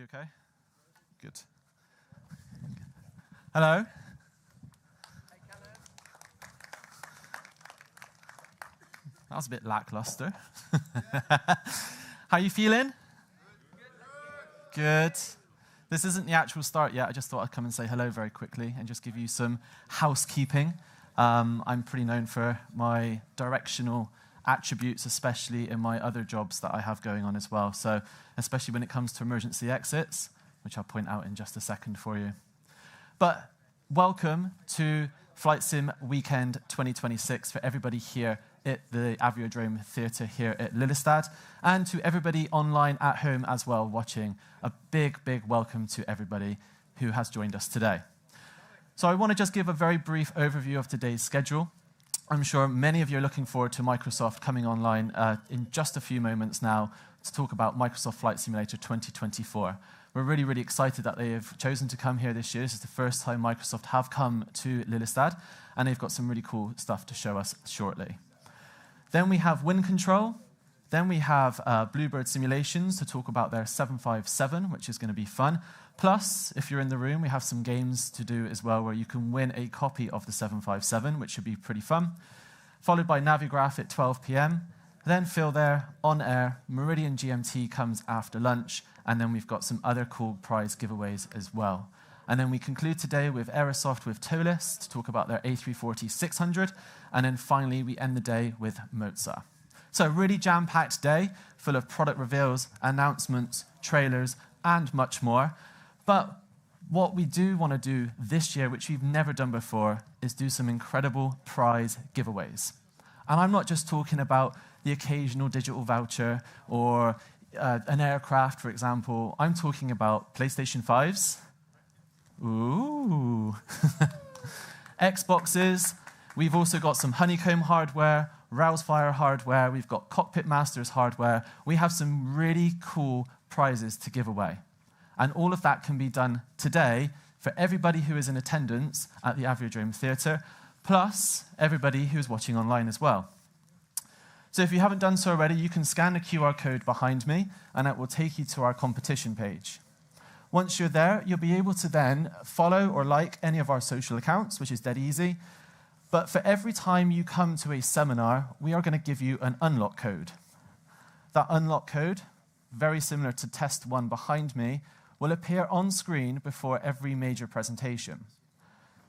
You okay? Good. Hello. That was a bit lackluster. How are you feeling? Good. This isn't the actual start yet. I just thought I'd come and say hello very quickly and just give you some housekeeping. I'm pretty known for my directional attributes, especially in my other jobs that I have going on as well. So especially when it comes to emergency exits, which I'll point out in just a second for you. But welcome to Flight Sim Weekend 2026 for everybody here at the Aviodrome Theatre here at Lillestad, and to everybody online at home as well watching. A big, big welcome to everybody who has joined us today. So I want to just give a very brief overview of today's schedule. I'm sure many of you are looking forward to Microsoft coming online in just a few moments now to talk about Microsoft Flight Simulator 2024. We're really, really excited that they have chosen to come here this year. This is the first time Microsoft have come to Lillestad, and they've got some really cool stuff to show us shortly. Then we have WinCTRL. Then we have Bluebird Simulations to talk about their 757, which is going to be fun. Plus, if you're in the room, we have some games to do as well where you can win a copy of the 757, which should be pretty fun. Followed by Navigraph at 12 p.m. Then FeelThere, OnAir, Meridian GMT comes after lunch. And then we've got some other cool prize giveaways as well. And then we conclude today with Aerosoft with ToLiss to talk about their A340-600. And then finally, we end the day with Moza. So a really jam-packed day full of product reveals, announcements, trailers, and much more. But what we do want to do this year, which we've never done before, is do some incredible prize giveaways. And I'm not just talking about the occasional digital voucher or an aircraft, for example. I'm talking about PlayStation 5s. Ooh. Xboxes. We've also got some Honeycomb hardware, Rousefire hardware. We've got Cockpit Masters hardware. We have some really cool prizes to give away. And all of that can be done today for everybody who is in attendance at the Aviodrome Theatre, plus everybody who's watching online as well. So if you haven't done so already, you can scan the QR code behind me, and it will take you to our competition page. Once you're there, you'll be able to then follow or like any of our social accounts, which is dead easy. But for every time you come to a seminar, we are going to give you an unlock code. That unlock code, very similar to test one behind me, will appear on screen before every major presentation.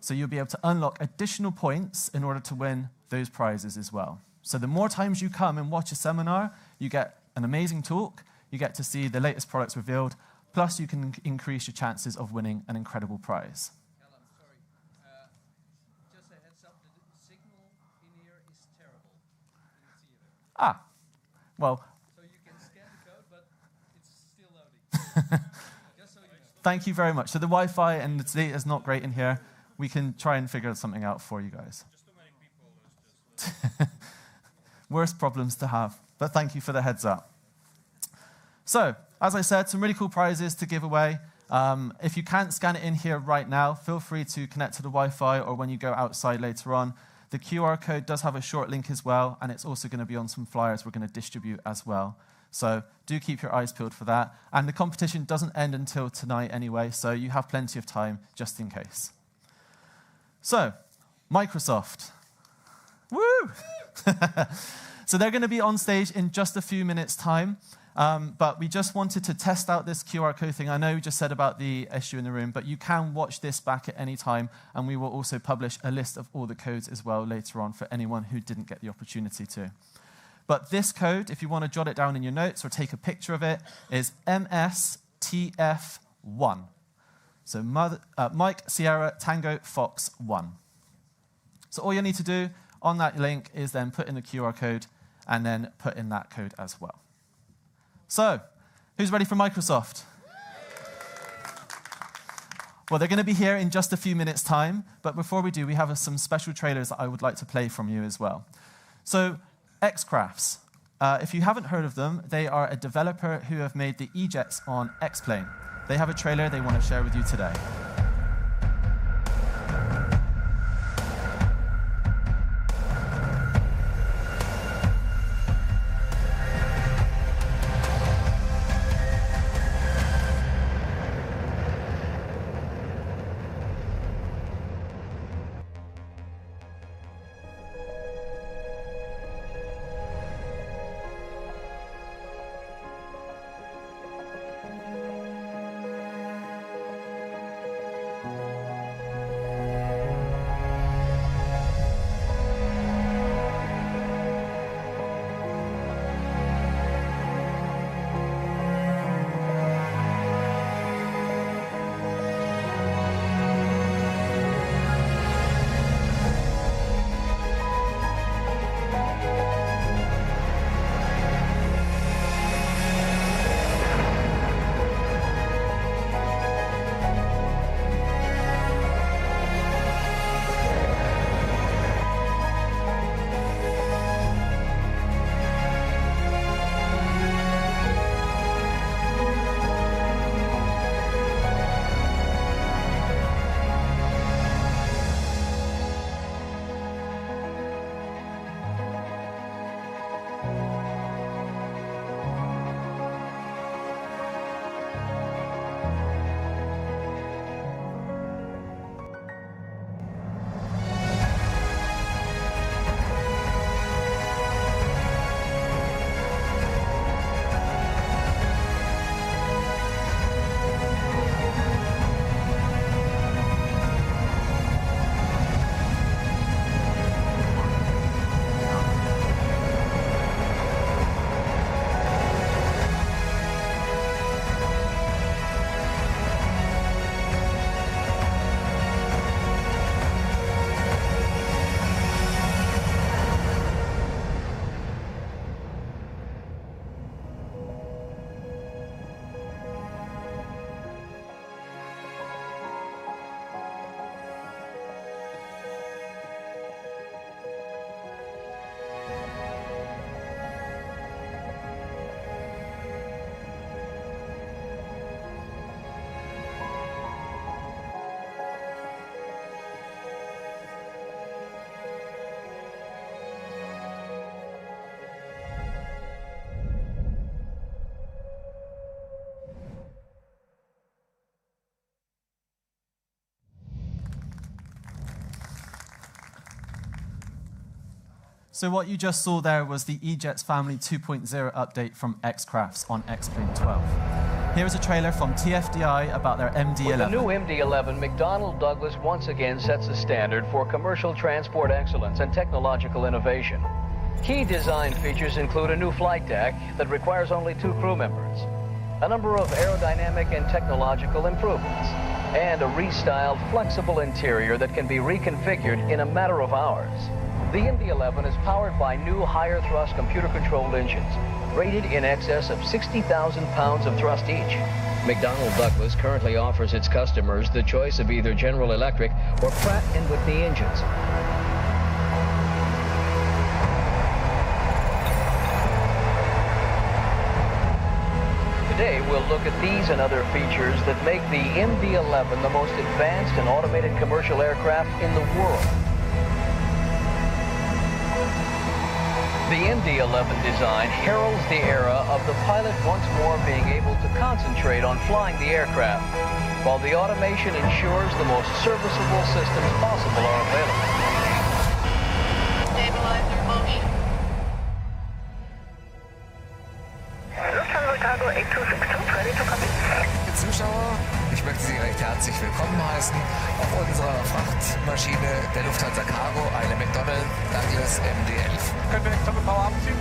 So you'll be able to unlock additional points in order to win those prizes as well. So the more times you come and watch a seminar, you get an amazing talk, you get to see the latest products revealed, plus you can increase your chances of winning an incredible prize. Callum, sorry. Just a heads up, the signal in here is terrible in the theater. Ah, well. So you can scan the code, but it's still loading. Just so you know. Thank you very much. So the Wi-Fi and the data is not great in here. We can try and figure something out for you guys. Just too many people. Worst problems to have, but thank you for the heads up. So, as I said, some really cool prizes to give away. If you can't scan it in here right now, feel free to connect to the Wi-Fi or when you go outside later on. The QR code does have a short link as well, and it's also going to be on some flyers we're going to distribute as well. So do keep your eyes peeled for that. And the competition doesn't end until tonight anyway, so you have plenty of time just in case. So, Microsoft. Woo! So they're going to be on stage in just a few minutes' time, but we just wanted to test out this QR code thing. I know we just said about the issue in the room, but you can watch this back at any time, and we will also publish a list of all the codes as well later on for anyone who didn't get the opportunity to. But this code, if you want to jot it down in your notes or take a picture of it, is MSTF1. So Mike, Sierra, Tango, Fox 1. So all you need to do on that link is then put in the QR code and then put in that code as well. So, who's ready for Microsoft? Well, they're going to be here in just a few minutes' time, but before we do, we have some special trailers that I would like to play from you as well. So, X-Crafts. If you haven't heard of them, they are a developer who have made the E-Jets on X-Plane. They have a trailer they want to share with you today. So what you just saw there was the E-Jets Family 2.0 update from X-Crafts on X-Plane 12. Here is a trailer from TFDI about their MD-11. With the new MD-11, McDonnell Douglas once again sets a standard for commercial transport excellence and technological innovation. Key design features include a new flight deck that requires only 2 crew members, a number of aerodynamic and technological improvements, and a restyled, flexible interior that can be reconfigured in a matter of hours. The MD-11 is powered by new higher-thrust computer-controlled engines, rated in excess of 60,000 pounds of thrust each. McDonnell Douglas currently offers its customers the choice of either General Electric or Pratt & Whitney engines. Today, we'll look at these and other features that make the MD-11 the most advanced and automated commercial aircraft in the world. The MD-11 design heralds the era of the pilot once more being able to concentrate on flying the aircraft, while the automation ensures the most serviceable systems possible are available. Stabilizer motion. Lufthansa Cargo 8262, ready to come in. Zuschauer, ich möchte Sie recht herzlich willkommen heißen auf unserer Frachtmaschine der Lufthansa Cargo, eine McDonnell Douglas MD-11. Können wir externe Power abziehen?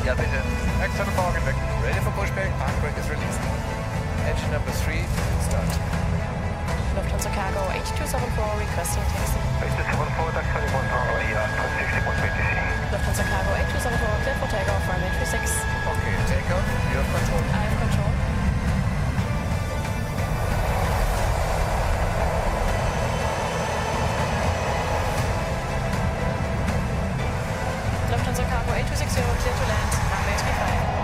Ja, bitte. Externe Power geht weg. Ready for pushback, park brake is released. Engine number 3, start. Lufthansa Cargo 8274 requesting taxi. 8274, taxi 1 here, 61 BTC. Lufthansa Cargo 8274 clear for takeoff, runway 36. Okay, take off, you have control. I have control. Lufthansa Cargo 8260 clear to land, runway 35.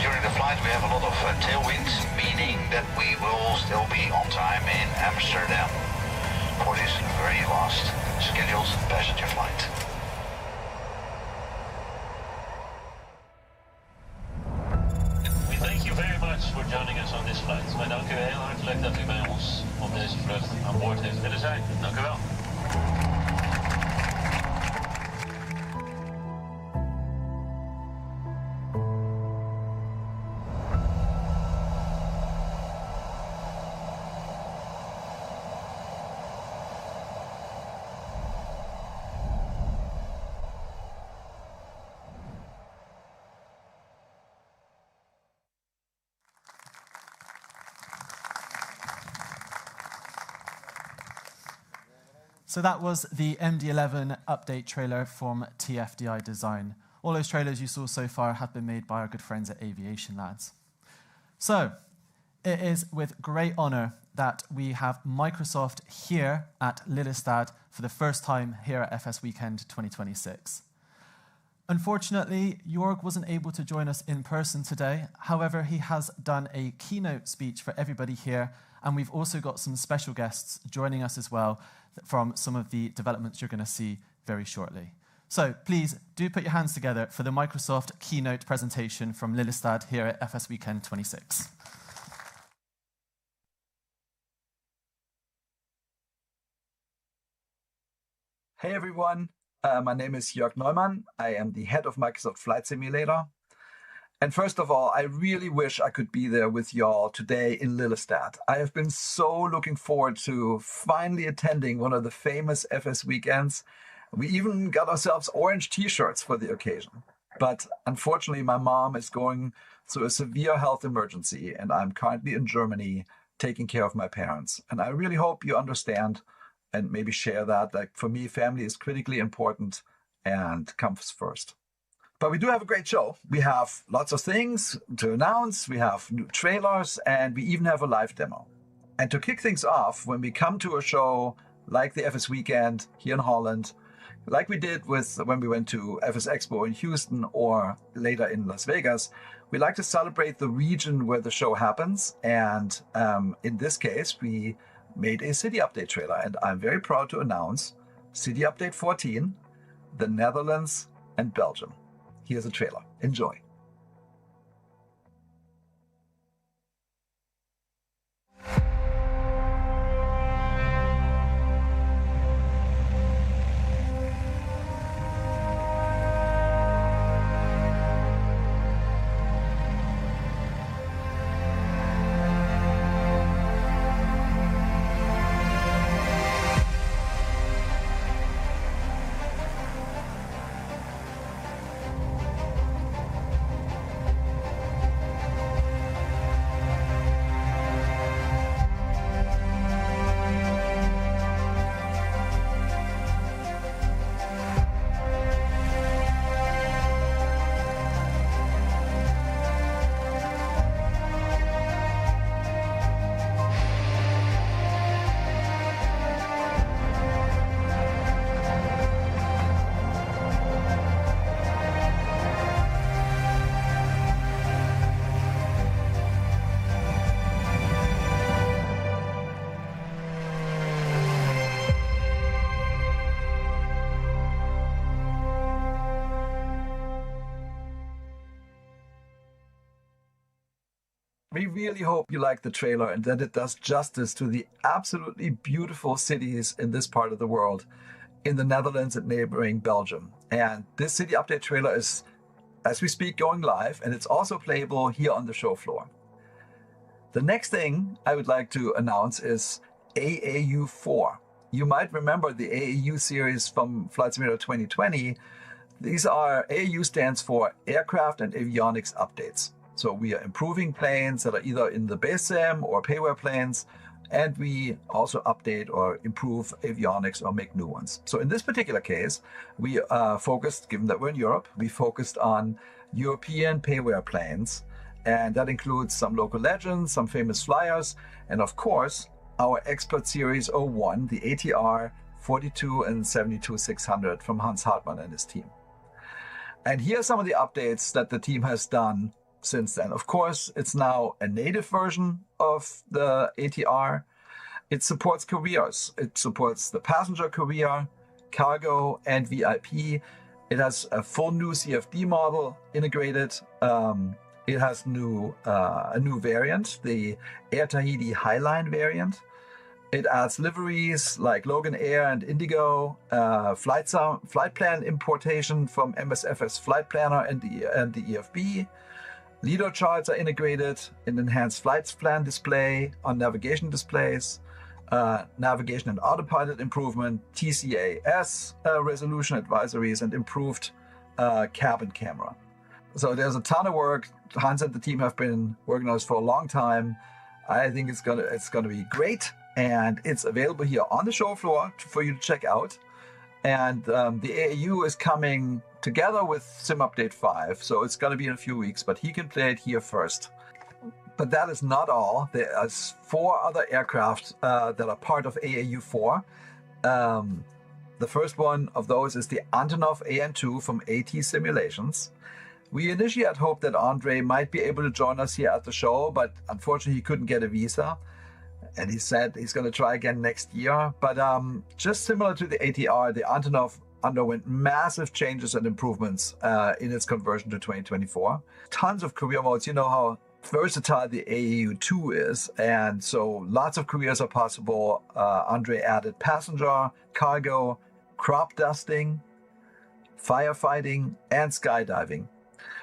During the flight we have a lot of tailwind, meaning that we will still be on time in Amsterdam for this very last scheduled passenger flight. We thank you very much for joining us on this flight. Wij danken u heel hartelijk dat u bij ons op deze vlucht aan boord heeft willen zijn. Dank u wel. So that was the MD-11 update trailer from TFDI Design. All those trailers you saw so far have been made by our good friends at Aviation Lads. So it is with great honor that we have Microsoft here at Lillestad for the first time here at FS Weekend 2026. Unfortunately, Jorg wasn't able to join us in person today. However, he has done a keynote speech for everybody here, and we've also got some special guests joining us as well from some of the developments you're going to see very shortly. So please do put your hands together for the Microsoft keynote presentation from Lillestad here at FS Weekend 26. Hey everyone, my name is Jörg Neumann. I am the head of Microsoft Flight Simulator. And first of all, I really wish I could be there with y'all today in Lillestad. I have been so looking forward to finally attending one of the famous FS weekends. We even got ourselves orange t-shirts for the occasion. But unfortunately, my mom is going through a severe health emergency, and I'm currently in Germany taking care of my parents. And I really hope you understand and maybe share that. Like, for me, family is critically important and comes first. But we do have a great show. We have lots of things to announce. We have new trailers, and we even have a live demo. And to kick things off, when we come to a show like the FS Weekend here in Holland, like we did when we went to FS Expo in Houston or later in Las Vegas, we like to celebrate the region where the show happens. And in this case, we made a city update trailer. And I'm very proud to announce City Update 14, the Netherlands and Belgium. Here's a trailer. Enjoy. We really hope you like the trailer and that it does justice to the absolutely beautiful cities in this part of the world, in the Netherlands and neighboring Belgium. And this city update trailer is, as we speak, going live, and it's also playable here on the show floor. The next thing I would like to announce is AAU 4. You might remember the AAU series from Flight Simulator 2020. These are, AAU stands for Aircraft and Avionics Updates. So we are improving planes that are either in the base sim or payware planes, and we also update or improve avionics or make new ones. So in this particular case, we focused, given that we're in Europe, we focused on European payware planes, and that includes some local legends, some famous flyers, and of course, our Expert Series 01, the ATR 42 and 72-600 from Hans Hartmann and his team. And here are some of the updates that the team has done since then. Of course, it's now a native version of the ATR. It supports careers. It supports the passenger career, cargo, and VIP. It has a full new CFD model integrated. It has a new variant, the Air Tahiti Highline variant. It adds liveries like Logan Air and Indigo, flight plan importation from MSFS Flight Planner and the EFB. Lido charts are integrated, an enhanced flight plan display on navigation displays, navigation and autopilot improvement, TCAS resolution advisories, and improved cabin camera. So there's a ton of work. Hans and the team have been working on this for a long time. I think it's gonna be great, and it's available here on the show floor for you to check out. And the AAU is coming together with Sim Update 5, so it's going to be in a few weeks, but he can play it here first. But that is not all. There are 4 other aircraft that are part of AAU 4. The first one of those is the Antonov AN2 from AT Simulations. We initially had hoped that Andre might be able to join us here at the show, but unfortunately he couldn't get a visa. And he said he's going to try again next year. But just similar to the ATR, the Antonov underwent massive changes and improvements in its conversion to 2024. Tons of career modes. You know how versatile the AAU2 is, and so lots of careers are possible. Andre added passenger, cargo, crop dusting, firefighting, and skydiving.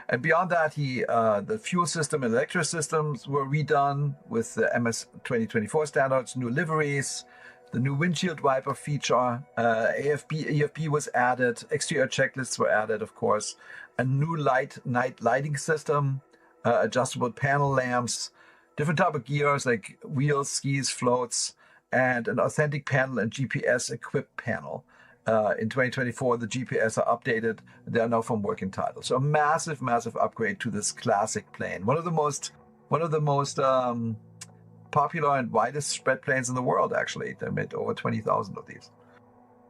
And beyond that, the fuel system and electric systems were redone with the MS 2024 standards, new liveries, the new windshield wiper feature, EFB was added, exterior checklists were added, of course, a new night lighting system, adjustable panel lamps, different type of gears like wheels, skis, floats, and an authentic panel and GPS-equipped panel. In 2024, the GPS are updated. They are now from working title. So a massive, massive upgrade to this classic plane. One of the most popular and widest spread planes in the world, actually. They made over 20,000 of these.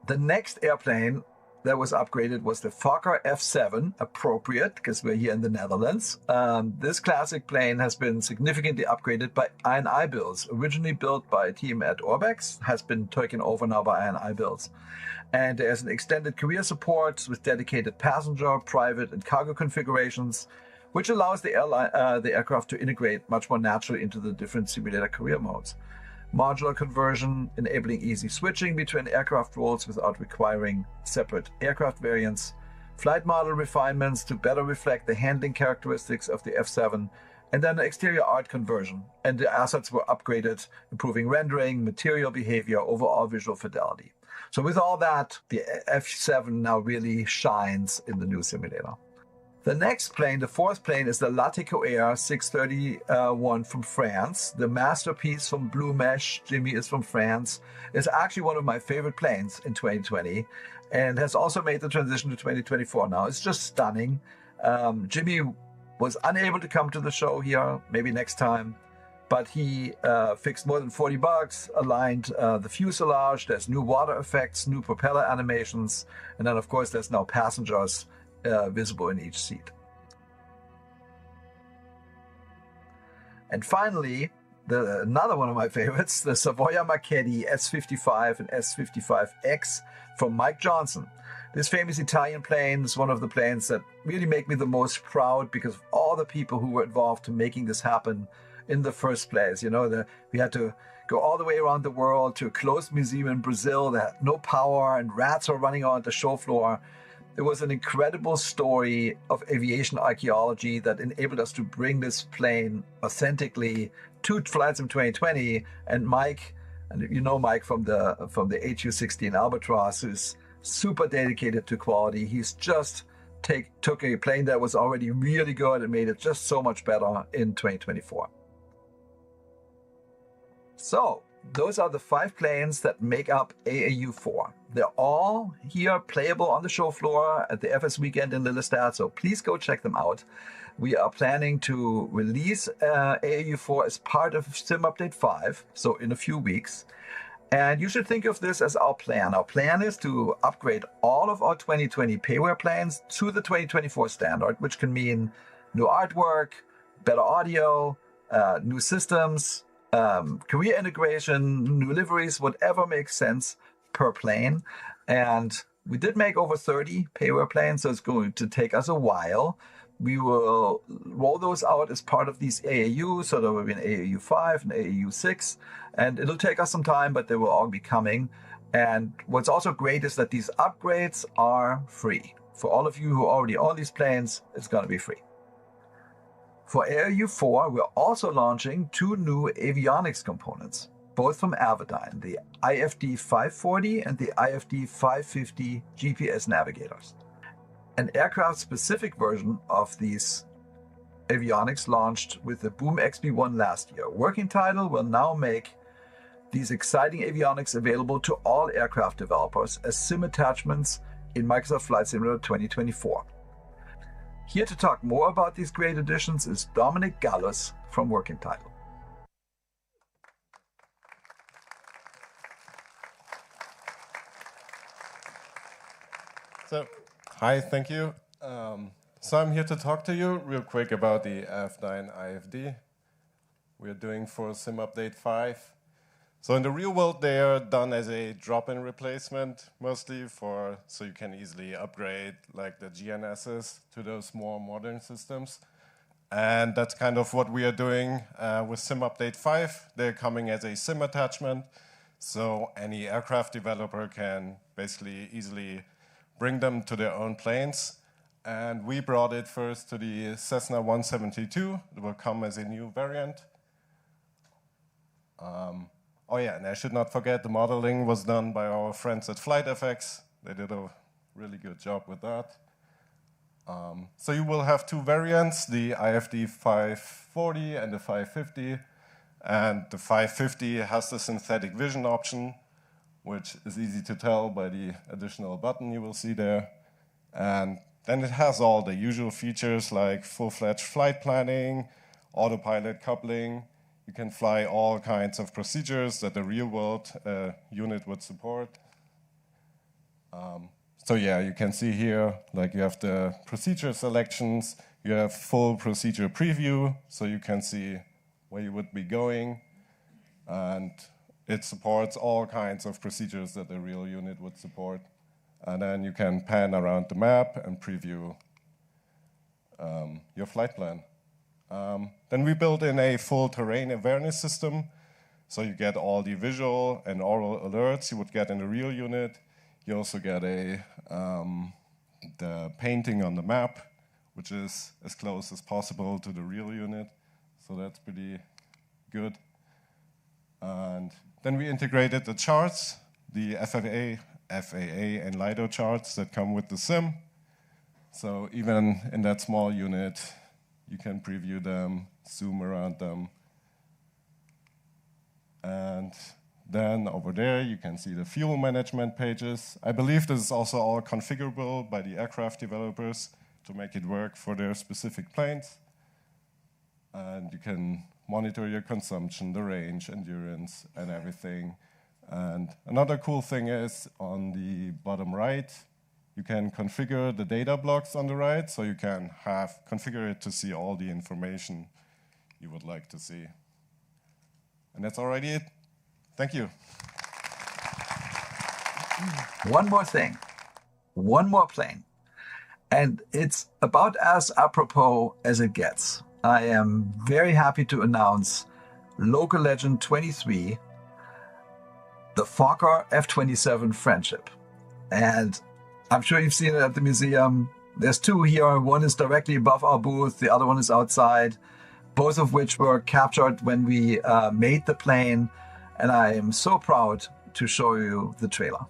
The next airplane that was upgraded was the Fokker F7, appropriate because we're here in the Netherlands. This classic plane has been significantly upgraded by I&I Builds. Originally built by a team at Orbex, has been taken over now by I&I Builds. And there's an extended career support with dedicated passenger, private, and cargo configurations, which allows the aircraft to integrate much more naturally into the different simulator career modes. Modular conversion, enabling easy switching between aircraft roles without requiring separate aircraft variants. Flight model refinements to better reflect the handling characteristics of the F7. And then the exterior art conversion. And the assets were upgraded, improving rendering, material behavior, overall visual fidelity. So with all that, the F7 now really shines in the new simulator. The next plane, the fourth plane, is the Latico Air 631 from France. The masterpiece from Blue Mesh, Jimmy is from France. It's actually one of my favorite planes in 2020 and has also made the transition to 2024 now. It's just stunning. Jimmy was unable to come to the show here, maybe next time, but he fixed more than 40 bugs, aligned the fuselage, there's new water effects, new propeller animations, and then of course there's now passengers visible in each seat. And finally, another one of my favorites, the Savoia Marchetti S55 and S55X from Mike Johnson. This famous Italian plane is one of the planes that really make me the most proud because of all the people who were involved to making this happen in the first place. You know, we had to go all the way around the world to a closed museum in Brazil that had no power and rats were running on the show floor. It was an incredible story of aviation archaeology that enabled us to bring this plane authentically to Flight Sim 2020. And Mike, and you know Mike from the HU16 Albatross, who's super dedicated to quality. He's just took a plane that was already really good and made it just so much better in 2024. So those are the 5 planes that make up AAU4. They're all here playable on the show floor at the FSWeekend in Lillestad, so please go check them out. We are planning to release AAU4 as part of Sim Update 5, so in a few weeks. And you should think of this as our plan. Our plan is to upgrade all of our 2020 payware planes to the 2024 standard, which can mean new artwork, better audio, new systems, career integration, new liveries, whatever makes sense per plane. And we did make over 30 payware planes, so it's going to take us a while. We will roll those out as part of these AAU, so there will be an AAU 5 and AAU 6, and it'll take us some time, but they will all be coming. And what's also great is that these upgrades are free. For all of you who already own these planes, it's going to be free. For AAU 4, we're also launching 2 new avionics components, both from Avidyne, the IFD 540 and the IFD 550 GPS navigators. An aircraft-specific version of these avionics launched with the Boom XB1 last year. Working title will now make these exciting avionics available to all aircraft developers as sim attachments in Microsoft Flight Simulator 2024. Here to talk more about these great additions is Dominic Gallus from Working Title. So, hi, thank you. So I'm here to talk to you real quick about the Avidyne IFD we're doing for Sim Update 5. So in the real world, they are done as a drop-in replacement, mostly so you can easily upgrade like the GNSs to those more modern systems. And that's kind of what we are doing with Sim Update 5. They're coming as a sim attachment, so any aircraft developer can basically easily bring them to their own planes. And we brought it first to the Cessna 172. It will come as a new variant. Oh yeah, and I should not forget the modeling was done by our friends at FlightFX. They did a really good job with that. So you will have two variants, the IFD 540 and the 550. And the 550 has the synthetic vision option, which is easy to tell by the additional button you will see there. And then it has all the usual features like full-fledged flight planning, autopilot coupling. You can fly all kinds of procedures that the real-world unit would support. So yeah, you can see here, like you have the procedure selections, you have full procedure preview, so you can see where you would be going. And it supports all kinds of procedures that the real unit would support. And then you can pan around the map and preview your flight plan. Then we built in a full terrain awareness system. So you get all the visual and oral alerts you would get in the real unit. You also get the painting on the map, which is as close as possible to the real unit. So that's pretty good. And then we integrated the charts, the FAA and LiDAR charts that come with the sim. So even in that small unit, you can preview them, zoom around them. And then over there, you can see the fuel management pages. I believe this is also all configurable by the aircraft developers to make it work for their specific planes. And you can monitor your consumption, the range, endurance, and everything. And another cool thing is on the bottom right, you can configure the data blocks on the right, so you can configure it to see all the information you would like to see. And that's already it. Thank you. One more thing, one more plane. And it's about as apropos as it gets. I am very happy to announce Local Legend 23, the Fokker F-27 Friendship. And I'm sure you've seen it at the museum. There's two here. One is directly above our booth. The other one is outside, both of which were captured when we made the plane. And I am so proud to show you the trailer.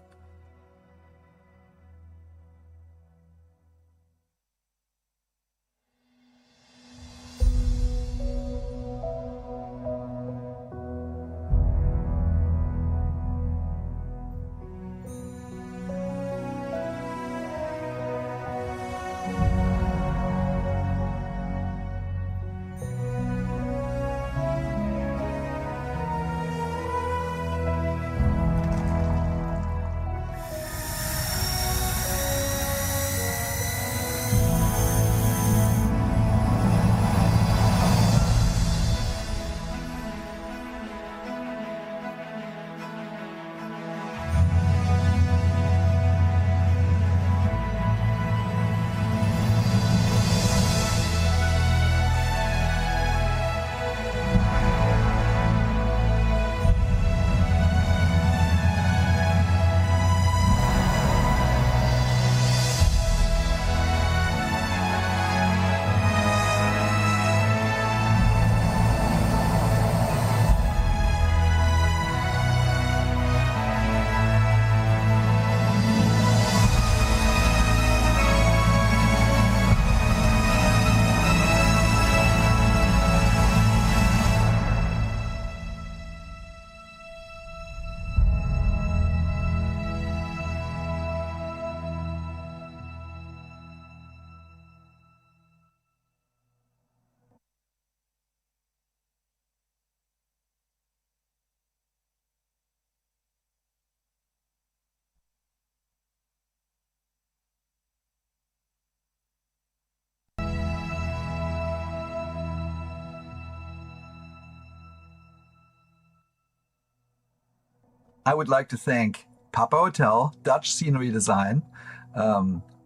I would like to thank Papa Hotel, Dutch Scenery Design.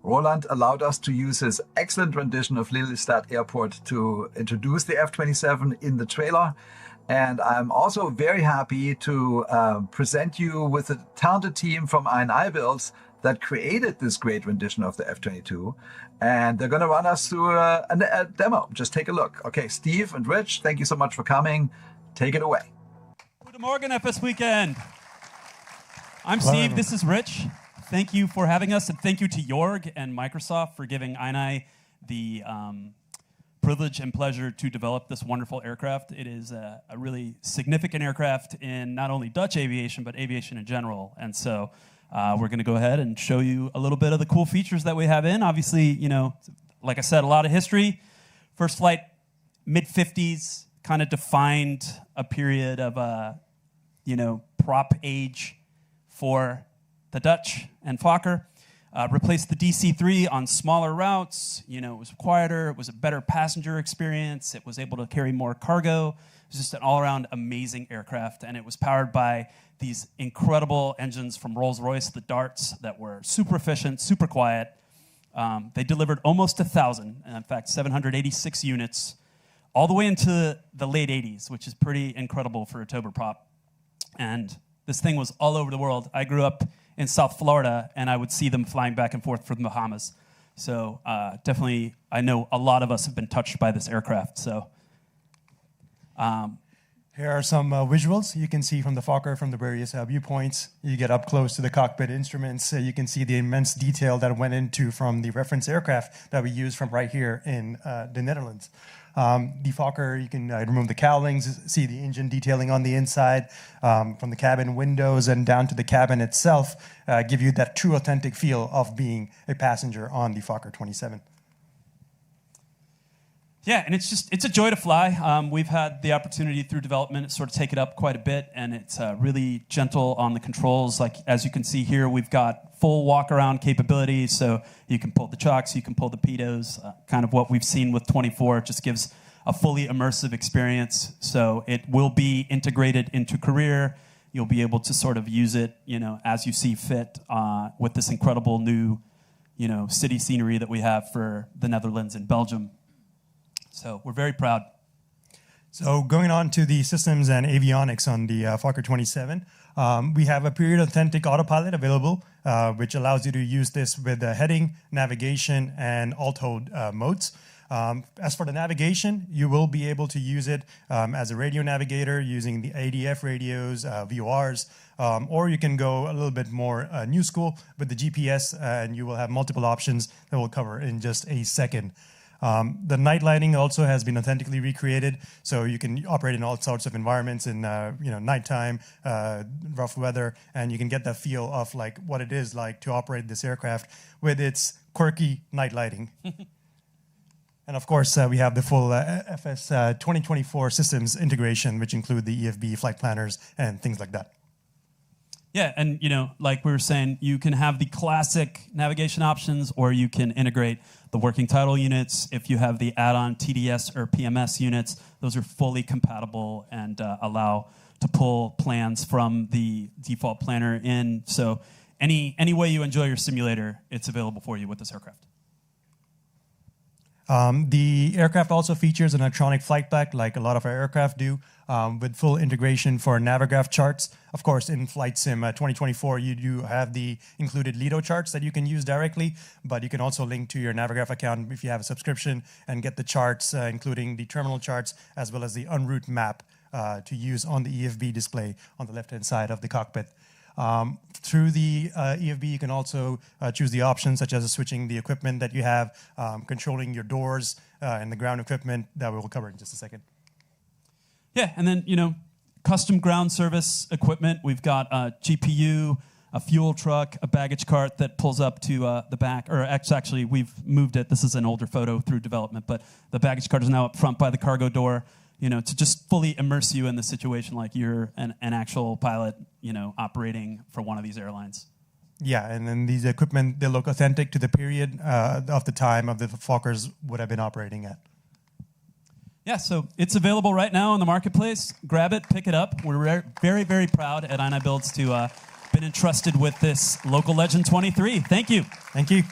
Roland allowed us to use his excellent rendition of Lelystad Airport to introduce the F-27 in the trailer. And I'm also very happy to present you with a talented team from ANI Builds that created this great rendition of the F-22. And they're going to run us through a demo. Just take a look. Okay, Steve and Rich, thank you so much for coming. Take it away. Guten Morgen, FSWeekend. I'm Steve, this is Rich. Thank you for having us, and thank you to Jorg and Microsoft for giving ANI the privilege and pleasure to develop this wonderful aircraft. It is a really significant aircraft in not only Dutch aviation, but aviation in general. And so we're going to go ahead and show you a little bit of the cool features that we have in. Obviously, you know, like I said, a lot of history. First flight, mid-50s, kind of defined a period of, you know, prop age for the Dutch and Fokker. Replaced the DC-3 on smaller routes. You know, it was quieter. It was a better passenger experience. It was able to carry more cargo. It was just an all-around amazing aircraft, and it was powered by these incredible engines from Rolls-Royce, the Darts, that were super efficient, super quiet. They delivered almost 1,000, in fact, 786 units, all the way into the late 80s, which is pretty incredible for a turboprop. And this thing was all over the world. I grew up in South Florida, and I would see them flying back and forth from the Bahamas. So definitely, I know a lot of us have been touched by this aircraft. So here are some visuals you can see from the Fokker from the various viewpoints. You get up close to the cockpit instruments. You can see the immense detail that went into from the reference aircraft that we use from right here in the Netherlands. The Fokker, you can remove the cowlings, see the engine detailing on the inside, from the cabin windows and down to the cabin itself, give you that true authentic feel of being a passenger on the Fokker 27. Yeah, and it's a joy to fly. We've had the opportunity through development to sort of take it up quite a bit, and it's really gentle on the controls. Like, as you can see here, we've got full walk-around capability, so you can pull the chocks, you can pull the pitos, kind of what we've seen with 24. It just gives a fully immersive experience, so it will be integrated into Career. You'll be able to sort of use it, you know, as you see fit with this incredible new, you know, city scenery that we have for the Netherlands and Belgium. So we're very proud. So going on to the systems and avionics on the Fokker 27, we have a period authentic autopilot available, which allows you to use this with heading, navigation, and alt-hold modes. As for the navigation, you will be able to use it as a radio navigator using the ADF radios, VORs, or you can go a little bit more new school with the GPS, and you will have multiple options that we'll cover in just a second. The night lighting also has been authentically recreated, so you can operate in all sorts of environments in nighttime, rough weather, and you can get that feel of like what it is like to operate this aircraft with its quirky night lighting. And of course, we have the full FS 2024 systems integration, which include the EFB flight planners and things like that. Yeah, and you know, like we were saying, you can have the classic navigation options, or you can integrate the working title units. If you have the add-on TDS or PMS units, those are fully compatible and allow to pull plans from the default planner in. So any way you enjoy your simulator, it's available for you with this aircraft. The aircraft also features an electronic flight deck, like a lot of our aircraft do, with full integration for Navigraph charts. Of course, in Flight Sim 2024, you do have the included Lido charts that you can use directly, but you can also link to your Navigraph account if you have a subscription and get the charts, including the terminal charts, as well as the en route map to use on the EFB display on the left-hand side of the cockpit. Through the EFB, you can also choose the options such as switching the equipment that you have, controlling your doors, and the ground equipment that we will cover in just a second. Yeah, and then, you know, custom ground service equipment. We've got a GPU, a fuel truck, a baggage cart that pulls up to the back. Or actually, we've moved it. This is an older photo through development, but the baggage cart is now up front by the cargo door, you know, to just fully immerse you in the situation like you're an actual pilot, you know, operating for one of these airlines. Yeah, and then these equipment, they look authentic to the period of the time of the Fokkers would have been operating at. Yeah, so it's available right now in the marketplace. Grab it, pick it up. We're very, very proud at INI Builds to been entrusted with this Local Legend 23. Thank you. Thank you.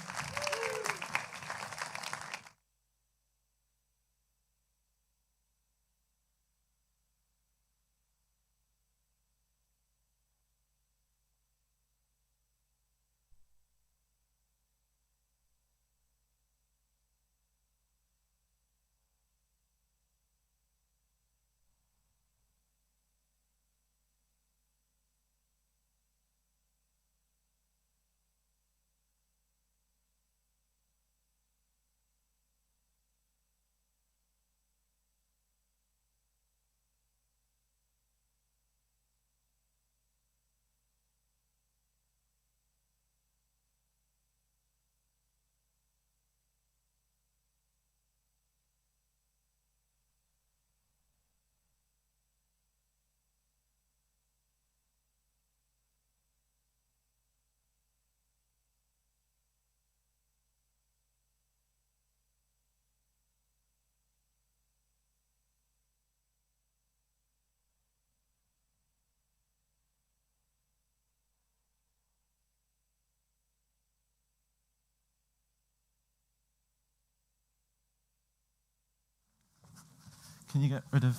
Can you get rid of...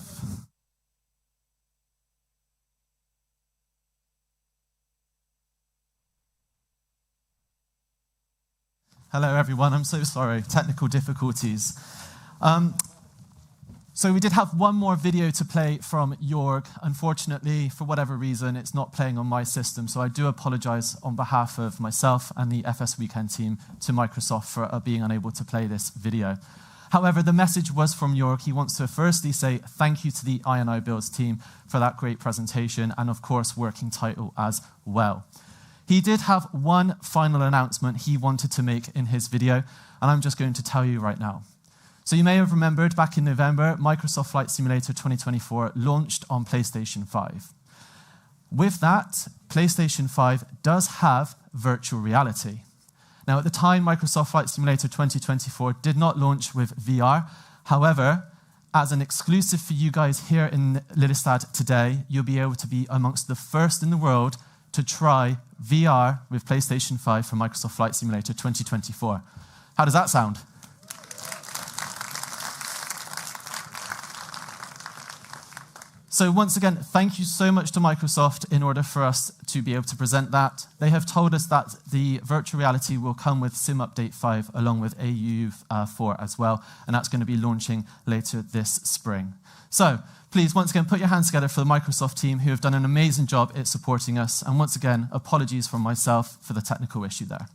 Hello, everyone. I'm so sorry. Technical difficulties. So we did have one more video to play from Jorg. Unfortunately, for whatever reason, it's not playing on my system, so I do apologize on behalf of myself and the FSWeekend team to Microsoft for being unable to play this video. However, the message was from Jorg. He wants to firstly say thank you to the INI Builds team for that great presentation and, of course, working title as well. He did have one final announcement he wanted to make in his video, and I'm just going to tell you right now. So you may have remembered back in November, Microsoft Flight Simulator 2024 launched on PlayStation 5. With that, PlayStation 5 does have virtual reality. Now, at the time, Microsoft Flight Simulator 2024 did not launch with VR. However, as an exclusive for you guys here in Lillestad today, you'll be able to be amongst the first in the world to try VR with PlayStation 5 for Microsoft Flight Simulator 2024. How does that sound? So once again, thank you so much to Microsoft in order for us to be able to present that. They have told us that the virtual reality will come with Sim Update 5 along with AU4 as well, and that's going to be launching later this spring. So please, once again, put your hands together for the Microsoft team who have done an amazing job at supporting us. And once again, apologies from myself for the technical issue there.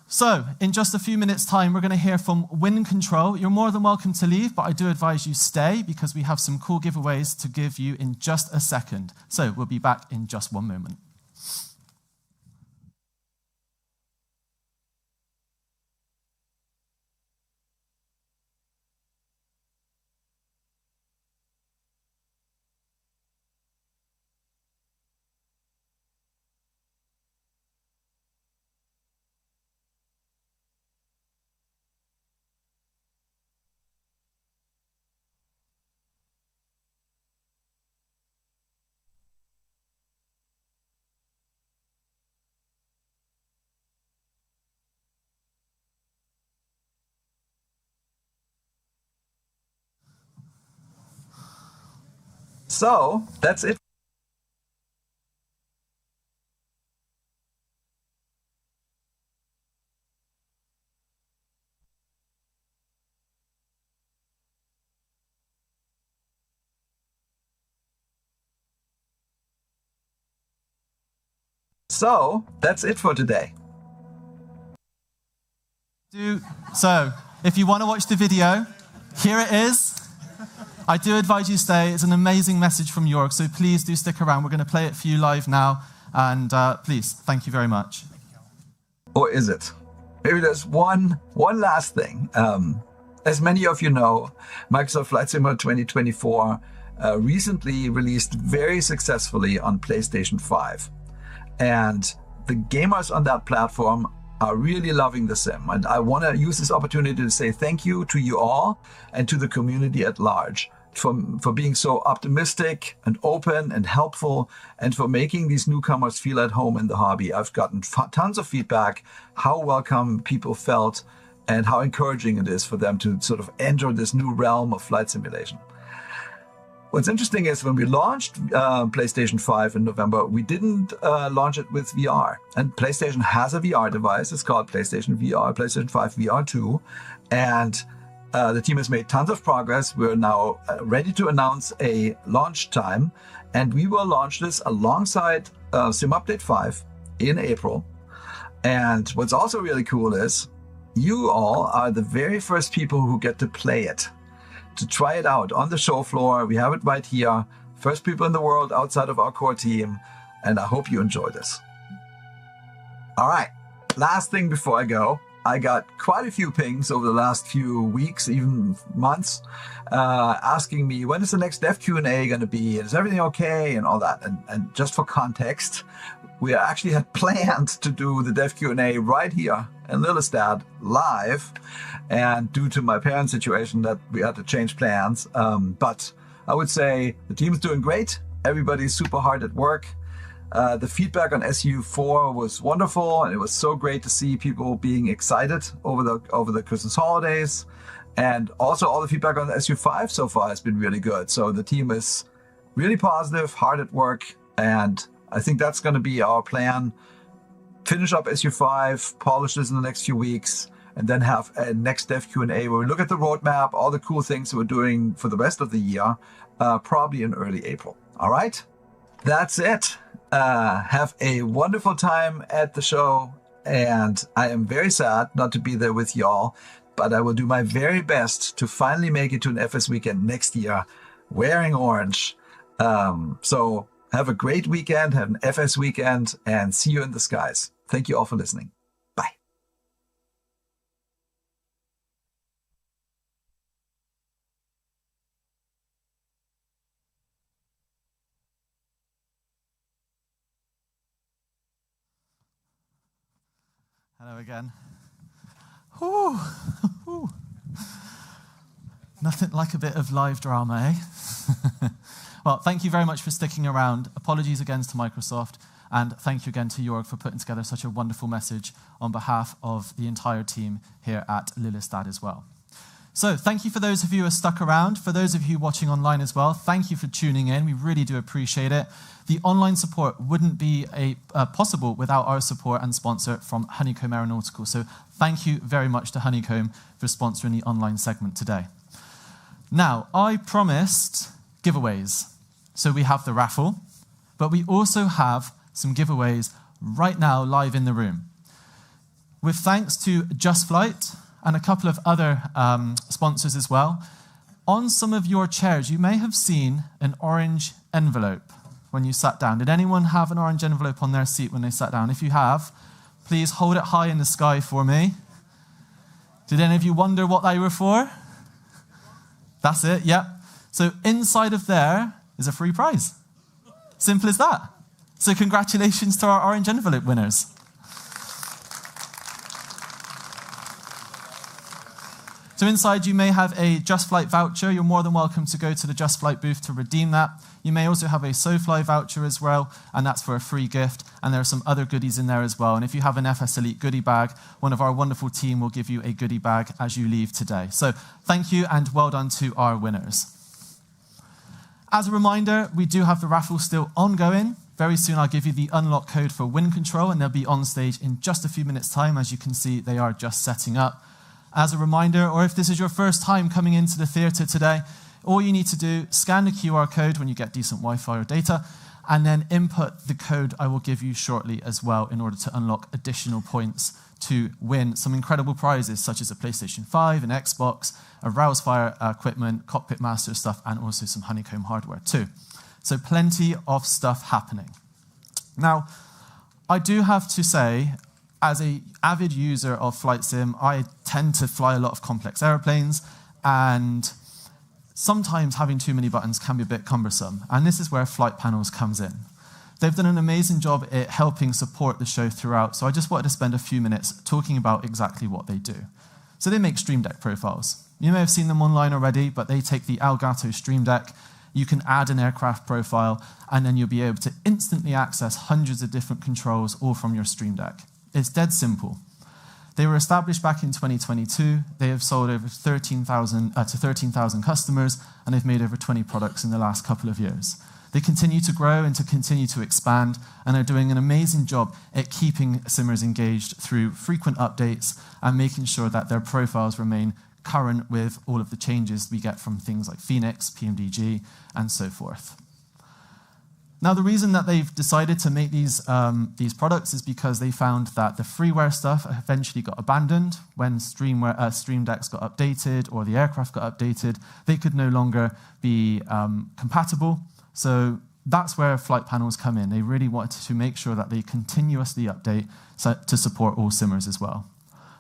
So, in just a few minutes' time, we're going to hear from WinCTRL. You're more than welcome to leave, but I do advise you stay because we have some cool giveaways to give you in just a second. So, we'll be back in just one moment. So, that's it. So, that's it for today. So, if you want to watch the video, here it is. I do advise you stay. It's an amazing message from Jorg, so please do stick around. We're going to play it for you live now, and please, thank you very much. Or is it? Maybe there's one last thing. As many of you know, Microsoft Flight Simulator 2024 recently released very successfully on PlayStation 5. And the gamers on that platform are really loving the sim. And I want to use this opportunity to say thank you to you all and to the community at large for being so optimistic and open and helpful, and for making these newcomers feel at home in the hobby. I've gotten tons of feedback, how welcome people felt and how encouraging it is for them to sort of enter this new realm of flight simulation. What's interesting is when we launched PlayStation 5 in November, we didn't launch it with VR. And PlayStation has a VR device. It's called PlayStation VR, PlayStation 5 VR 2. And the team has made tons of progress. We're now ready to announce a launch time. And we will launch this alongside Sim Update 5 in April. And what's also really cool is you all are the very first people who get to play it, to try it out on the show floor. We have it right here. First people in the world outside of our core team. And I hope you enjoy this. All right, last thing before I go. I got quite a few pings over the last few weeks, even months, asking me, when is the next Dev Q&A going to be? Is everything okay? And all that. And just for context, we actually had planned to do the Dev Q&A right here in Lillestad live. And due to my parents' situation, that we had to change plans. But I would say the team's doing great. Everybody's super hard at work. The feedback on SU4 was wonderful, and it was so great to see people being excited over the Christmas holidays. And also all the feedback on SU5 so far has been really good. So the team is really positive, hard at work, and I think that's going to be our plan. Finish up SU5, polish this in the next few weeks, and then have a next Dev Q&A where we look at the roadmap, all the cool things we're doing for the rest of the year, probably in early April. All right? That's it. Have a wonderful time at the show, and I am very sad not to be there with y'all, but I will do my very best to finally make it to an FS Weekend next year wearing orange. So have a great weekend, have an FS Weekend, and see you in the skies. Thank you all for listening. Bye. Hello again. Whew. Whew. Nothing like a bit of live drama, eh? Well, thank you very much for sticking around. Apologies again to Microsoft, and thank you again to Jörg for putting together such a wonderful message on behalf of the entire team here at Lillestad as well. So thank you for those of you who are stuck around. For those of you watching online as well, thank you for tuning in. We really do appreciate it. The online support wouldn't be possible without our support and sponsor from Honeycomb Aeronautical. So thank you very much to Honeycomb for sponsoring the online segment today. Now, I promised giveaways. So we have the raffle, but we also have some giveaways right now live in the room. With thanks to Just Flight and a couple of other sponsors as well, on some of your chairs, you may have seen an orange envelope when you sat down. Did anyone have an orange envelope on their seat when they sat down? If you have, please hold it high in the sky for me. Did any of you wonder what they were for? That's it, yep. So inside of there is a free prize. Simple as that. So congratulations to our orange envelope winners. So inside you may have a Just Flight voucher. You're more than welcome to go to the Just Flight booth to redeem that. You may also have a SoFly voucher as well, and that's for a free gift. And there are some other goodies in there as well. And if you have an FSElite goodie bag, one of our wonderful team will give you a goodie bag as you leave today. So thank you and well done to our winners. As a reminder, we do have the raffle still ongoing. Very soon I'll give you the unlock code for WinCTRL, and they'll be on stage in just a few minutes' time. As you can see, they are just setting up. As a reminder, or if this is your first time coming into the theatre today, all you need to do, scan the QR code when you get decent Wi-Fi or data, and then input the code I will give you shortly as well in order to unlock additional points to win some incredible prizes such as a PlayStation 5, an Xbox, a Rousefire equipment, Cockpit Master stuff, and also some Honeycomb hardware too. So plenty of stuff happening. Now, I do have to say, as an avid user of Flight Sim, I tend to fly a lot of complex airplanes, and sometimes having too many buttons can be a bit cumbersome, and this is where Flight Panels comes in. They've done an amazing job at helping support the show throughout, so I just wanted to spend a few minutes talking about exactly what they do. So they make Stream Deck profiles. You may have seen them online already, but they take the Elgato Stream Deck. You can add an aircraft profile, and then you'll be able to instantly access hundreds of different controls, all from your Stream Deck. It's dead simple. They were established back in 2022. They have sold over 13,000 customers, and they've made over 20 products in the last couple of years. They continue to grow and to continue to expand, and are doing an amazing job at keeping simmers engaged through frequent updates and making sure that their profiles remain current with all of the changes we get from things like Phoenix, PMDG, and so forth. Now, the reason that they've decided to make these products is because they found that the freeware stuff eventually got abandoned. When Stream Decks got updated or the aircraft got updated, they could no longer be compatible. So that's where flight panels come in. They really wanted to make sure that they continuously update to support all simmers as well.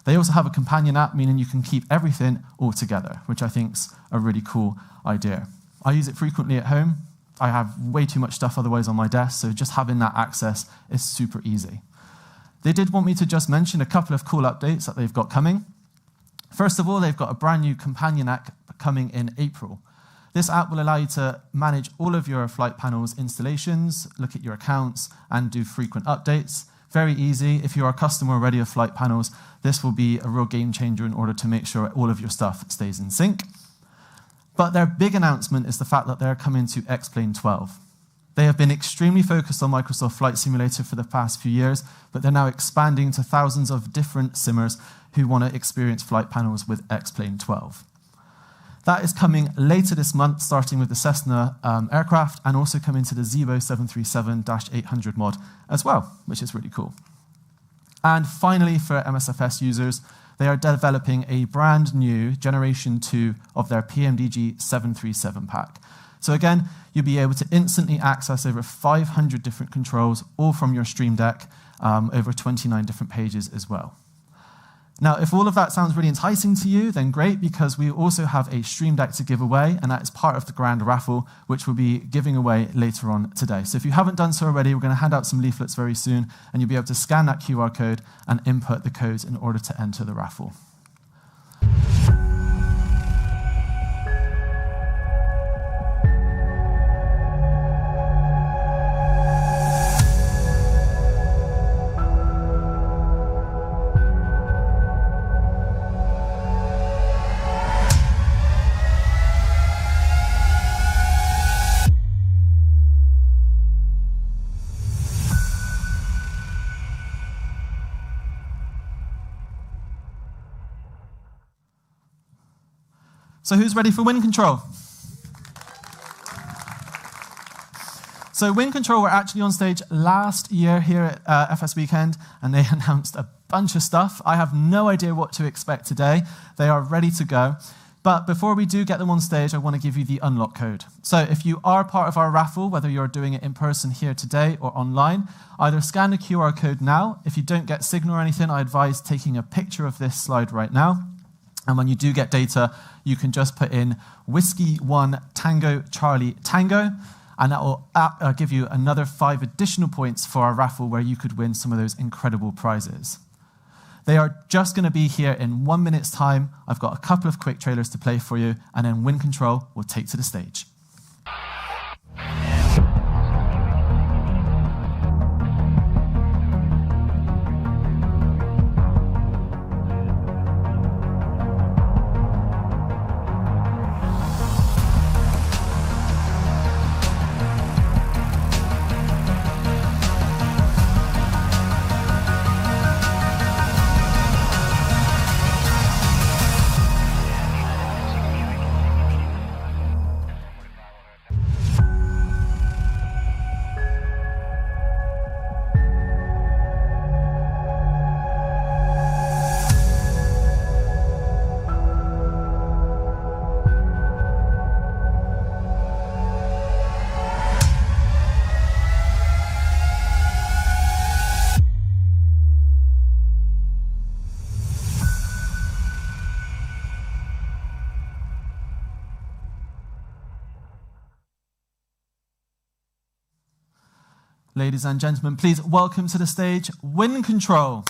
They also have a companion app, meaning you can keep everything all together, which I think is a really cool idea. I use it frequently at home. I have way too much stuff otherwise on my desk, so just having that access is super easy. They did want me to just mention a couple of cool updates that they've got coming. First of all, they've got a brand new companion app coming in April. This app will allow you to manage all of your flight panels installations, look at your accounts, and do frequent updates. Very easy. If you're a customer already of flight panels, this will be a real game changer in order to make sure all of your stuff stays in sync. But their big announcement is the fact that they're coming to X-Plane 12. They have been extremely focused on Microsoft Flight Simulator for the past few years, but they're now expanding to thousands of different simmers who want to experience flight panels with X-Plane 12. That is coming later this month, starting with the Cessna aircraft, and also coming to the Zibo 737-800 mod as well, which is really cool. And finally, for MSFS users, they are developing a brand new Generation 2 of their PMDG 737 pack. So again, you'll be able to instantly access over 500 different controls, all from your Stream Deck, over 29 different pages as well. Now, if all of that sounds really enticing to you, then great, because we also have a Stream Deck to give away, and that is part of the grand raffle, which we'll be giving away later on today. So if you haven't done so already, we're going to hand out some leaflets very soon, and you'll be able to scan that QR code and input the codes in order to enter the raffle. So who's ready for wind control? So wind control were actually on stage last year here at FS Weekend, and they announced a bunch of stuff. I have no idea what to expect today. They are ready to go. But before we do get them on stage, I want to give you the unlock code. So if you are part of our raffle, whether you're doing it in person here today or online, either scan the QR code now. If you don't get signal or anything, I advise taking a picture of this slide right now. And when you do get data, you can just put in Whiskey 1 Tango Charlie Tango, and that will give you another 5 additional points for our raffle, where you could win some of those incredible prizes. They are just going to be here in 1 minute's time. I've got a couple of quick trailers to play for you, and then Wind Control will take to the stage. ladies and gentlemen, please welcome to the stage WinCTRL.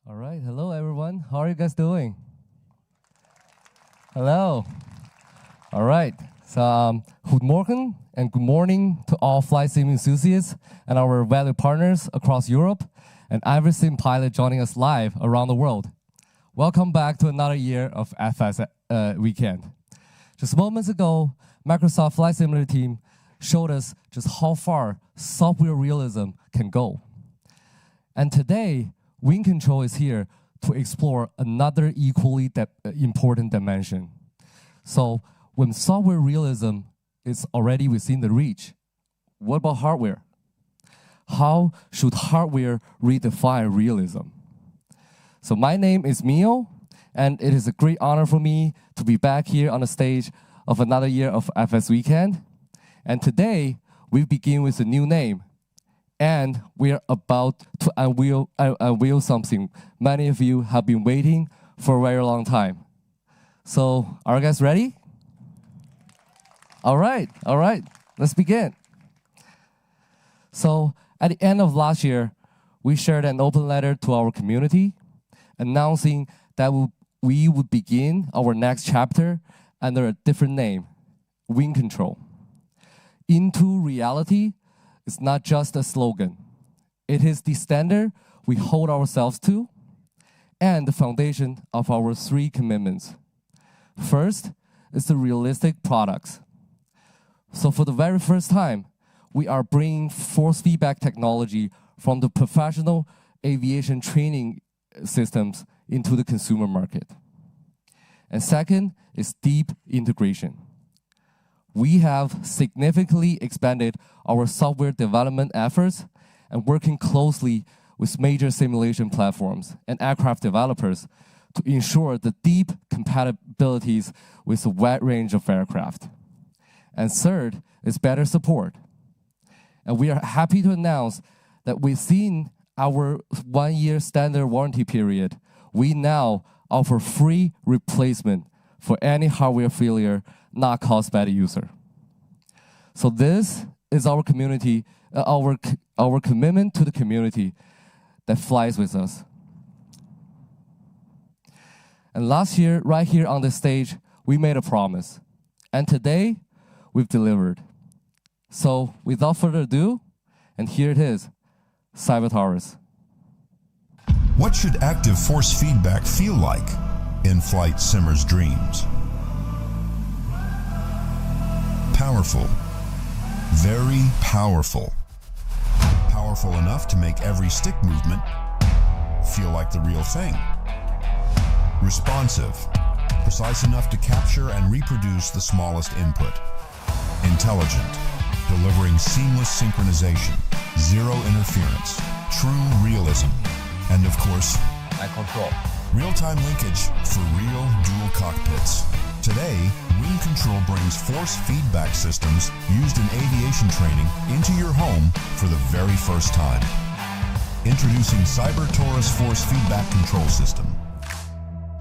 All right, hello everyone. How are you guys doing? Hello. All right. So, good morning and good morning to all flight sim enthusiasts and our valued partners across Europe and every sim pilot joining us live around the world. Welcome back to another year of FSWeekend. Just moments ago, Microsoft Flight Simulator team showed us just how far software realism can go. And today, WinCTRL is here to explore another equally important dimension. So when software realism is already within the reach, what about hardware? How should hardware redefine realism? So my name is Mio, and it is a great honor for me to be back here on the stage of another year of FSWeekend. And today, we begin with a new name. And we are about to unveil something many of you have been waiting for a very long time. So, are you guys ready? All right, let's begin. So, at the end of last year, we shared an open letter to our community announcing that we would begin our next chapter under a different name, WinCTRL. Into reality, it's not just a slogan. It is the standard we hold ourselves to and the foundation of our 3 commitments. First is the realistic products. So for the very first time, we are bringing force feedback technology from the professional aviation training systems into the consumer market. And second is deep integration. We have significantly expanded our software development efforts and working closely with major simulation platforms and aircraft developers to ensure the deep compatibilities with a wide range of aircraft. And third is better support. And we are happy to announce that within our 1-year standard warranty period, we now offer free replacement for any hardware failure not caused by the user. So this is our community, our commitment to the community that flies with us. And last year, right here on the stage, we made a promise. And today, we've delivered. So without further ado, and here it is, Cybertaurus. What should active force feedback feel like in flight simmer's dreams? Powerful. Very powerful. Powerful enough to make every stick movement feel like the real thing. Responsive. Precise enough to capture and reproduce the smallest input. Intelligent. Delivering seamless synchronization. Zero interference. True realism. And of course, and control. Real-time linkage for real dual cockpits. Today, WinCTRL brings force feedback systems used in aviation training into your home for the very first time. Introducing Cybertaurus Force Feedback Control System.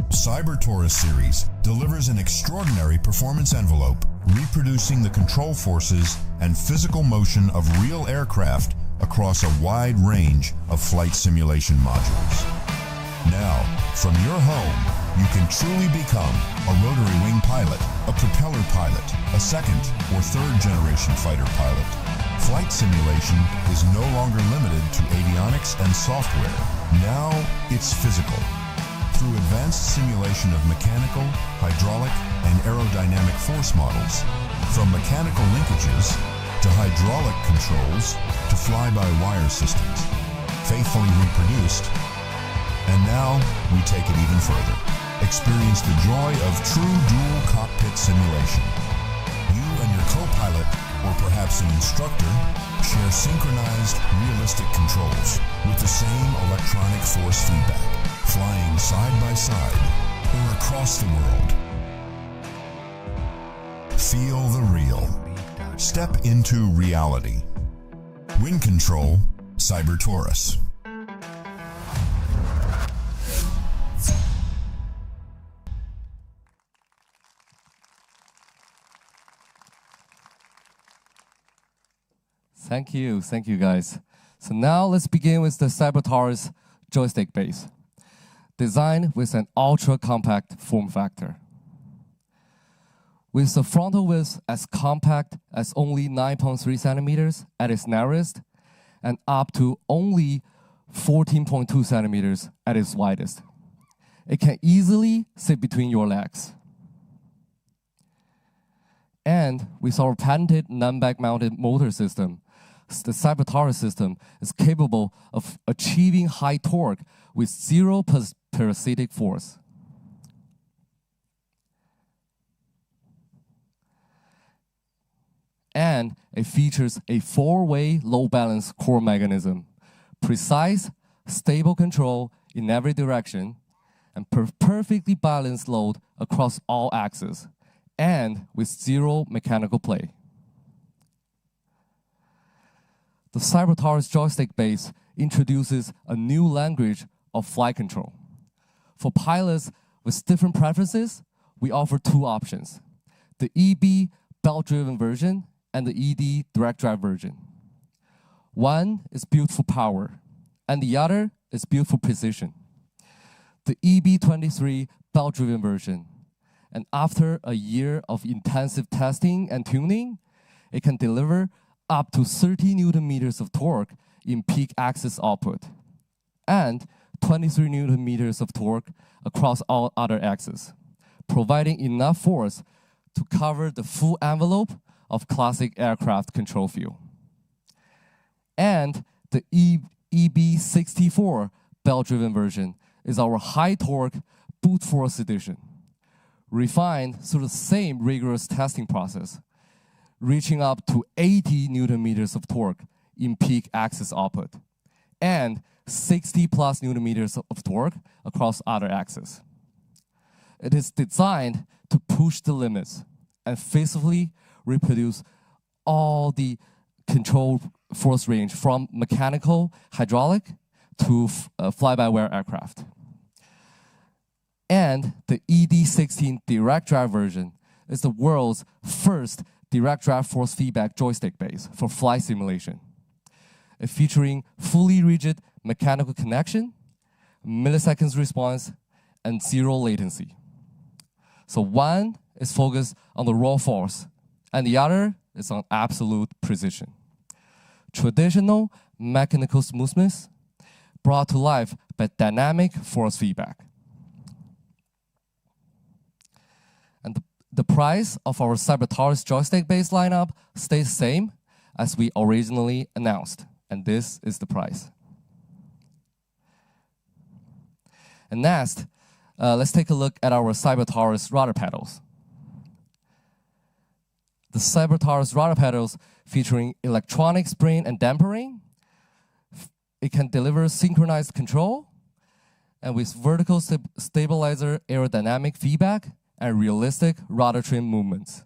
Cybertaurus series delivers an extraordinary performance envelope, reproducing the control forces and physical motion of real aircraft across a wide range of flight simulation modules. Now, from your home, you can truly become a rotary wing pilot, a propeller pilot, a second or third generation fighter pilot. Flight simulation is no longer limited to avionics and software. Now it's physical. Through advanced simulation of mechanical, hydraulic, and aerodynamic force models, from mechanical linkages to hydraulic controls to fly-by-wire systems, faithfully reproduced, and now we take it even further. Experience the joy of true dual cockpit simulation. You and your co-pilot, or perhaps an instructor, share synchronized, realistic controls with the same electronic force feedback, flying side by side or across the world. Feel the real. Step into reality. Wind Control, Cyber Taurus. Thank you guys. So now let's begin with the Cyber Taurus joystick base, designed with an ultra-compact form factor. With the frontal width as compact as only 9.3 centimeters at its narrowest, and up to only 14.2 centimeters at its widest. It can easily sit between your legs. And with our patented non-back mounted motor system, the Cyber Taurus system is capable of achieving high torque with zero parasitic force. And it features a four-way low-balance core mechanism, precise, stable control in every direction, and perfectly balanced load across all axes, and with zero mechanical play. The Cyber Taurus joystick base introduces a new language of flight control. For pilots with different preferences, we offer two options: the EB belt-driven version and the ED direct drive version. One is built for power, and the other is built for precision. The EB23 belt-driven version, and after a year of intensive testing and tuning, it can deliver up to 30 Newton meters of torque in peak axis output, and 23 Newton meters of torque across all other axes, providing enough force to cover the full envelope of classic aircraft control field. And the EB64 belt-driven version is our high-torque brute force edition, refined through the same rigorous testing process, reaching up to 80 Newton meters of torque in peak axis output, and 60 plus Newton meters of torque across other axes. It is designed to push the limits and faithfully reproduce all the control force range from mechanical, hydraulic, to fly-by-wire aircraft. And the ED16 direct drive version is the world's first direct drive force feedback joystick base for flight simulation. It featuring fully rigid mechanical connection, milliseconds response, and zero latency. So one is focused on the raw force, and the other is on absolute precision. Traditional mechanical smoothness brought to life by dynamic force feedback. And the price of our Cyber Taurus joystick-based lineup stays the same as we originally announced, and this is the price. And next, let's take a look at our Cyber Taurus rudder pedals. The Cyber Taurus rudder pedals featuring electronic spring and dampering. It can deliver synchronized control, and with vertical stabilizer aerodynamic feedback and realistic rudder trim movements.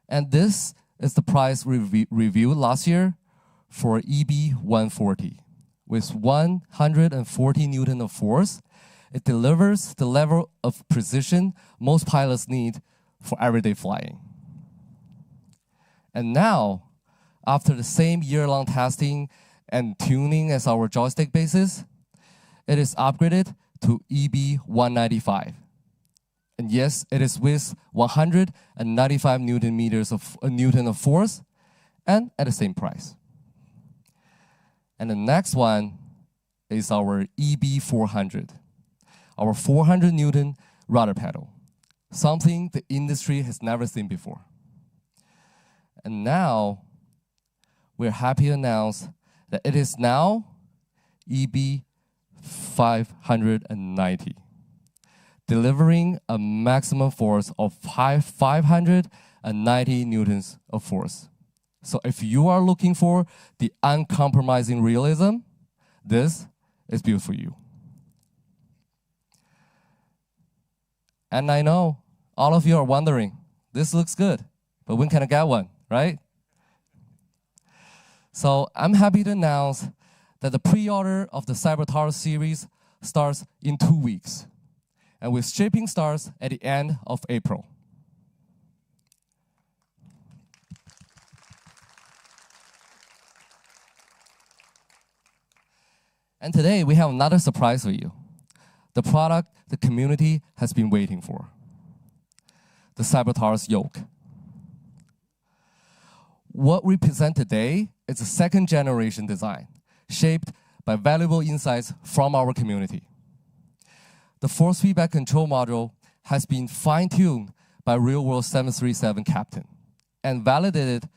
And this is the price reviewed last year for EB140. With 140 Newton of force, it delivers the level of precision most pilots need for everyday flying. And now, after the same year-long testing and tuning as our joystick bases, it is upgraded to EB195. And yes, it is with 195 Newton of force, and at the same price. And the next one is our EB400, our 400 Newton rudder pedal, something the industry has never seen before. And now, we're happy to announce that it is now EB 590, delivering a maximum force of 590 newtons of force. So if you are looking for the uncompromising realism, this is built for you. And I know all of you are wondering, this looks good, but when can I get one, right? So I'm happy to announce that the pre-order of the Cyber Tower series starts in 2 weeks, and with shipping starts at the end of April. And today we have another surprise for you. The product the community has been waiting for. The Cyber Tower's yoke. What we present today is a second generation design, shaped by valuable insights from our community. The force feedback control module has been fine-tuned by real-world 737 captain and validated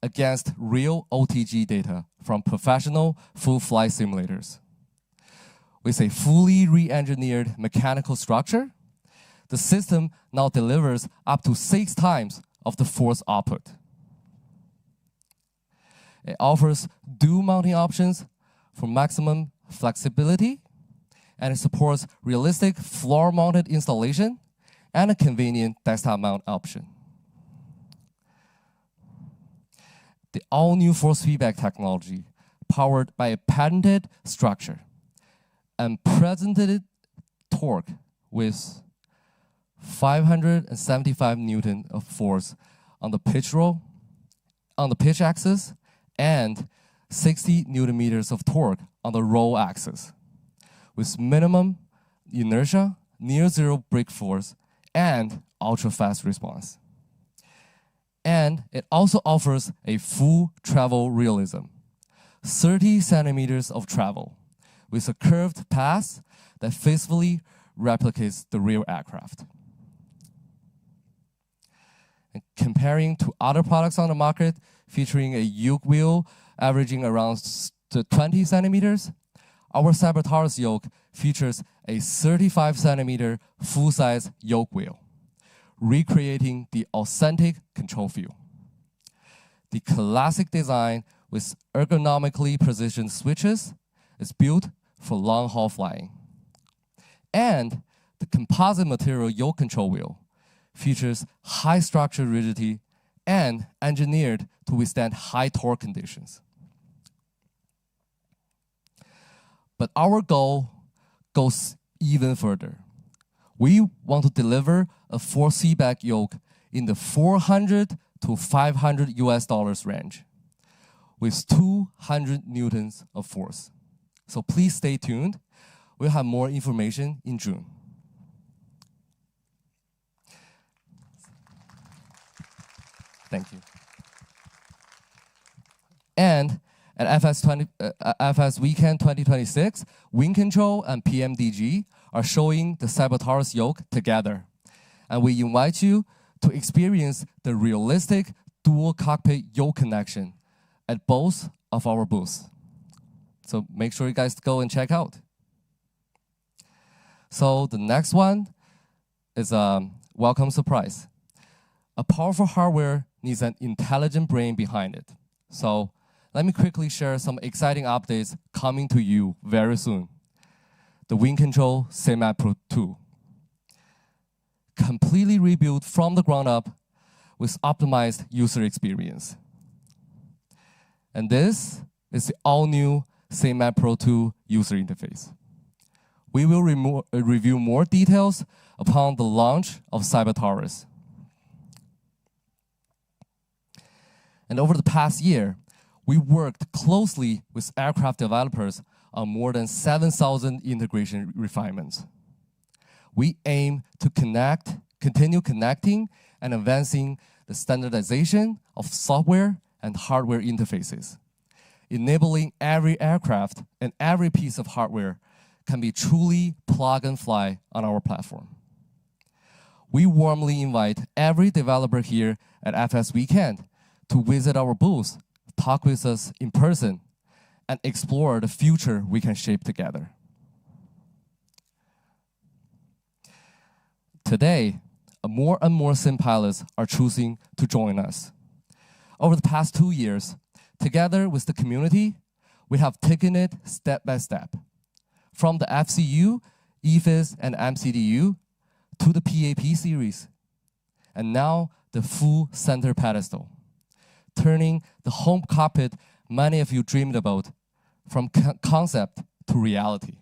against real OTG data from professional full flight simulators. With a fully re-engineered mechanical structure, the system now delivers up to 6 times of the force output. It offers dual mounting options for maximum flexibility, and it supports realistic floor-mounted installation and a convenient desktop mount option. The all-new force feedback technology, powered by a patented structure, and presented torque with 575 Newton of force on the pitch axis, and 60 Newton meters of torque on the roll axis, with minimum inertia, near zero brake force, and ultra-fast response. And it also offers a full travel realism, 30 centimeters of travel, with a curved path that faithfully replicates the real aircraft. And comparing to other products on the market featuring a yoke wheel averaging around 20 centimeters, our Cyber Tower's yoke features a 35 centimeter full-size yoke wheel, recreating the authentic control feel. The classic design with ergonomically positioned switches is built for long-haul flying. And the composite material yoke control wheel features high structural rigidity and engineered to withstand high torque conditions. But our goal goes even further. We want to deliver a force feedback yoke in the 400 to 500 US dollars range with 200 newtons of force. So please stay tuned. We'll have more information in June. Thank you. And at FSWeekend 2026, WinCTRL and PMDG are showing the Cyber Tower's yoke together. And we invite you to experience the realistic dual cockpit yoke connection at both of our booths. So make sure you guys go and check out. So the next one is a welcome surprise. A powerful hardware needs an intelligent brain behind it. So let me quickly share some exciting updates coming to you very soon. The WinCTRL SIMAP Pro 2. Completely rebuilt from the ground up with optimized user experience. And this is the all-new SIMAP Pro 2 user interface. We will review more details upon the launch of Cyber Towers. And over the past year, we worked closely with aircraft developers on more than 7,000 integration refinements. We aim to continue connecting and advancing the standardization of software and hardware interfaces, enabling every aircraft and every piece of hardware can be truly plug and fly on our platform. We warmly invite every developer here at FS Weekend to visit our booth, talk with us in person, and explore the future we can shape together. Today, more and more sim pilots are choosing to join us. Over the past 2 years, together with the community, we have taken it step by step, from the FCU, EFIS, and MCDU to the PAP series, and now the full center pedestal, turning the home cockpit many of you dreamed about from concept to reality.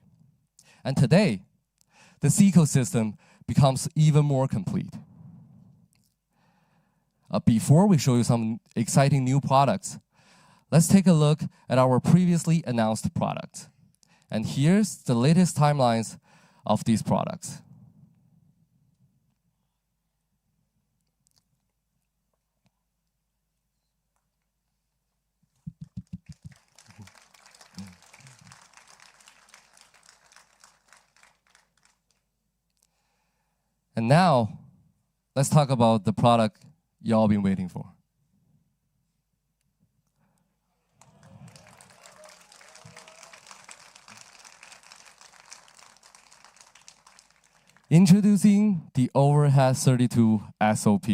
And today, this ecosystem becomes even more complete. Before we show you some exciting new products, let's take a look at our previously announced products. And here's the latest timelines of these products. And now, let's talk about the product y'all been waiting for. Introducing the Overhead 32 SOP.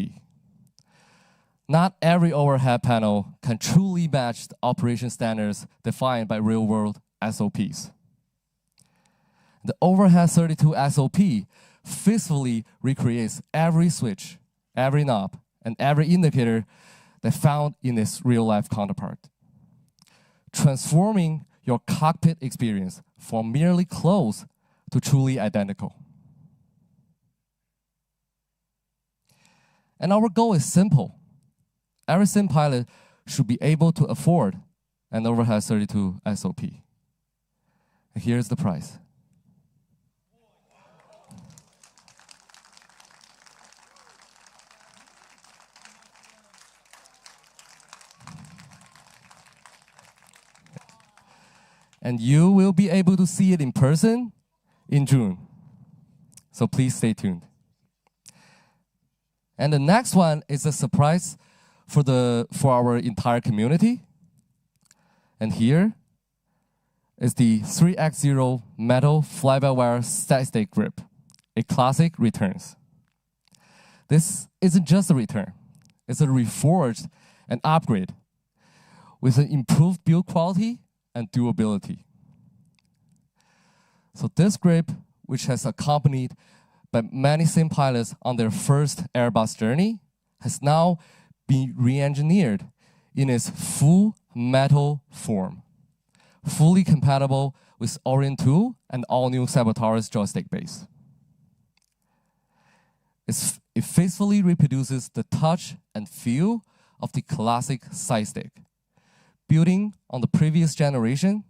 Not every overhead panel can truly match the operation standards defined by real-world SOPs. The Overhead 32 SOP faithfully recreates every switch, every knob, and every indicator that found in its real-life counterpart, transforming your cockpit experience from merely close to truly identical. And our goal is simple. Every sim pilot should be able to afford an Overhead 32 SOP. And here's the price. And you will be able to see it in person in June. So please stay tuned. And the next one is a surprise for our entire community. And here is the 3x0 metal fly-by-wire side stick grip. A classic returns. This isn't just a return. It's a reforged and upgrade with an improved build quality and durability. So this grip, which has accompanied by many sim pilots on their first Airbus journey, has now been re-engineered in its full metal form, fully compatible with Orient 2 and all-new Sabotaurus joystick base. It faithfully reproduces the touch and feel of the classic side stick. Building on the previous generation,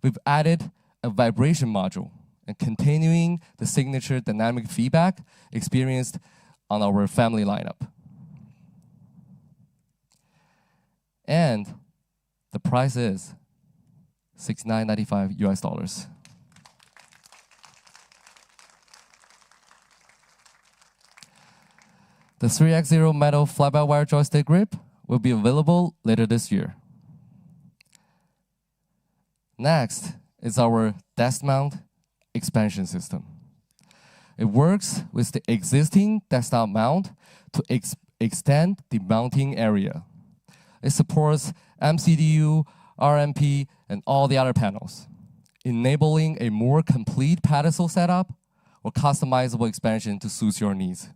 we've added a vibration module and continuing the signature dynamic feedback experienced on our family lineup. And the price is $69.95 US. The 3x0 metal fly-by-wire joystick grip will be available later this year. Next is our desk mount expansion system. It works with the existing desktop mount to extend the mounting area. It supports MCDU, RMP, and all the other panels, enabling a more complete pedestal setup or customizable expansion to suit your needs.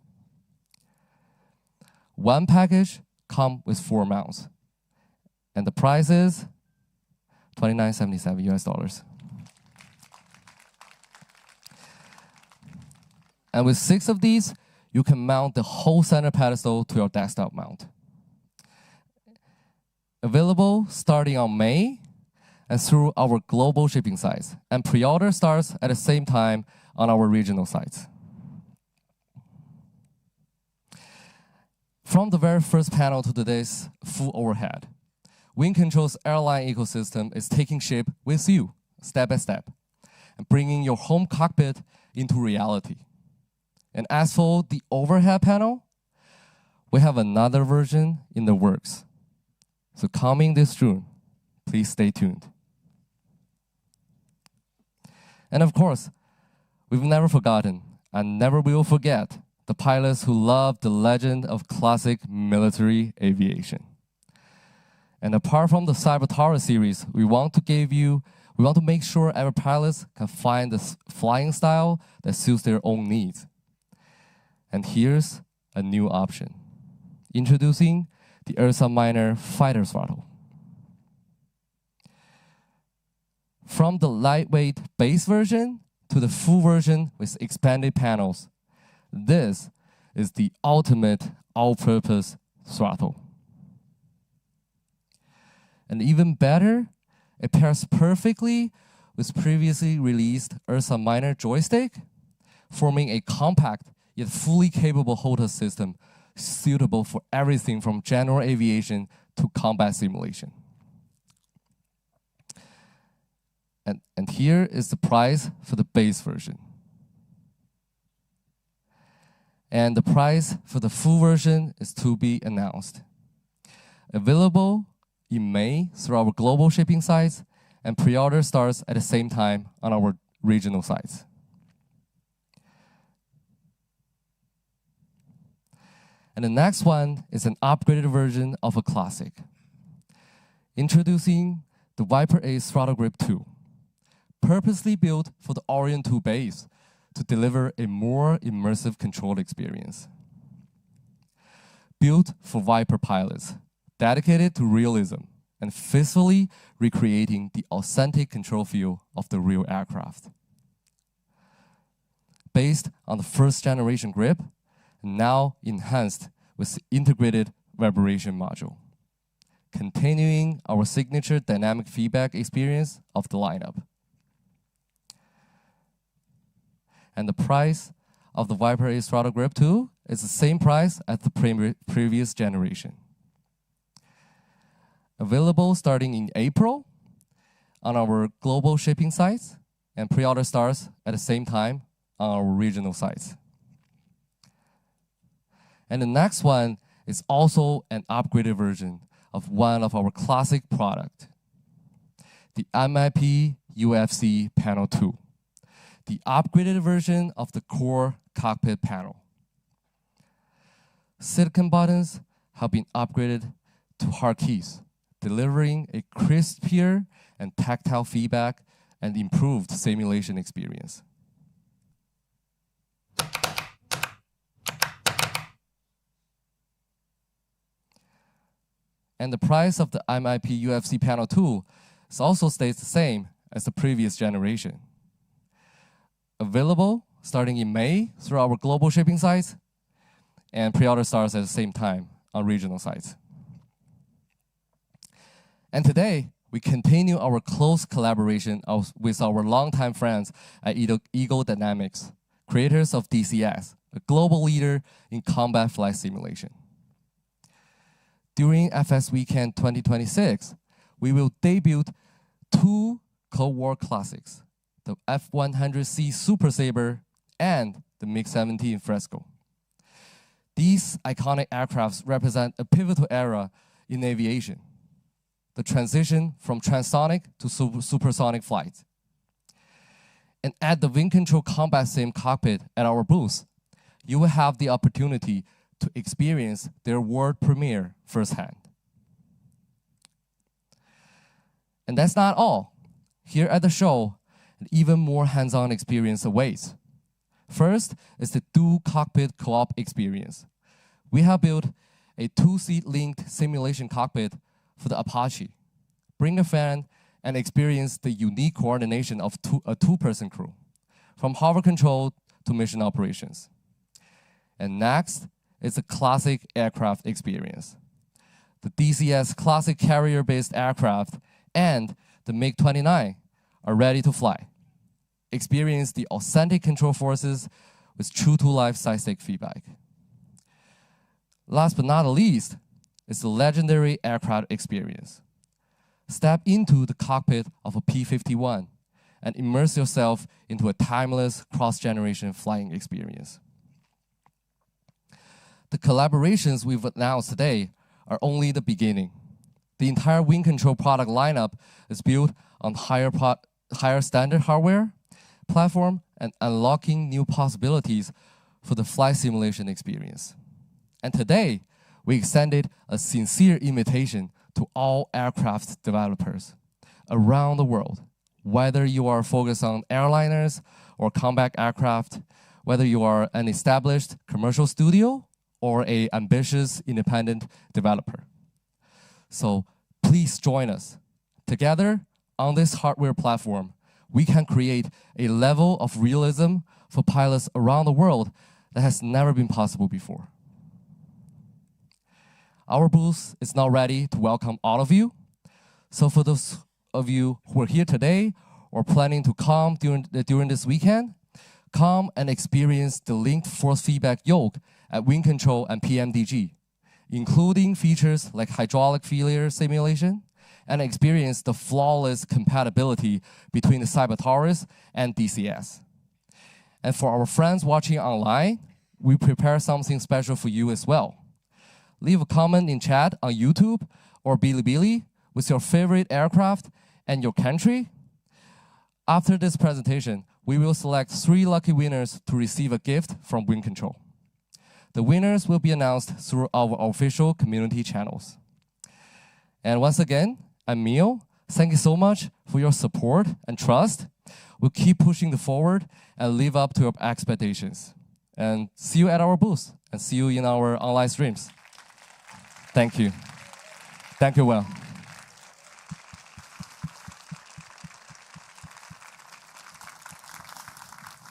One package comes with 4 mounts, and the price is $29.77 US. And with 6 of these, you can mount the whole center pedestal to your desktop mount. Available starting on May and through our global shipping sites. And pre-order starts at the same time on our regional sites. From the very first panel to today's full overhead, WinCTRL's airline ecosystem is taking shape with you, step by step, and bringing your home cockpit into reality. And as for the overhead panel, we have another version in the works. So coming this June, please stay tuned. And of course, we've never forgotten and never will forget the pilots who love the legend of classic military aviation. And apart from the Cyber Tower series, we want to make sure our pilots can find the flying style that suits their own needs. And here's a new option. Introducing the Ursa Minor Fighter Throttle. From the lightweight base version to the full version with expanded panels, this is the ultimate all-purpose throttle. And even better, it pairs perfectly with previously released Ursa Minor joystick, forming a compact yet fully capable HOTA system suitable for everything from general aviation to combat simulation. And here is the price for the base version. And the price for the full version is to be announced. Available in May through our global shipping sites, and pre-order starts at the same time on our regional sites. And the next one is an upgraded version of a classic. Introducing the Viper Ace Throttle Grip 2, purposely built for the Orion 2 base to deliver a more immersive control experience. Built for Viper pilots, dedicated to realism and faithfully recreating the authentic control feel of the real aircraft. Based on the first generation grip, now enhanced with the integrated vibration module, continuing our signature dynamic feedback experience of the lineup. And the price of the Viper Ace Throttle Grip 2 is the same price as the previous generation. Available starting in April on our global shipping sites, and pre-order starts at the same time on our regional sites. And the next one is also an upgraded version of one of our classic products, the MIP UFC Panel 2, the upgraded version of the core cockpit panel. Silicon buttons have been upgraded to hard keys, delivering a crispier and tactile feedback and improved simulation experience. And the price of the MIP UFC Panel 2 also stays the same as the previous generation. Available starting in May through our global shipping sites, and pre-order starts at the same time on regional sites. And today, we continue our close collaboration with our longtime friends at Eagle Dynamics, creators of DCS, a global leader in combat flight simulation. During FSWeekend 2026, we will debut two Cold War classics, the F-100C Super Sabre and the MiG-17 Fresco. These iconic aircrafts represent a pivotal era in aviation, the transition from transonic to supersonic flight. And at the WinCTRL Combat Sim cockpit at our booth, you will have the opportunity to experience their world premiere firsthand. And that's not all. Here at the show, an even more hands-on experience awaits. First is the dual cockpit co-op experience. We have built a two-seat linked simulation cockpit for the Apache. Bring a fan and experience the unique coordination of a two-person crew, from hover control to mission operations. And next is the classic aircraft experience. The DCS classic carrier-based aircraft and the MiG-29 are ready to fly. Experience the authentic control forces with true-to-life side-stick feedback. Last but not least is the legendary aircraft experience. Step into the cockpit of a P-51 and immerse yourself into a timeless cross-generation flying experience. The collaborations we've announced today are only the beginning. The entire WinCTRL product lineup is built on higher standard hardware platform and unlocking new possibilities for the flight simulation experience. And today, we extended a sincere invitation to all aircraft developers around the world, whether you are focused on airliners or combat aircraft, whether you are an established commercial studio or an ambitious independent developer. So please join us. Together, on this hardware platform, we can create a level of realism for pilots around the world that has never been possible before. Our booth is now ready to welcome all of you. So for those of you who are here today or planning to come during this weekend, come and experience the linked force feedback yoke at WinCTRL and PMDG, including features like hydraulic failure simulation, and experience the flawless compatibility between the Cybertaurus and DCS. And for our friends watching online, we prepare something special for you as well. Leave a comment in chat on YouTube or Bilibili with your favorite aircraft and your country. After this presentation, we will select 3 lucky winners to receive a gift from WinCTRL. The winners will be announced through our official community channels. And once again, I'm Mio. Thank you so much for your support and trust. We'll keep pushing forward and live up to your expectations. And see you at our booth and see you in our online streams. Thank you. Thank you, Will.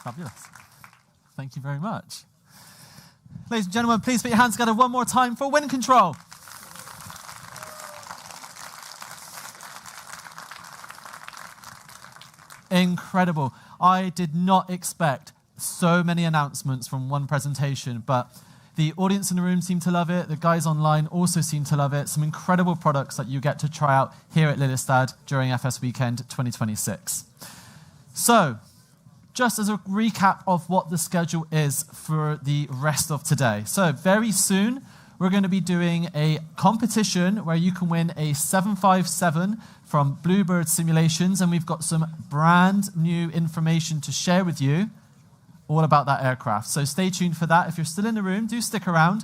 Fabulous. Thank you very much. Ladies and gentlemen, please put your hands together one more time for WinCTRL. Incredible. I did not expect so many announcements from one presentation, but the audience in the room seemed to love it. The guys online also seem to love it. Some incredible products that you get to try out here at Lillestad during FS Weekend 2026. So, just as a recap of what the schedule is for the rest of today. So, very soon, we're going to be doing a competition where you can win a 757 from Bluebird Simulations, and we've got some brand new information to share with you all about that aircraft. So stay tuned for that. If you're still in the room, do stick around.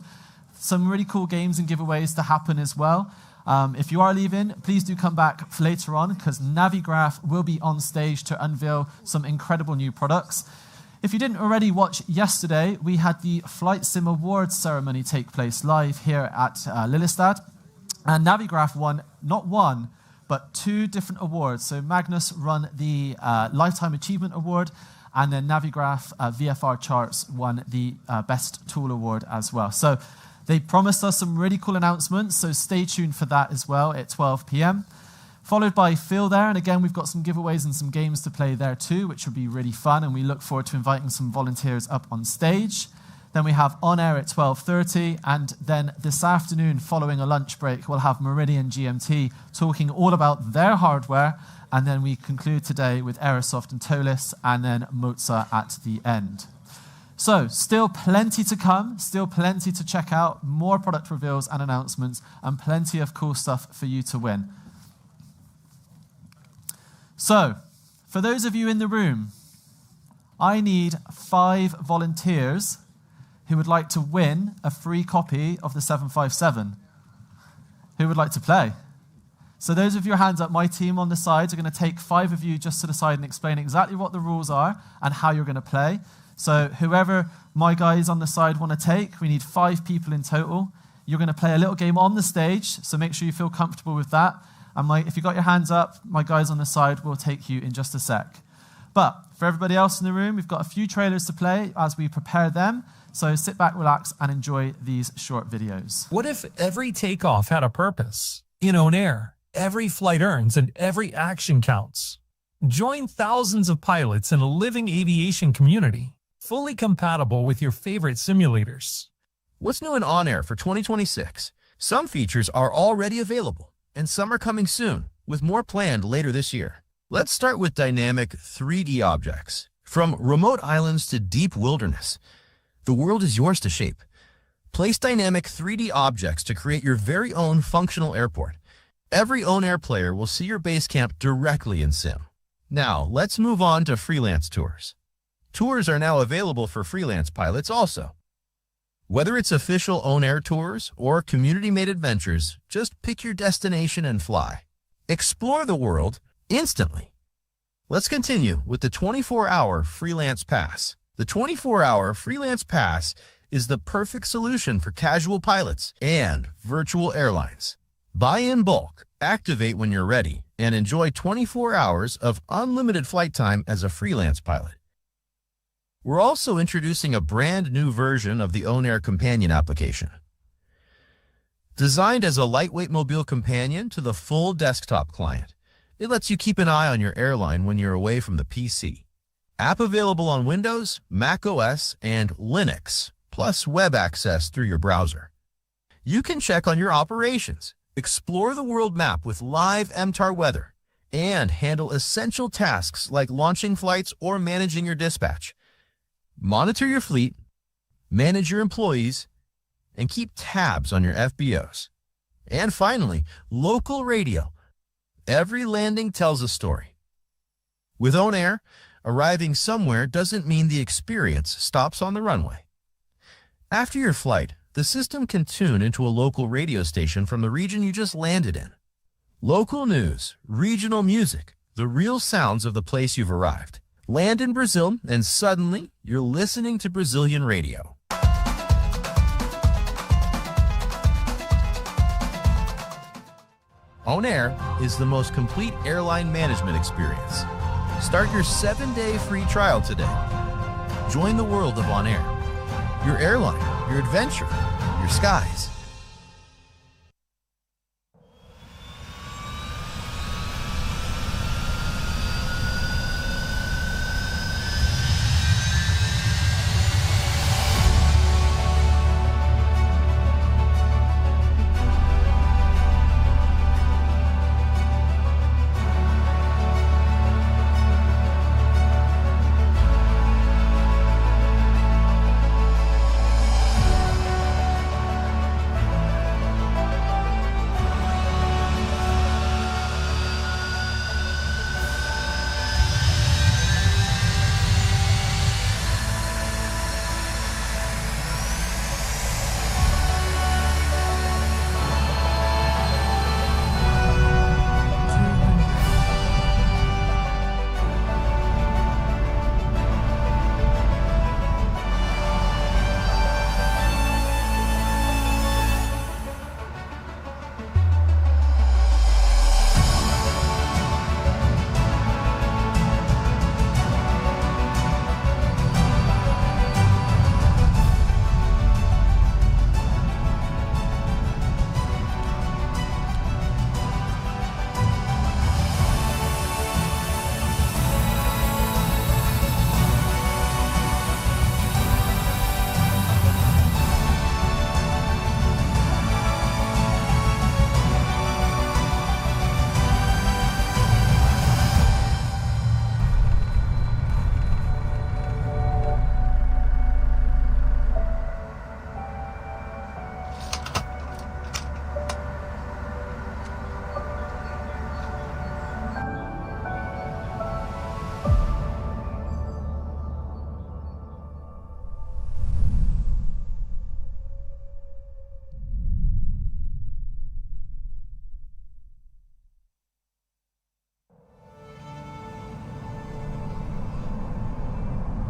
Some really cool games and giveaways to happen as well. If you are leaving, please do come back for later on, because Navigraph will be on stage to unveil some incredible new products. If you didn't already watch yesterday, we had the Flight Sim Awards ceremony take place live here at Lillestad. And Navigraph won not one, but 2 different awards. So Magnus won the Lifetime Achievement Award, and then Navigraph VFR Charts won the Best Tool Award as well. So they promised us some really cool announcements, so stay tuned for that as well at 12 p.m. Followed by FeelThere, and again, we've got some giveaways and some games to play there too, which will be really fun, and we look forward to inviting some volunteers up on stage. Then we have OnAir at 12:30, and then this afternoon, following a lunch break, we'll have Meridian GMT talking all about their hardware, and then we conclude today with Aerosoft and ToLiss, and then Moza at the end. So, still plenty to come, still plenty to check out, more product reveals and announcements, and plenty of cool stuff for you to win. So, for those of you in the room, I need 5 volunteers who would like to win a free copy of the 757. Who would like to play? So those of your hands up, my team on the sides are going to take 5 of you just to the side and explain exactly what the rules are and how you're going to play. So whoever my guys on the side want to take, we need 5 people in total. You're going to play a little game on the stage, so make sure you feel comfortable with that. And if you got your hands up, my guys on the side will take you in just a sec. But for everybody else in the room, we've got a few trailers to play as we prepare them. So sit back, relax, and enjoy these short videos. What if every takeoff had a purpose? In OnAir, every flight earns and every action counts. Join thousands of pilots in a living aviation community, fully compatible with your favorite simulators. What's new in OnAir for 2026? Some features are already available, and some are coming soon, with more planned later this year. Let's start with dynamic 3D objects. From remote islands to deep wilderness, the world is yours to shape. Place dynamic 3D objects to create your very own functional airport. Every OnAir player will see your base camp directly in Sim. Now, let's move on to freelance tours. Tours are now available for freelance pilots also. Whether it's official OnAir tours or community-made adventures, just pick your destination and fly. Explore the world instantly. Let's continue with the 24-hour Freelance Pass. The 24-hour Freelance Pass is the perfect solution for casual pilots and virtual airlines. Buy in bulk, activate when you're ready, and enjoy 24 hours of unlimited flight time as a freelance pilot. We're also introducing a brand new version of the OnAir Companion application. Designed as a lightweight mobile companion to the full desktop client, it lets you keep an eye on your airline when you're away from the PC. App available on Windows, Mac OS, and Linux, plus web access through your browser. You can check on your operations, explore the world map with live MTAR weather, and handle essential tasks like launching flights or managing your dispatch. Monitor your fleet, manage your employees, and keep tabs on your FBOs. And finally, local radio. Every landing tells a story. With OnAir, arriving somewhere doesn't mean the experience stops on the runway. After your flight, the system can tune into a local radio station from the region you just landed in. Local news, regional music, the real sounds of the place you've arrived. Land in Brazil, and suddenly you're listening to Brazilian radio. OnAir is the most complete airline management experience. Start your 7-day free trial today. Join the world of OnAir. Your airline, your adventure, your skies.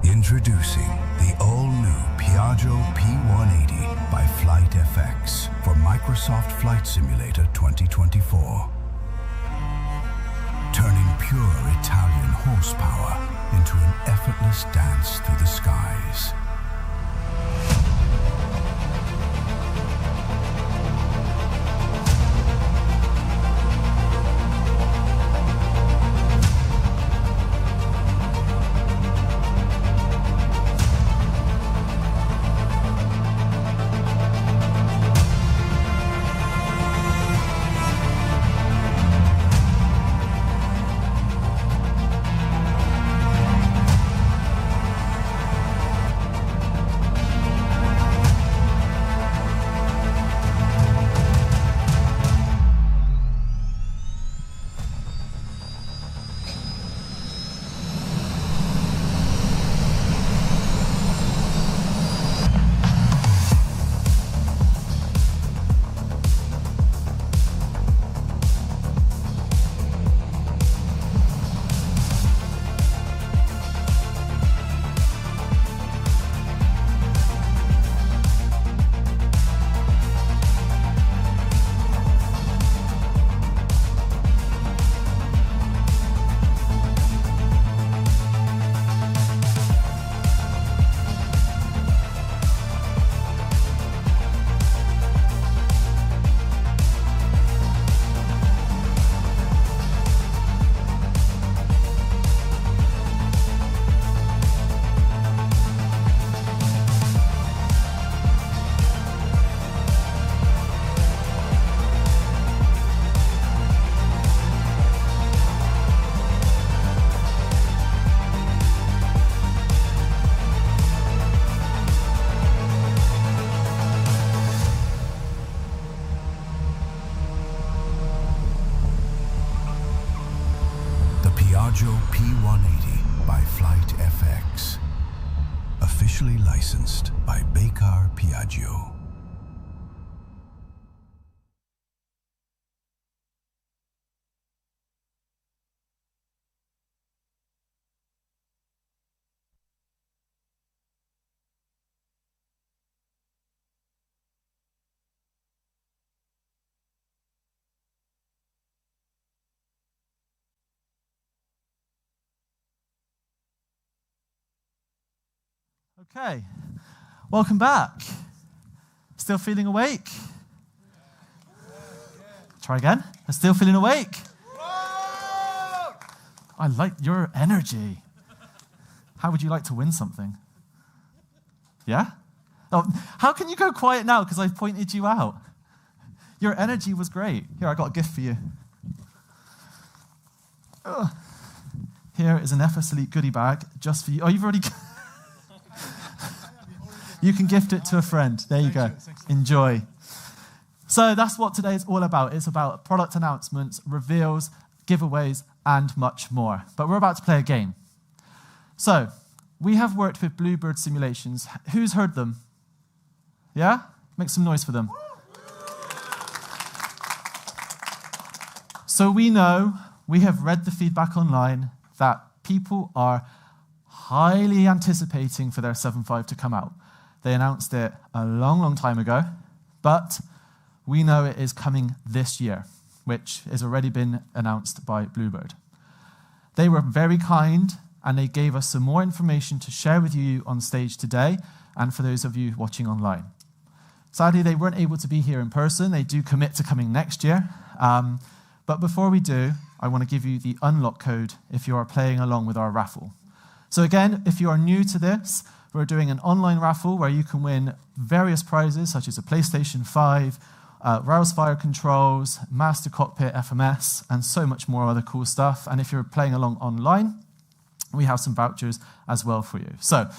Introducing the all-new Piaggio P180 by FlightFX for Microsoft Flight Simulator 2024. Turning pure Italian horsepower into an effortless dance through the skies. officially licensed by Baker Piaggio. Okay, welcome back. Still feeling awake? Try again. Still feeling awake? I like your energy. How would you like to win something? Yeah? Oh, how can you go quiet now? Because I've pointed you out. Your energy was great. Here, I got a gift for you. Ugh. Here is an FSElite goodie bag just for you. Oh, you've already... You can gift it to a friend. There you go. Enjoy. So that's what today is all about. It's about product announcements, reveals, giveaways, and much more. But we're about to play a game. So we have worked with Bluebird Simulations. Who's heard them? Yeah? Make some noise for them. So we know, we have read the feedback online, that people are highly anticipating for their 7.5 to come out. They announced it a long, long time ago, but we know it is coming this year, which has already been announced by Bluebird. They were very kind, and they gave us some more information to share with you on stage today, and for those of you watching online. Sadly, they weren't able to be here in person. They do commit to coming next year. But before we do, I want to give you the unlock code if you are playing along with our raffle. So again, if you are new to this, we're doing an online raffle where you can win various prizes, such as a PlayStation 5, Rouse Fire controls, Master Cockpit FMS, and so much more other cool stuff. And if you're playing along online, we have some vouchers as well for you. So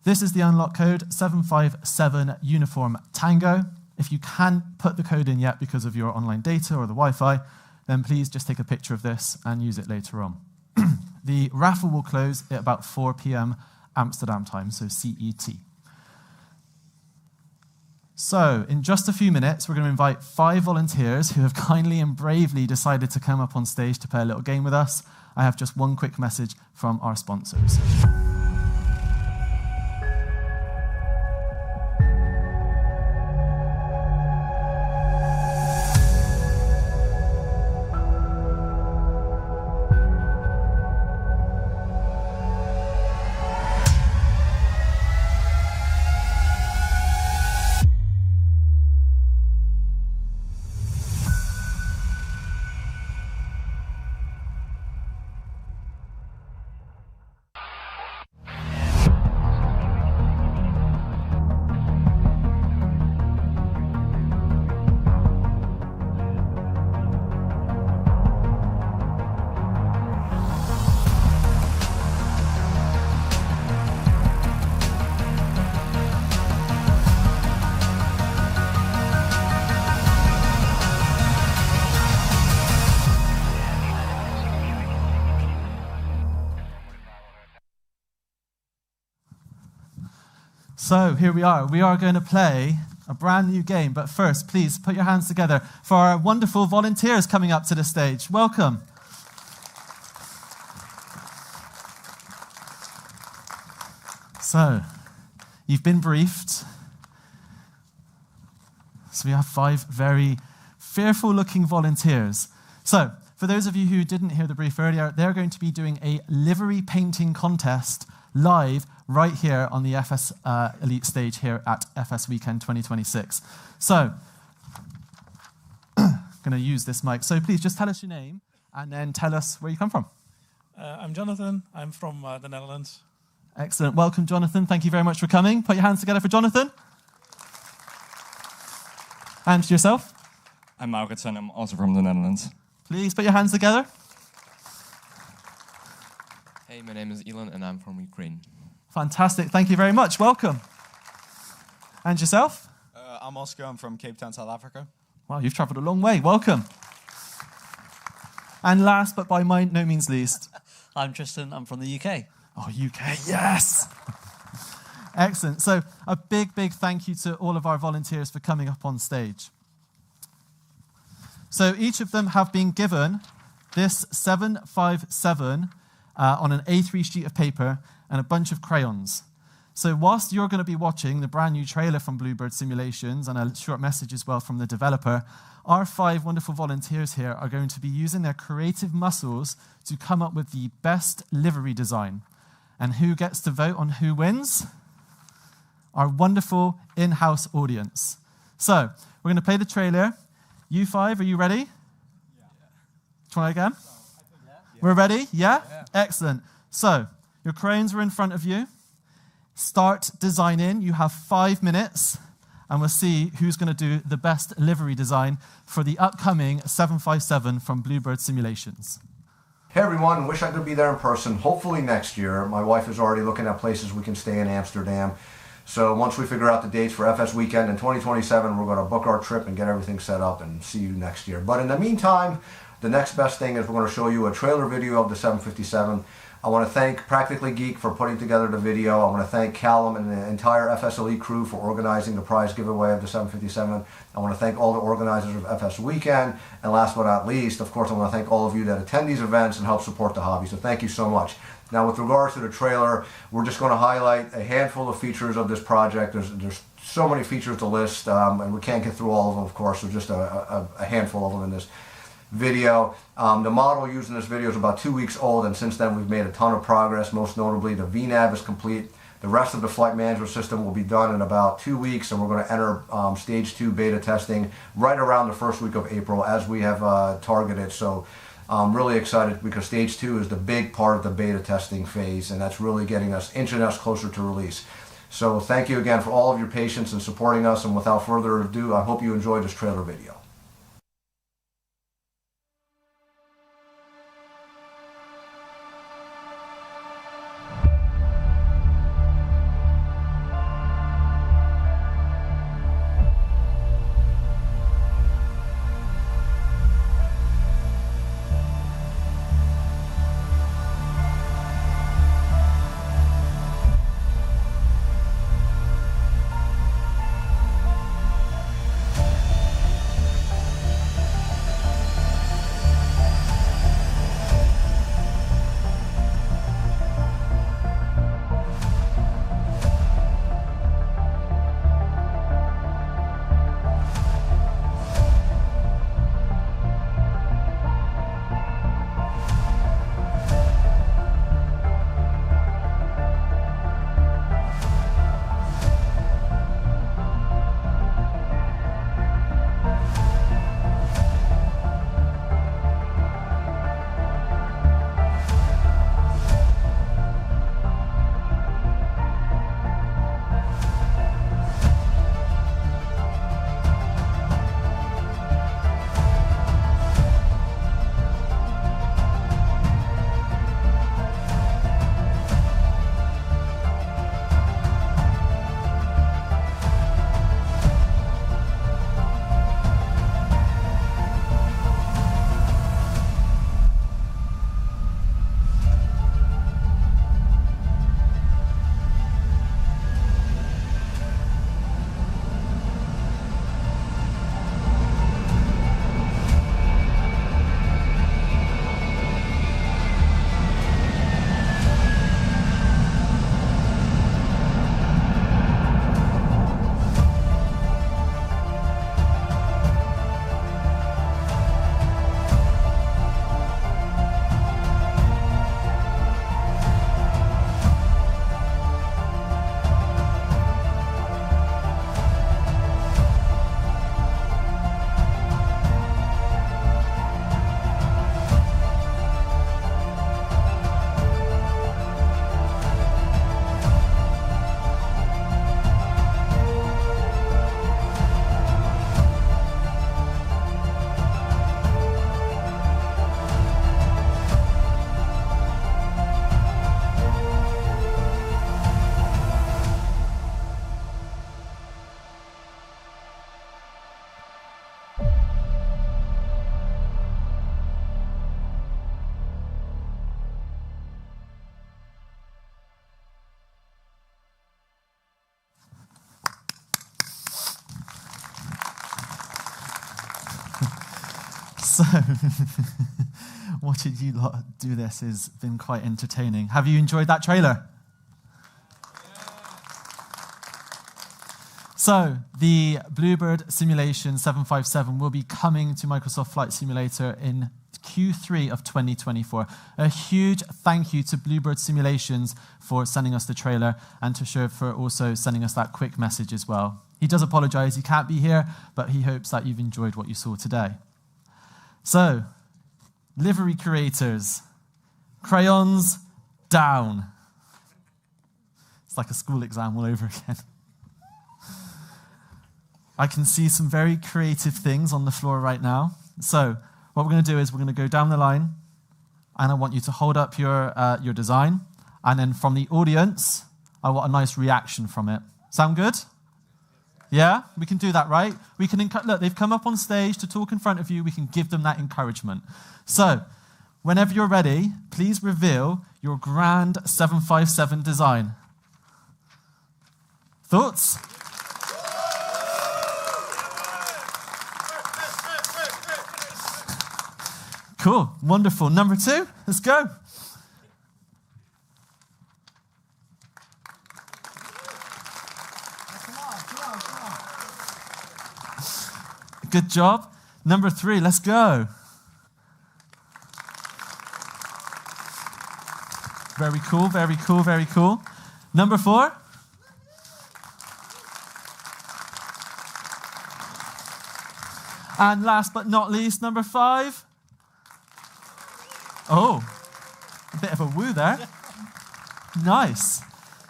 this is the unlock code, 757 Uniform Tango. If you can't put the code in yet because of your online data or the Wi-Fi, then please just take a picture of this and use it later on. The raffle will close at about 4 p.m. Amsterdam time, so CET. So, in just a few minutes, we're going to invite 5 volunteers who have kindly and bravely decided to come up on stage to play a little game with us. I have just one quick message from our sponsors. So here we are. We are going to play a brand new game. But first, please put your hands together for our wonderful volunteers coming up to the stage. Welcome. So, you've been briefed. So we have 5 very fearful-looking volunteers. So, for those of you who didn't hear the brief earlier, they're going to be doing a livery painting contest live right here on the FSElite Stage here at FSWeekend 2026. So, I'm going to use this mic. So please just tell us your name and then tell us where you come from. I'm Jonathan. I'm from the Netherlands. Excellent. Welcome, Jonathan. Thank you very much for coming. Put your hands together for Jonathan. And yourself? I'm Maurits and I'm also from the Netherlands. Please put your hands together. Hey, my name is Elon and I'm from Ukraine. Fantastic. Thank you very much. Welcome. And yourself? I'm Oscar. I'm from Cape Town, South Africa. Wow, you've traveled a long way. Welcome. And last, but by no means least. I'm Tristan. I'm from the UK. Oh, UK, yes. Excellent. So a big, big thank you to all of our volunteers for coming up on stage. So each of them have been given this 757 on an A3 sheet of paper and a bunch of crayons. So whilst you're going to be watching the brand new trailer from Bluebird Simulations and a short message as well from the developer, our 5 wonderful volunteers here are going to be using their creative muscles to come up with the best livery design. And who gets to vote on who wins? Our wonderful in-house audience. So we're going to play the trailer. You 5, are you ready? Yeah. Try again? Yeah. We're ready? Yeah? Excellent. So your crayons are in front of you. Start designing. You have 5 minutes, and we'll see who's going to do the best livery design for the upcoming 757 from Bluebird Simulations. Hey everyone, wish I could be there in person, hopefully next year. My wife is already looking at places we can stay in Amsterdam. So once we figure out the dates for FS Weekend in 2027, we're going to book our trip and get everything set up and see you next year. But in the meantime, the next best thing is we're going to show you a trailer video of the 757. I want to thank Practically Geek for putting together the video. I want to thank Callum and the entire FSElite crew for organizing the prize giveaway of the 757. I want to thank all the organizers of FS Weekend. And last but not least, of course, I want to thank all of you that attend these events and help support the hobby. So thank you so much. Now, with regards to the trailer, we're just going to highlight a handful of features of this project. There's so many features to list, and we can't get through all of them, of course. There's just a handful of them in this video. The model used in this video is about 2 weeks old, and since then we've made a ton of progress. Most notably, the VNAV is complete. The rest of the flight management system will be done in about 2 weeks, and we're going to enter stage 2 beta testing right around the first week of April, as we have targeted. So I'm really excited because stage 2 is the big part of the beta testing phase, and that's really getting us, inching us closer to release. So thank you again for all of your patience and supporting us, and without further ado, I hope you enjoyed this trailer video. So, watching you lot do this has been quite entertaining. Have you enjoyed that trailer? So, the Bluebird Simulation 757 will be coming to Microsoft Flight Simulator in Q3 of 2024. A huge thank you to Bluebird Simulations for sending us the trailer, and to Shiv for also sending us that quick message as well. He does apologize, he can't be here, but he hopes that you've enjoyed what you saw today. So, livery creators, crayons down. It's like a school exam all over again. I can see some very creative things on the floor right now. So, what we're going to do is we're going to go down the line, and I want you to hold up your design, and then from the audience, I want a nice reaction from it. Sound good? Yeah? We can do that, right? We can look, they've come up on stage to talk in front of you. We can give them that encouragement. So, whenever you're ready, please reveal your grand 757 design. Thoughts? Cool, wonderful. Number 2, let's go. Good job. Number 3, let's go. Very cool, very cool, very cool. Number 4. And last but not least, number 5. Oh, a bit of a woo there. Nice.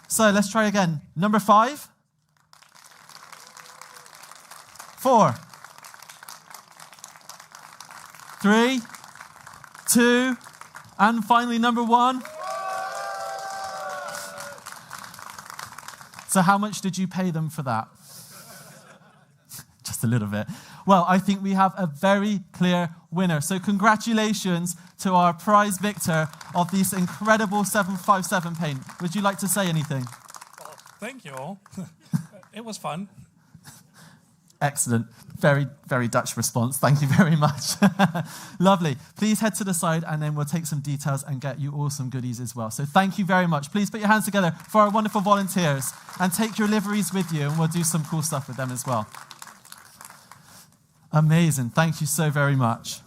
So let's try again. Number 5. 4. 3, 2, and finally number 1. So how much did you pay them for that? Just a little bit. Well, I think we have a very clear winner. So congratulations to our prize victor of this incredible 757 paint. Would you like to say anything? Well, thank you all. It was fun. Excellent. Very, very Dutch response. Thank you very much. Lovely. Please head to the side, and then we'll take some details and get you all some goodies as well. So thank you very much. Please put your hands together for our wonderful volunteers, and take your liveries with you, and we'll do some cool stuff with them as well. Amazing. Thank you so very much.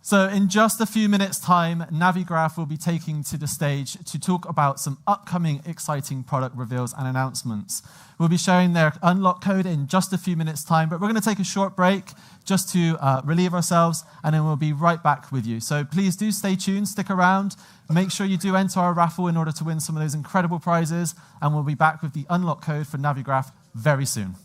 So in just a few minutes' time, Navigraph will be taking to the stage to talk about some upcoming exciting product reveals and announcements. We'll be sharing their unlock code in just a few minutes' time, but we're going to take a short break just to relieve ourselves, and then we'll be right back with you. So please do stay tuned, stick around, make sure you do enter our raffle in order to win some of those incredible prizes, and we'll be back with the unlock code for Navigraph very soon.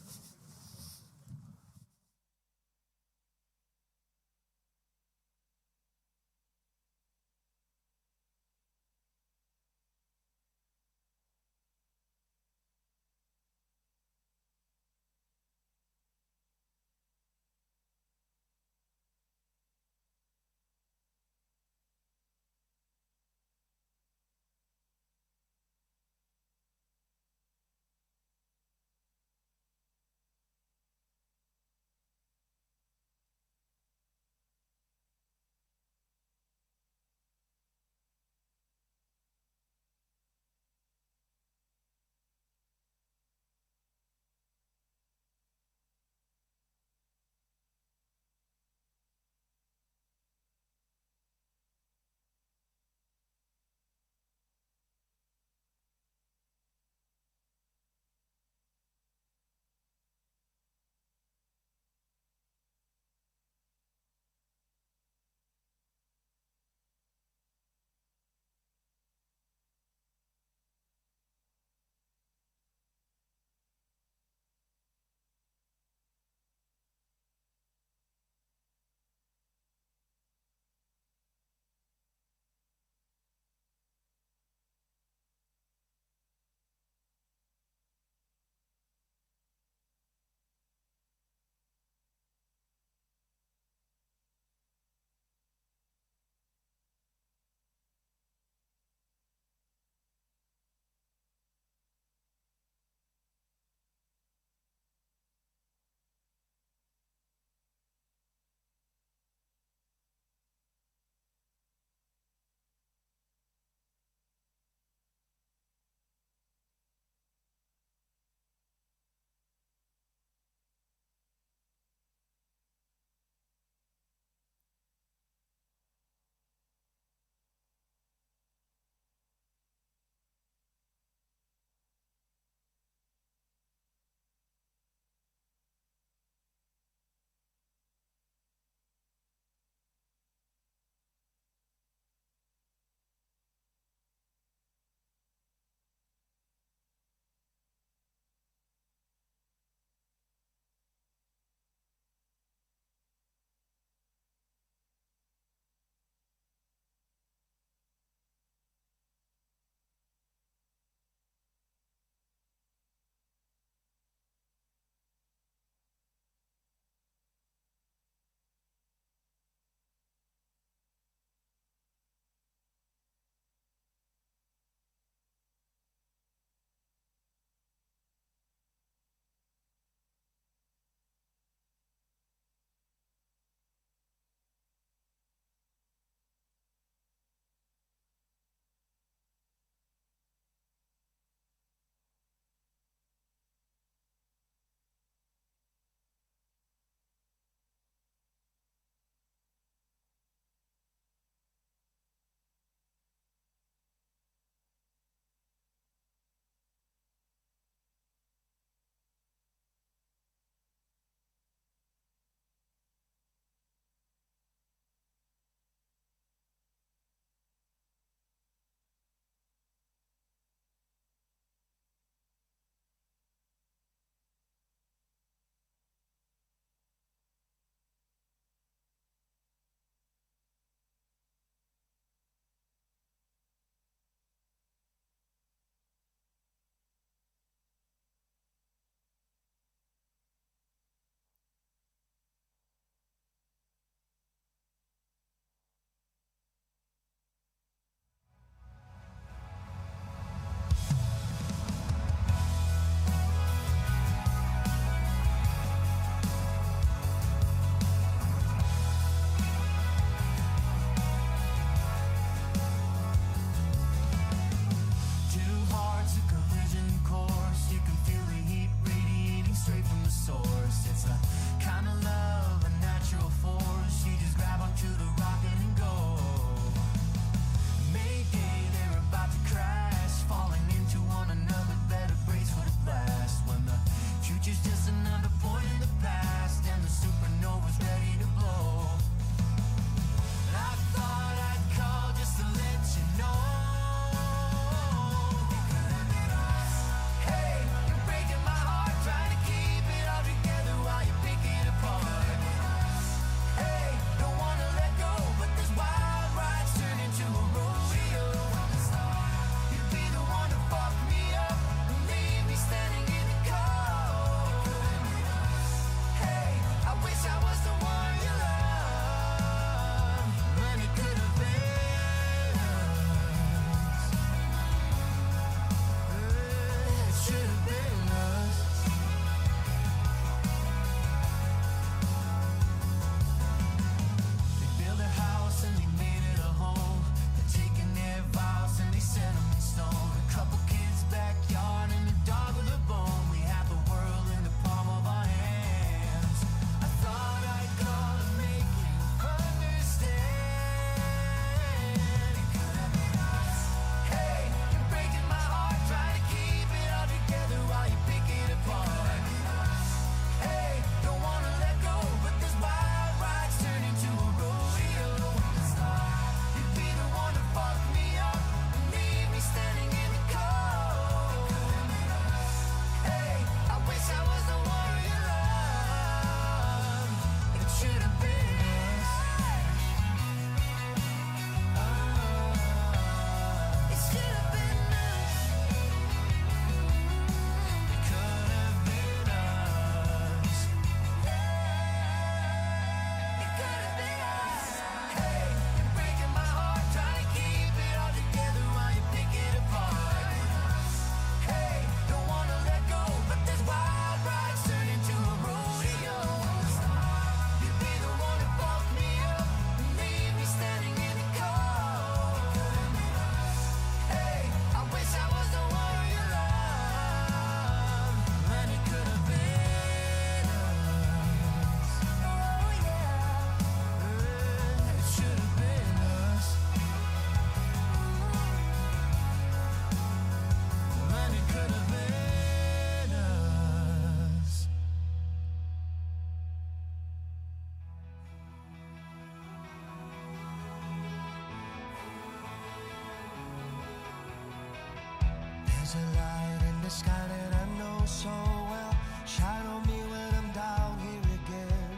the sky that I know so well. Shine on me when I'm down here again.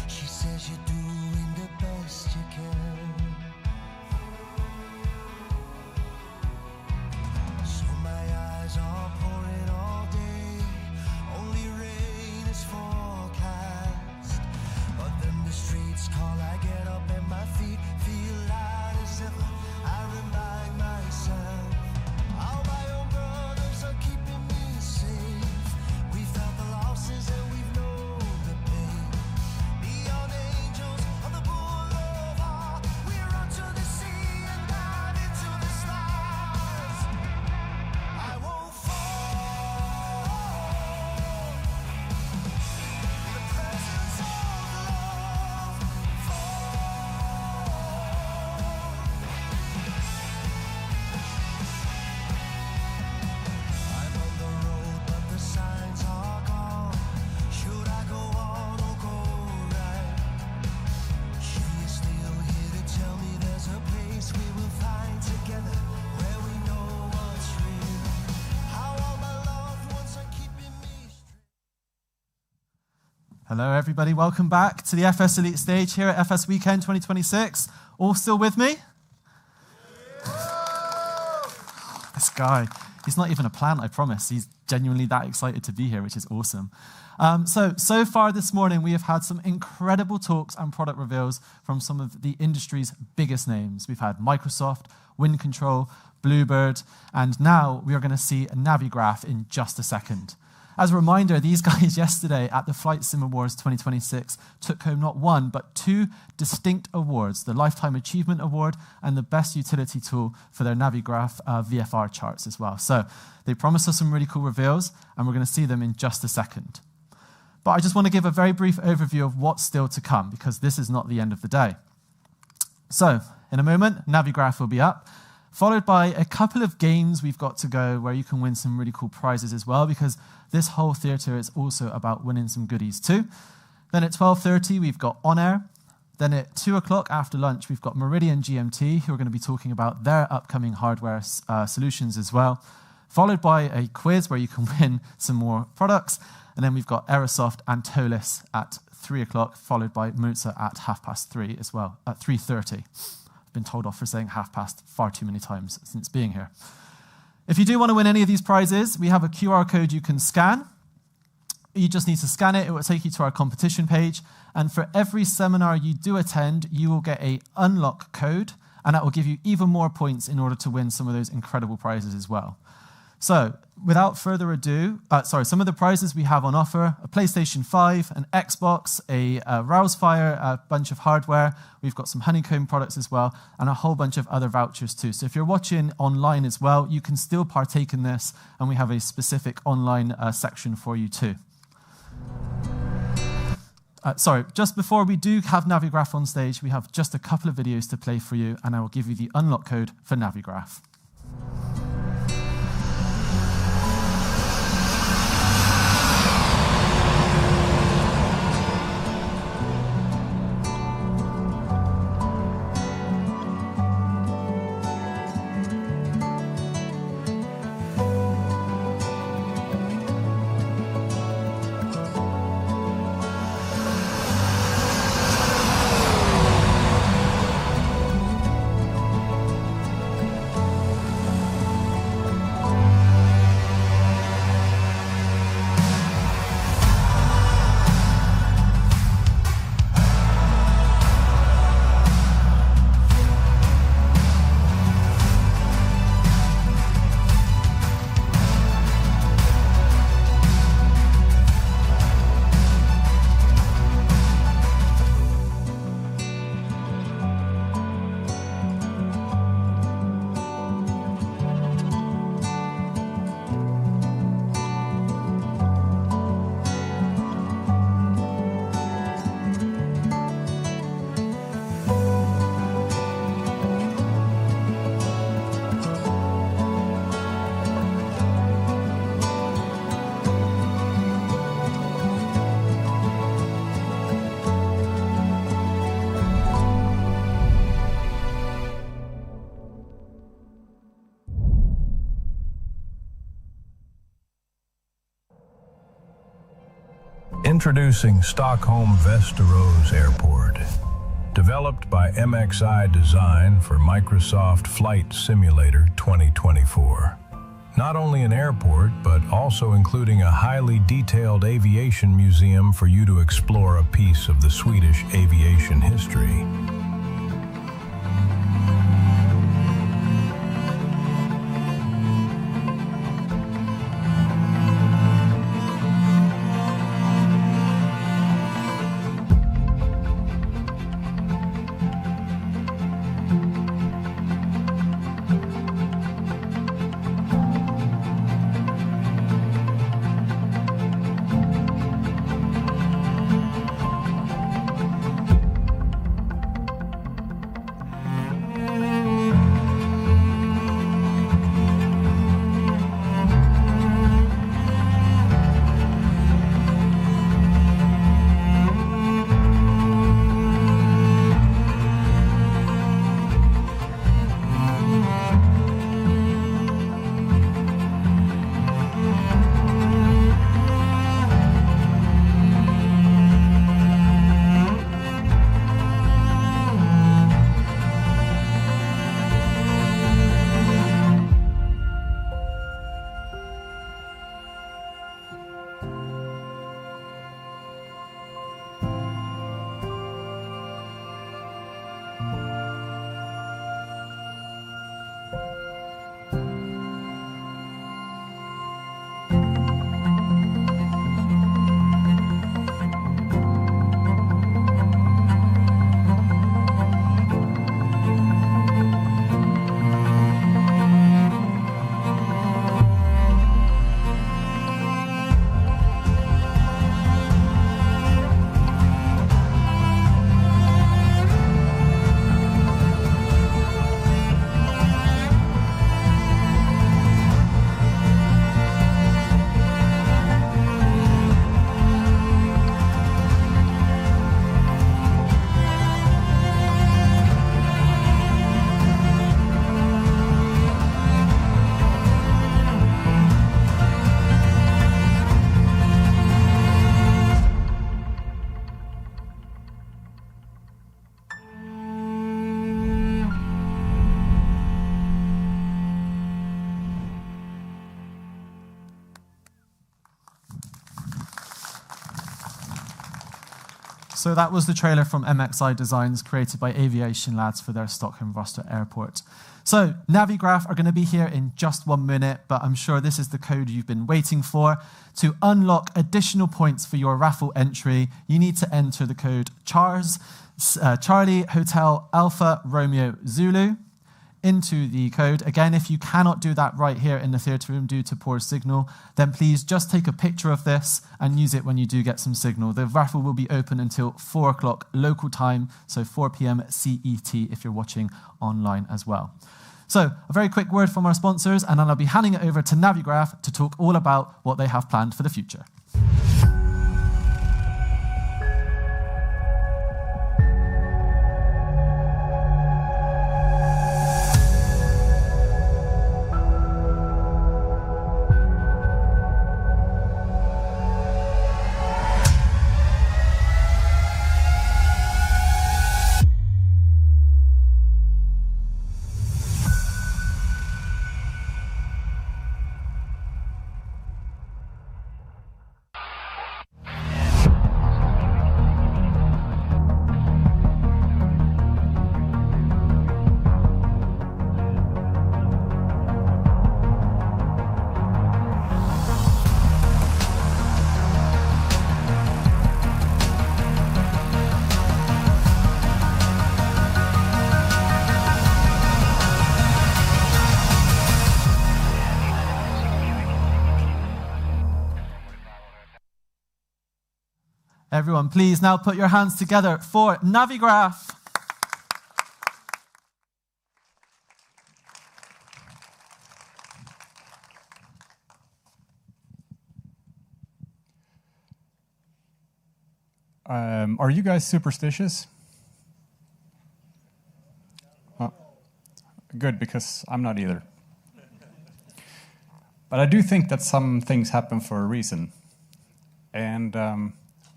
She says you're doing the best you can. So my eyes are pouring all day. Only rain is forecast. But then the streets call, I get up and my feet feel light as ever. I remind myself all my own brothers are keeping me safe. We felt the losses and we've known the pain. Beyond angels on the boulevard, we run to the sea and dive into the stars. I won't fall. In the presence of love, I'm on the road, but the signs are gone. Should I go on or go right? She is still here to tell me there's a place we will find together where we know what's real. How all my loved ones are keeping me straight. Hello, everybody. Welcome back to the FSElite Stage here at FS Weekend 2026. All still with me? This guy, he's not even a plant, I promise. He's genuinely that excited to be here, which is awesome. So far this morning, we have had some incredible talks and product reveals from some of the industry's biggest names. We've had Microsoft, WinCTRL, Bluebird, and now we are going to see Navigraph in just a second. As a reminder, these guys yesterday at the Flight Sim Awards 2026 took home not one, but two distinct awards, the Lifetime Achievement Award and the Best Utility Tool for their Navigraph VFR charts as well. So they promised us some really cool reveals, and we're going to see them in just a second. But I just want to give a very brief overview of what's still to come, because this is not the end of the day. So in a moment, Navigraph will be up, followed by a couple of games we've got to go where you can win some really cool prizes as well, because this whole theatre is also about winning some goodies too. Then at 12:30, we've got OnAir. Then at 2 o'clock after lunch, we've got Meridian GMT, who are going to be talking about their upcoming hardware solutions as well, followed by a quiz where you can win some more products. And then we've got Aerosoft and ToLiss at 3 o'clock, followed by Moza at 3:30 as well, at 3:30. I've been told off for saying 3:30 far too many times since being here. If you do want to win any of these prizes, we have a QR code you can scan. You just need to scan it. It will take you to our competition page. And for every seminar you do attend, you will get an unlock code, and that will give you even more points in order to win some of those incredible prizes as well. So without further ado, some of the prizes we have on offer: a PlayStation 5, an Xbox, a Rousefire, a bunch of hardware. We've got some Honeycomb products as well, and a whole bunch of other vouchers too. So if you're watching online as well, you can still partake in this, and we have a specific online section for you too. Just before we do have Navigraph on stage, we have just a couple of videos to play for you, and I will give you the unlock code for Navigraph. Introducing Stockholm Västerås Airport. Developed by MXI Design for Microsoft Flight Simulator 2024. Not only an airport, but also including a highly detailed aviation museum for you to explore a piece of the Swedish aviation history. So that was the trailer from MXI Designs created by Aviation lads for their Stockholm Rostock Airport. So Navigraph are going to be here in just 1 minute, but I'm sure this is the code you've been waiting for. To unlock additional points for your raffle entry, you need to enter the code CHARS, Charlie Hotel Alpha Romeo Zulu, into the code. Again, if you cannot do that right here in the theatre room due to poor signal, then please just take a picture of this and use it when you do get some signal. The raffle will be open until 4 o'clock local time, so 4 p.m. CET if you're watching online as well. So a very quick word from our sponsors, and then I'll be handing it over to Navigraph to talk all about what they have planned for the future. Everyone, please now put your hands together for Navigraph. Are you guys superstitious? Good, because I'm not either. But I do think that some things happen for a reason. And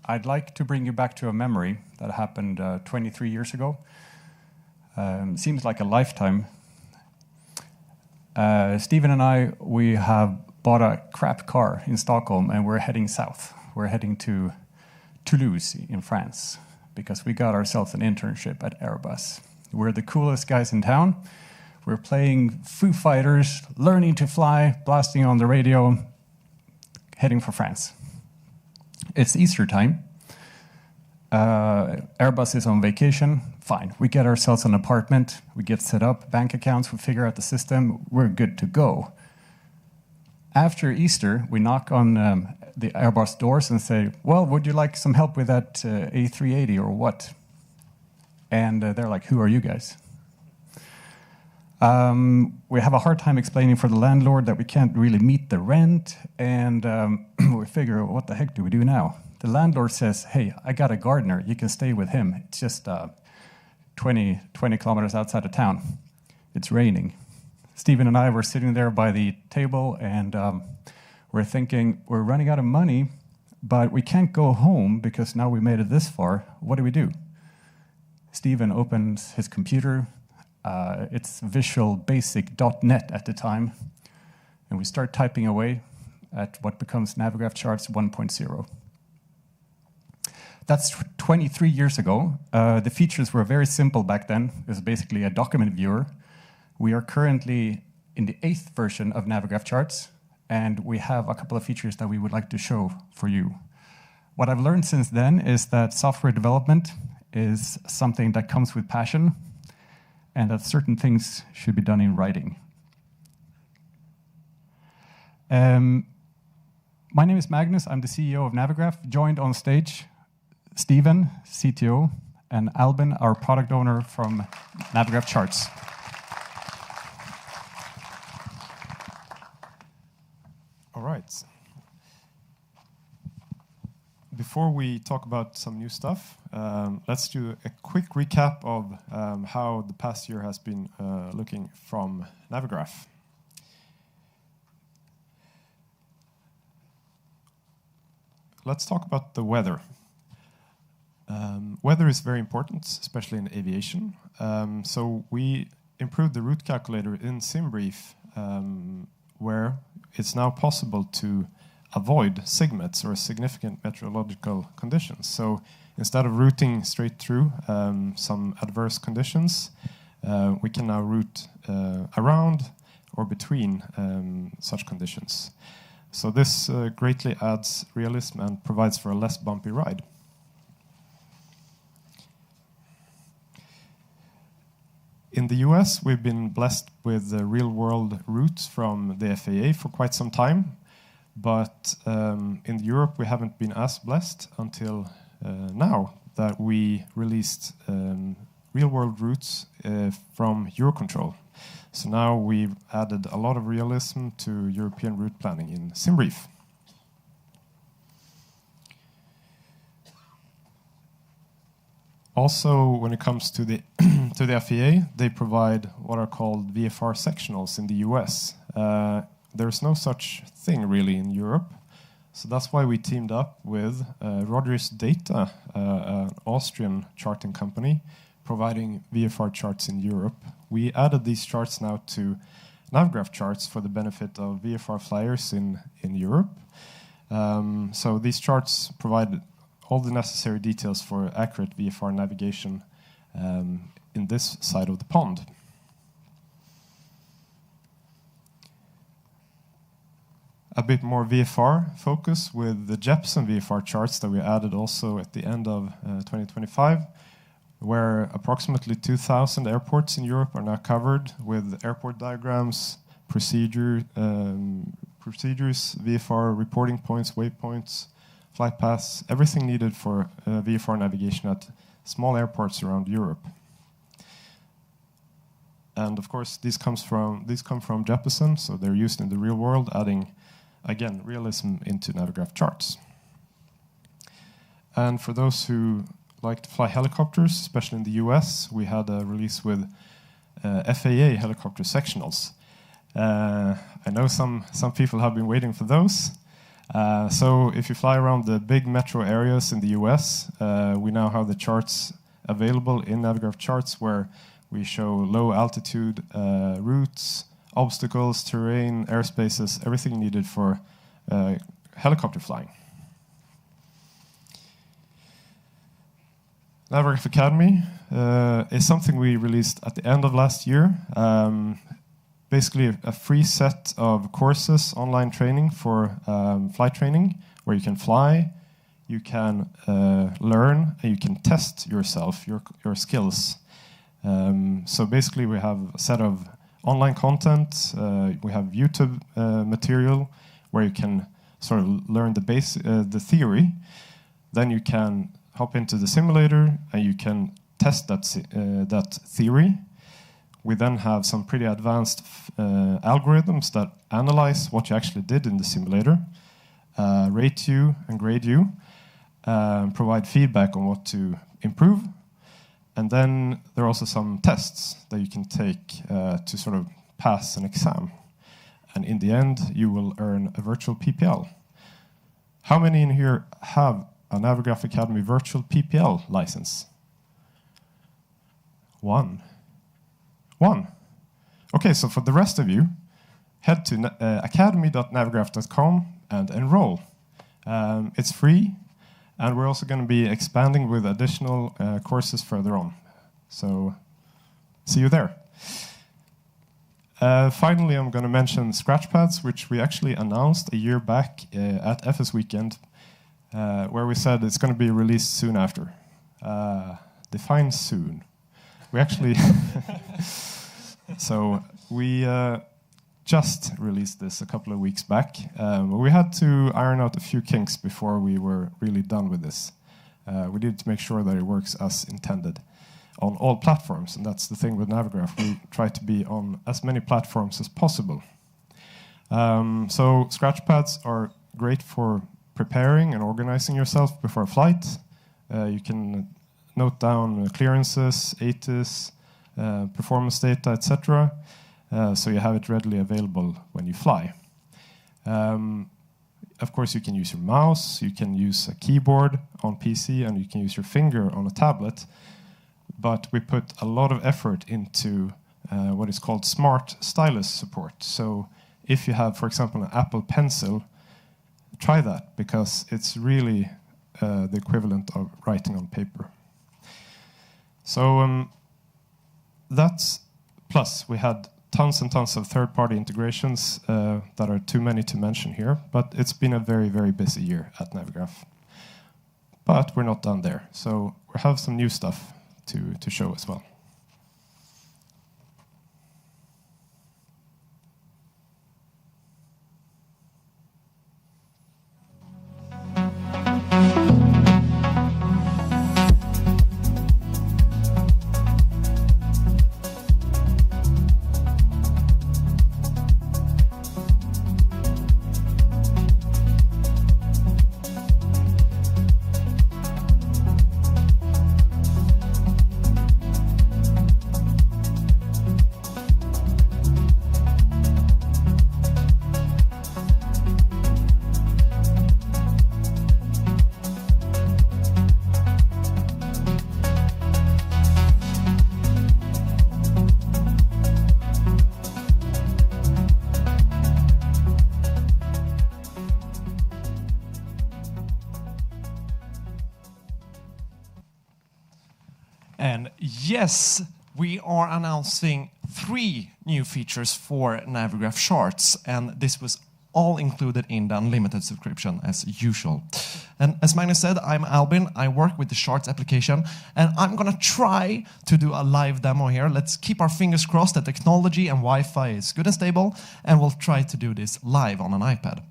I'd like to bring you back to a memory that happened 23 years ago. Seems like a lifetime. Steven and I, we have bought a crap car in Stockholm and we're heading south. We're heading to Toulouse in France because we got ourselves an internship at Airbus. We're the coolest guys in town. We're playing Foo Fighters, learning to fly, blasting on the radio, heading for France. It's Easter time. Airbus is on vacation. Fine. We get ourselves an apartment. We get set up, bank accounts. We figure out the system. We're good to go. After Easter, we knock on the Airbus doors and say, well, would you like some help with that A380 or what? And they're like, who are you guys? We have a hard time explaining for the landlord that we can't really meet the rent, and we figure, what the heck do we do now? The landlord says, hey, I got a gardener. You can stay with him. It's just 20 kilometers outside of town. It's raining. Steven and I were sitting there by the table, and we're thinking, we're running out of money, but we can't go home because now we made it this far. What do? Steven opens his computer. It's Visual Basic.net at the time, and we start typing away at what becomes Navigraph Charts 1.0. That's 23 years ago. The features were very simple back then. It was basically a document viewer. We are currently in the 8th version of Navigraph Charts, and we have a couple of features that we would like to show for you. What I've learned since then is that software development is something that comes with passion, and that certain things should be done in writing. My name is Magnus. I'm the CEO of Navigraph, joined on stage Steven, CTO, and Albin, our product owner from Navigraph Charts. All right. Before we talk about some new stuff, let's do a quick recap of how the past year has been looking from Navigraph. Let's talk about the weather. Weather is very important, especially in aviation. So we improved the route calculator in SimBrief, where it's now possible to avoid SIGMETs or significant meteorological conditions. So instead of routing straight through some adverse conditions, we can now route around or between such conditions. So this greatly adds realism and provides for a less bumpy ride. In the US, we've been blessed with real-world routes from the FAA for quite some time. But in Europe, we haven't been as blessed until now that we released real-world routes from Eurocontrol. So now we've added a lot of realism to European route planning in SimBrief. Also, when it comes to the to the FAA, they provide what are called VFR sectionals in the US. There's no such thing really in Europe. So that's why we teamed up with Rogers Data, an Austrian charting company, providing VFR charts in Europe. We added these charts now to Navigraph Charts for the benefit of VFR flyers in Europe. So these charts provide all the necessary details for accurate VFR navigation in this side of the pond. A bit more VFR focus with the Jeppesen VFR charts that we added also at the end of 2025, where approximately 2,000 airports in Europe are now covered with airport diagrams, procedures, VFR reporting points, waypoints, flight paths, everything needed for VFR navigation at small airports around Europe. And of course, these come from Jeppesen, so they're used in the real world, adding again realism into Navigraph Charts. And for those who like to fly helicopters, especially in the US, we had a release with FAA helicopter sectionals. I know some people have been waiting for those. So if you fly around the big metro areas in the US, we now have the charts available in Navigraph Charts where we show low altitude routes, obstacles, terrain, airspaces, everything needed for helicopter flying. Navigraph Academy is something we released at the end of last year. Basically a free set of courses, online training for flight training, where you can fly, you can learn, and you can test yourself, your skills. So basically we have a set of online content, we have YouTube material where you can sort of learn the theory. Then you can hop into the simulator and you can test that theory. We then have some pretty advanced algorithms that analyze what you actually did in the simulator, rate you and grade you, provide feedback on what to improve. And then there are also some tests that you can take to sort of pass an exam. And in the end, you will earn a virtual PPL. How many in here have a Navigraph Academy virtual PPL license? One. Okay, so for the rest of you, head to academy.navigraph.com and enroll. It's free, and we're also going to be expanding with additional courses further on. So see you there. Finally, I'm going to mention Scratchpads, which we actually announced a year back at FSWeekend, where we said it's going to be released soon after. Define soon. We actually... So we just released this a couple of weeks back. We had to iron out a few kinks before we were really done with this. We needed to make sure that it works as intended on all platforms, and that's the thing with Navigraph. We try to be on as many platforms as possible. So Scratchpads are great for preparing and organizing yourself before a flight. You can note down clearances, ATIS, performance data, etc. So you have it readily available when you fly. Of course, you can use your mouse, you can use a keyboard on PC, and you can use your finger on a tablet. But we put a lot of effort into what is called smart stylus support. So if you have, for example, an Apple Pencil, try that, because it's really the equivalent of writing on paper. So that's, plus we had tons and tons of third-party integrations that are too many to mention here, but it's been a very, very busy year at Navigraph. But we're not done there, so we have some new stuff to show as well. And yes, we are announcing 3 new features for Navigraph Charts, and this was all included in the unlimited subscription as usual. And as Magnus said, I'm Albin. I work with the Charts application, and I'm gonna try to do a live demo here. Let's keep our fingers crossed that technology and Wi-Fi is good and stable, and we'll try to do this live on an iPad.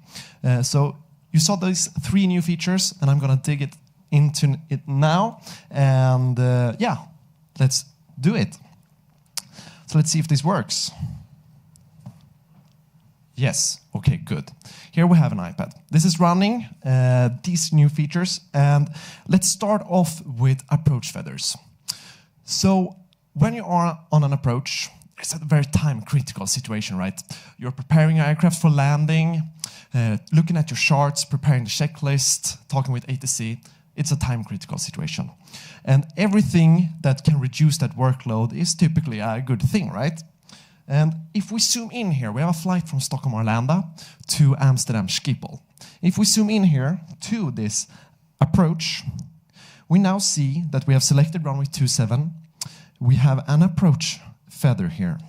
So you saw these 3 new features, and I'm gonna dig into it now, and yeah, let's do it. So let's see if this works. Yes, okay, good. Here we have an iPad. This is running these new features, and let's start off with approach feathers. So when you are on an approach, it's a very time-critical situation, right? You're preparing your aircraft for landing, looking at your charts, preparing the checklist, talking with ATC. It's a time-critical situation. And everything that can reduce that workload is typically a good thing, right? And if we zoom in here, we have a flight from Stockholm Arlanda to Amsterdam Schiphol. If we zoom in here to this approach, we now see that we have selected runway 27. We have an approach feather here.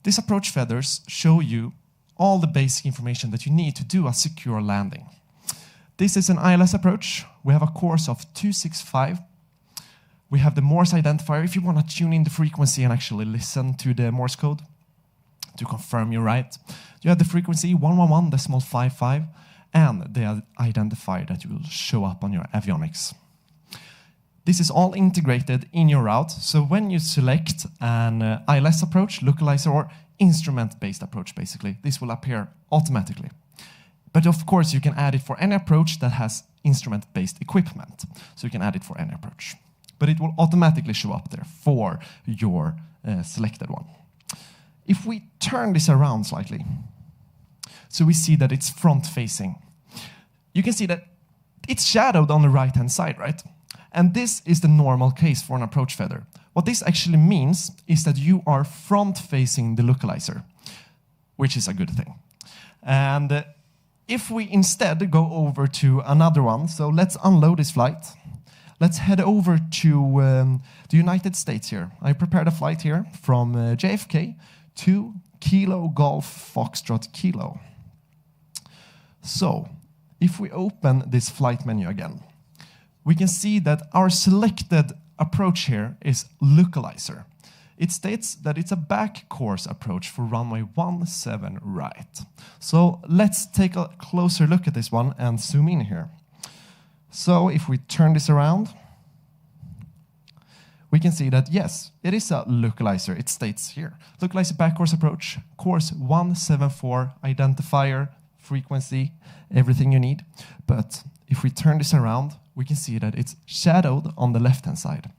These approach feathers show you all the basic information that you need to do a secure landing. This is an ILS approach. We have a course of 265. We have the Morse identifier if you want to tune in the frequency and actually listen to the Morse code to confirm you're right. You have the frequency 111.55 and the identifier that will show up on your avionics. This is all integrated in your route, so when you select an ILS approach, localizer, or instrument-based approach, basically, this will appear automatically. But of course, you can add it for any approach that has instrument-based equipment. So you can add it for any approach. But it will automatically show up there for your selected one. If we turn this around slightly, so we see that it's front-facing. You can see that it's shadowed on the right-hand side, right? And this is the normal case for an approach feather. What this actually means is that you are front-facing the localizer, which is a good thing. And if we instead go over to another one, so let's unload this flight. Let's head over to the United States here. I prepared a flight here from JFK to Kilo Golf Foxtrot Kilo. So, if we open this flight menu again, we can see that our selected approach here is localizer. It states that it's a back course approach for runway 17 right. So let's take a closer look at this one and zoom in here. So if we turn this around, we can see that yes, it is a localizer. It states here, localizer back course approach, course 174, identifier, frequency, everything you need. But if we turn this around, we can see that it's shadowed on the left-hand side.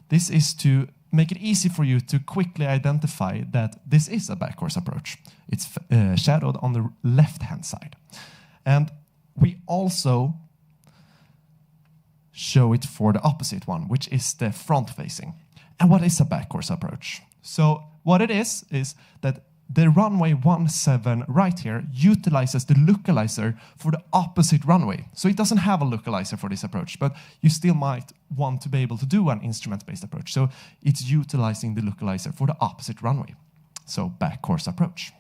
This is to make it easy for you to quickly identify that this is a back course approach. It's shadowed on the left-hand side. And we also show it for the opposite one, which is the front-facing. And what is a back course approach? So what it is that the runway 17 right here utilizes the localizer for the opposite runway. So it doesn't have a localizer for this approach, but you still might want to be able to do an instrument-based approach. So it's utilizing the localizer for the opposite runway. So back course approach.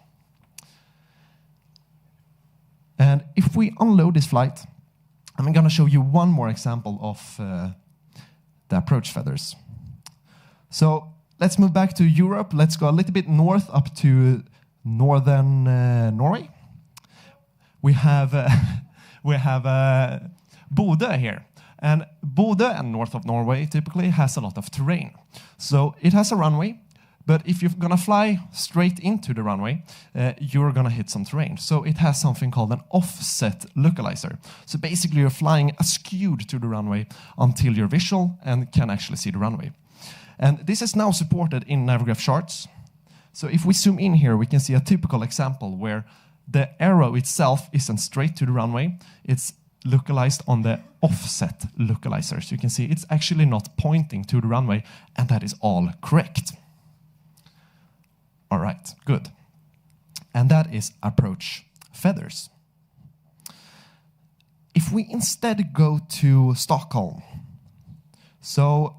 And if we unload this flight, I'm going to show you one more example of the approach feathers. So let's move back to Europe. Let's go a little bit north up to northern Norway. We have Bodø here. And Bodø and north of Norway typically has a lot of terrain. So it has a runway, but if you're going to fly straight into the runway, you're going to hit some terrain. So it has something called an offset localizer. So basically you're flying askewed to the runway until you're visual and can actually see the runway. And this is now supported in Navigraph charts. So if we zoom in here, we can see a typical example where the arrow itself isn't straight to the runway. It's localized on the offset localizer. So you can see it's actually not pointing to the runway, and that is all correct. All right, good. And that is approach feathers. If we instead go to Stockholm, so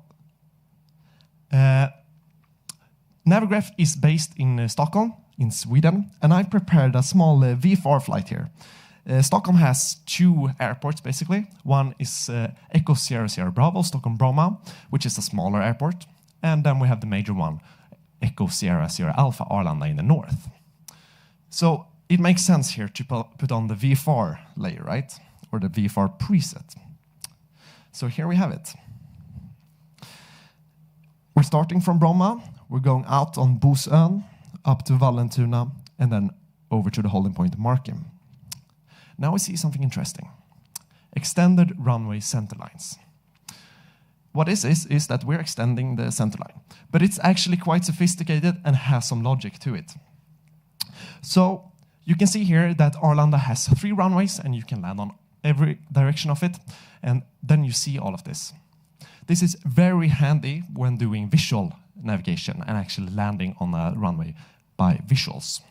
Navigraph is based in Stockholm, in Sweden, and I prepared a small VFR flight here. Stockholm has two airports, basically. One is Echo Sierra Sierra Bravo, Stockholm-Bromma, which is a smaller airport. And then we have the major one, Echo Sierra Sierra Alpha Arlanda in the north. So it makes sense here to put on the VFR layer, right? Or the VFR preset. So here we have it. We're starting from Bromma, we're going out on Bosön, up to Vallentuna, and then over to the holding point Markham. Now we see something interesting. Extended runway center lines. what this is that we're extending the centerline. But it's actually quite sophisticated and has some logic to it. So you can see here that Arlanda has 3 runways, and you can land on every direction of it, and then you see all of this. This is very handy when doing visual navigation and actually landing on a runway by visuals.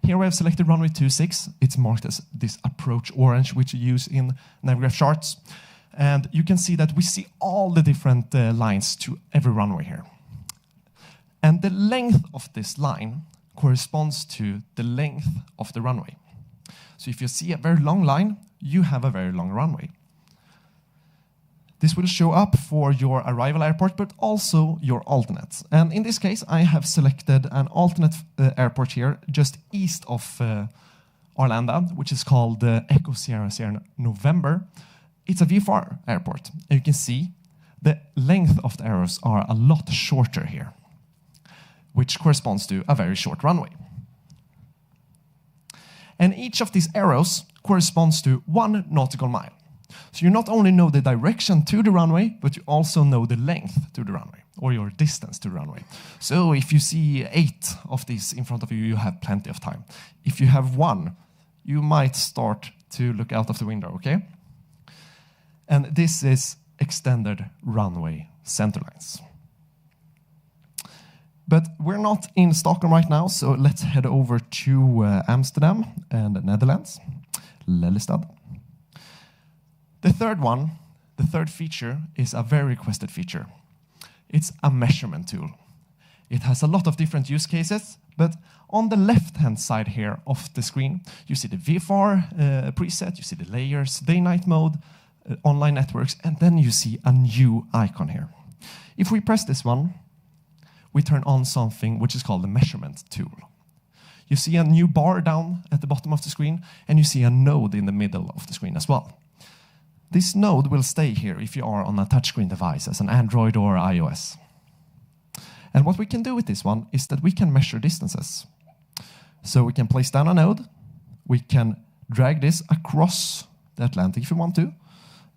Here we have selected runway 26. It's marked as this approach orange, which you use in Navigraph charts. And you can see that we see all the different lines to every runway here. And the length of this line corresponds to the length of the runway. So if you see a very long line, you have a very long runway. This will show up for your arrival airport, but also your alternates. And in this case, I have selected an alternate airport here just east of Arlanda, which is called Echo Sierra Sierra November. It's a VFR airport. And you can see the length of the arrows are a lot shorter here, which corresponds to a very short runway. And each of these arrows corresponds to 1 nautical mile. So you not only know the direction to the runway, but you also know the length to the runway, or your distance to the runway. So if you see 8 of these in front of you, you have plenty of time. If you have 1, you might start to look out of the window, okay? And this is extended runway centerlines. But we're not in Stockholm right now, so let's head over to Amsterdam and the Netherlands, Lelystad. The third one, the third feature, is a very requested feature. It's a measurement tool. It has a lot of different use cases, but on the left-hand side here of the screen, you see the VFR preset, you see the layers, day-night mode, online networks, and then you see a new icon here. If we press this one, we turn on something which is called the measurement tool. You see a new bar down at the bottom of the screen, and you see a node in the middle of the screen as well. This node will stay here if you are on a touchscreen device as an Android or iOS. And what we can do with this one is that we can measure distances. So we can place down a node, we can drag this across the Atlantic if you want to,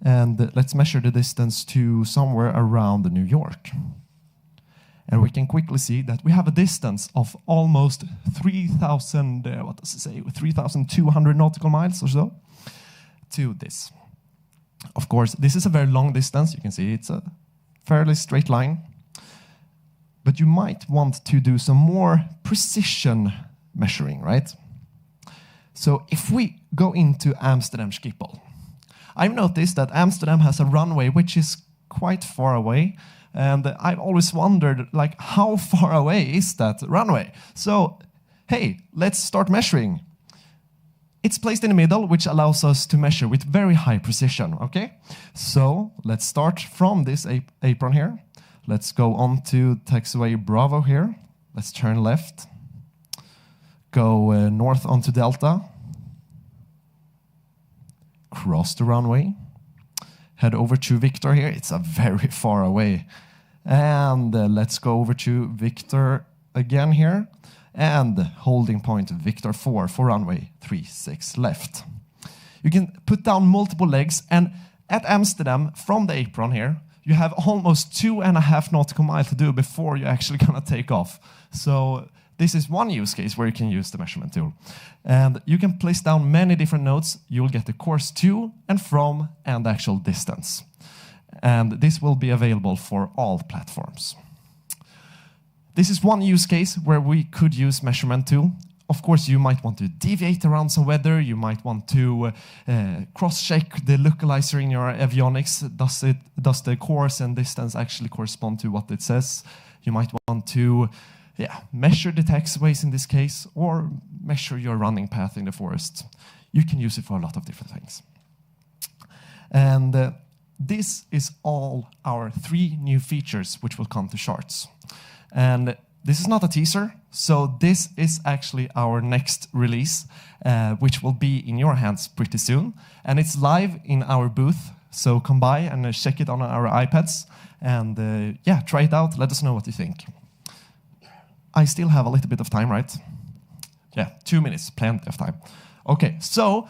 and let's measure the distance to somewhere around New York. And we can quickly see that we have a distance of almost 3,200 nautical miles or so to this. Of course, this is a very long distance. You can see it's a fairly straight line. But you might want to do some more precision measuring, right? So if we go into Amsterdam Schiphol, I've noticed that Amsterdam has a runway which is quite far away. And I've always wondered, like, how far away is that runway? So, hey, let's start measuring. It's placed in the middle, which allows us to measure with very high precision, okay? So let's start from this apron here. Let's go on to taxiway Bravo here. Let's turn left. Go north onto Delta. Cross the runway. Head over to Victor here. It's a very far away. And let's go over to Victor again here. And holding point Victor 4 for runway 36 left. You can put down multiple legs, and at Amsterdam, from the apron here, you have almost 2.5 nautical miles to do before you're actually gonna take off. So this is one use case where you can use the measurement tool. And you can place down many different nodes. You'll get the course to and from and the actual distance. And this will be available for all platforms. This is one use case where we could use measurement tool. Of course, you might want to deviate around some weather. You might want to cross-check the localizer in your avionics. Does the course and distance actually correspond to what it says? You might want to measure the taxiways in this case, or measure your running path in the forest. You can use it for a lot of different things. And this is all our 3 new features which will come to charts. And this is not a teaser, so this is actually our next release, which will be in your hands pretty soon. And it's live in our booth, so come by and check it on our iPads. And try it out, let us know what you think. I still have a little bit of time, right? Yeah, 2 minutes, plenty of time. Okay, so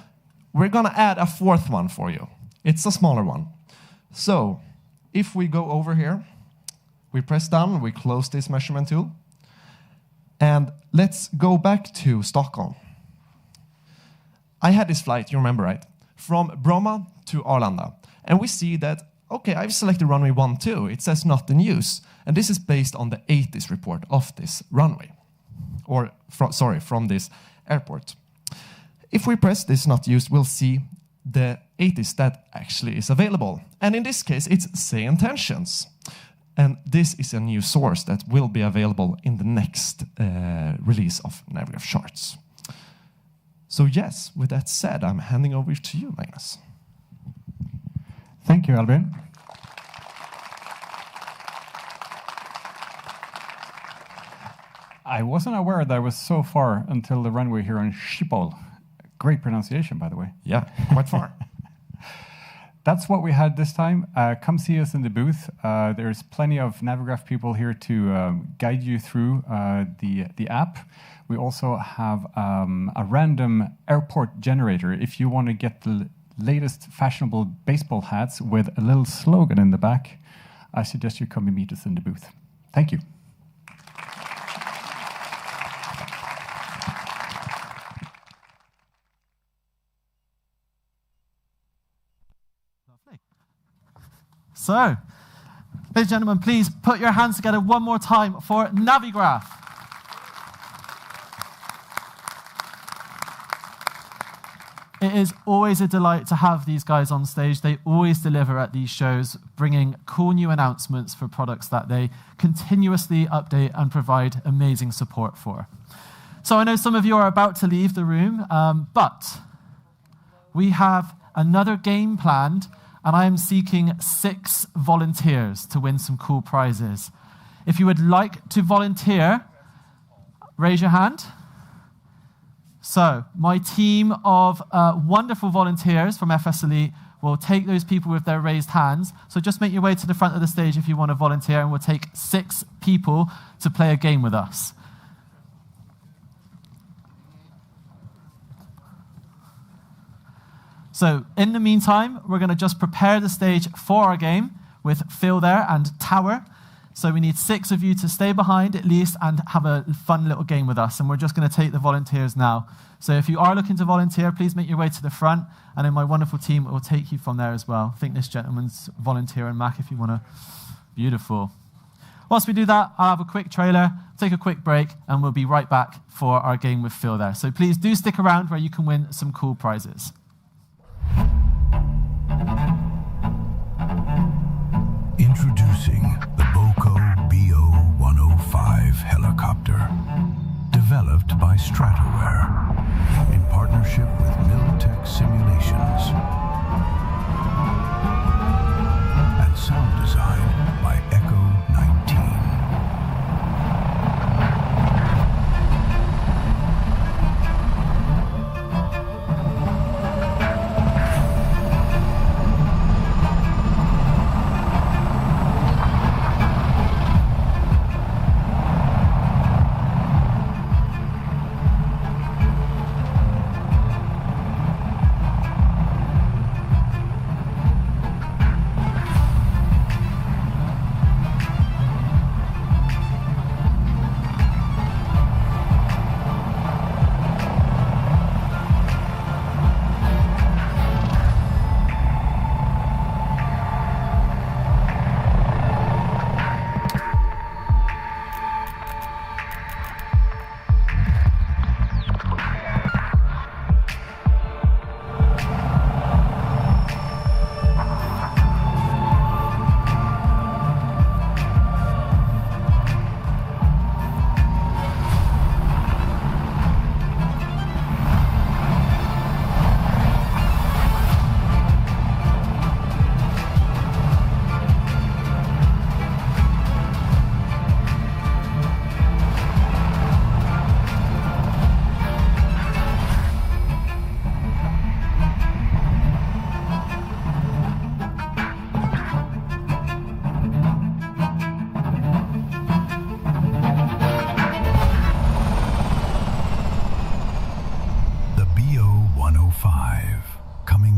we're gonna add a 4th one for you. It's a smaller one. So if we go over here, we press down, we close this measurement tool, and let's go back to Stockholm. I had this flight, you remember, right? From Bromma to Arlanda. And we see that, okay, I've selected runway 12. It says not in use. And this is based on the ATIS report of this runway. Or, from this airport. If we press this not used, we'll see the ATIS that actually is available. And in this case, it's Say Intentions. And this is a new source that will be available in the next release of Navigraph Charts. So yes, with that said, I'm handing over to you, Magnus. Thank you, Albin. I wasn't aware that I was so far until the runway here on Schiphol. Great pronunciation, by the way. Yeah, quite far. That's what we had this time. Come see us in the booth. There's plenty of Navigraph people here to guide you through the app. We also have a random airport generator. If you want to get the latest fashionable baseball hats with a little slogan in the back, I suggest you come and meet us in the booth. Thank you. So, ladies and gentlemen, please put your hands together one more time for Navigraph. It is always a delight to have these guys on stage. They always deliver at these shows, bringing cool new announcements for products that they continuously update and provide amazing support for. So I know some of you are about to leave the room, but we have another game planned, and I am seeking 6 volunteers to win some cool prizes. If you would like to volunteer, raise your hand. So my team of wonderful volunteers from FSElite will take those people with their raised hands. So just make your way to the front of the stage if you want to volunteer, and we'll take 6 people to play a game with us. So in the meantime, we're going to just prepare the stage for our game with FeelThere and Tower. So we need 6 of you to stay behind at least and have a fun little game with us. And we're just going to take the volunteers now. So if you are looking to volunteer, please make your way to the front. And then my wonderful team will take you from there as well. I think this gentleman's volunteering, Mac, if you want to. Beautiful. Whilst we do that, I'll have a quick trailer, take a quick break, and we'll be right back for our game with FeelThere. So please do stick around where you can win some cool prizes. Introducing the Boco BO-105 helicopter, developed by Stratoware in partnership with Miltech Simulations, and sound design by Echo 19.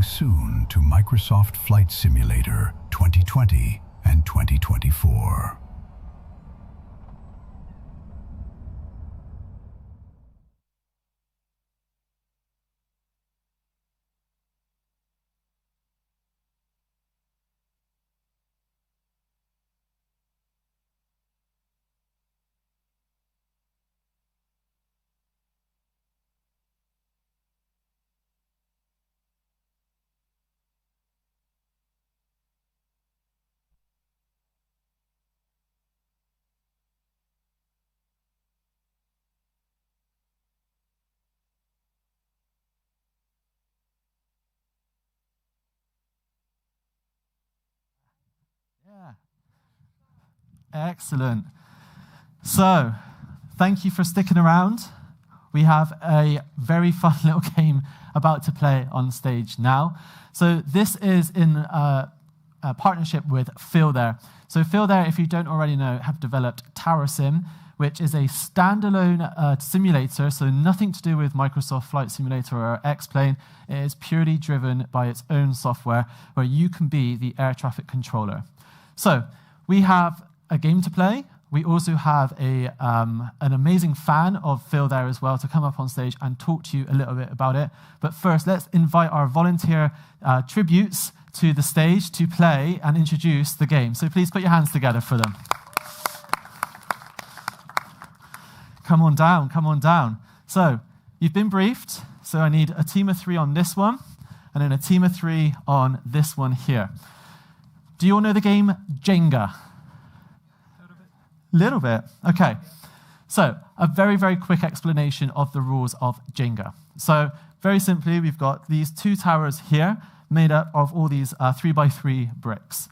Soon to Microsoft Flight Simulator 2020 and 2024. Excellent. So, thank you for sticking around. We have a very fun little game about to play on stage now. So this is in a partnership with FeelThere. So FeelThere, if you don't already know, have developed Tower Sim, which is a standalone simulator, so nothing to do with Microsoft Flight Simulator or X-Plane. It is purely driven by its own software, where you can be the air traffic controller. So we have a game to play. We also have an amazing fan of FeelThere as well to come up on stage and talk to you a little bit about it. But first, let's invite our volunteer tributes to the stage to play and introduce the game. So please put your hands together for them. Come on down, come on down. So you've been briefed. So I need a team of 3 on this one, and then a team of 3 on this one here. Do you all know the game Jenga? Little bit. Okay. So a very, very quick explanation of the rules of Jenga. So very simply, we've got these 2 towers here made up of all these 3x3 bricks.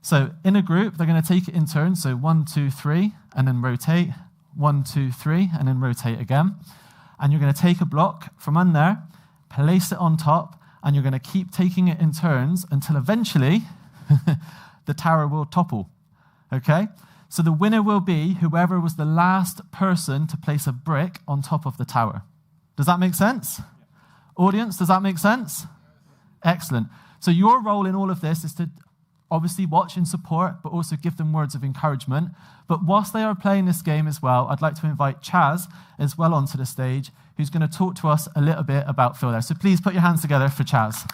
So in a group, they're going to take it in turns. So 1, 2, 3, and then rotate. 1, 2, 3, and then rotate again. And you're going to take a block from on there, place it on top, and you're going to keep taking it in turns until eventually the tower will topple. Okay? So the winner will be whoever was the last person to place a brick on top of the tower. Does that make sense? Yeah. Audience, does that make sense? Excellent. So your role in all of this is to obviously watch and support, but also give them words of encouragement. But whilst they are playing this game as well, I'd like to invite Chaz as well onto the stage, who's going to talk to us a little bit about FeelThere. So please put your hands together for Chaz.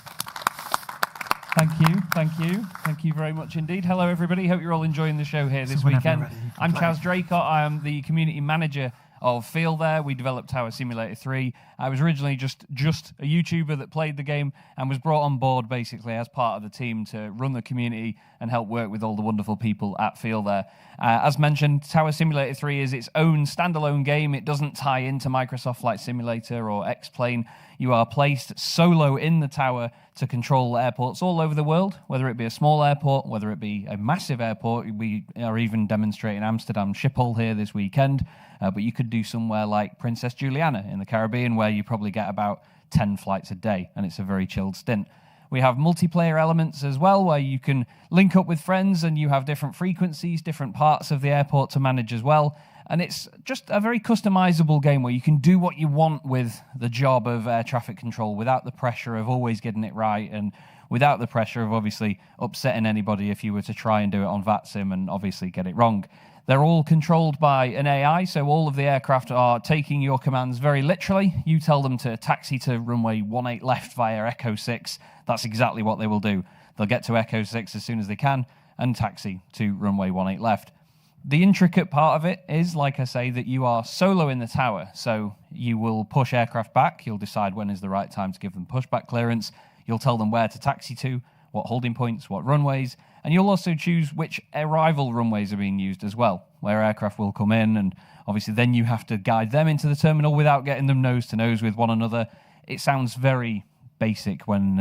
Thank you, thank you, thank you very much indeed. Hello everybody, hope you're all enjoying the show here this weekend. I'm Chaz Draycott, I am the community manager of FeelThere. We developed Tower Simulator 3. I was originally just a YouTuber that played the game and was brought on board basically as part of the team to run the community and help work with all the wonderful people at FeelThere. As mentioned, Tower Simulator 3 is its own standalone game. It doesn't tie into Microsoft Flight Simulator or X-Plane. You are placed solo in the tower to control airports all over the world, whether it be a small airport, whether it be a massive airport. We are even demonstrating Amsterdam Schiphol here this weekend, but you could do somewhere like Princess Juliana in the Caribbean, where you probably get about 10 flights a day, and it's a very chilled stint. We have multiplayer elements as well, where you can link up with friends and you have different frequencies, different parts of the airport to manage as well. And it's just a very customizable game where you can do what you want with the job of air traffic control without the pressure of always getting it right and without the pressure of obviously upsetting anybody if you were to try and do it on VATSIM and obviously get it wrong. They're all controlled by an AI, so all of the aircraft are taking your commands very literally. You tell them to taxi to runway 18 left via Echo 6. That's exactly what they will do. They'll get to Echo 6 as soon as they can and taxi to runway 18 left. The intricate part of it is, like I say, that you are solo in the tower. So you will push aircraft back. You'll decide when is the right time to give them pushback clearance. You'll tell them where to taxi to, what holding points, what runways. And you'll also choose which arrival runways are being used as well, where aircraft will come in. And obviously then you have to guide them into the terminal without getting them nose to nose with one another. It sounds very basic when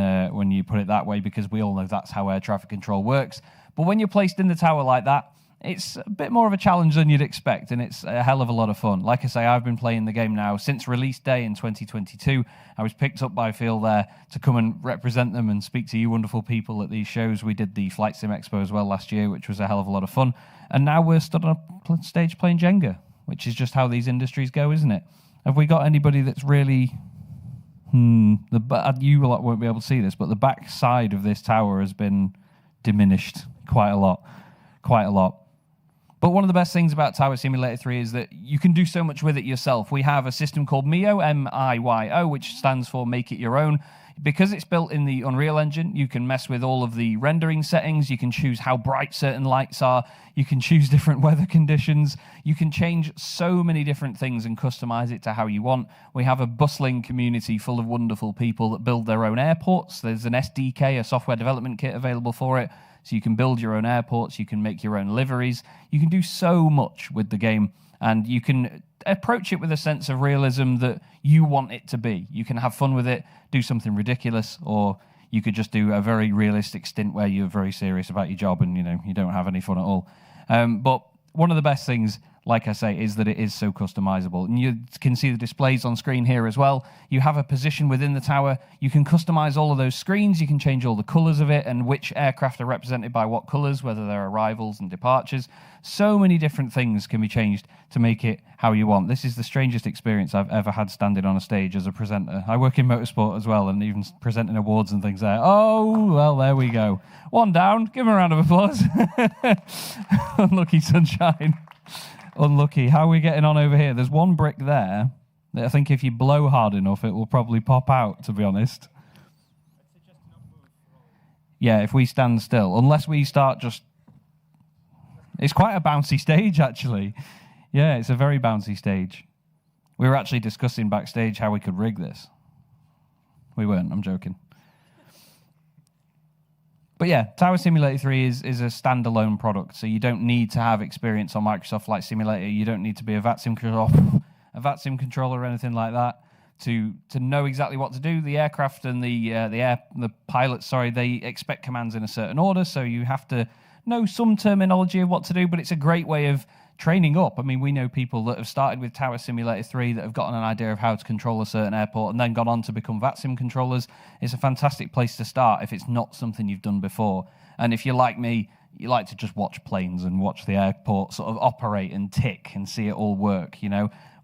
you put it that way, because we all know that's how air traffic control works. But when you're placed in the tower like that, it's a bit more of a challenge than you'd expect, and it's a hell of a lot of fun. Like I say, I've been playing the game now since release day in 2022. I was picked up by FeelThere to come and represent them and speak to you wonderful people at these shows. We did the Flight Sim Expo as well last year, which was a hell of a lot of fun. And now we're stood on a stage playing Jenga, which is just how these industries go, isn't it? Have we got anybody that's really... you lot won't be able to see this, but the back side of this tower has been diminished quite a lot. quite a lot. But one of the best things about Tower Simulator 3 is that you can do so much with it yourself. We have a system called MIO, M-I-Y-O, which stands for Make It Your Own. Because it's built in the Unreal Engine, you can mess with all of the rendering settings. You can choose how bright certain lights are. You can choose different weather conditions. You can change so many different things and customize it to how you want. We have a bustling community full of wonderful people that build their own airports. There's an SDK, a software development kit available for it. So you can build your own airports. You can make your own liveries. You can do so much with the game. And you can approach it with a sense of realism that you want it to be. You can have fun with it, do something ridiculous, or you could just do a very realistic stint where you're very serious about your job and you don't have any fun at all. But one of the best things, like I say, is that it is so customizable. And you can see the displays on screen here as well. You have a position within the tower. You can customize all of those screens. You can change all the colors of it and which aircraft are represented by what colors, whether there are arrivals and departures. So many different things can be changed to make it how you want. This is the strangest experience I've ever had standing on a stage as a presenter. I work in motorsport as well, and even presenting awards and things there. Oh, well, there we go. One down. Give him a round of applause. Unlucky Sunshine. Unlucky. How are we getting on over here? There's one brick there that I think if you blow hard enough, it will probably pop out, to be honest. Yeah, if we stand still. Unless we start just... It's quite a bouncy stage, actually. Yeah, it's a very bouncy stage. We were actually discussing backstage how we could rig this. We weren't, I'm joking. But yeah, Tower Simulator 3 is a standalone product, so you don't need to have experience on Microsoft Flight Simulator. You don't need to be a VATSIM controller or anything like that to know exactly what to do. The aircraft and the pilots, they expect commands in a certain order, so you have to know some terminology of what to do, but it's a great way of training up. I mean, we know people that have started with Tower Simulator 3 that have gotten an idea of how to control a certain airport and then gone on to become VATSIM controllers. It's a fantastic place to start if it's not something you've done before. And if you're like me, you like to just watch planes and watch the airport sort of operate and tick and see it all work,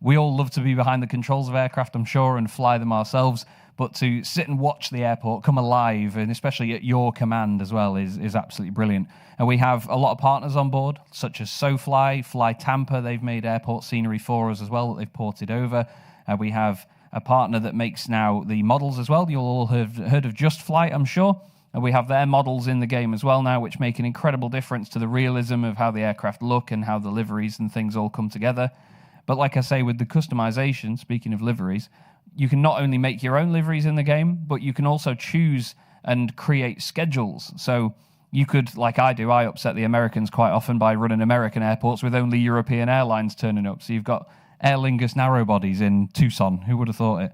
We all love to be behind the controls of aircraft, I'm sure, and fly them ourselves. But to sit and watch the airport come alive, and especially at your command as well, is absolutely brilliant. And we have a lot of partners on board, such as SoFly, Fly Tampa. They've made airport scenery for us as well that they've ported over. We have a partner that makes now the models as well. You'll all have heard of Just Flight, I'm sure. And we have their models in the game as well now, which make an incredible difference to the realism of how the aircraft look and how the liveries and things all come together. But like I say, with the customization, speaking of liveries, you can not only make your own liveries in the game, but you can also choose and create schedules. So you could, like I do, I upset the Americans quite often by running American airports with only European airlines turning up. So you've got Aer Lingus narrow bodies in Tucson. Who would have thought it?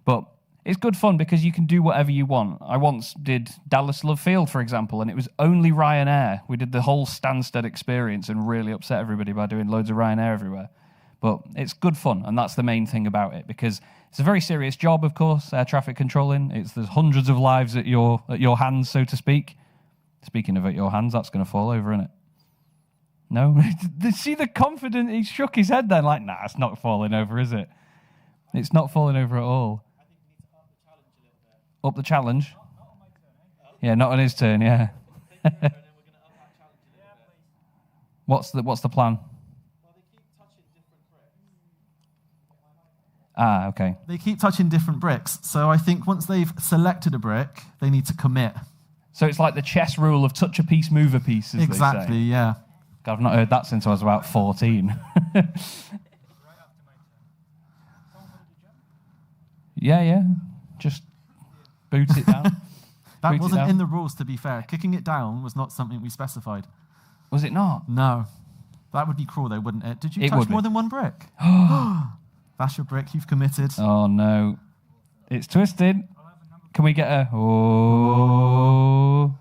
But it's good fun because you can do whatever you want. I once did Dallas Love Field, for example, and it was only Ryanair. We did the whole Stansted experience and really upset everybody by doing loads of Ryanair everywhere. But it's good fun, and that's the main thing about it, because it's a very serious job, of course, air traffic controlling. There's hundreds of lives at your hands, so to speak. Speaking of at your hands, that's going to fall over, isn't it? No? See the confidence? He shook his head then, like, nah, it's not falling over, is it? It's not falling over at all. Up the challenge? Yeah, not on his turn, yeah. What's the plan? Ah, okay. They keep touching different bricks. So I think once they've selected a brick, they need to commit. So it's like the chess rule of touch a piece, move a piece, as exactly, they say. Yeah. God, I've not heard that since I was about 14. Yeah. Just boot it down. That wasn't in the rules, to be fair. Kicking it down was not something we specified. Was it not? No. That would be cruel, though, wouldn't it? Did you touch more than one brick? That's your brick, you've committed. Oh, no. It's twisted. Can we get a... Oh.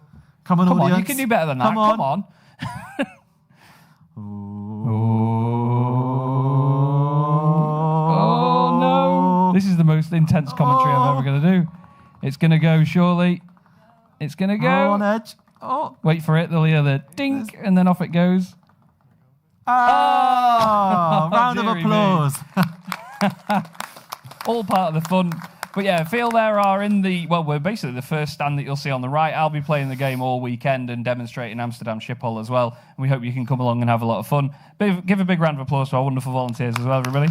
Come on, audience. You can do better than that. Come on. Oh, no. This is the most intense commentary I'm ever going to do. It's going to go, surely. It's going to go. On edge. Oh. Wait for it. They'll hear the dink, and then off it goes. Oh, round of applause. All part of the fun. But yeah, FeelThere are in the, well, we're basically the first stand that you'll see on the right. I'll be playing the game all weekend and demonstrating Amsterdam Schiphol as well. And we hope you can come along and have a lot of fun. Give a big round of applause to our wonderful volunteers as well, everybody.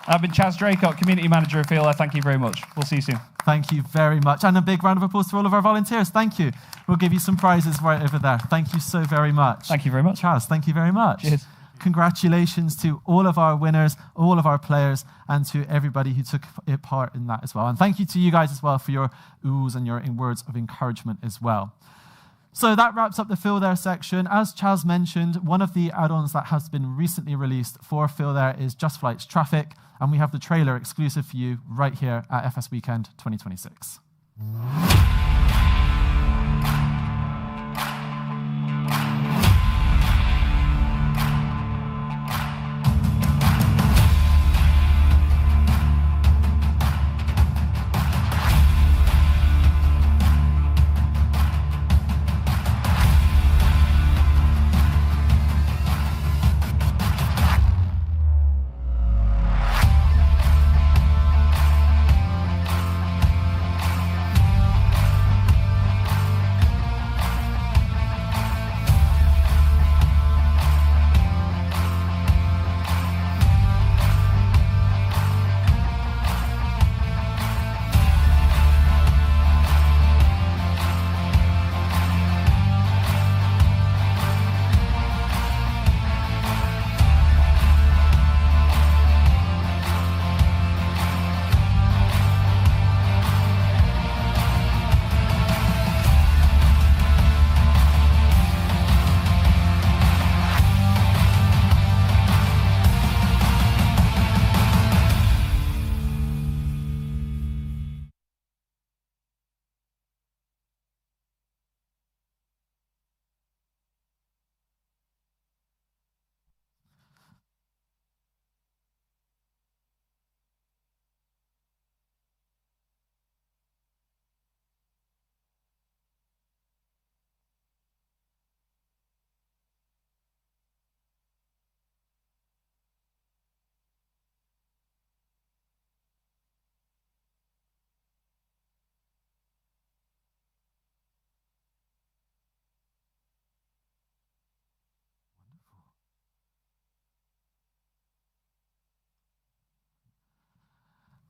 I've been Chaz Draycott, Community Manager of FeelThere. Thank you very much. We'll see you soon. Thank you very much. And a big round of applause to all of our volunteers. Thank you. We'll give you some prizes right over there. Thank you so very much. Thank you very much. Chaz, thank you very much. Cheers. Congratulations to all of our winners, all of our players, and to everybody who took part in that as well. And thank you to you guys as well for your oohs and your words of encouragement as well. So that wraps up the FeelThere section. As Chaz mentioned, one of the add-ons that has been recently released for FeelThere is Just Flight's Traffic, and we have the trailer exclusive for you right here at FS Weekend 2026.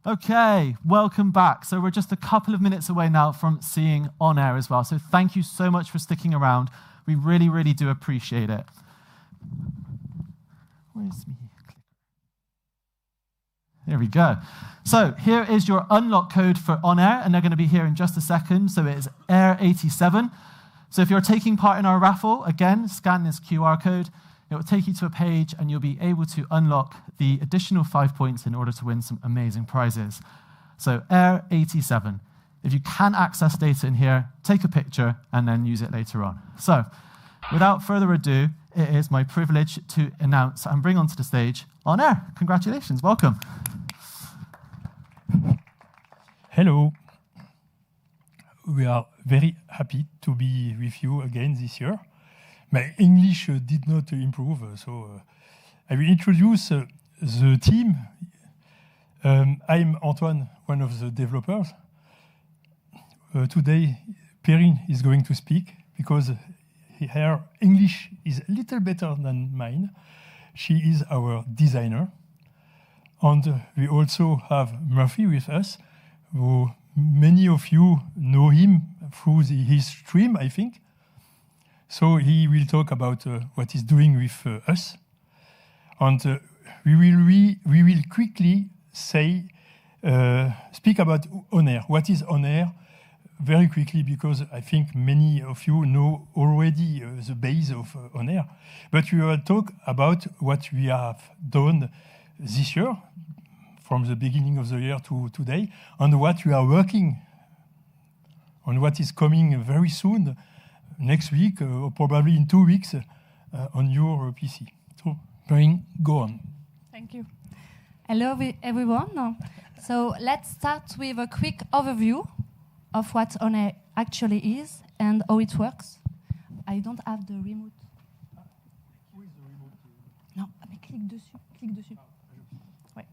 Okay, welcome back. So we're just a couple of minutes away now from seeing OnAir as well. So thank you so much for sticking around. We really, really do appreciate it. Where's me? There we go. So here is your unlock code for OnAir, and they're going to be here in just a second. So it is Air87. So if you're taking part in our raffle, again, scan this QR code. It will take you to a page, and you'll be able to unlock the additional 5 points in order to win some amazing prizes. So Air87. If you can access data in here, take a picture and then use it later on. So without further ado, it is my privilege to announce and bring onto the stage OnAir. Congratulations. Welcome. Hello. We are very happy to be with you again this year. My English did not improve, so I will introduce the team. I'm Antoine, one of the developers. Today, Perrine is going to speak because her English is a little better than mine. She is our designer. And we also have Murphy with us, who many of you know him through his stream, I think. So he will talk about what he's doing with us. And we will quickly speak about OnAir. What is OnAir? Very quickly, because I think many of you know already the base of OnAir. But we will talk about what we have done this year, from the beginning of the year to today, and what we are working on, what is coming very soon, next week, or probably in 2 weeks, on your PC. So, Perrine, go on. Thank you. Hello, everyone. So let's start with a quick overview of what OnAir actually is and how it works. I don't have the remote. Non, mais clique dessus. Ouais.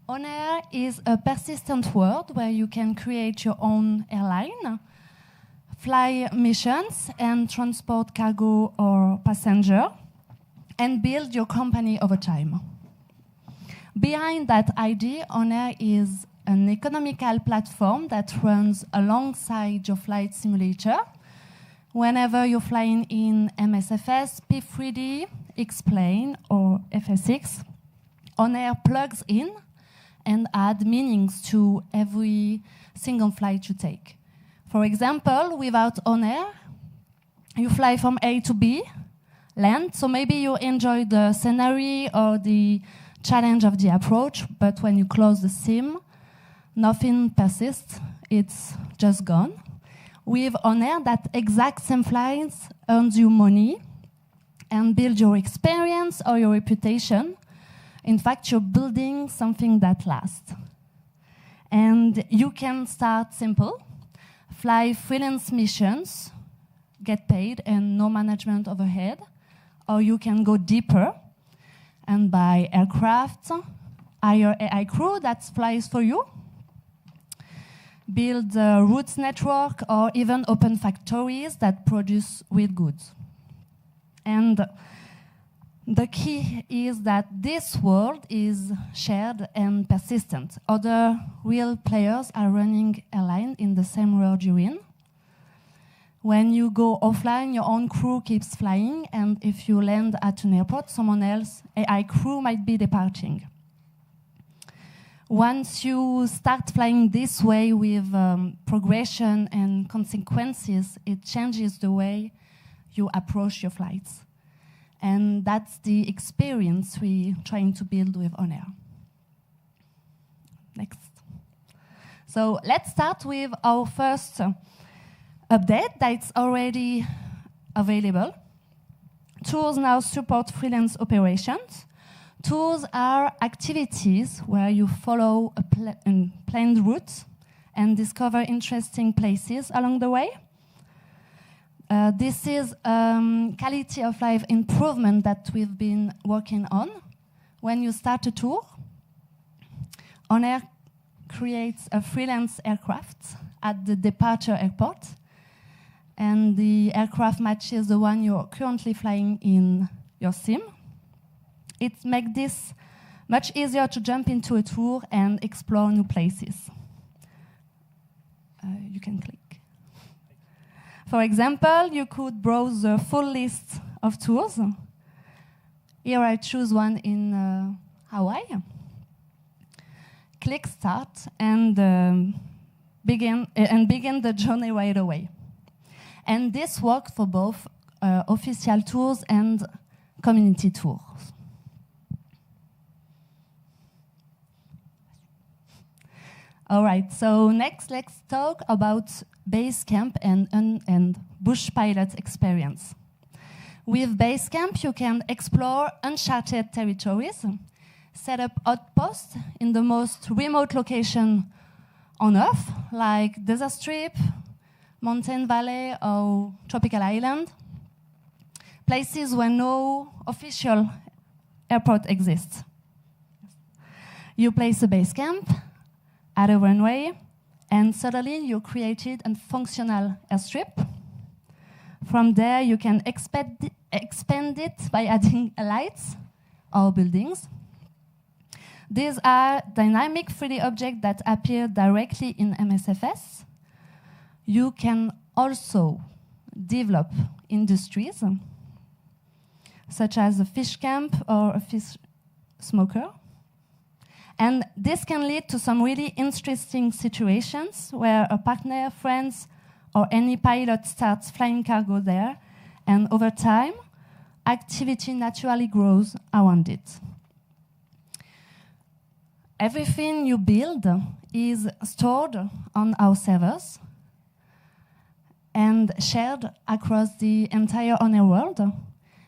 OnAir is a persistent world where you can create your own airline, fly missions, and transport cargo or passenger, and build your company over time. Behind that idea, OnAir is an economical platform that runs alongside your flight simulator. Whenever you're flying in MSFS, P3D, X-Plane, or FSX, OnAir plugs in and adds meanings to every single flight you take. For example, without OnAir, you fly from A to B, land, so maybe you enjoy the scenery or the challenge of the approach, but when you close the sim, nothing persists, it's just gone. With OnAir, that exact same flights earns you money and build your experience or your reputation. In fact, you're building something that lasts. And you can start simple, fly freelance missions, get paid and no management overhead, or you can go deeper and buy aircraft, hire AI crew that flies for you, build a routes network, or even open factories that produce real goods. And the key is that this world is shared and persistent. Other real players are running airline in the same world you're in. When you go offline, your own crew keeps flying, and if you land at an airport, someone else, AI crew, might be departing. Once you start flying this way with progression and consequences, it changes the way you approach your flights. And that's the experience we're trying to build with OnAir. Next. So let's start with our first update that's already available. Tours now support freelance operations. Tours are activities where you follow a planned route and discover interesting places along the way. This is quality of life improvement that we've been working on. When you start a tour, OnAir creates a freelance aircraft at the departure airport, and the aircraft matches the one you're currently flying in your sim. It makes this much easier to jump into a tour and explore new places. You can click. For example, you could browse the full list of tours. Here I choose one in Hawaii. Click Start and begin the journey right away. And this works for both official tours and community tours. All right, so next let's talk about base camp and bush pilot experience. With base camp, you can explore uncharted territories, set up outposts in the most remote location on Earth, like desert strip, mountain valley, or tropical island, places where no official airport exists. You place a base camp at a runway, and suddenly you created a functional airstrip. From there, you can expand it by adding lights or buildings. These are dynamic 3D objects that appear directly in MSFS. You can also develop industries, such as a fish camp or a fish smoker. And this can lead to some really interesting situations where a partner, friends, or any pilot starts flying cargo there, and over time, activity naturally grows around it. Everything you build is stored on our servers and shared across the entire OnAir world,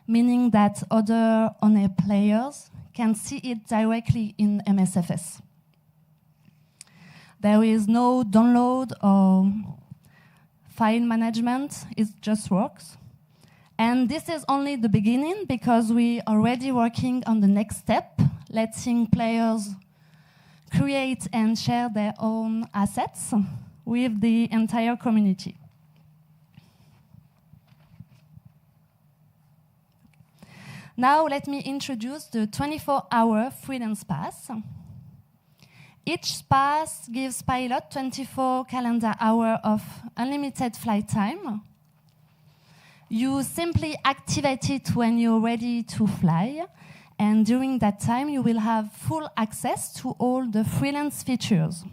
meaning that other OnAir players can see it directly in MSFS. There is no download or file management, it just works. And this is only the beginning, because we're already working on the next step, letting players create and share their own assets with the entire community. Now let me introduce the 24-hour freelance pass. Each pass gives pilot 24 calendar hours of unlimited flight time. You simply activate it when you're ready to fly, and during that time you will have full access to all the freelance features.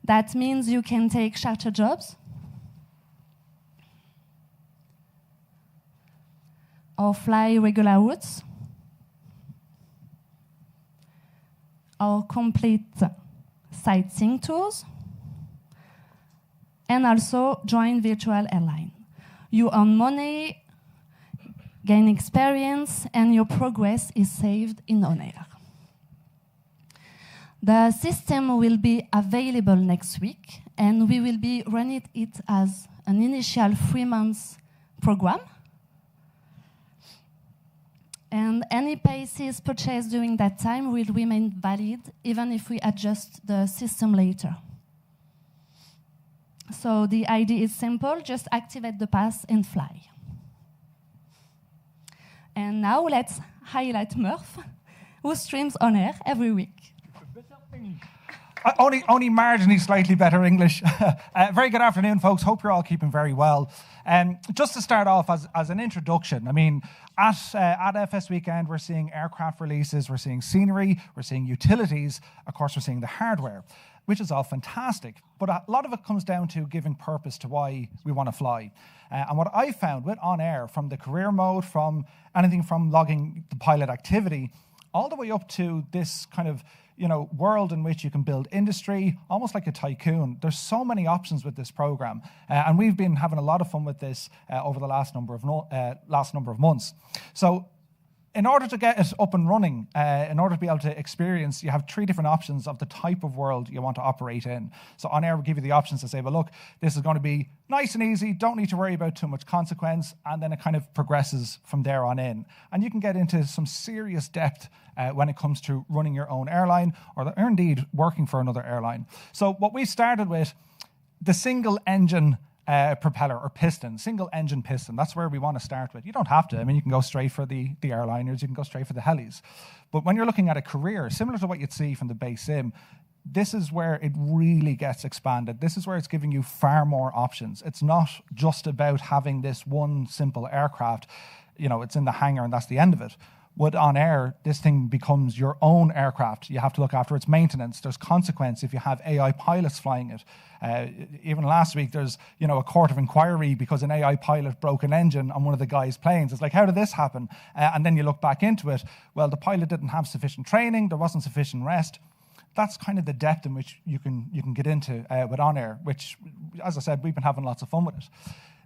That means you can take charter jobs, or fly regular routes, or complete sightseeing tours, and also join virtual airline. You earn money, gain experience, and your progress is saved in OnAir. The system will be available next week, and we will be running it as an initial 3-month program. And any passes purchased during that time will remain valid, even if we adjust the system later. So the idea is simple, just activate the pass and fly. And now let's highlight Murph, who streams OnAir every week. Only marginally slightly better English. Very good afternoon, folks. Hope you're all keeping very well. Just to start off as an introduction, I mean, at FS Weekend, we're seeing aircraft releases, we're seeing scenery, we're seeing utilities, of course, we're seeing the hardware, which is all fantastic. But a lot of it comes down to giving purpose to why we want to fly. And what I found with OnAir, from the career mode, from anything from logging the pilot activity, all the way up to this kind of world in which you can build industry, almost like a tycoon. There's so many options with this program, and we've been having a lot of fun with this over the last number of months. So, in order to get it up and running, in order to be able to experience, you have 3 different options of the type of world you want to operate in. So OnAir will give you the options to say, well, look, this is going to be nice and easy, don't need to worry about too much consequence, and then it kind of progresses from there on in. And you can get into some serious depth when it comes to running your own airline, or indeed working for another airline. So what we started with, the single engine propeller or piston, single engine piston. That's where we want to start with. You don't have to. I mean, you can go straight for the airliners, you can go straight for the helis. But when you're looking at a career, similar to what you'd see from the base sim, this is where it really gets expanded. This is where it's giving you far more options. It's not just about having this one simple aircraft, it's in the hangar and that's the end of it. With OnAir, this thing becomes your own aircraft. You have to look after its maintenance. There's consequence if you have AI pilots flying it. Even last week, there's a court of inquiry because an AI pilot broke an engine on one of the guy's planes. It's like, how did this happen? And then you look back into it. Well, the pilot didn't have sufficient training. There wasn't sufficient rest. That's kind of the depth in which you can get into with OnAir, which, as I said, we've been having lots of fun with it.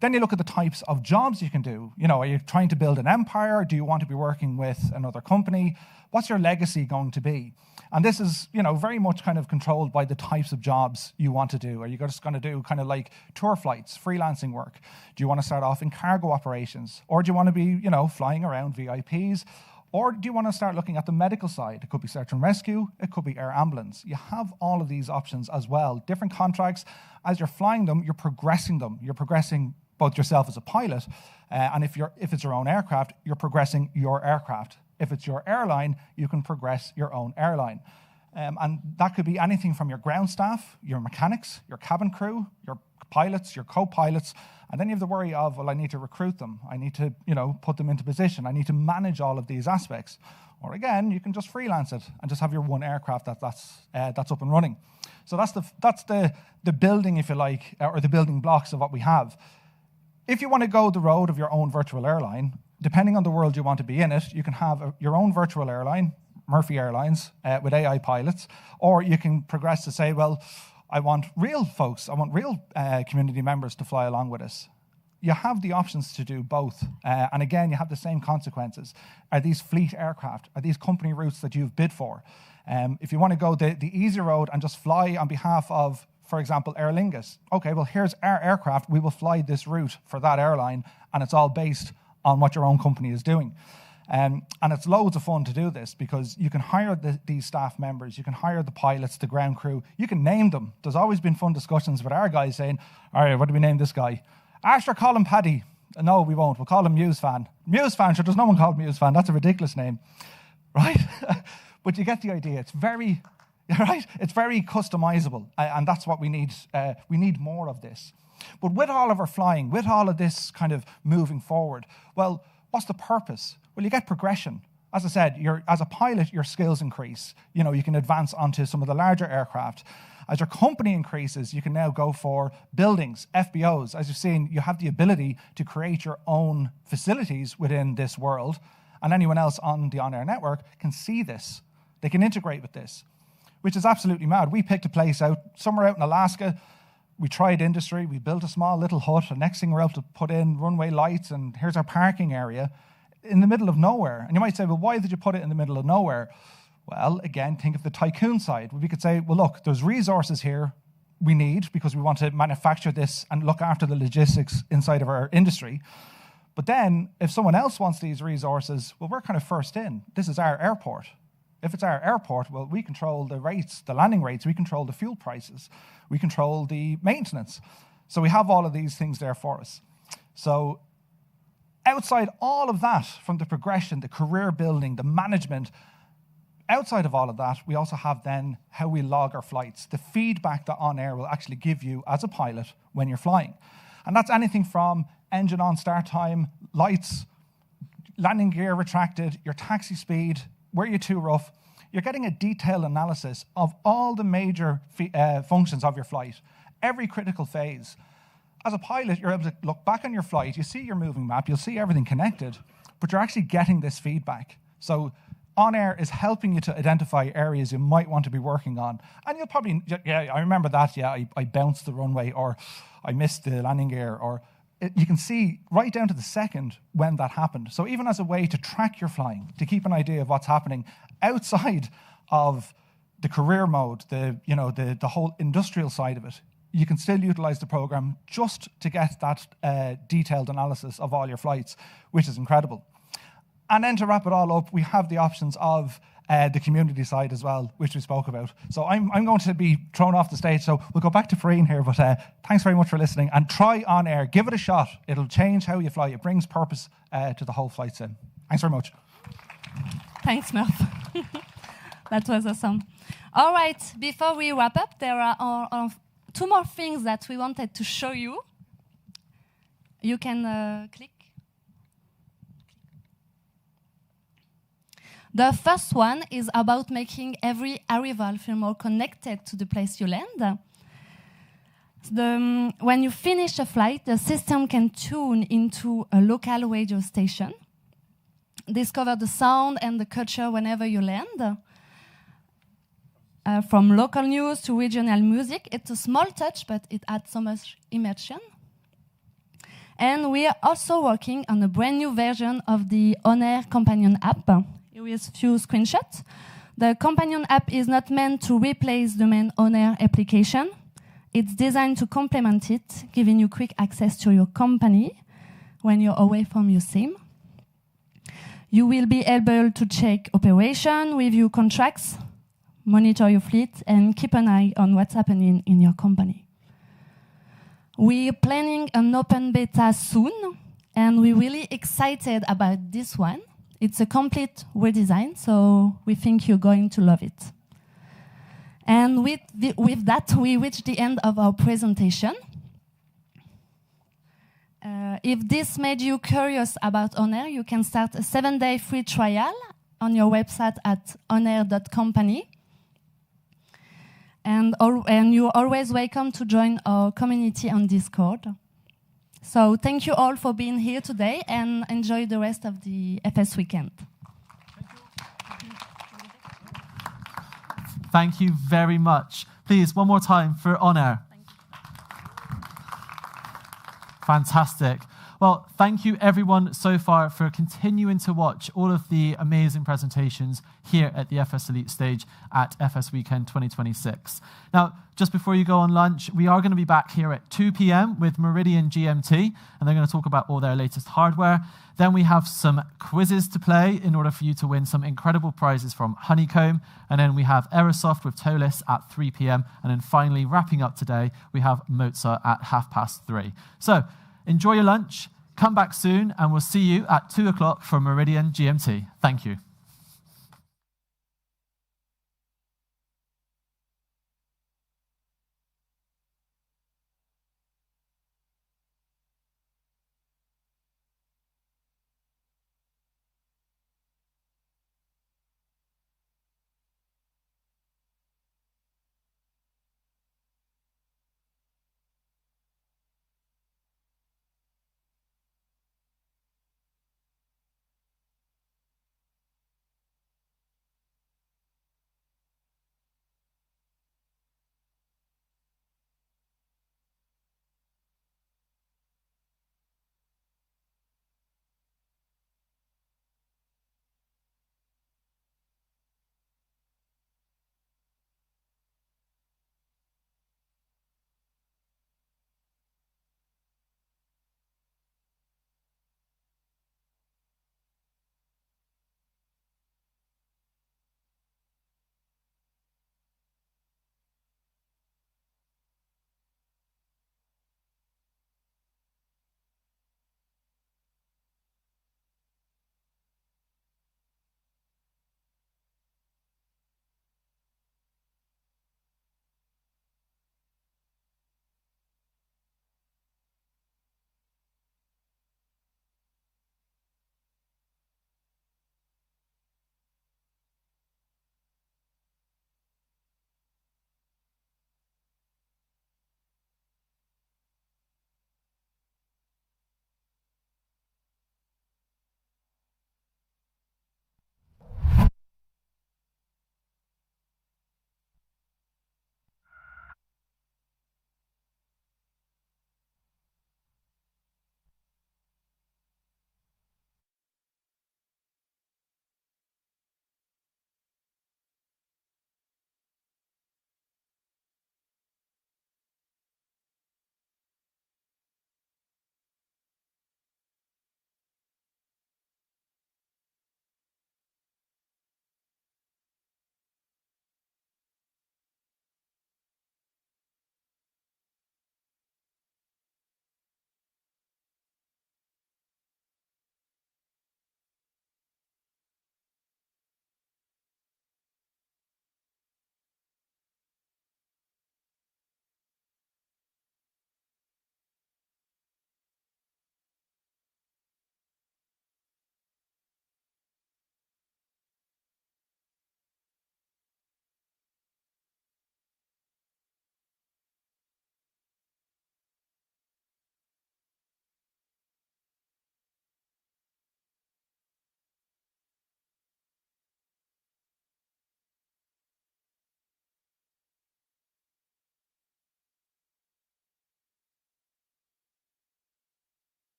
Then you look at the types of jobs you can do. Are you trying to build an empire? Do you want to be working with another company? What's your legacy going to be? And this is, very much kind of controlled by the types of jobs you want to do. Are you just going to do kind of like tour flights, freelancing work? Do you want to start off in cargo operations? Or do you want to be, flying around VIPs? Or do you want to start looking at the medical side? It could be search and rescue. It could be air ambulance. You have all of these options as well. Different contracts. As you're flying them, you're progressing them. You're progressing both yourself as a pilot, and if it's your own aircraft, you're progressing your aircraft. If it's your airline, you can progress your own airline. And that could be anything from your ground staff, your mechanics, your cabin crew, your pilots, your co-pilots, and then you have the worry of, well, I need to recruit them. I need to, put them into position. I need to manage all of these aspects. Or again, you can just freelance it and just have your one aircraft that's up and running. So that's the building, if you like, or the building blocks of what we have. If you want to go the road of your own virtual airline, depending on the world you want to be in it, you can have your own virtual airline, Murphy Airlines, with AI pilots, or you can progress to say, well, I want real folks, I want real community members to fly along with us. You have the options to do both. And again, you have the same consequences. Are these fleet aircraft? Are these company routes that you've bid for? If you want to go the easy road and just fly on behalf of, for example, Aer Lingus. Okay, well, here's our aircraft. We will fly this route for that airline, and it's all based on what your own company is doing. And it's loads of fun to do this because you can hire these staff members, you can hire the pilots, the ground crew, you can name them. There's always been fun discussions with our guys saying, all right, what do we name this guy? Sure, call him Paddy. No, we won't. We'll call him Musefan. Musefan, sure, there's no one called Musefan. That's a ridiculous name, right? But you get the idea. It's very, right? It's very customizable, and that's what we need. We need more of this. But with all of our flying, with all of this kind of moving forward, well, what's the purpose? Well, you get progression. As I said, as a pilot, your skills increase. You can advance onto some of the larger aircraft. As your company increases, you can now go for buildings, FBOs. As you've seen, you have the ability to create your own facilities within this world, and anyone else on the OnAir network can see this. They can integrate with this, which is absolutely mad. We picked a place somewhere out in Alaska. We tried industry. We built a small little hut. The next thing we're able to put in runway lights, and here's our parking area in the middle of nowhere. And you might say, well, why did you put it in the middle of nowhere? Well, again, think of the tycoon side. We could say, well, look, there's resources here we need because we want to manufacture this and look after the logistics inside of our industry. But then if someone else wants these resources, well, we're kind of first in. This is our airport. If it's our airport, well, we control the rates, the landing rates, we control the fuel prices, we control the maintenance. So we have all of these things there for us. So outside all of that, from the progression, the career building, the management, outside of all of that, we also have then how we log our flights, the feedback that OnAir will actually give you as a pilot when you're flying. And that's anything from engine on start time, lights, landing gear retracted, your taxi speed, were you too rough? You're getting a detailed analysis of all the major functions of your flight, every critical phase. As a pilot, you're able to look back on your flight, you see your moving map, you'll see everything connected, but you're actually getting this feedback. So OnAir is helping you to identify areas you might want to be working on. And you'll probably, yeah, I remember that, yeah, I bounced the runway, or I missed the landing gear, or you can see right down to the second when that happened. So even as a way to track your flying, to keep an idea of what's happening outside of the career mode, the whole industrial side of it, you can still utilize the program just to get that detailed analysis of all your flights, which is incredible. And then to wrap it all up, we have the options of the community side as well, which we spoke about. So I'm going to be thrown off the stage, so we'll go back to Farine here, but thanks very much for listening, and try OnAir. Give it a shot. It'll change how you fly. It brings purpose to the whole flight sim. Thanks very much. Thanks, Murph. That was awesome. All right, before we wrap up, there are two more things that we wanted to show you. You can click. The first one is about making every arrival feel more connected to the place you land. When you finish a flight, the system can tune into a local radio station, discover the sound and the culture whenever you land. From local news to regional music, it's a small touch, but it adds so much immersion. And we are also working on a brand new version of the OnAir companion app. Here is a few screenshots. The companion app is not meant to replace the main OnAir application. It's designed to complement it, giving you quick access to your company when you're away from your sim. You will be able to check operation, review contracts, monitor your fleet, and keep an eye on what's happening in your company. We're planning an open beta soon, and we're really excited about this one. It's a complete redesign, so we think you're going to love it. And with that, we reach the end of our presentation. If this made you curious about OnAir, you can start a 7-day free trial on your website at onair.company. And you're always welcome to join our community on Discord. So thank you all for being here today, and enjoy the rest of the FS Weekend. Thank you very much. Please, one more time for OnAir. Fantastic. Well, thank you everyone so far for continuing to watch all of the amazing presentations here at the FSElite Stage at FS Weekend 2026. Now, just before you go on lunch, we are going to be back here at 2 p.m. with Meridian GMT, and they're going to talk about all their latest hardware. Then we have some quizzes to play in order for you to win some incredible prizes from Honeycomb. And then we have Aerosoft with ToLiss at 3 p.m. And then finally, wrapping up today, we have Moza at 3:30. So enjoy your lunch, come back soon, and we'll see you at 2 o'clock for Meridian GMT. Thank you.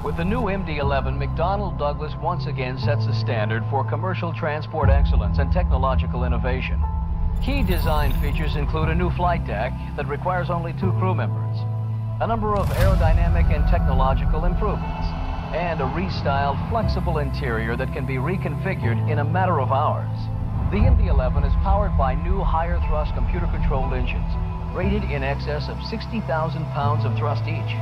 With the new MD-11, McDonnell Douglas once again sets the standard for commercial transport excellence and technological innovation. Key design features include a new flight deck that requires only 2 crew members, a number of aerodynamic and technological improvements, and a restyled, flexible interior that can be reconfigured in a matter of hours. The MD-11 is powered by new higher-thrust computer-controlled engines, rated in excess of 60,000 pounds of thrust each.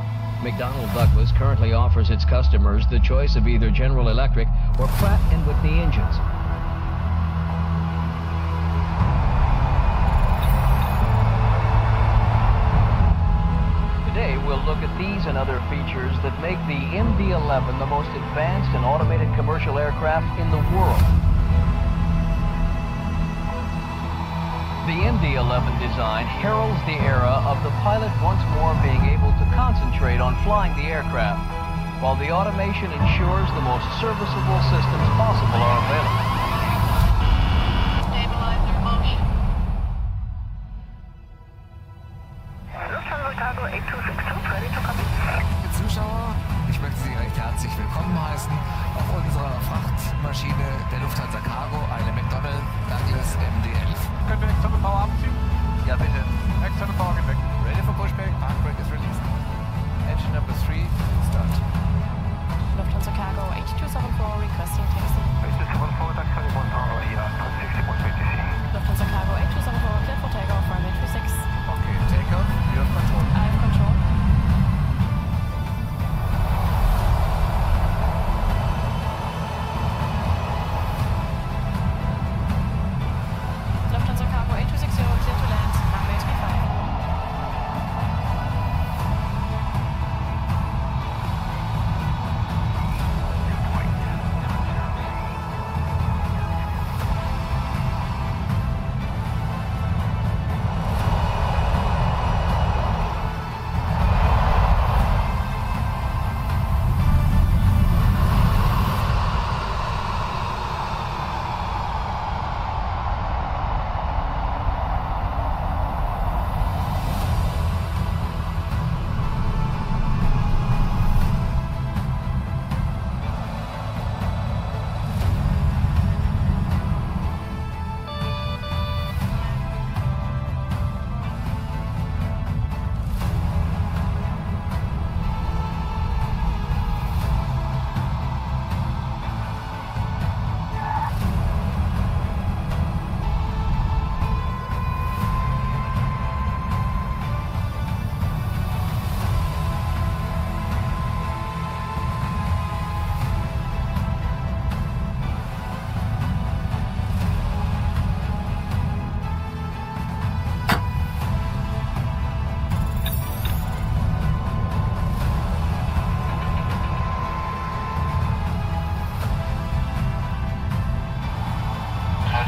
McDonnell Douglas currently offers its customers the choice of either General Electric or Pratt & Whitney engines. Today, we'll look at these and other features that make the MD-11 the most advanced and automated commercial aircraft in the world. The MD-11 design heralds the era of the pilot once more being able to concentrate on flying the aircraft, while the automation ensures the most serviceable systems possible are available. Stabilizer motion. Lufthansa Cargo 8262, ready to come in. Liebe Zuschauer, ich möchte Sie recht herzlich willkommen heißen auf unserer Frachtmaschine der Lufthansa Cargo, eine McDonnell Douglas MD-11. Können wir externe Power abziehen? Ja, bitte. Externe Power geht weg. Ready for pushback, park brake is released. Engine number 3, start. Lufthansa Cargo 8274, requesting taxi. 8274, taxi 1 tower here, 60.50. Lufthansa Cargo 8274, clear for takeoff, runway 26. Okay, takeoff, you have control. I have control. Lufthansa Cargo 8260, clear to land, runway 35.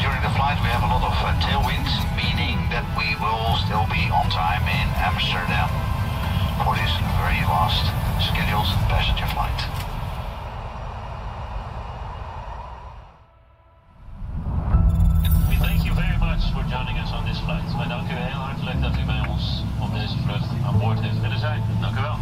During the flight we have a lot of tailwind, meaning that we will still be on time in Amsterdam for this very last scheduled passenger flight. We thank you very much for joining us on this flight. Wij danken u heel hartelijk dat u bij ons op deze vlucht aan boord heeft willen zijn. Dank u wel.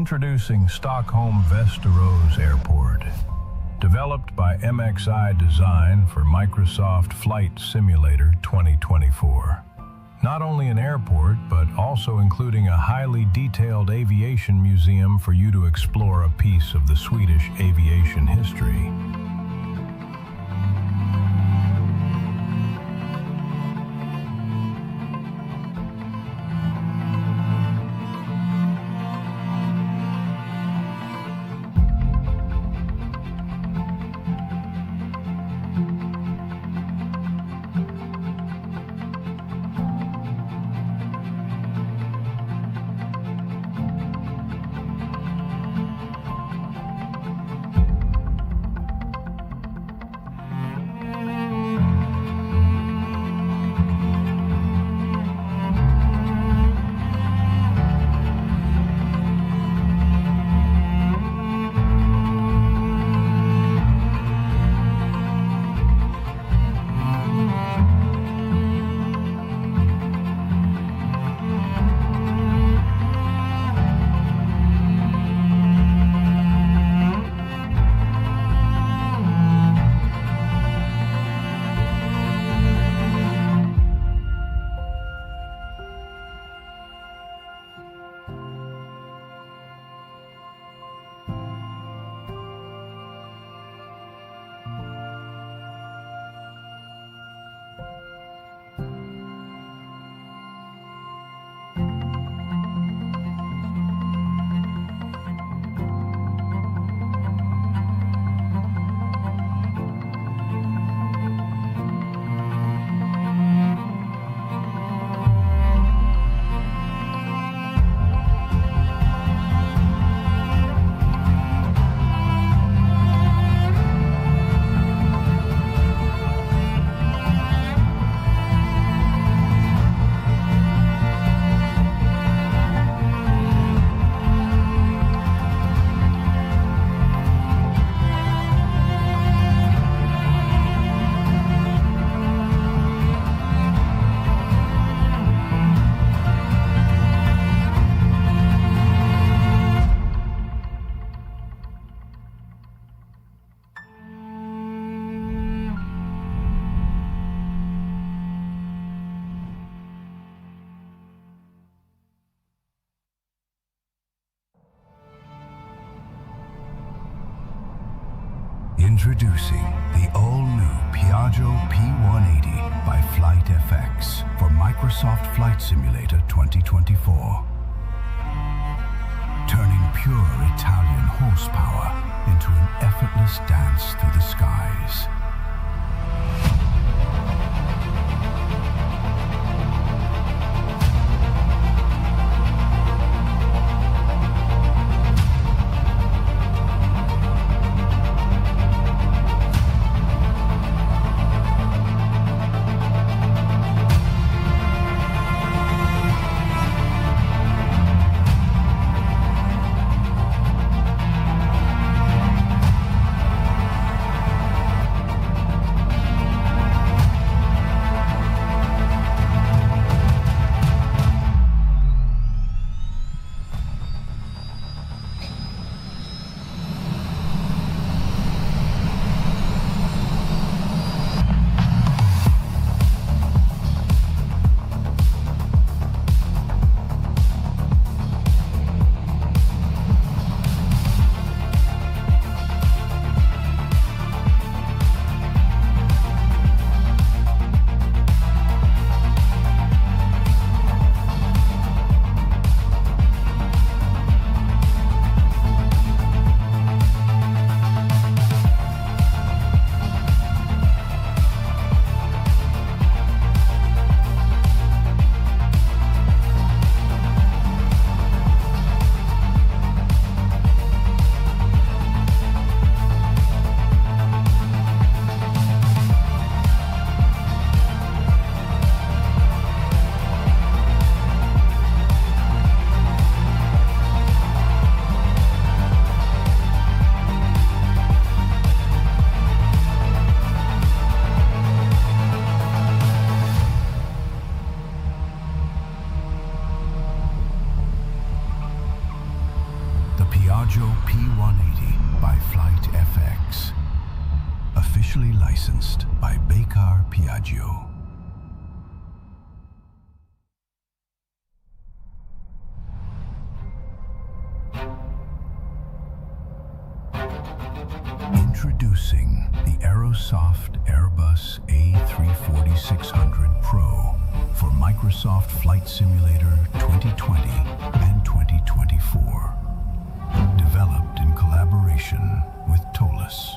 Introducing Stockholm Västerås Airport. Developed by MXI Design for Microsoft Flight Simulator 2024. Not only an airport, but also including a highly detailed aviation museum for you to explore a piece of the Swedish aviation history. Introducing the all-new Piaggio P180 by FlightFX for Microsoft Flight Simulator 2024. Turning pure Italian horsepower into an effortless dance through the skies. Piaggio P180 by Flight FX. Officially licensed by Baker Piaggio. Introducing the Aerosoft Airbus A340-600 Pro for Microsoft Flight Simulator 2020 and 2024. Developed in collaboration with ToLiss.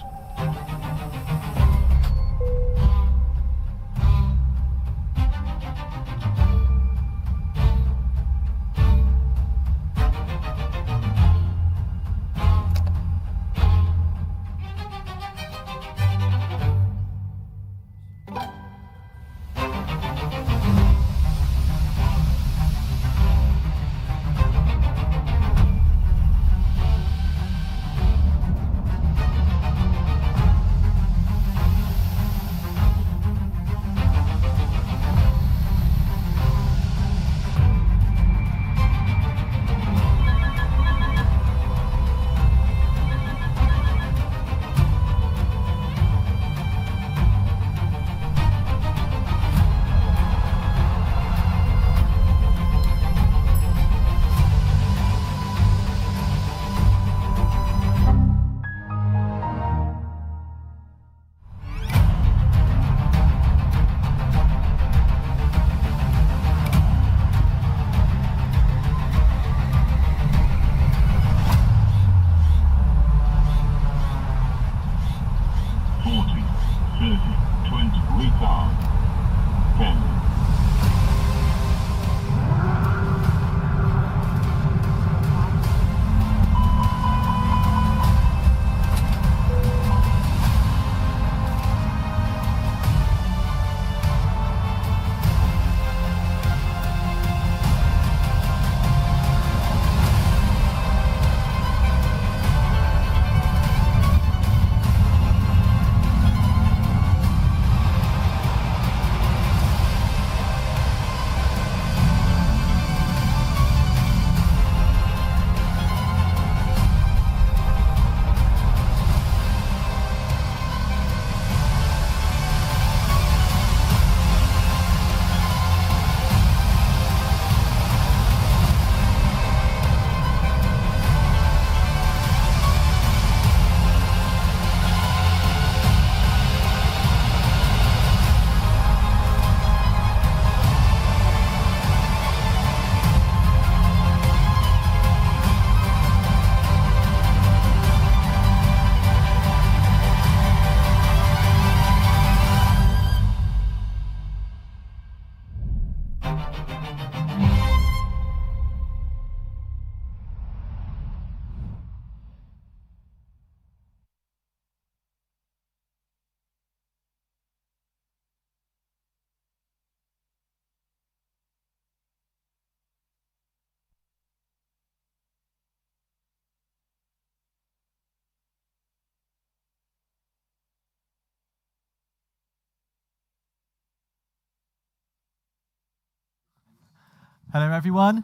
Hello, everyone.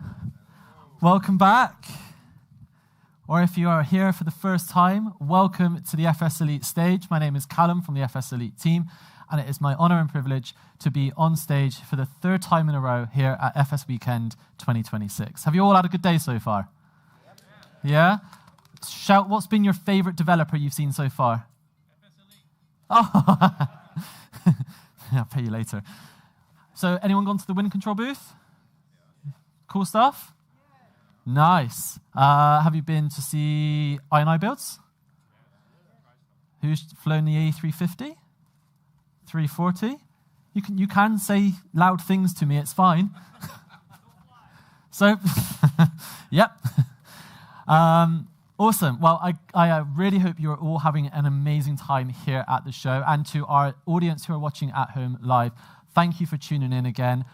Welcome back. Or if you are here for the first time, welcome to the FSElite Stage. My name is Callum from the FSElite team, and it is my honor and privilege to be on stage for the third time in a row here at FSWeekend 2026. Have you all had a good day so far? Yeah? Shout, what's been your favorite developer you've seen so far? Oh, I'll pay you later. So, anyone gone to the WinCTRL booth? Cool stuff? Nice. Have you been to see I&I builds? Who's flown the A350? 340? You can say loud things to me, it's fine. So, yep. Awesome. Well, I really hope you're all having an amazing time here at the show. And to our audience who are watching at home live, thank you for tuning in again.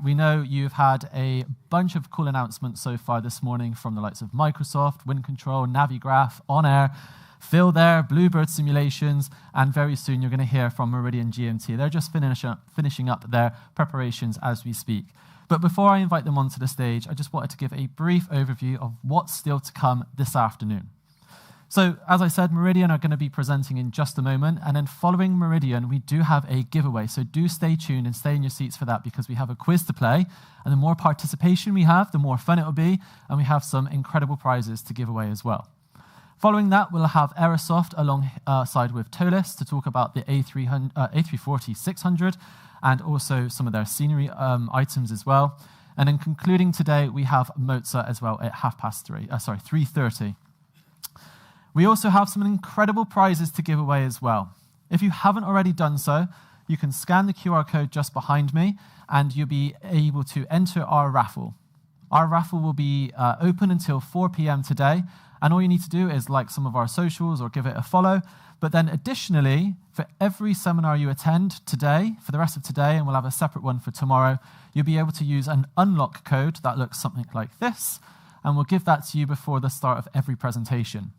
We know you've had a bunch of cool announcements so far this morning from the likes of Microsoft, WinCTRL, Navigraph, OnAir, FeelThere, Bluebird Simulations, and very soon you're going to hear from Meridian GMT. They're just finishing up their preparations as we speak. But before I invite them onto the stage, I just wanted to give a brief overview of what's still to come this afternoon. So, as I said, Meridian are going to be presenting in just a moment, and then following Meridian, we do have a giveaway. So do stay tuned and stay in your seats for that, because we have a quiz to play, and the more participation we have, the more fun it will be, and we have some incredible prizes to give away as well. Following that, we'll have Aerosoft alongside with ToLiss to talk about the A340-600 and also some of their scenery items as well. And then concluding today, we have Moza as well at 3:30. We also have some incredible prizes to give away as well. If you haven't already done so, you can scan the QR code just behind me and you'll be able to enter our raffle. Our raffle will be open until 4 p.m. today, and all you need to do is like some of our socials or give it a follow. But then additionally, for every seminar you attend today, for the rest of today, and we'll have a separate one for tomorrow, you'll be able to use an unlock code that looks something like this, and we'll give that to you before the start of every presentation.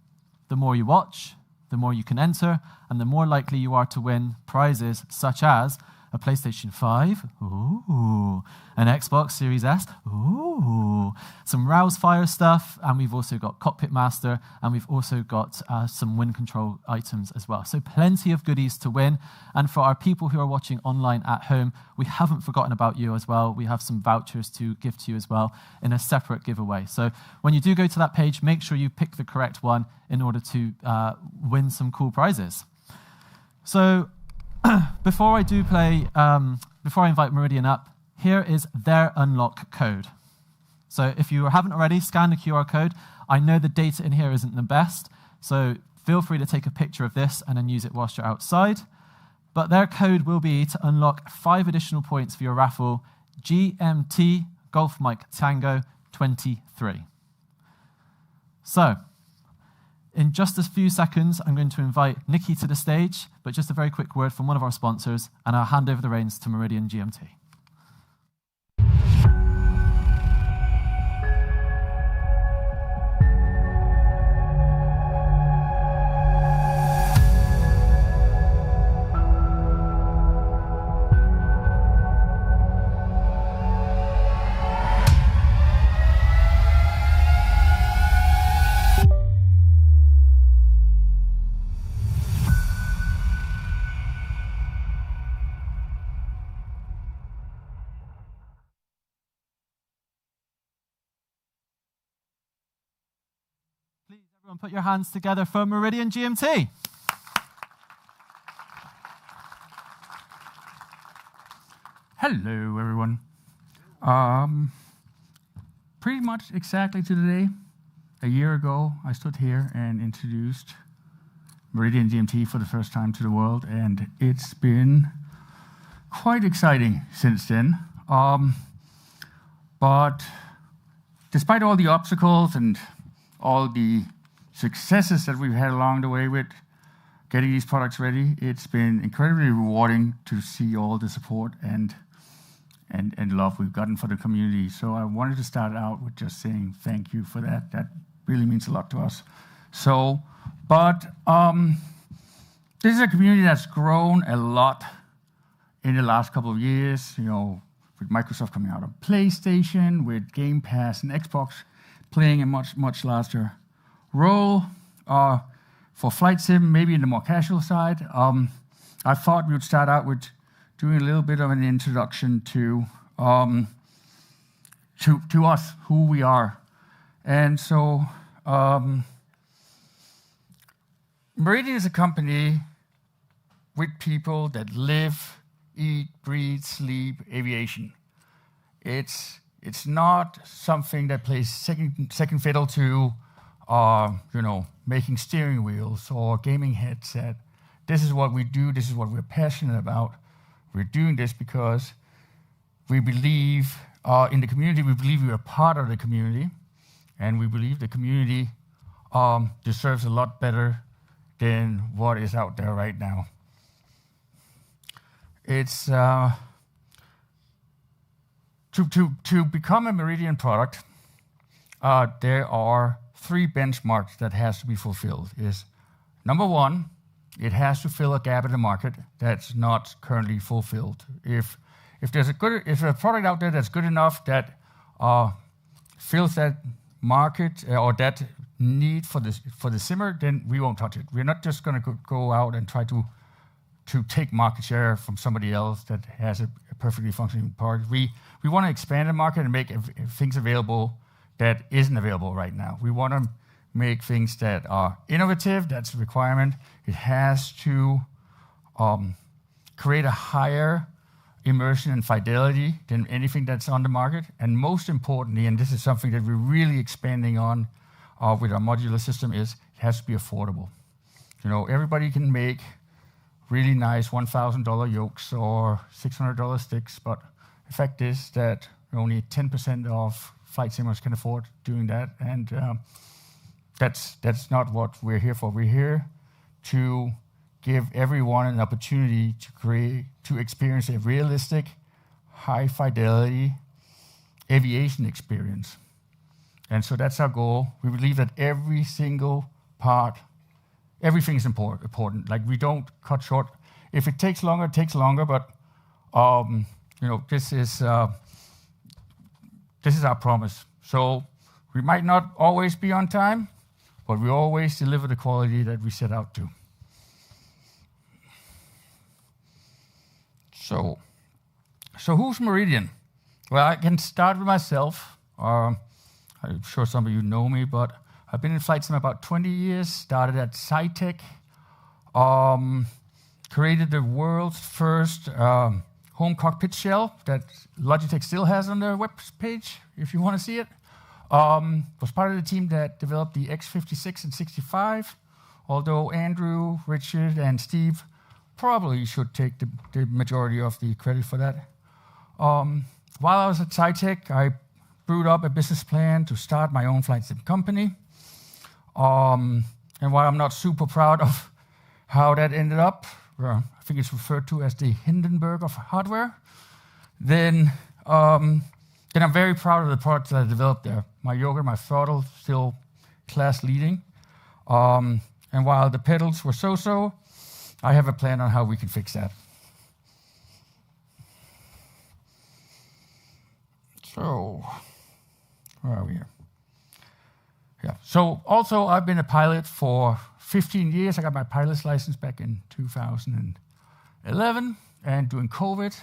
The more you watch, the more you can enter, and the more likely you are to win prizes such as a PlayStation 5, ooh, an Xbox Series S, ooh, some Rouse Fire stuff, and we've also got Cockpit Master, and we've also got some WinCTRL items as well. So plenty of goodies to win. And for our people who are watching online at home, we haven't forgotten about you as well. We have some vouchers to give to you as well in a separate giveaway. So when you do go to that page, make sure you pick the correct one in order to win some cool prizes. So before I invite Meridian up, here is their unlock code. So if you haven't already, scan the QR code. I know the data in here isn't the best, so feel free to take a picture of this and then use it whilst you're outside. But their code will be to unlock 5 additional points for your raffle, GMT Golf Mike Tango 23. So, in just a few seconds, I'm going to invite Nikki to the stage, but just a very quick word from one of our sponsors, and I'll hand over the reins to Meridian GMT. Everyone put your hands together for Meridian GMT. Hello, everyone. Pretty much exactly to the day, a year ago, I stood here and introduced Meridian GMT for the first time to the world, and it's been quite exciting since then. But despite all the obstacles and all the successes that we've had along the way with getting these products ready, it's been incredibly rewarding to see all the support and love we've gotten for the community. So I wanted to start out with just saying thank you for that. That really means a lot to us. So, but this is a community that's grown a lot in the last couple of years, you know, with Microsoft coming out of PlayStation, with Game Pass and Xbox playing a much larger role for flight sim, maybe in the more casual side. I thought we would start out with doing a little bit of an introduction to us, who we are. And so Meridian is a company with people that live, eat, breathe, sleep aviation. It's not something that plays second fiddle to making steering wheels or gaming headset. This is what we do. This is what we're passionate about. We're doing this because we believe in the community. We believe we are part of the community, and we believe the community deserves a lot better than what is out there right now. It's to become a Meridian product, there are 3 benchmarks that has to be fulfilled. Is number 1, it has to fill a gap in the market that's not currently fulfilled. If if there's a product out there that's good enough that fills that market or that need for the simmer, then we won't touch it. We're not just going to go out and try to take market share from somebody else that has a perfectly functioning product. We want to expand the market and make things available that isn't available right now. We want to make things that are innovative. That's a requirement. It has to create a higher immersion and fidelity than anything that's on the market. And most importantly, and this is something that we're really expanding on with our modular system, is it has to be affordable. You know, everybody can make really nice $1,000 yokes or $600 sticks, but the fact is that only 10% of flight simmers can afford doing that, and that's not what we're here for. We're here to give everyone an opportunity to experience a realistic, high fidelity aviation experience. And so that's our goal. We believe that every single part, everything is important. Like, we don't cut short. If it takes longer, it takes longer, but you know, this is our promise. So we might not always be on time, but we always deliver the quality that we set out to. So who's Meridian? Well, I can start with myself. I'm sure some of you know me, but I've been in flight sim about 20 years, started at SciTech, created the world's first home cockpit shell that Logitech still has on their web page, if you want to see it. Was part of the team that developed the X56 and 65, although Andrew, Richard, and Steve probably should take the majority of the credit for that. While I was at SciTech, I brewed up a business plan to start my own flight sim company. And while I'm not super proud of how that ended up, I think it's referred to as the Hindenburg of hardware, then I'm very proud of the products that I developed there. My yoga, my throttle, still class leading. And while the pedals were so-so, I have a plan on how we can fix that. So, where are we here? Yeah. So also, I've been a pilot for 15 years. I got my pilot's license back in 2011. And during COVID,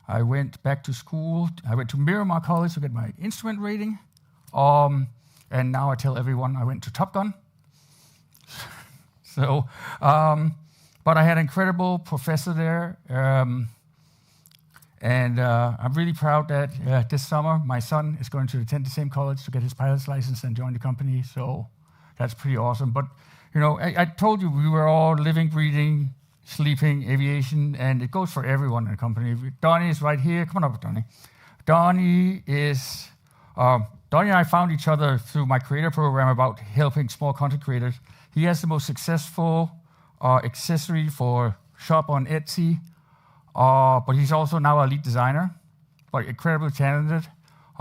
I went back to school. I went to Miramar College to get my instrument rating. And now I tell everyone I went to Top Gun. So, but I had an incredible professor there. And I'm really proud that this summer my son is going to attend the same college to get his pilot's license and join the company. So that's pretty awesome. But, you know, I told you we were all living, breathing, sleeping aviation, and it goes for everyone in the company. Donnie is right here. Come on up, Donnie. Donnie and I found each other through my creator program about helping small content creators. He has the most successful accessory for shop on Etsy. But he's also now a lead designer, but incredibly talented.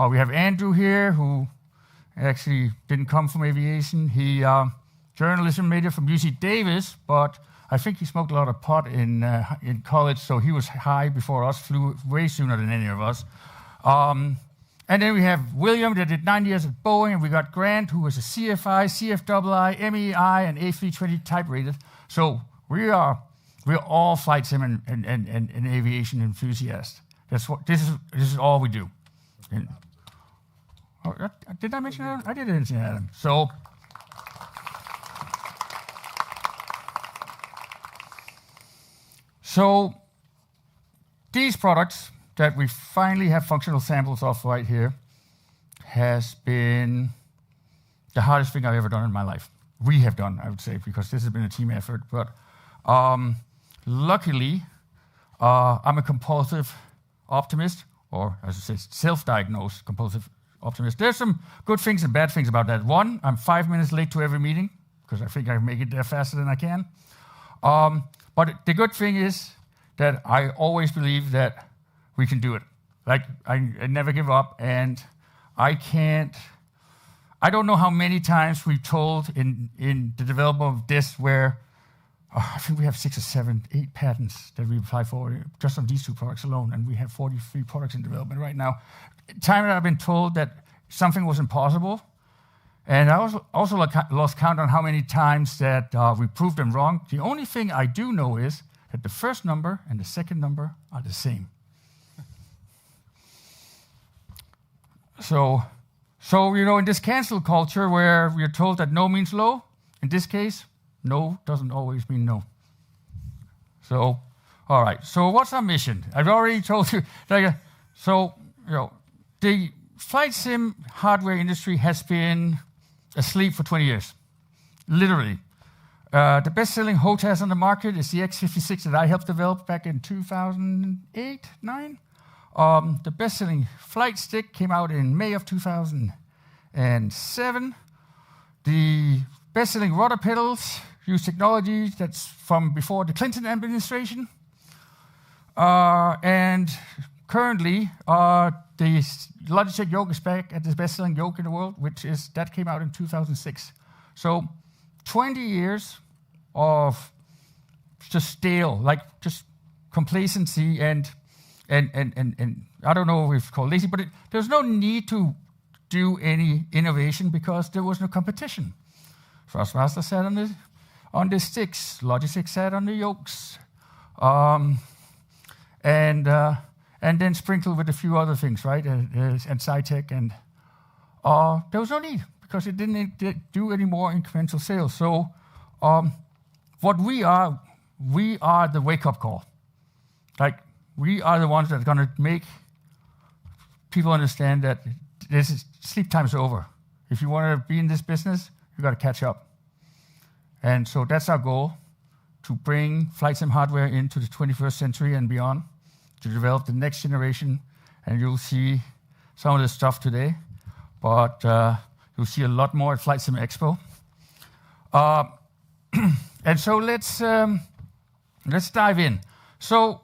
We have Andrew here, who actually didn't come from aviation. He journalism major from UC Davis, but I think he smoked a lot of pot in college, so he was high before us, flew way sooner than any of us. And then we have William, that did 9 years at Boeing, and we got Grant, who was a CFI, CFII, MEI, and A320 type rated. So we're all flight sim and aviation enthusiasts. That's what this is all we do. And, did I mention Adam? I did mention Adam. So these products that we finally have functional samples of right here has been the hardest thing I've ever done in my life. We have done, I would say, because this has been a team effort. But luckily, I'm a compulsive optimist, or as I say, self-diagnosed compulsive optimist. There's some good things and bad things about that. One, I'm 5 minutes late to every meeting, because I think I make it there faster than I can. But the good thing is that I always believe that we can do it. Like, I never give up, and I don't know how many times we've told in the development of this where I think we have 6 or 7, 8 patents that we applied for just on these 2 products alone, and we have 43 products in development right now. Time that I've been told that something was impossible, and I also lost count on how many times that we proved them wrong. The only thing I do know is that the first number and the second number are the same. So in this cancel culture where we're told that no means low, in this case, no doesn't always mean no. So, all right. So what's our mission? I've already told you. The flight sim hardware industry has been asleep for 20 years, literally. The best-selling HOTAS on the market is the X56 that I helped develop back in 2008, 9. The best-selling flight stick came out in May of 2007. The best-selling rudder pedals use technology that's from before the Clinton administration. And currently, the Logitech yoke is back at the best-selling yoke in the world, that came out in 2006. So 20 years of just stale, like just complacency and I don't know if it's called lazy, but there's no need to do any innovation because there was no competition. Thrustmaster sat on the sticks, Logitech sat on the yokes, and then sprinkled with a few other things, right? And SciTech, and there was no need because it didn't do any more incremental sales. So what we are the wake-up call. Like, we are the ones that are going to make people understand that sleep time's over. If you want to be in this business, you got to catch up. And so that's our goal, to bring flight sim hardware into the 21st century and beyond, to develop the next generation. And you'll see some of this stuff today, but you'll see a lot more at Flight Sim Expo. And so let's dive in. So,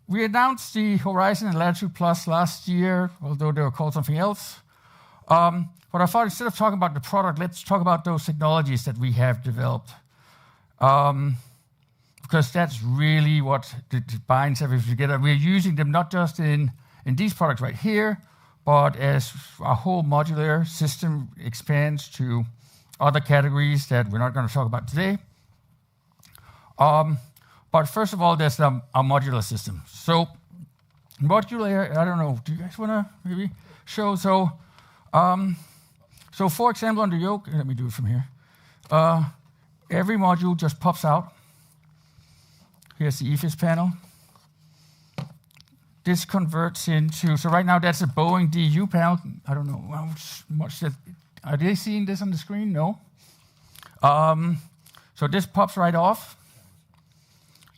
we announced the Horizon and Latitude Plus last year, although they were called something else. But I thought instead of talking about the product, let's talk about those technologies that we have developed. Because that's really what binds everything together. We're using them not just in these products right here, but as our whole modular system expands to other categories that we're not going to talk about today. But first of all, there's our modular system. So modular, I don't know, do you guys want to maybe show? So for example, on the yoke, let me do it from here. Every module just pops out. Here's the EFIS panel. This converts into, so right now that's a Boeing DU panel. I don't know how much that, are they seeing this on the screen? No. So this pops right off.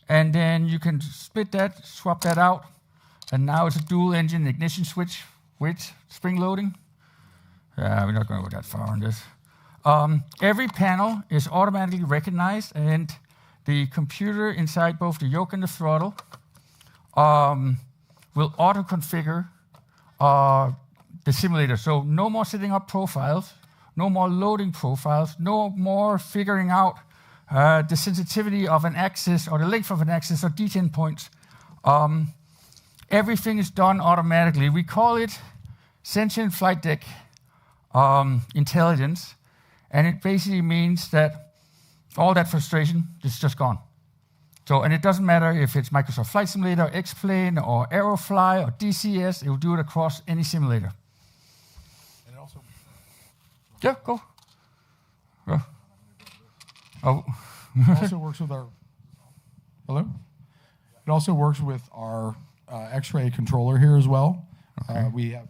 And then you can split that, swap that out. And now it's a dual engine ignition switch with spring loading. We're not going to go that far on this. Every panel is automatically recognized, and the computer inside both the yoke and the throttle will auto-configure the simulator. So no more setting up profiles, no more loading profiles, no more figuring out the sensitivity of an axis or the length of an axis or detent points. Everything is done automatically. We call it sentient flight deck intelligence, and it basically means that all that frustration is just gone. So, and it doesn't matter if it's Microsoft Flight Simulator, X-Plane, or Aerofly, or DCS, it will do it across any simulator. And it also... Yeah, go. Oh. It also works with our... Hello? It also works with our X-ray controller here as well. Okay.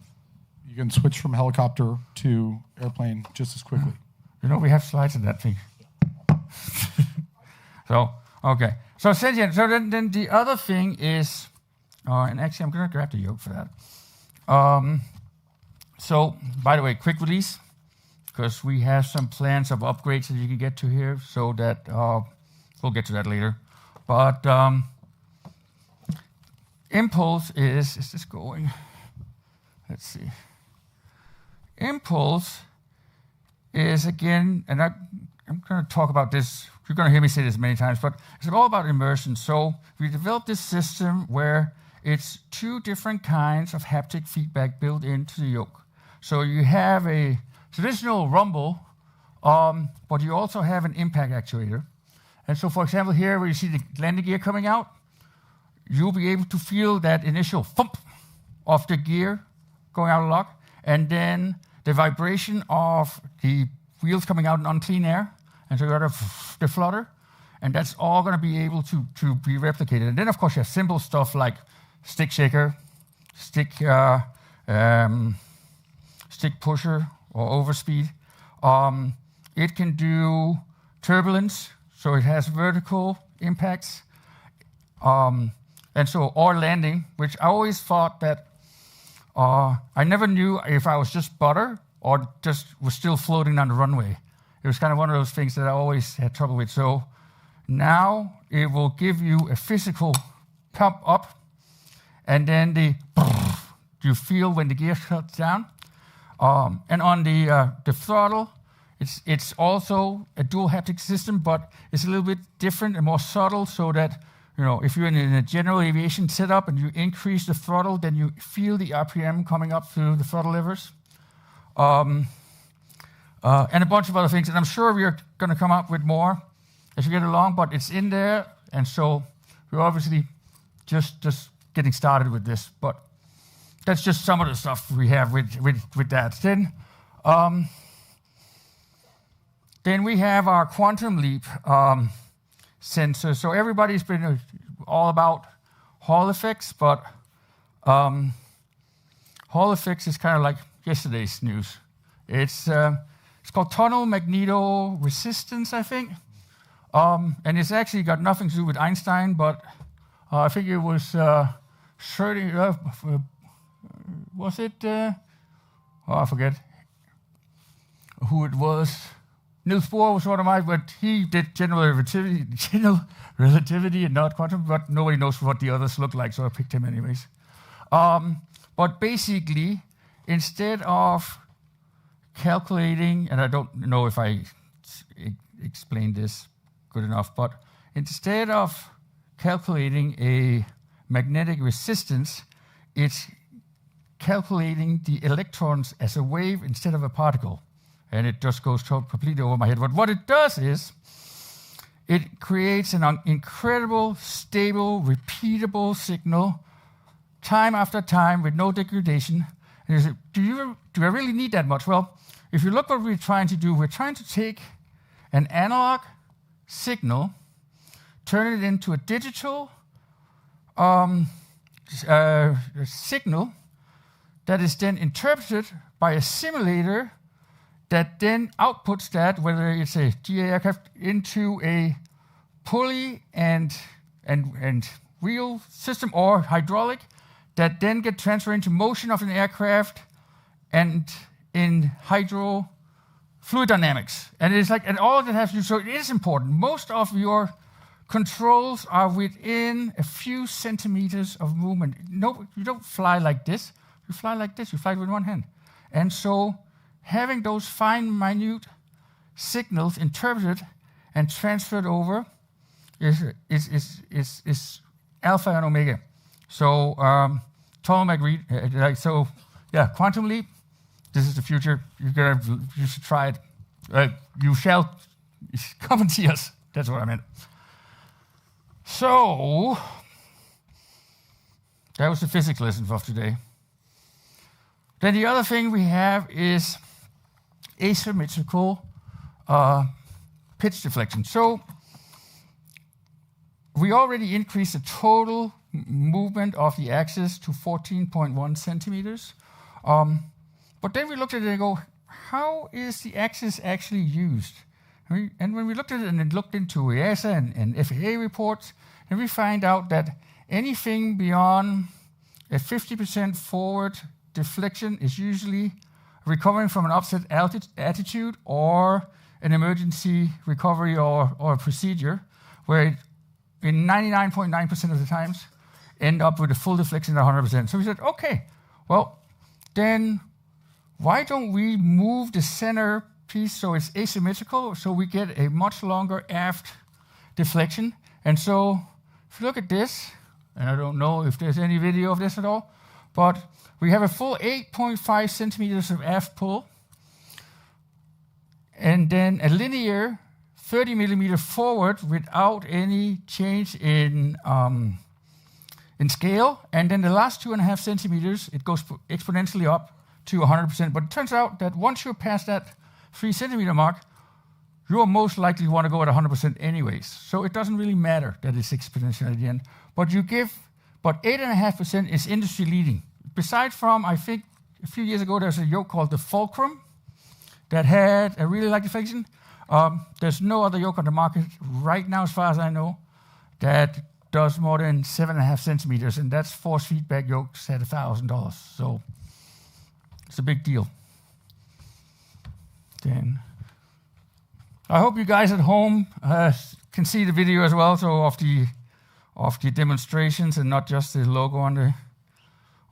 You can switch from helicopter to airplane just as quickly. We have slides on that thing. So, okay. So sentient. So then the other thing is, and actually I'm going to grab the yoke for that. So, by the way, quick release, because we have some plans of upgrades that you can get to here, so that we'll get to that later. But Impulse is this going? Let's see. Impulse is, again, and I'm going to talk about this you're going to hear me say this many times, but it's all about immersion. So we developed this system where it's 2 different kinds of haptic feedback built into the yoke. So you have a traditional rumble, but you also have an impact actuator. And so, for example, here where you see the landing gear coming out, you'll be able to feel that initial thump of the gear going out of lock, and then the vibration of the wheels coming out in unclean air, and so you got the flutter, and that's all going to be able to be replicated. And then, of course, you have simple stuff like stick shaker, stick pusher, or overspeed. It can do turbulence, so it has vertical impacts, and so or landing, which I always thought that I never knew if I was just butter or just was still floating on the runway. It was kind of one of those things that I always had trouble with. So now it will give you a physical pump up, and then you feel when the gear shuts down. And on the throttle, it's also a dual haptic system, but it's a little bit different and more subtle, so that if you're in a general aviation setup and you increase the throttle, then you feel the RPM coming up through the throttle levers. And a bunch of other things. And I'm sure we are going to come up with more as we get along, but it's in there. And so we're obviously just getting started with this. But that's just some of the stuff we have with that. Then we have our quantum leap sensor. So everybody's been all about Hall effects, but Hall effects is kind of like yesterday's news. It's called tunnel magnetoresistance, I think. And it's actually got nothing to do with Einstein, but I think it was Schrödinger. Was it? I forget who it was. Niels Bohr was one of mine, but he did general relativity and not quantum, but nobody knows what the others look like, so I picked him anyways. But basically, instead of calculating, and I don't know if I explained this good enough, but instead of calculating a magnetic resistance, it's calculating the electrons as a wave instead of a particle. And it just goes completely over my head. But what it does is, it creates an incredible, stable, repeatable signal, time after time, with no degradation. And you say, do I really need that much? Well, if you look what we're trying to do, we're trying to take an analog signal, turn it into a digital signal that is then interpreted by a simulator that then outputs that, whether it's a GA aircraft, into a pulley and wheel system or hydraulic, that then get transferred into motion of an aircraft and in fluid dynamics. And it's like, and all of that has to do, so it is important. Most of your controls are within a few centimeters of movement. No, you don't fly like this. You fly like this. You fly with one hand. And so having those fine, minute signals interpreted and transferred over is alpha and omega. So quantum leap. This is the future. You should try it. You shall come and see us. That's what I meant. So that was the physics lesson of today. Then the other thing we have is asymmetrical pitch deflection. So we already increased the total movement of the axis to 14.1 centimeters. But then we looked at it and go, how is the axis actually used? And when we looked at it and looked into EASA and FAA reports, and we find out that anything beyond a 50% forward deflection is usually recovering from an upset attitude or an emergency recovery or a procedure, where it, in 99.9% of the times, end up with a full deflection at 100%. So we said, okay, well, then why don't we move the center piece, so it's asymmetrical, so we get a much longer aft deflection. And so if you look at this, and I don't know if there's any video of this at all, but we have a full 8.5 centimeters of aft pull, and then a linear 30 millimeter forward without any change in scale, and then the last 2.5 centimeters, it goes exponentially up to 100%. But it turns out that once you're past that 3 centimeter mark, you'll most likely want to go at 100% anyways. So it doesn't really matter that it's exponential at the end. But 8.5% is industry leading. Besides from, I think, a few years ago, there's a yoke called the Fulcrum that had a really light deflection. There's no other yoke on the market right now, as far as I know, that does more than 7.5 centimeters, and that's force feedback yokes at $1,000. So it's a big deal. Then I hope you guys at home can see the video as well, so of the demonstrations and not just the logo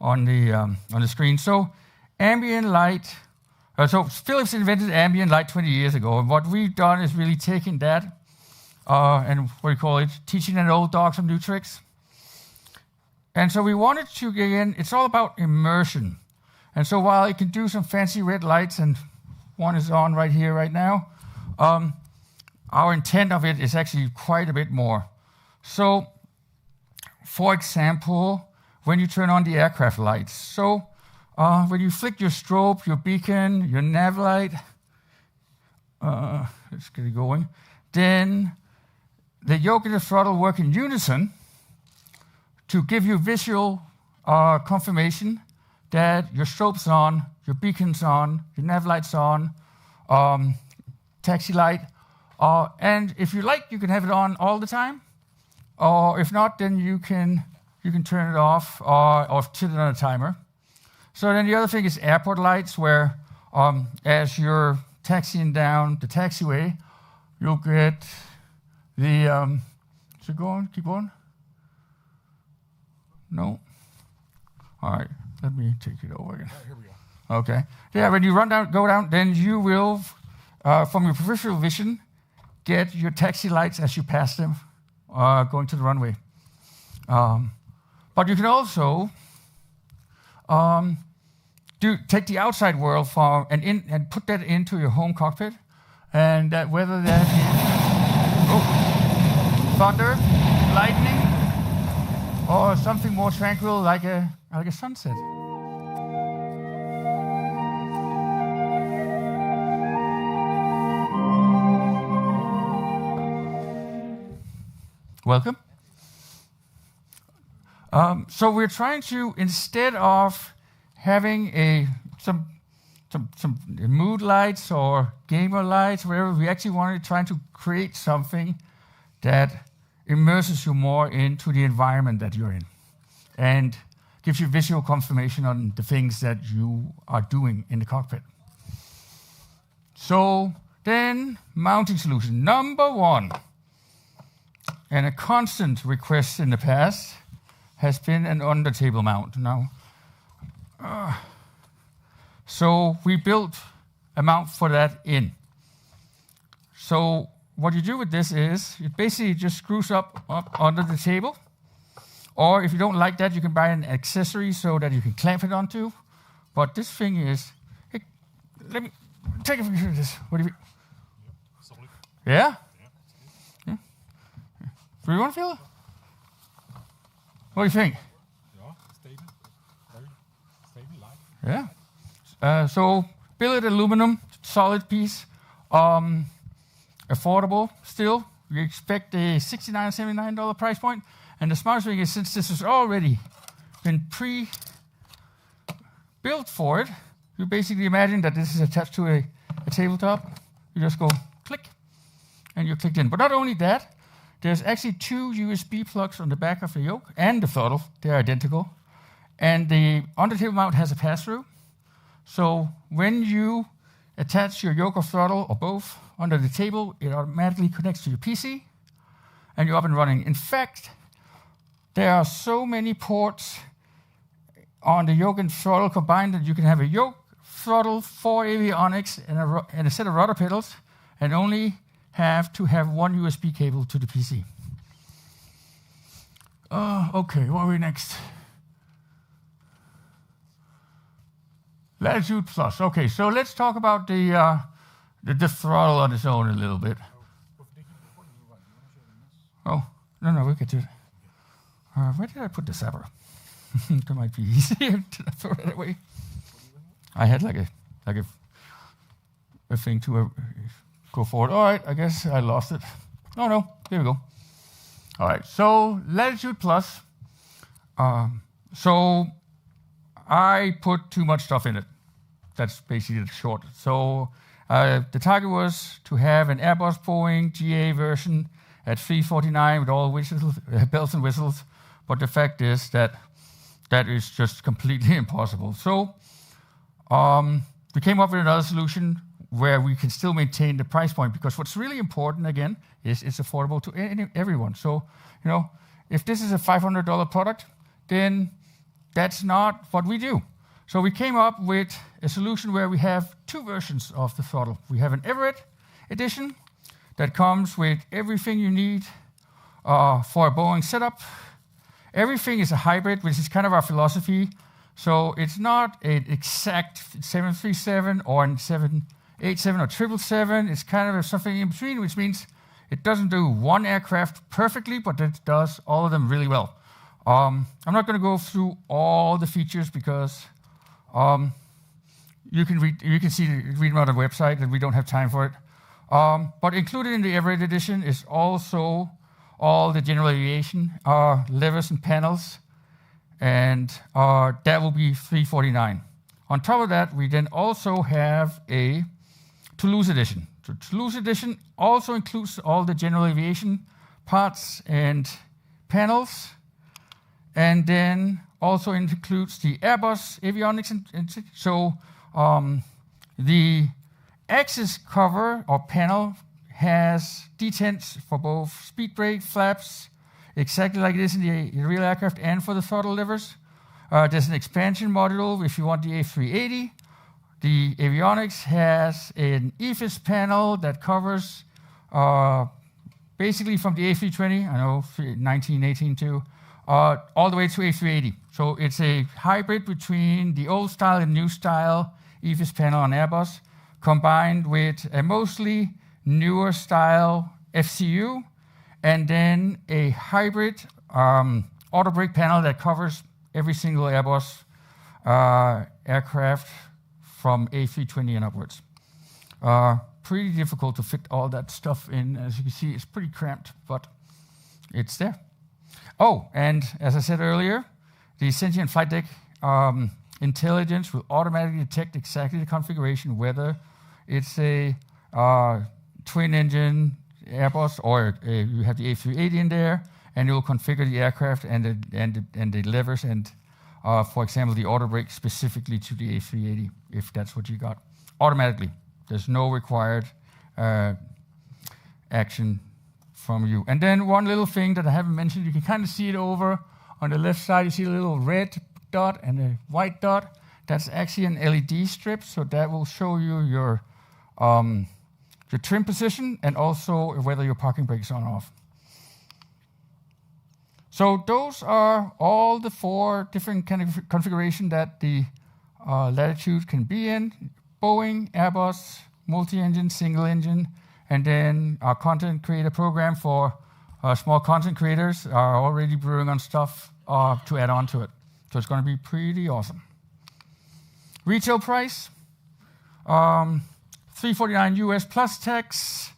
on the screen. So ambient light. So Philips invented ambient light 20 years ago, and what we've done is really taken that and what do you call it? Teaching an old dog some new tricks. And so we wanted to get in. It's all about immersion. And so while it can do some fancy red lights, and one is on right here right now, our intent of it is actually quite a bit more. So, for example, when you turn on the aircraft lights. So when you flick your strobe, your beacon, your nav light, let's get it going, then the yoke and the throttle work in unison to give you visual confirmation that your strobe's on, your beacon's on, your nav light's on, taxi light, and if you like, you can have it on all the time, or if not, then you can turn it off or set it on a timer. So then the other thing is airport lights, where as you're taxiing down the taxiway, you'll get the, so go on, keep going? No? All right, let me take it over again. Here we go. Okay. Yeah, when you go down, then you will, from your peripheral vision, get your taxi lights as you pass them going to the runway. But you can also take the outside world and put that into your home cockpit, and whether that is thunder, lightning, or something more tranquil like a sunset. Welcome. So we're trying to, instead of having some mood lights or gamer lights, whatever, we actually wanted trying to create something that immerses you more into the environment that you're in and gives you visual confirmation on the things that you are doing in the cockpit. So then, mounting solution. Number one, and a constant request in the past, has been an under-table mount. Now, so we built a mount for that in. So what you do with this is, it basically just screws up under the table. Or if you don't like that, you can buy an accessory so that you can clamp it onto. But this thing is, hey, let me take a picture of this. What do you? Yeah? Yeah? Do you want to feel it? What do you think? Yeah. So billet aluminum, solid piece, affordable still. We expect a $69, $79 price point. And the smartest thing is, since this has already been pre-built for it, you basically imagine that this is attached to a tabletop. You just go click, and you're clicked in. But not only that, there's actually 2 USB plugs on the back of the yoke and the throttle. They're identical. And the under-table mount has a pass-through. So when you attach your yoke or throttle, or both, under the table, it automatically connects to your PC, and you're up and running. In fact, there are so many ports on the yoke and throttle combined that you can have a yoke, throttle, 4 avionics, and a set of rudder pedals, and only have to have one USB cable to the PC. Okay, what are we next? Latitude Plus. Okay, so let's talk about the throttle on its own a little bit. Oh, no, we'll get to it. Where did I put the zapper? That might be easier to throw it away. I had like a thing to go forward. All right, I guess I lost it. Oh no, here we go. All right, so Latitude Plus. So I put too much stuff in it. That's basically the short. So the target was to have an Airbus Boeing GA version at 349 with all whistles, bells and whistles. But the fact is that is just completely impossible. So we came up with another solution where we can still maintain the price point, because what's really important, again, is it's affordable to everyone. So, if this is a $500 product, then that's not what we do. So we came up with a solution where we have two versions of the throttle. We have an Everett edition that comes with everything you need for a Boeing setup. Everything is a hybrid, which is kind of our philosophy. So it's not an exact 737 or 787 or 777. It's kind of something in between, which means it doesn't do one aircraft perfectly, but it does all of them really well. I'm not going to go through all the features because you can read them on the website, and we don't have time for it. But included in the Everett edition is also all the general aviation levers and panels, and that will be $349. On top of that, we then also have a ToLiss edition. So ToLiss edition also includes all the general aviation parts and panels, and then also includes the Airbus avionics. So the axis cover or panel has detents for both speed brake flaps, exactly like it is in the real aircraft, and for the throttle levers. There's an expansion module if you want the A380. The avionics has an EFIS panel that covers basically from the A320, I know 1918 too, all the way to A380. So it's a hybrid between the old style and new style EFIS panel on Airbus, combined with a mostly newer style FCU, and then a hybrid auto brake panel that covers every single Airbus aircraft from A320 and upwards. Pretty difficult to fit all that stuff in. As you can see, it's pretty cramped, but it's there. Oh, and as I said earlier, the sentient flight deck intelligence will automatically detect exactly the configuration, whether it's a twin engine Airbus or you have the A380 in there, and it will configure the aircraft and the levers and, for example, the auto brake specifically to the A380, if that's what you got, automatically. There's no required action from you. And then one little thing that I haven't mentioned, you can kind of see it over on the left side. You see a little red dot and a white dot. That's actually an LED strip, so that will show you your trim position and also whether your parking brake is on or off. So those are all the 4 different kind of configuration that the Latitude can be in: Boeing, Airbus, multi-engine, single engine, and then our content creator program for small content creators are already brewing on stuff to add on to it. So it's going to be pretty awesome. Retail price, $349 US plus tax,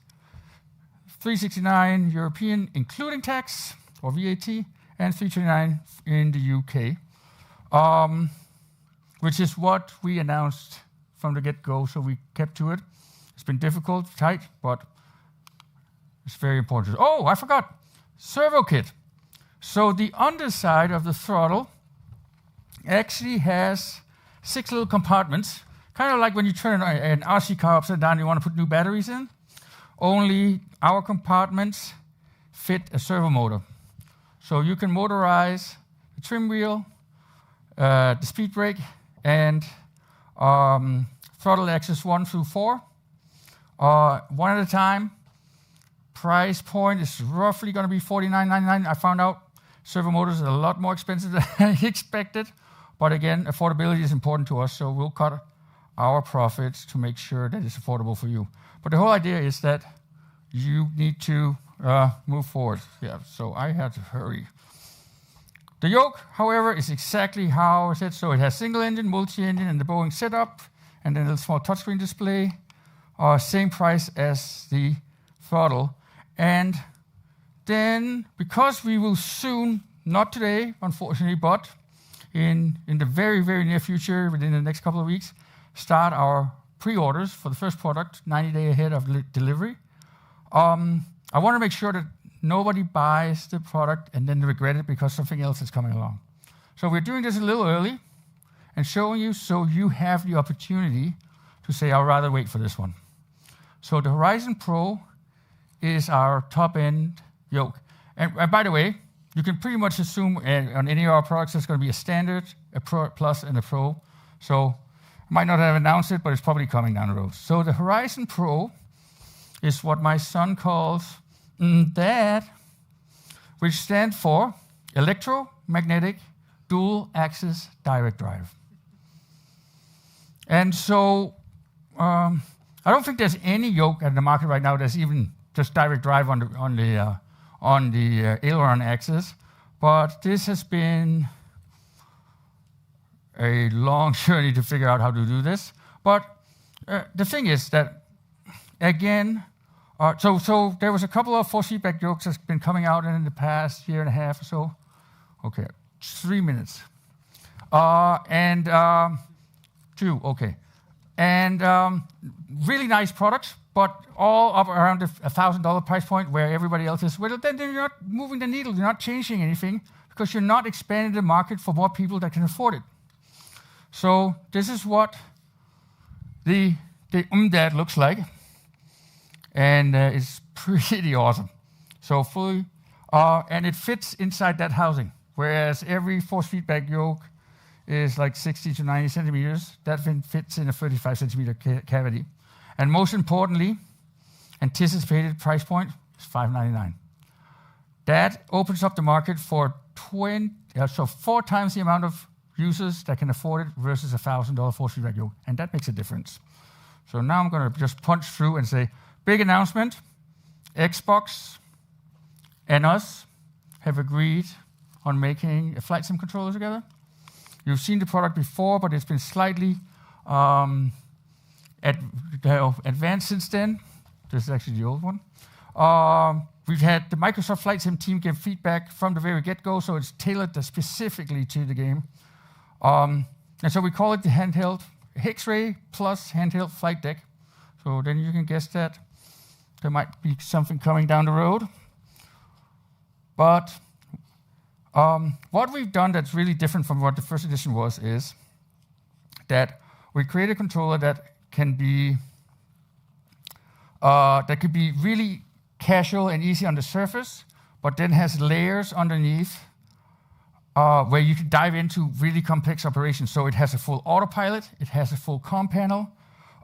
$369 European including tax or VAT, and $329 in the UK, which is what we announced from the get-go, so we kept to it. It's been difficult, tight, but it's very important. Oh, I forgot, servo kit. So the underside of the throttle actually has 6 little compartments, kind of like when you turn an RC car upside down and you want to put new batteries in, only our compartments fit a servo motor. So you can motorize the trim wheel, the speed brake, and Throttle axis 1 through 4. One at a time. Price point is roughly going to be $49.99. I found out servo motors are a lot more expensive than I expected. But again, affordability is important to us, so we'll cut our profits to make sure that it's affordable for you. But the whole idea is that you need to move forward. Yeah, so I had to hurry. The yoke, however, is exactly how I said. So it has single engine, multi-engine, and the Boeing setup, and then a small touchscreen display. Same price as the throttle. And then, because we will soon, not today, unfortunately, but in the very, very near future, within the next couple of weeks, start our pre-orders for the first product, 90 days ahead of delivery. I want to make sure that nobody buys the product and then regret it because something else is coming along. So we're doing this a little early and showing you so you have the opportunity to say, I'd rather wait for this one. So the Horizon Pro is our top-end yoke. And by the way, you can pretty much assume on any of our products there's going to be a standard, a Pro Plus, and a Pro. So I might not have announced it, but it's probably coming down the road. So the Horizon Pro is what my son calls Dad, which stands for Electromagnetic Dual Axis Direct Drive. And so I don't think there's any yoke at the market right now that's even just direct drive on the aileron axis, but this has been a long journey to figure out how to do this. But the thing is that, again, so there was a couple of force feedback yokes that's been coming out in the past year and a half or so. Okay, 3 minutes. Two, okay. And really nice products, but all up around the $1,000 price point where everybody else is. Well, then you're not moving the needle, you're not changing anything because you're not expanding the market for more people that can afford it. So this is what the Dad looks like, and it's pretty awesome. So fully, and it fits inside that housing, whereas every force feedback yoke is like 60 to 90 centimeters. That fits in a 35 centimeter cavity. And most importantly, anticipated price point is $599. That opens up the market for 4 times the amount of users that can afford it versus a $1,000 force feedback yoke, and that makes a difference. So now I'm going to just punch through and say, big announcement, Xbox and us have agreed on making a flight sim controller together. You've seen the product before, but it's been slightly advanced since then. This is actually the old one. We've had the Microsoft Flight Sim team give feedback from the very get-go, so it's tailored specifically to the game. And so we call it the handheld X-ray plus handheld flight deck. So then you can guess that there might be something coming down the road. But what we've done that's really different from what the first edition was is that we create a controller that can be really casual and easy on the surface, but then has layers underneath where you can dive into really complex operations. So it has a full autopilot, it has a full comm panel,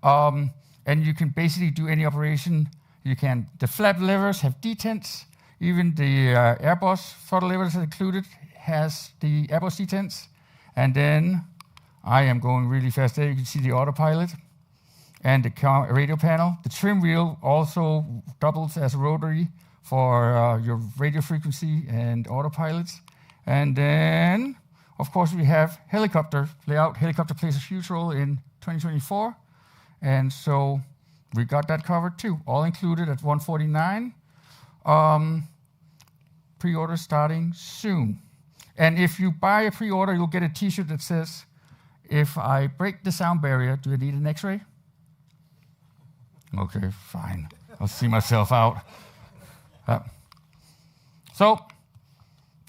and you can basically do any operation. The flap levers have detents. Even the Airbus throttle levers included has the Airbus detents. And then I am going really fast there. You can see the autopilot and the radio panel. The trim wheel also doubles as a rotary for your radio frequency and autopilots. And then, of course, we have helicopter layout. Helicopter plays a huge role in 2024. And so we got that covered too, all included at $149. Pre-order starting soon. And if you buy a pre-order, you'll get a t-shirt that says, if I break the sound barrier, do I need an X-ray? Okay, fine. I'll see myself out. So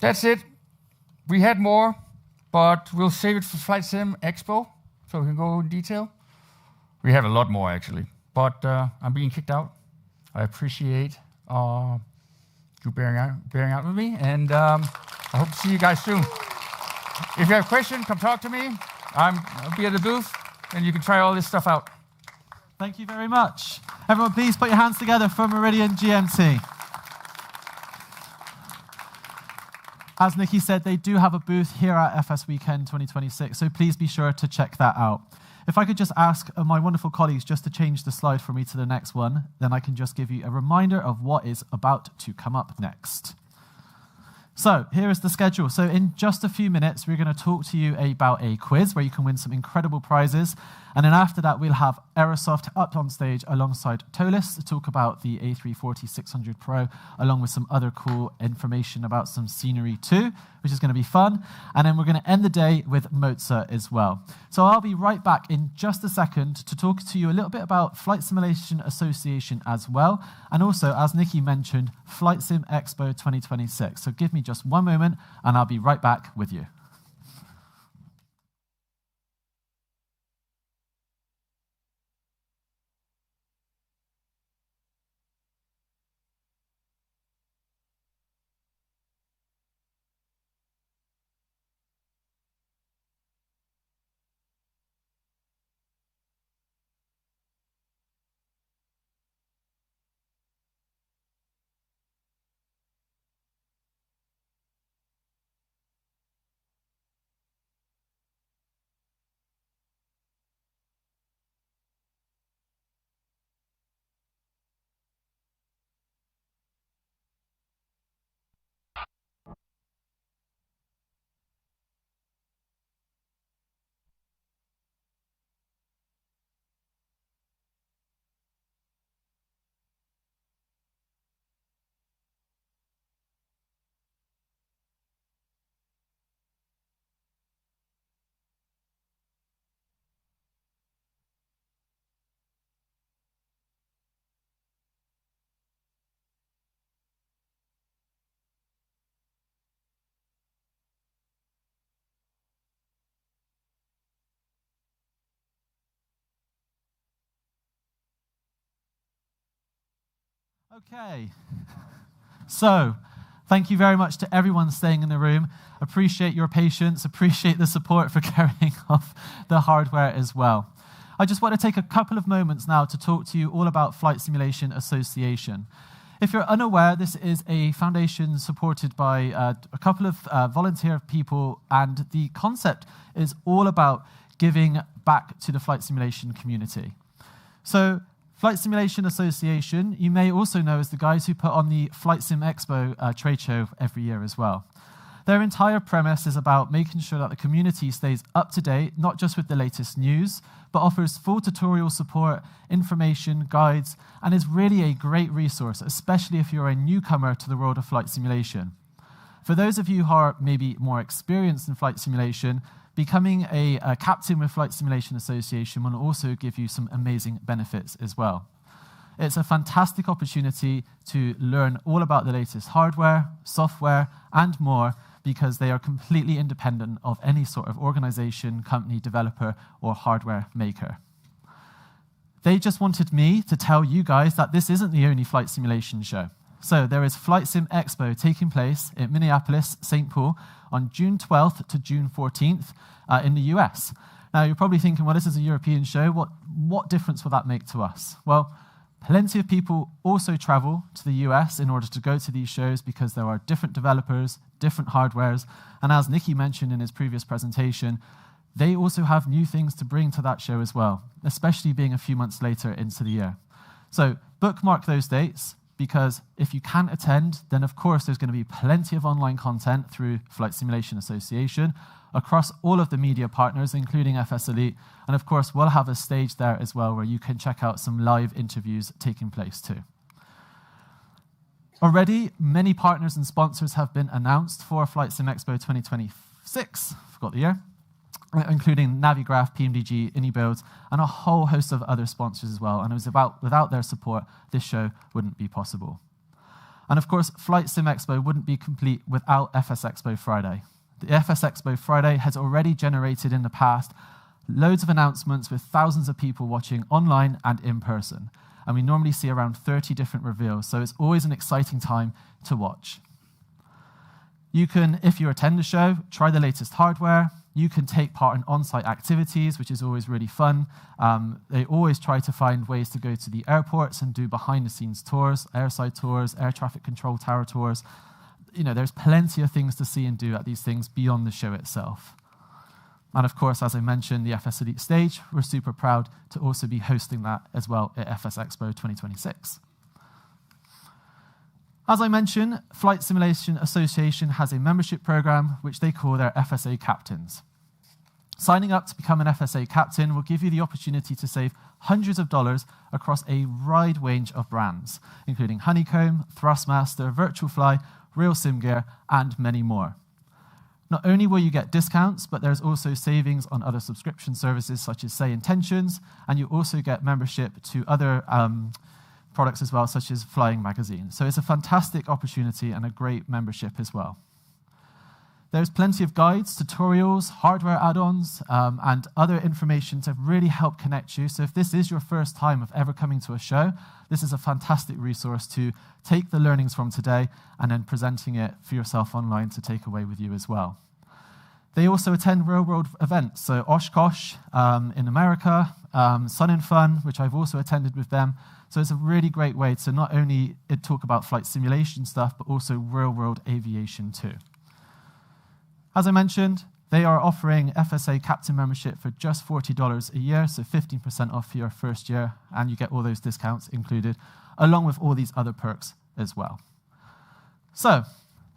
that's it. We had more, but we'll save it for Flight Sim Expo, so we can go in detail. We have a lot more, actually. But I'm being kicked out. I appreciate you bearing out with me, and I hope to see you guys soon. If you have questions, come talk to me. I'll be at the booth. and you can try all this stuff out. Thank you very much. Everyone, please put your hands together for Meridian GMT. As Nikki said, they do have a booth here at FS Weekend 2026, so please be sure to check that out. If I could just ask my wonderful colleagues just to change the slide for me to the next one, then I can just give you a reminder of what is about to come up next. So here is the schedule. So in just a few minutes, we're going to talk to you about a quiz where you can win some incredible prizes. And then after that, we'll have Aerosoft up on stage alongside ToLiss to talk about the A340-600 Pro, along with some other cool information about some scenery too, which is going to be fun. And then we're going to end the day with Moza as well. So I'll be right back in just a second to talk to you a little bit about Flight Simulation Association as well. And also, as Nikki mentioned, Flight Sim Expo 2026. So give me just one moment and I'll be right back with you. Okay, so thank you very much to everyone staying in the room. Appreciate your patience, appreciate the support for carrying off the hardware as well. I just want to take a couple of moments now to talk to you all about Flight Simulation Association. If you're unaware, this is a foundation supported by a couple of volunteer people, and the concept is all about giving back to the flight simulation community. So Flight Simulation Association, you may also know as the guys who put on the Flight Sim Expo trade show every year as well. Their entire premise is about making sure that the community stays up to date, not just with the latest news, but offers full tutorial support, information, guides, and is really a great resource, especially if you're a newcomer to the world of flight simulation. For those of you who are maybe more experienced in flight simulation, becoming a captain with Flight Simulation Association will also give you some amazing benefits as well. It's a fantastic opportunity to learn all about the latest hardware, software, and more, because they are completely independent of any sort of organization, company, developer, or hardware maker. They just wanted me to tell you guys that this isn't the only flight simulation show. So there is Flight Sim Expo taking place in Minneapolis, St. Paul, on June 12th to June 14th in the US. Now, you're probably thinking, well, this is a European show. What difference will that make to us? Well, plenty of people also travel to the US in order to go to these shows because there are different developers, different hardwares, and as Nikki mentioned in his previous presentation, they also have new things to bring to that show as well, especially being a few months later into the year. So bookmark those dates, because if you can't attend, then of course there's going to be plenty of online content through Flight Simulation Association across all of the media partners, including FSElite, and of course we'll have a stage there as well where you can check out some live interviews taking place too. Already, many partners and sponsors have been announced for Flight Sim Expo 2026, forgot the year, including Navigraph, PMDG, InnyBuilds, and a whole host of other sponsors as well. And it was without their support, this show wouldn't be possible. And of course, Flight Sim Expo wouldn't be complete without FS Expo Friday. The FS Expo Friday has already generated in the past loads of announcements with thousands of people watching online and in person. And we normally see around 30 different reveals, so it's always an exciting time to watch. You can, if you attend the show, try the latest hardware. You can take part in on-site activities, which is always really fun. They always try to find ways to go to the airports and do behind-the-scenes tours, airside tours, air traffic control tower tours. You know, there's plenty of things to see and do at these things beyond the show itself. And of course, as I mentioned, the FSElite Stage, we're super proud to also be hosting that as well at FS Expo 2026. As I mentioned, Flight Simulation Association has a membership program which they call their FSA Captains. Signing up to become an FSA Captain will give you the opportunity to save hundreds of dollars across a wide range of brands, including Honeycomb, Thrustmaster, Virtual Fly, Real Sim Gear, and many more. Not only will you get discounts, but there's also savings on other subscription services such as, say, Intentions, and you also get membership to other products as well, such as Flying Magazine. So it's a fantastic opportunity and a great membership as well. There's plenty of guides, tutorials, hardware add-ons, and other information to really help connect you. So if this is your first time of ever coming to a show, this is a fantastic resource to take the learnings from today and then presenting it for yourself online to take away with you as well. They also attend real-world events, so Oshkosh in America, Sun and Fun, which I've also attended with them. So it's a really great way to not only talk about flight simulation stuff, but also real-world aviation too. As I mentioned, they are offering FSA Captain membership for just $40 a year, so 15% off for your first year, and you get all those discounts included, along with all these other perks as well. So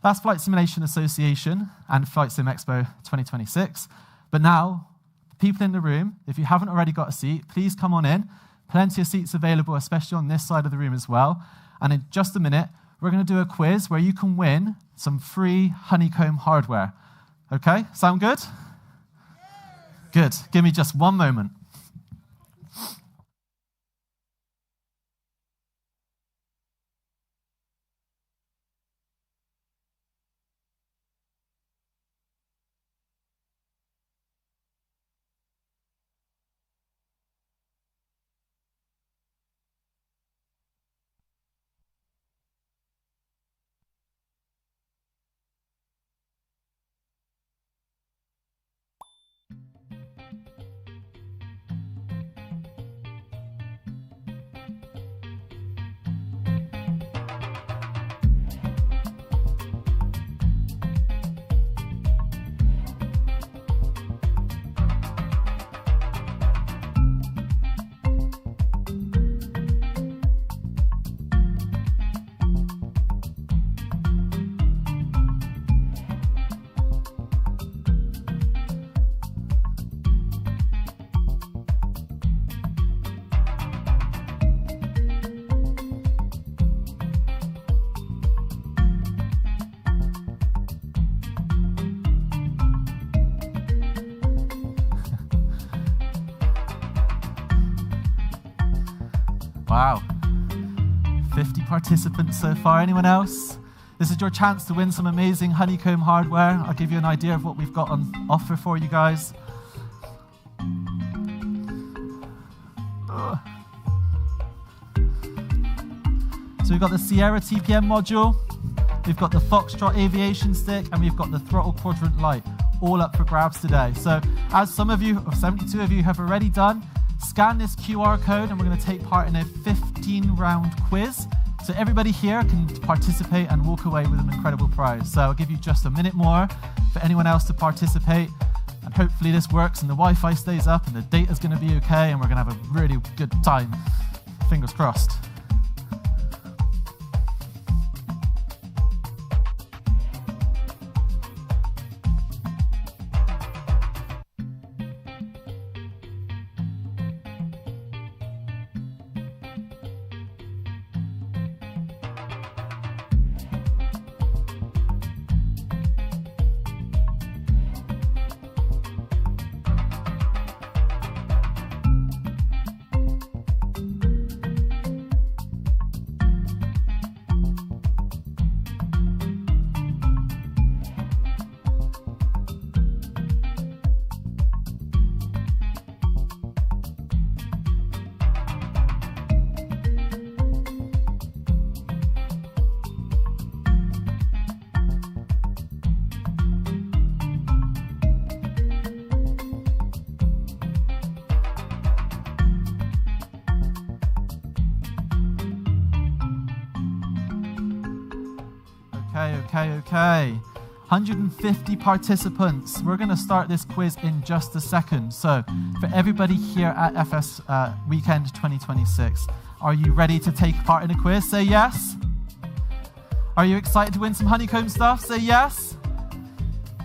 that's Flight Simulation Association and Flight Sim Expo 2026. But now, people in the room, if you haven't already got a seat, please come on in. Plenty of seats available, especially on this side of the room as well. And in just a minute, we're going to do a quiz where you can win some free Honeycomb hardware. Okay, sound good? Good. Give me just one moment. Wow. 50 participants so far. Anyone else? This is your chance to win some amazing Honeycomb hardware. I'll give you an idea of what we've got on offer for you guys. So we've got the Sierra TPM module, we've got the Foxtrot aviation stick, and we've got the throttle quadrant light, all up for grabs today. So as some of you, or 72 of you, have already done, scan this QR code and we're going to take part in a 15-round quiz. So everybody here can participate and walk away with an incredible prize. So I'll give you just a minute more for anyone else to participate. And hopefully this works and the Wi-Fi stays up and the data's going to be okay and we're going to have a really good time. Fingers crossed. Okay. 150 participants. We're going to start this quiz in just a second. So, for everybody here at FS Weekend 2026, are you ready to take part in a quiz? Say yes. Are you excited to win some Honeycomb stuff? Say yes.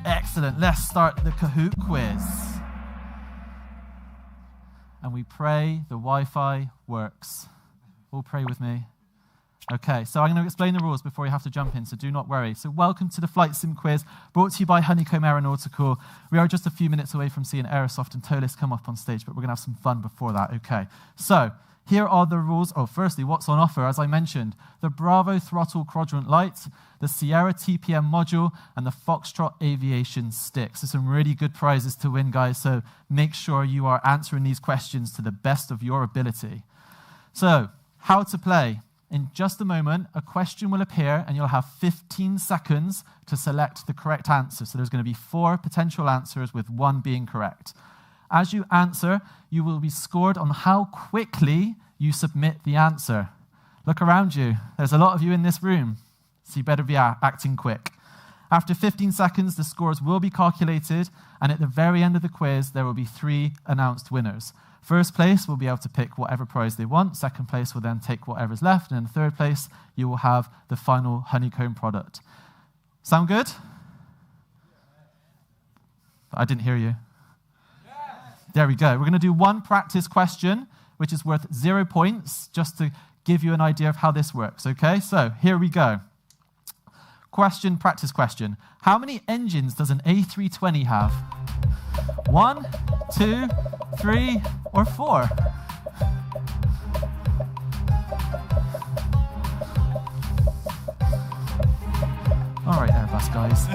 Excellent. Let's start the Kahoot quiz. And we pray the Wi-Fi works. All pray with me. Okay, so I'm going to explain the rules before you have to jump in, so do not worry. So welcome to the Flight Sim quiz, brought to you by Honeycomb Aeronautical. We are just a few minutes away from seeing Aerosoft and ToLiss come up on stage, but we're going to have some fun before that, okay? So, here are the rules. Oh, firstly, what's on offer? As I mentioned, the Bravo throttle quadrant light, the Sierra TPM module, and the Foxtrot Aviation stick. So some really good prizes to win, guys, so make sure you are answering these questions to the best of your ability. So, how to play. In just a moment, a question will appear and you'll have 15 seconds to select the correct answer. So there's going to be 4 potential answers with 1 being correct. As you answer, you will be scored on how quickly you submit the answer. Look around you. There's a lot of you in this room, so you better be acting quick. After 15 seconds, the scores will be calculated, and at the very end of the quiz, there will be 3 announced winners. First place will be able to pick whatever prize they want. Second place will then take whatever's left. And in third place, you will have the final Honeycomb product. Sound good? I didn't hear you. There we go. We're going to do 1 practice question, which is worth 0 points, just to give you an idea of how this works. Okay, so here we go. Practice question. How many engines does an A320 have? 1, 2, 3, or 4? All right, Airbus guys.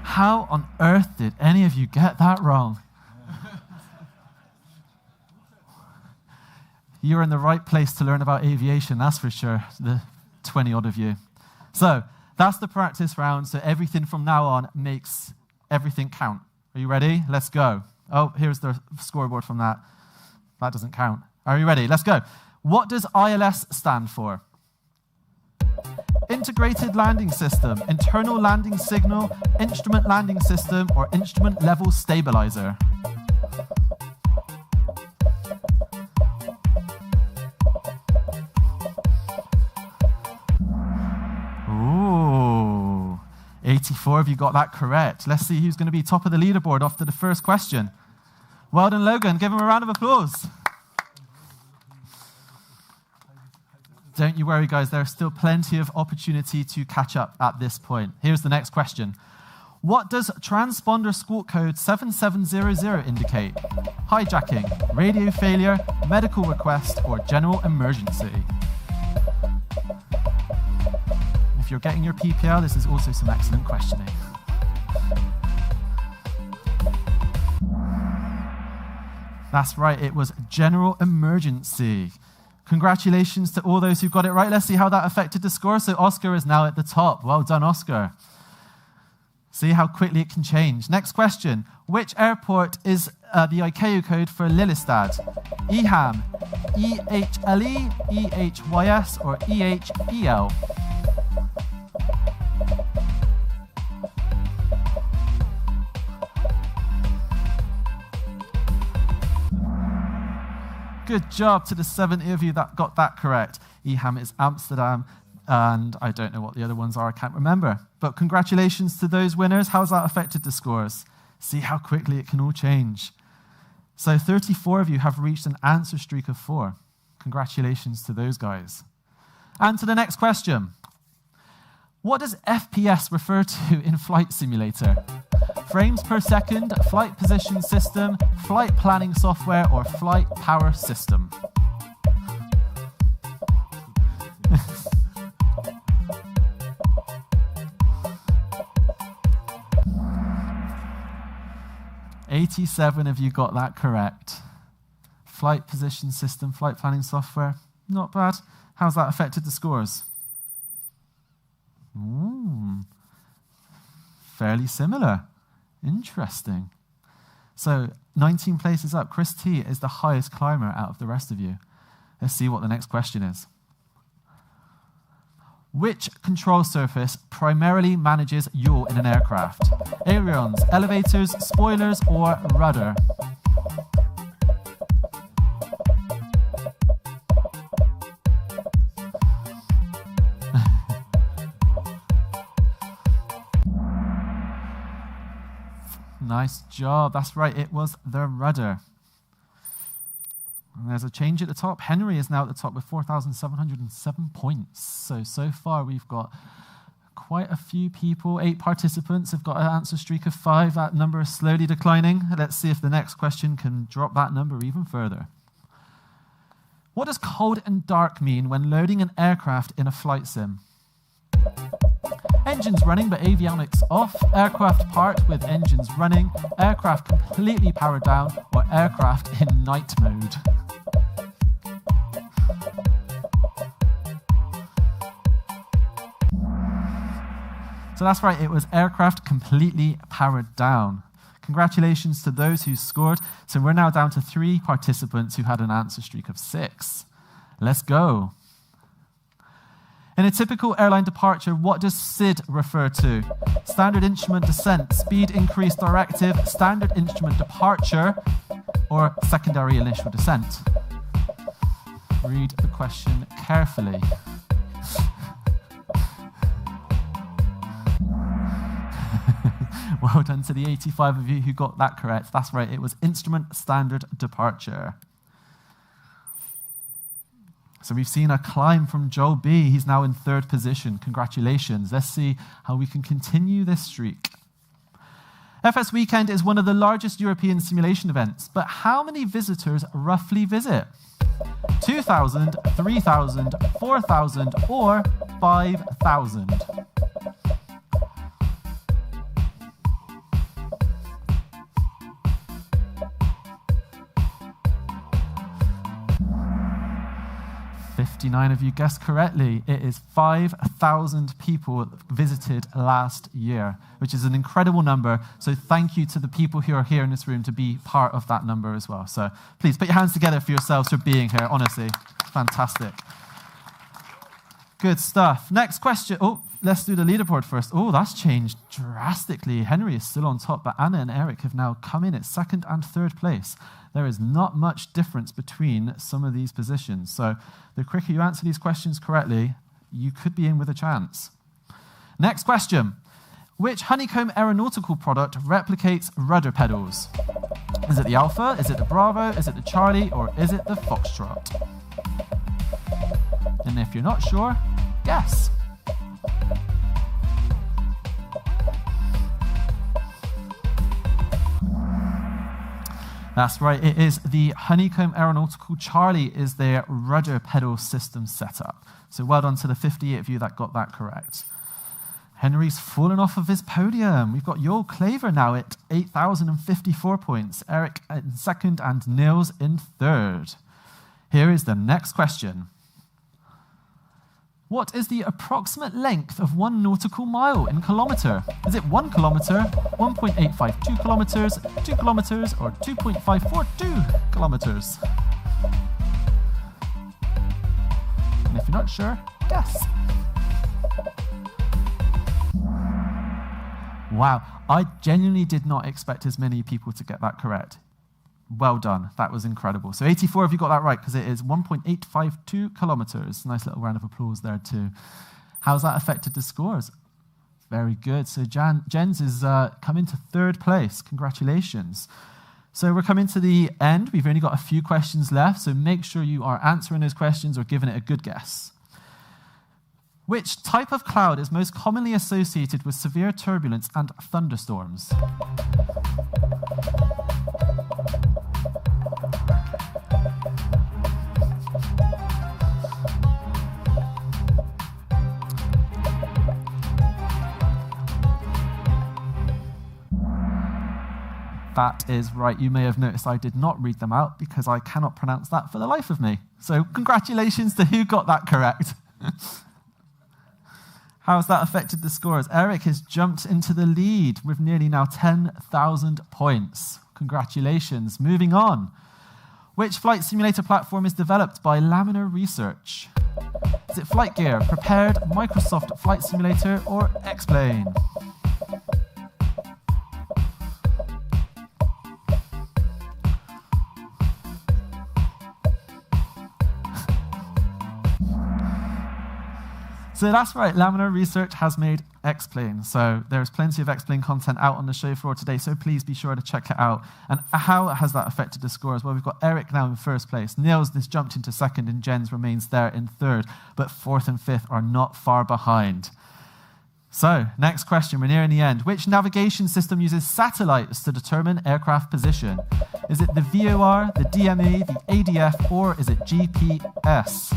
How on earth did any of you get that wrong? You're in the right place to learn about aviation, that's for sure, the 20-odd of you. So, that's the practice round, so everything from now on makes everything count. Are you ready? Let's go. Oh, here's the scoreboard from that. That doesn't count. Are you ready? Let's go. What does ILS stand for? Integrated Landing System, Internal Landing Signal, Instrument Landing System, or Instrument Level Stabilizer? Ooh, 84 of you got that correct. Let's see who's going to be top of the leaderboard after the first question. Well done, Logan. Give him a round of applause. Don't you worry, guys. There's still plenty of opportunity to catch up at this point. Here's the next question. What does transponder squawk code 7700 indicate? Hijacking, radio failure, medical request, or general emergency? If you're getting your PPL, this is also some excellent questioning. That's right, it was general emergency. Congratulations to all those who got it right. Let's see how that affected the score. So Oscar is now at the top. Well done, Oscar. See how quickly it can change. Next question. Which airport is the ICAO code for Lillestad? EHAM, EHLE, EHYS, or EHEL? Good job to the 70 of you that got that correct. EHAM is Amsterdam, and I don't know what the other ones are, I can't remember. But congratulations to those winners. How's that affected the scores? See how quickly it can all change. So 34 of you have reached an answer streak of 4. Congratulations to those guys. And to the next question. What does FPS refer to in Flight Simulator? Frames per second, flight position system, flight planning software, or flight power system? $87 of you got that correct. Flight position system, flight planning software, not bad. How's that affected the scores? Fairly similar. Interesting. So 19 places up. Chris T is the highest climber out of the rest of you. Let's see what the next question is. Which control surface primarily manages yaw in an aircraft? Ailerons, elevators, spoilers, or rudder? Nice job. That's right. It was the rudder. And there's a change at the top. Henry is now at the top with 4,707 points. So far we've got quite a few people. 8 participants have got an answer streak of 5. That number is slowly declining. Let's see if the next question can drop that number even further. What does cold and dark mean when loading an aircraft in a flight sim? Engines running but avionics off, aircraft parked with engines running, aircraft completely powered down, or aircraft in night mode. So that's right, it was aircraft completely powered down. Congratulations to those who scored. So we're now down to 3 participants who had an answer streak of 6. Let's go. In a typical airline departure, what does SID refer to? Standard instrument descent, speed increase directive, standard instrument departure, or secondary initial descent? Read the question carefully. Well done to the 85 of you who got that correct. That's right, it was instrument standard departure. So we've seen a climb from Joel B. He's now in 3rd position. Congratulations. Let's see how we can continue this streak. FS Weekend is one of the largest European simulation events, but how many visitors roughly visit? 2,000, 3,000, 4,000, or 5,000? Of you guessed correctly. It is 5,000 people visited last year, which is an incredible number. So thank you to the people who are here in this room to be part of that number as well. So please put your hands together for yourselves for being here. Honestly, fantastic. Good stuff. Next question. Oh, let's do the leaderboard first. Oh, that's changed drastically. Henry is still on top, but Anna and Eric have now come in at 2nd and 3rd place. There is not much difference between some of these positions. So the quicker you answer these questions correctly, you could be in with a chance. Next question. Which Honeycomb Aeronautical product replicates rudder pedals? Is it the Alpha? Is it the Bravo? Is it the Charlie? Or is it the Foxtrot? And if you're not sure, guess. That's right, it is the Honeycomb Aeronautical Charlie is their rudder pedal system setup. So well done to the 58 of you that got that correct. Henry's fallen off of his podium. We've got Joel Claver now at 8,054 points, Eric in 2nd and Nils in 3rd. Here is the next question. What is the approximate length of 1 nautical mile in kilometre? Is it 1 kilometre, 1.852 kilometres, 2 kilometres, or 2.542 kilometres? And if you're not sure, guess. Wow, I genuinely did not expect as many people to get that correct. Well done. That was incredible. So 84 of you got that right because it is 1.852 kilometers. Nice little round of applause there too. How's that affected the scores? Very good. So Jens is coming to 3rd place. Congratulations. So we're coming to the end. We've only got a few questions left, so make sure you are answering those questions or giving it a good guess. Which type of cloud is most commonly associated with severe turbulence and thunderstorms? That is right. You may have noticed I did not read them out because I cannot pronounce that for the life of me. So congratulations to who got that correct. How has that affected the scores? Eric has jumped into the lead with nearly now 10,000 points. Congratulations. Moving on. Which flight simulator platform is developed by Laminar Research? Is it flight gear, prepared, Microsoft Flight Simulator, or X-Plane? So that's right, Laminar Research has made X-Plane. So there's plenty of X-Plane content out on the show floor today, so please be sure to check it out. And how has that affected the scores? Well, we've got Eric now in first place. Niels has jumped into second, and Jens remains there in third. But fourth and fifth are not far behind. So, next question, we're nearing the end. Which navigation system uses satellites to determine aircraft position? Is it the VOR, the DME, the ADF, or is it GPS?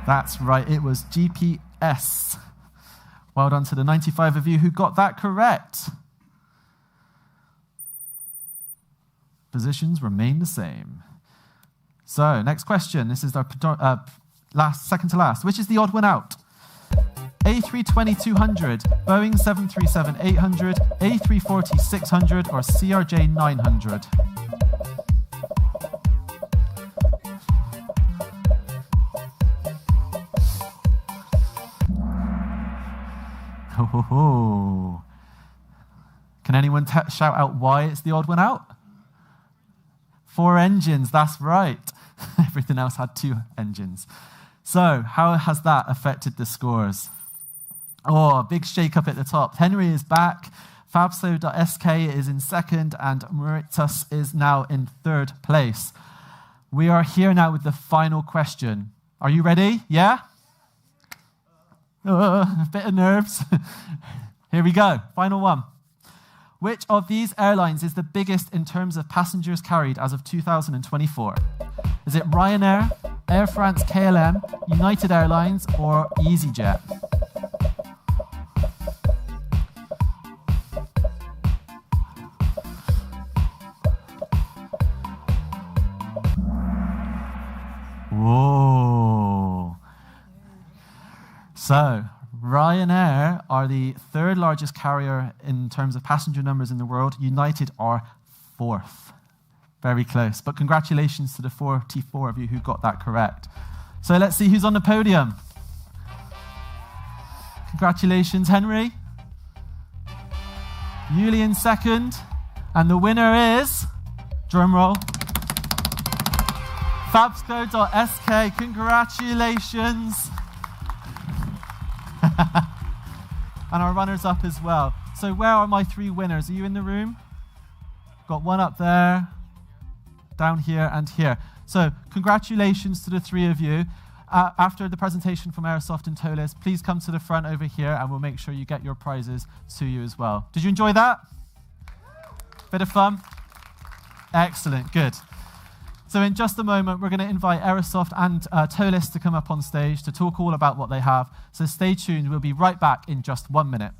That's right, it was GPS. Well done to the 95 of you who got that correct. Positions remain the same. So, next question. This is our second to last. Which is the odd one out? A320-200, Boeing 737-800, A340-600, or CRJ-900? Oh. Can anyone shout out why it's the odd one out? 4 engines, that's right. Everything else had 2 engines. So, how has that affected the scores? Oh, a big shake-up at the top. Henry is back, Fabso.sk is in second, and Meritus is now in third place. We are here now with the final question. Are you ready? Yeah? A bit of nerves. Here we go. Final one. Which of these airlines is the biggest in terms of passengers carried as of 2024? Is it Ryanair, Air France KLM, United Airlines, or EasyJet? Whoa. So, Ryanair are the 3rd largest carrier in terms of passenger numbers in the world. United are 4th. Very close. But congratulations to the 44 of you who got that correct. So let's see who's on the podium. Congratulations, Henry. Yuli in second. And the winner is, drumroll, Fabsco.sk. Congratulations. And our runners-up as well. So where are my 3 winners? Are you in the room? Got one up there, down here, and here. So congratulations to the 3 of you. After the presentation from Aerosoft and ToLiss, please come to the front over here, and we'll make sure you get your prizes to you as well. Did you enjoy that? Bit of fun? Excellent, good. So in just a moment, we're going to invite Aerosoft and ToLiss to come up on stage to talk all about what they have. So stay tuned. We'll be right back in just 1 minute.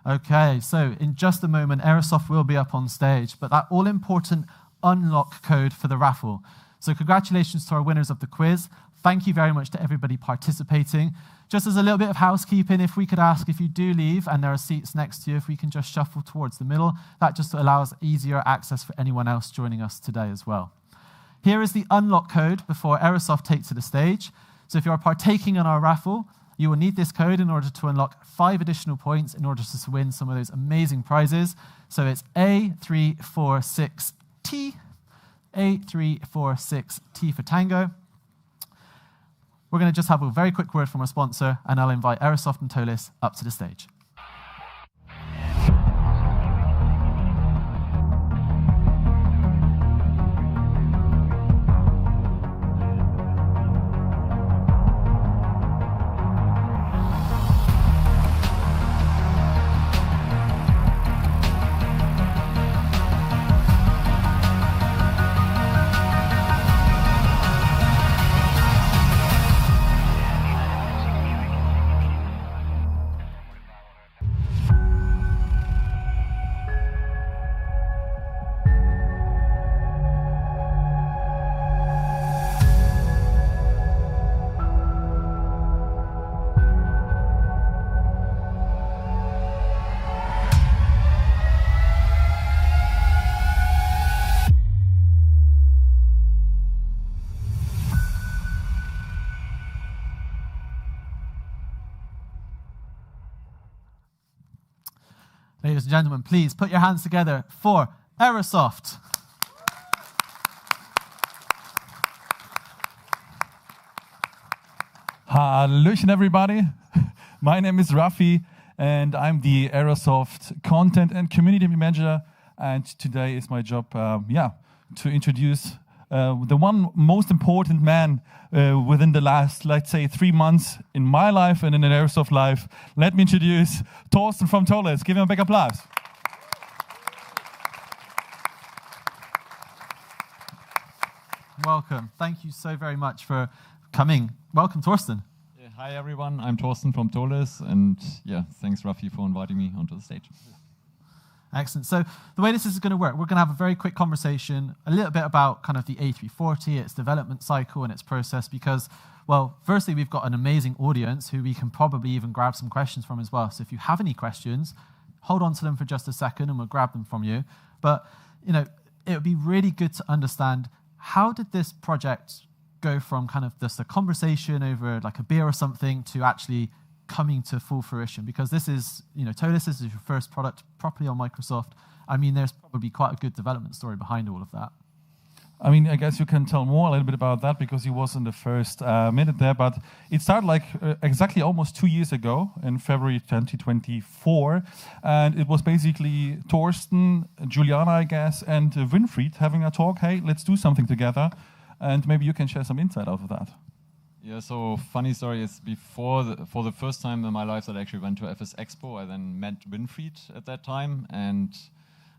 Okay, so in just a moment, Aerosoft will be up on stage, but that all-important unlock code for the raffle. So congratulations to our winners of the quiz. Thank you very much to everybody participating. Just as a little bit of housekeeping, if we could ask if you do leave and there are seats next to you, if we can just shuffle towards the middle, that just allows easier access for anyone else joining us today as well. Here is the unlock code before Aerosoft take to the stage. So if you are partaking in our raffle, You will need this code in order to unlock 5 additional points in order to win some of those amazing prizes. So it's A346T, A346T for Tango. We're going to just have a very quick word from our sponsor, and I'll invite Aerosoft and ToLiss up to the stage. Ladies and gentlemen, please put your hands together for Aerosoft. Hallöchen, everybody. My name is Rafi, and I'm the Aerosoft Content and Community Manager. And today is my job, to introduce the one most important man within the last, let's say, 3 months in my life and in an Aerosoft life. Let me introduce Thorsten from ToLiss. Give him a big applause. Welcome. Thank you so very much for coming. Welcome, Thorsten. Yeah, hi, everyone. I'm Thorsten from ToLiss, and thanks, Rafi, for inviting me onto the stage. Excellent. So the way this is going to work, we're going to have a very quick conversation, a little bit about kind of the A340, its development cycle and its process, because, well, firstly, we've got an amazing audience who we can probably even grab some questions from as well. So if you have any questions, hold on to them for just a second and we'll grab them from you. But, it would be really good to understand, how did this project go from kind of just a conversation over like a beer or something to actually coming to full fruition? Because this is, ToLiss is your first product properly on Microsoft. I mean, there's probably quite a good development story behind all of that. I mean, I guess you can tell more a little bit about that because he was in the first minute there, but it started like exactly almost 2 years ago in February 2024. And it was basically Thorsten, Juliana, I guess, and Winfried having a talk. Hey, let's do something together. And maybe you can share some insight out of that. Yeah, so funny story is for the first time in my life that I actually went to FS Expo, I then met Winfried at that time, and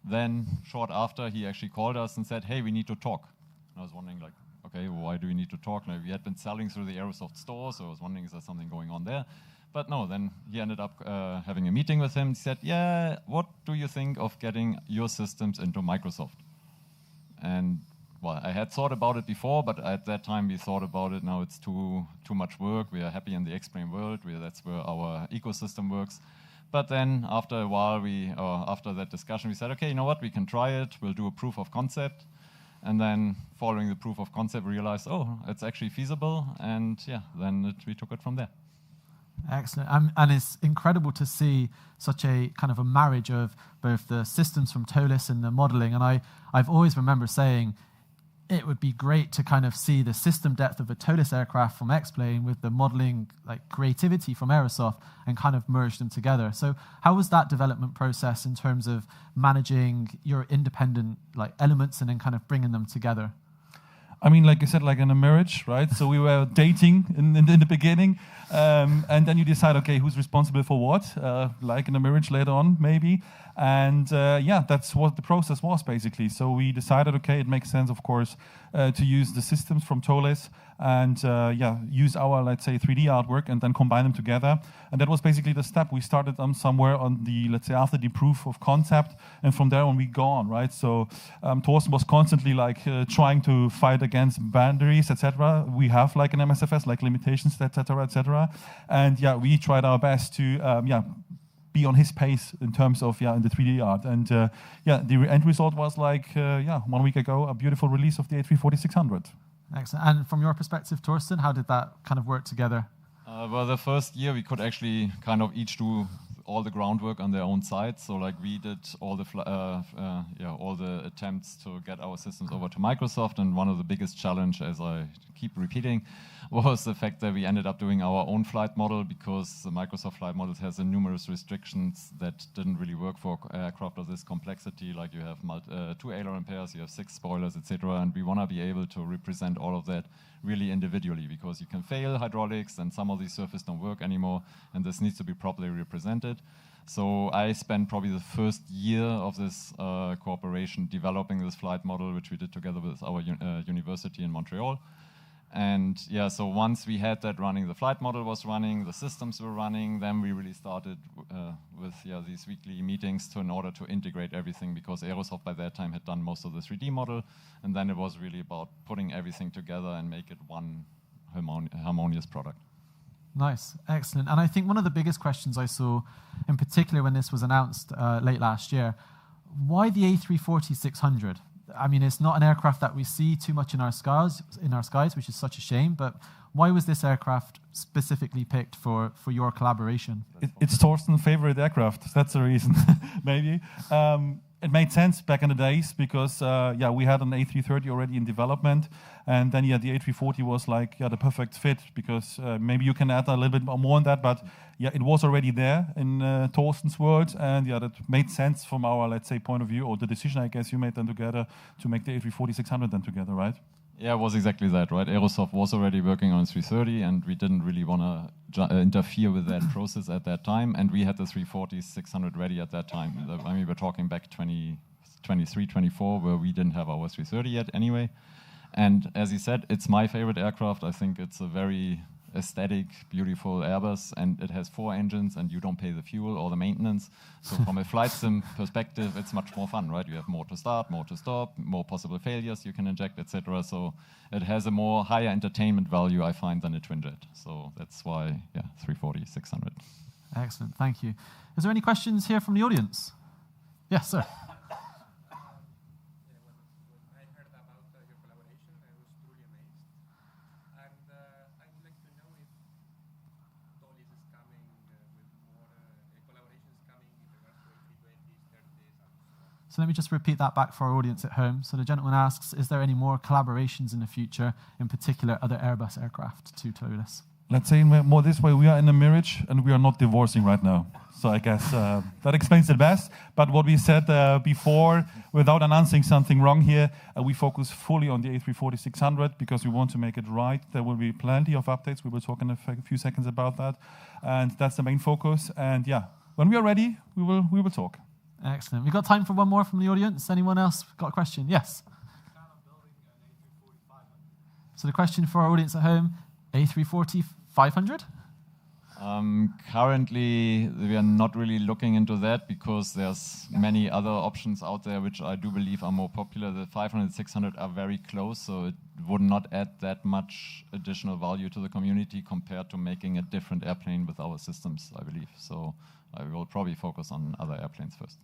then short after he actually called us and said, hey, we need to talk. And I was wondering like, okay, why do we need to talk? Now, we had been selling through the Aerosoft store, so I was wondering, is there something going on there? But no, then he ended up having a meeting with him. He said, yeah, what do you think of getting your systems into Microsoft? And well, I had thought about it before, but at that time we thought about it, now it's too much work. We are happy in the X-Plane world. That's where our ecosystem works. But then after a while, after that discussion, we said, okay, you know what, we can try it. We'll do a proof of concept. And then following the proof of concept, we realized, oh, it's actually feasible. And then we took it from there. Excellent. And it's incredible to see such a kind of a marriage of both the systems from ToLiss and the modeling. And I've always remember saying, it would be great to kind of see the system depth of a ToLiss aircraft from X-Plane with the modeling like creativity from Aerosoft and kind of merge them together. So how was that development process in terms of managing your independent like elements and then kind of bringing them together? I mean, like you said, like in a marriage, right? So we were dating in the beginning, and then you decide, okay, who's responsible for what? Like in a marriage later on, maybe. And that's what the process was basically. So we decided, okay, it makes sense, of course, to use the systems from ToLiss and use our, let's say, 3D artwork and then combine them together. And that was basically the step. We started somewhere on the, let's say, after the proof of concept, and from there on we go on, right? So Thorsten was constantly like trying to fight against boundaries, etc. We have like an MSFS, like limitations, etc., etc. And we tried our best to be on his pace in terms of in the 3D art. And the end result was like 1 week ago, a beautiful release of the A340-600. Excellent. And from your perspective, Thorsten, how did that kind of work together? Well, the first year we could actually kind of each do all the groundwork on their own side. So like we did all the attempts to get our systems over to Microsoft, and one of the biggest challenge, as I keep repeating, was the fact that we ended up doing our own flight model, because the Microsoft flight model has numerous restrictions that didn't really work for aircraft of this complexity. Like you have 2 aileron pairs, you have 6 spoilers, etc. And we want to be able to represent all of that really individually, because you can fail hydraulics and some of these surfaces don't work anymore, and this needs to be properly represented. So I spent probably the first year of this cooperation developing this flight model, which we did together with our university in Montreal. And yeah, so once we had that running, the flight model was running, the systems were running, then we really started with these weekly meetings in order to integrate everything, because Aerosoft by that time had done most of the 3D model, and then it was really about putting everything together and make it one harmonious product. Nice, excellent. And I think one of the biggest questions I saw, in particular when this was announced late last year, why the A340-600? I mean, it's not an aircraft that we see too much in our skies, which is such a shame. But why was this aircraft specifically picked for your collaboration? It's Torsten's favorite aircraft. That's the reason, maybe. It made sense back in the days because, we had an A330 already in development. And then, the A340 was like, the perfect fit, because maybe you can add a little bit more on that. But, it was already there in Torsten's world. And, that made sense from our, let's say, point of view, or the decision, I guess, you made then together to make the A340-600 then together, right? Yeah, it was exactly that, right? Aerosoft was already working on 330, and we didn't really want to interfere with that process at that time. And we had the 340-600 ready at that time. I mean, we're talking back 2023, 24, where we didn't have our 330 yet anyway. And as he said, it's my favorite aircraft. I think it's a very aesthetic, beautiful Airbus, and it has 4 engines, and you don't pay the fuel or the maintenance. So from a flight sim perspective, it's much more fun, right? You have more to start, more to stop, more possible failures you can inject, etc. So it has a more higher entertainment value, I find, than a twin jet. So that's why, 340-600. Excellent, thank you. Is there any questions here from the audience? Yes, sir. So let me just repeat that back for our audience at home. So the gentleman asks, is there any more collaborations in the future, in particular other Airbus aircraft to ToLiss? Let's say more this way, we are in a marriage and we are not divorcing right now. So I guess that explains it best. But what we said before, without announcing something wrong here, we focus fully on the A340-600 because we want to make it right. There will be plenty of updates. We will talk in a few seconds about that. And that's the main focus. And when we are ready, we will talk. Excellent. We've got time for one more from the audience. Anyone else got a question? Yes. So the question for our audience at home, A340-500? Currently, we are not really looking into that because there's many other options out there which I do believe are more popular. The 500, 600 are very close, so it would not add that much additional value to the community compared to making a different airplane with our systems, I believe. So I will probably focus on other airplanes first.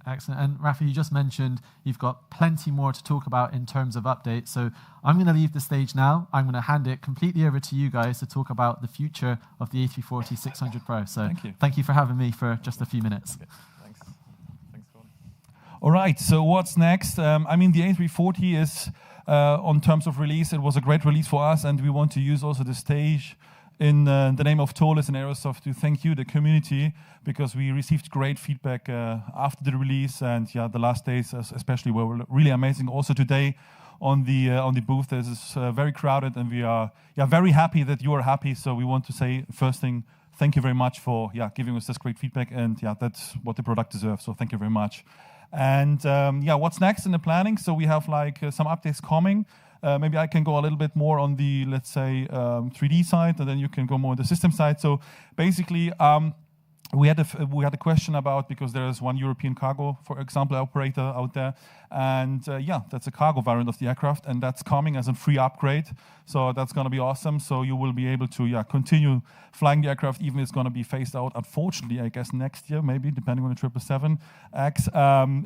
Excellent. And Rafi, you just mentioned you've got plenty more to talk about in terms of updates. So I'm going to leave the stage now. I'm going to hand it completely over to you guys to talk about the future of the A340-600 Pro. So thank you for having me for just a few minutes. Okay. Thanks, Gordon. All right, so what's next? I mean, the A340 is, on terms of release, it was a great release for us, and we want to use also the stage in the name of ToLiss and Aerosoft to thank you, the community, because we received great feedback after the release, and the last days especially were really amazing. Also today on the booth, this is very crowded, and we are very happy that you are happy. So we want to say first thing, thank you very much for giving us this great feedback, and that's what the product deserves. So thank you very much. And what's next in the planning? So we have like some updates coming. Maybe I can go a little bit more on the, let's say, 3D side, and then you can go more on the system side. So basically, we had a question about, because there is one European cargo, for example, operator out there, and yeah, that's a cargo variant of the aircraft, and that's coming as a free upgrade. So that's going to be awesome. So you will be able to continue flying the aircraft, even it's going to be phased out, unfortunately, I guess next year, maybe, depending on the 777X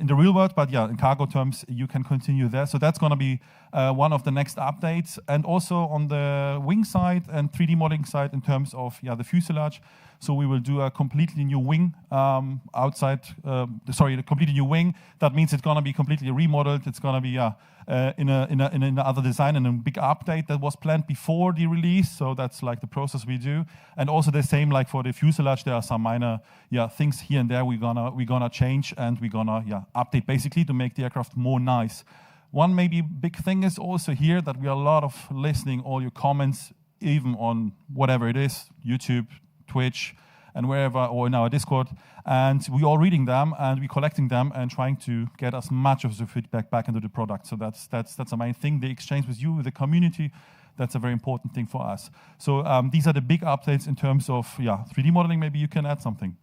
in the real world. But yeah, in cargo terms, you can continue there. So that's going to be one of the next updates. And also on the wing side and 3D modeling side in terms of the fuselage. So we will do a completely new wing a completely new wing. That means it's going to be completely remodeled. It's going to be in another design and a big update that was planned before the release. So that's like the process we do. And also the same like for the fuselage, there are some minor things here and there we're gonna change, and we're gonna update basically to make the aircraft more nice. One maybe big thing is also here that we are a lot of listening all your comments, even on whatever it is, YouTube, Twitch, and wherever, or in our Discord, and we're all reading them and we're collecting them and trying to get as much of the feedback back into the product. So that's the main thing. The exchange with you, with the community, that's a very important thing for us. So these are the big updates in terms of 3D modeling. Maybe you can add something.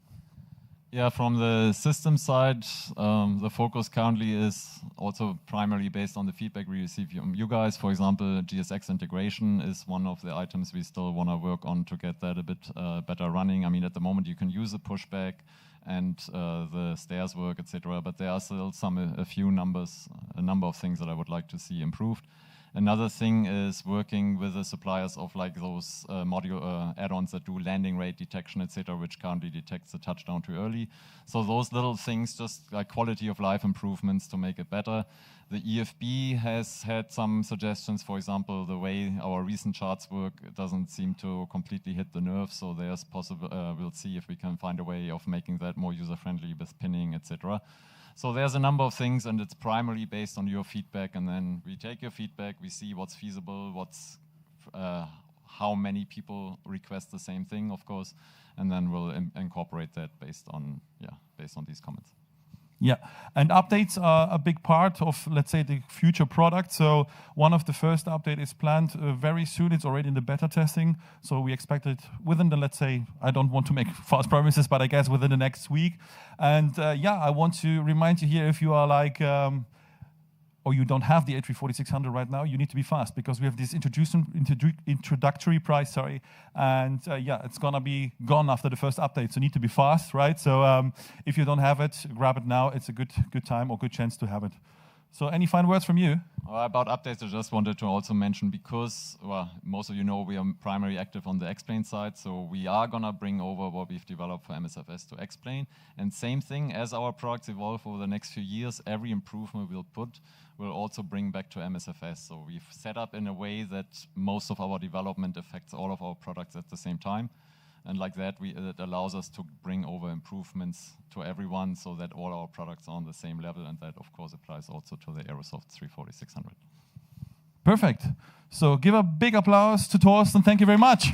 Yeah, from the system side, the focus currently is also primarily based on the feedback we receive from you guys. For example, GSX integration is one of the items we still want to work on to get that a bit better running. I mean, at the moment you can use the pushback and the stairs work, etc. But there are still a number of things that I would like to see improved. Another thing is working with the suppliers of like those module add-ons that do landing rate detection, etc., which currently detects the touchdown too early. So those little things, just like quality of life improvements to make it better. The EFB has had some suggestions. For example, the way our recent charts work doesn't seem to completely hit the nerve. So there's possible. We'll see if we can find a way of making that more user-friendly with pinning, etc. So there's a number of things, and it's primarily based on your feedback, and then we take your feedback, we see what's feasible, how many people request the same thing, of course, and then we'll incorporate that based on these comments. Yeah, and updates are a big part of, let's say, the future product. So one of the first update is planned very soon. It's already in the beta testing. So we expect it within the, let's say, I don't want to make false promises, but I guess within the next week. And I want to remind you here, if you are like, or you don't have the A340-600 right now, you need to be fast, because we have this introductory price, and it's gonna be gone after the first update, so you need to be fast, right? So if you don't have it, grab it now. It's a good time or good chance to have it. So any final words from you? About updates, I just wanted to also mention, because, well, most of you know we are primarily active on the X-Plane side, so we are going to bring over what we've developed for MSFS to X-Plane. And same thing, as our products evolve over the next few years, every improvement we'll put will also bring back to MSFS. So we've set up in a way that most of our development affects all of our products at the same time. And like that, it allows us to bring over improvements to everyone so that all our products are on the same level. And that, of course, applies also to the Aerosoft 340-600. Perfect. So give a big applause to Thorsten. Thank you very much.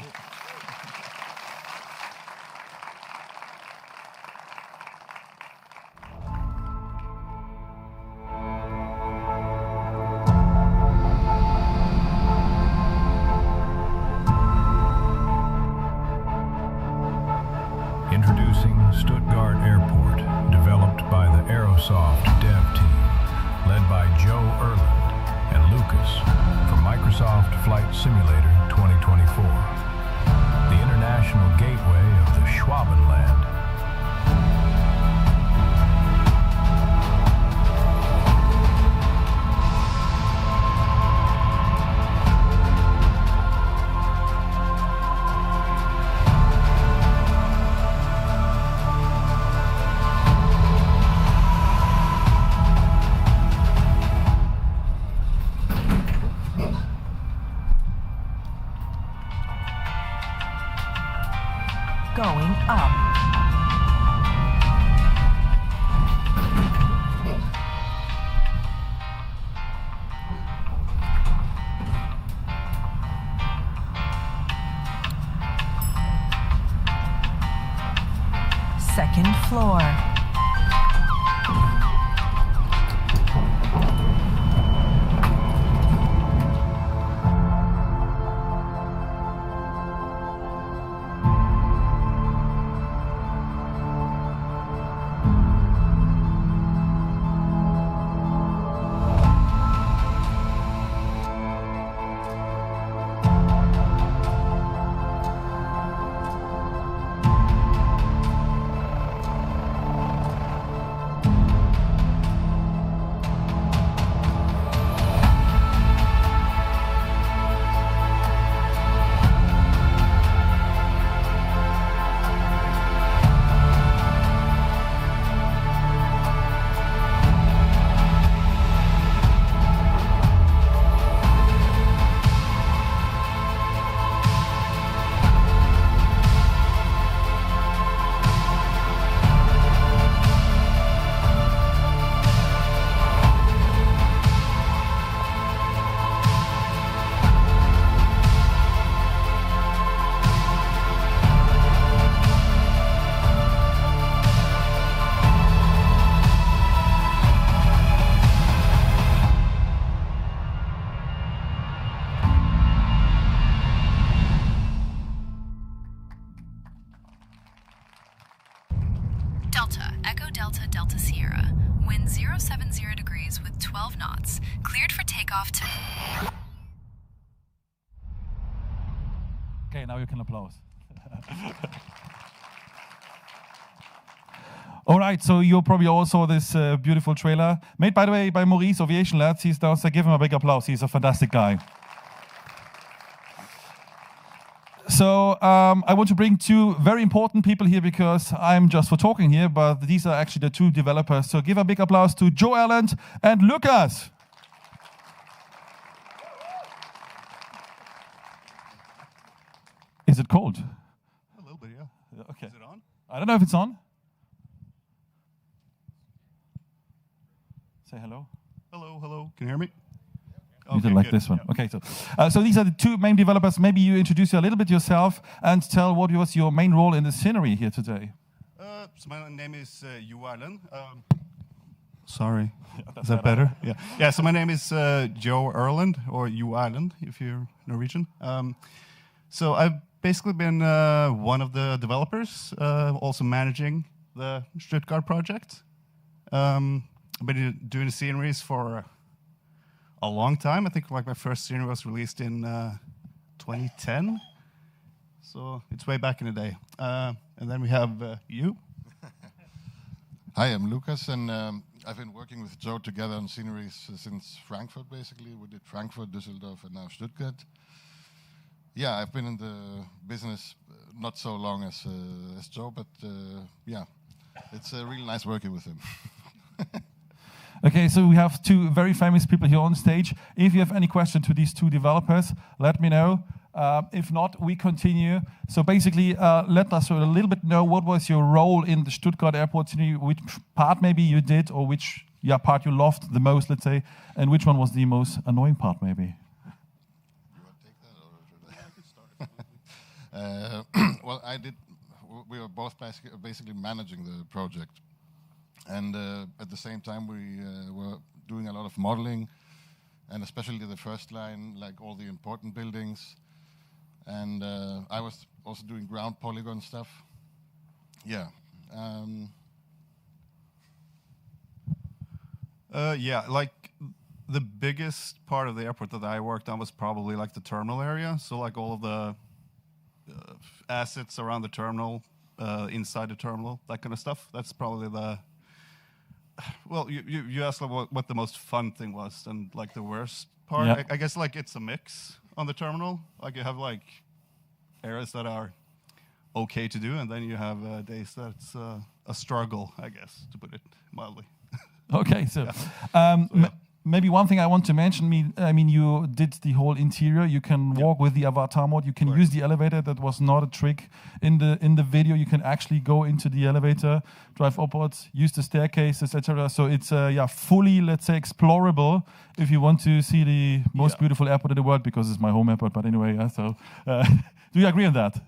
Introducing Stuttgart Airport, developed by the Aerosoft dev team, led by Joe Erland and Lucas from Microsoft Flight Simulator 2024, the international gateway of the Schwabenland. Going up. Second floor. takeoff to... Okay, now you can applaud. All right, so you probably all saw this beautiful trailer, made, by the way, by Maurice, Aviation Lads. He's downstairs. Give him a big applause. He's a fantastic guy. So I want to bring two very important people here because I'm just for talking here, but these are actually the two developers. So give a big applause to Joe Erland and Lucas. Is it cold? A little bit, yeah. Okay. Is it on? I don't know if it's on. Say hello. Hello, hello. Can you hear me? You did like this one. Yeah. Okay, so these are the two main developers. Maybe you introduce you a little bit yourself and tell what was your main role in the scenery here today. So my name is Joe Erland. Sorry, is that better? Yeah. Yeah. So my name is Joe Erland, or Joe Erland, if you're Norwegian. So I've basically been one of the developers, also managing the Stuttgart project. I've been doing the sceneries for a long time. I think like my first scenery was released in 2010. So it's way back in the day. And then we have you. Hi, I'm Lucas, and I've been working with Joe together on sceneries since Frankfurt, basically. We did Frankfurt, Düsseldorf, and now Stuttgart. Yeah, I've been in the business not so long as Joe, but yeah, it's really nice working with him. Okay, so we have two very famous people here on stage. If you have any question to these two developers, let me know. If not, we continue. So basically, let us a little bit know what was your role in the Stuttgart airport scenery, which part maybe you did, or which part you loved the most, let's say, and which one was the most annoying part, maybe. You want to take that, or should I? Well, I did. We were both basically managing the project. And at the same time, we were doing a lot of modeling, and especially the first line, like all the important buildings. And I was also doing ground polygon stuff. Yeah. Yeah, like the biggest part of the airport that I worked on was probably like the terminal area. So like all of the assets around the terminal, inside the terminal, that kind of stuff. That's probably the... Well, you asked what the most fun thing was, and like the worst part. Yeah. I guess like it's a mix on the terminal. Like you have like areas that are okay to do, and then you have days that's a struggle, I guess, to put it mildly. Okay, so yeah. Maybe one thing I want to mention, I mean, you did the whole interior. You can walk with the avatar mode. You can use the elevator. That was not a trick in the video. You can actually go into the elevator, drive upwards, use the staircase, etc. So it's fully, let's say, explorable if you want to see the most beautiful airport in the world, because it's my home airport. But anyway, so do you agree on that?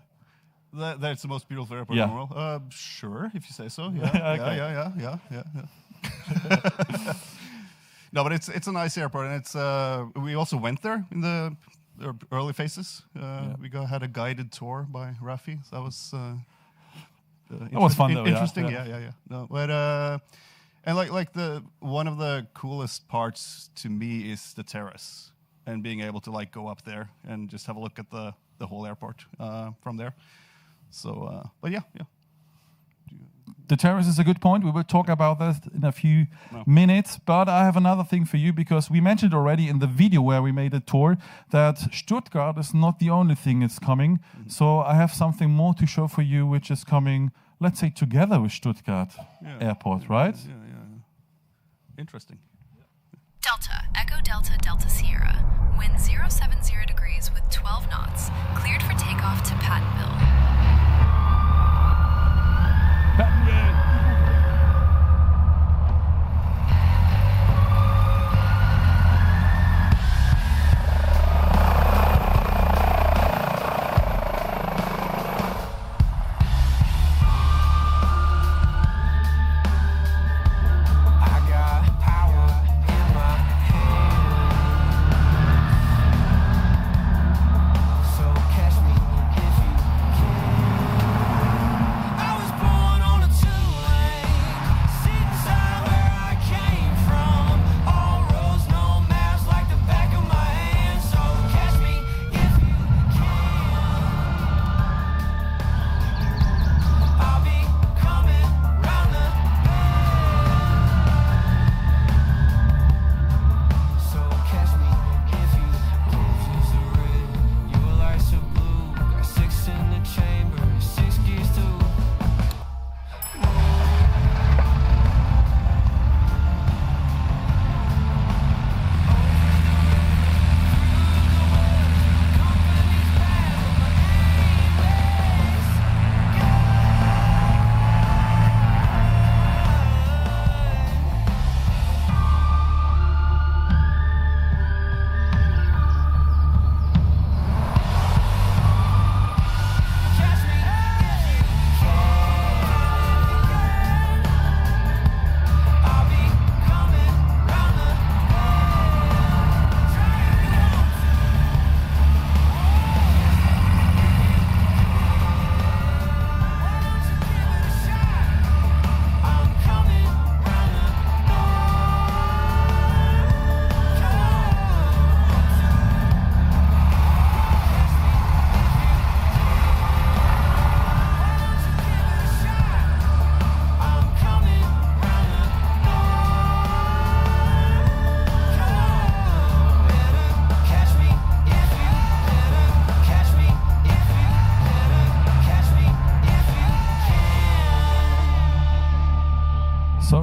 That's the most beautiful airport in the world. Sure, if you say so. Yeah, yeah. No, but it's a nice airport, and it's we also went there in the early phases. We had a guided tour by Rafi. So that was that was fun, though. Interesting, yeah. No, but and like one of the coolest parts to me is the terrace, and being able to like go up there and just have a look at the whole airport from there. So, but yeah. The terrace is a good point. We will talk about that in a few minutes. But I have another thing for you, because we mentioned already in the video where we made a tour that Stuttgart is not the only thing that's coming. Mm-hmm. So I have something more to show for you, which is coming, let's say, together with Stuttgart Airport, right? Yeah. Interesting. Delta, Echo Delta, Delta Sierra. Wind 070 degrees with 12 knots. Cleared for takeoff to Pattonville. So catch me if you can.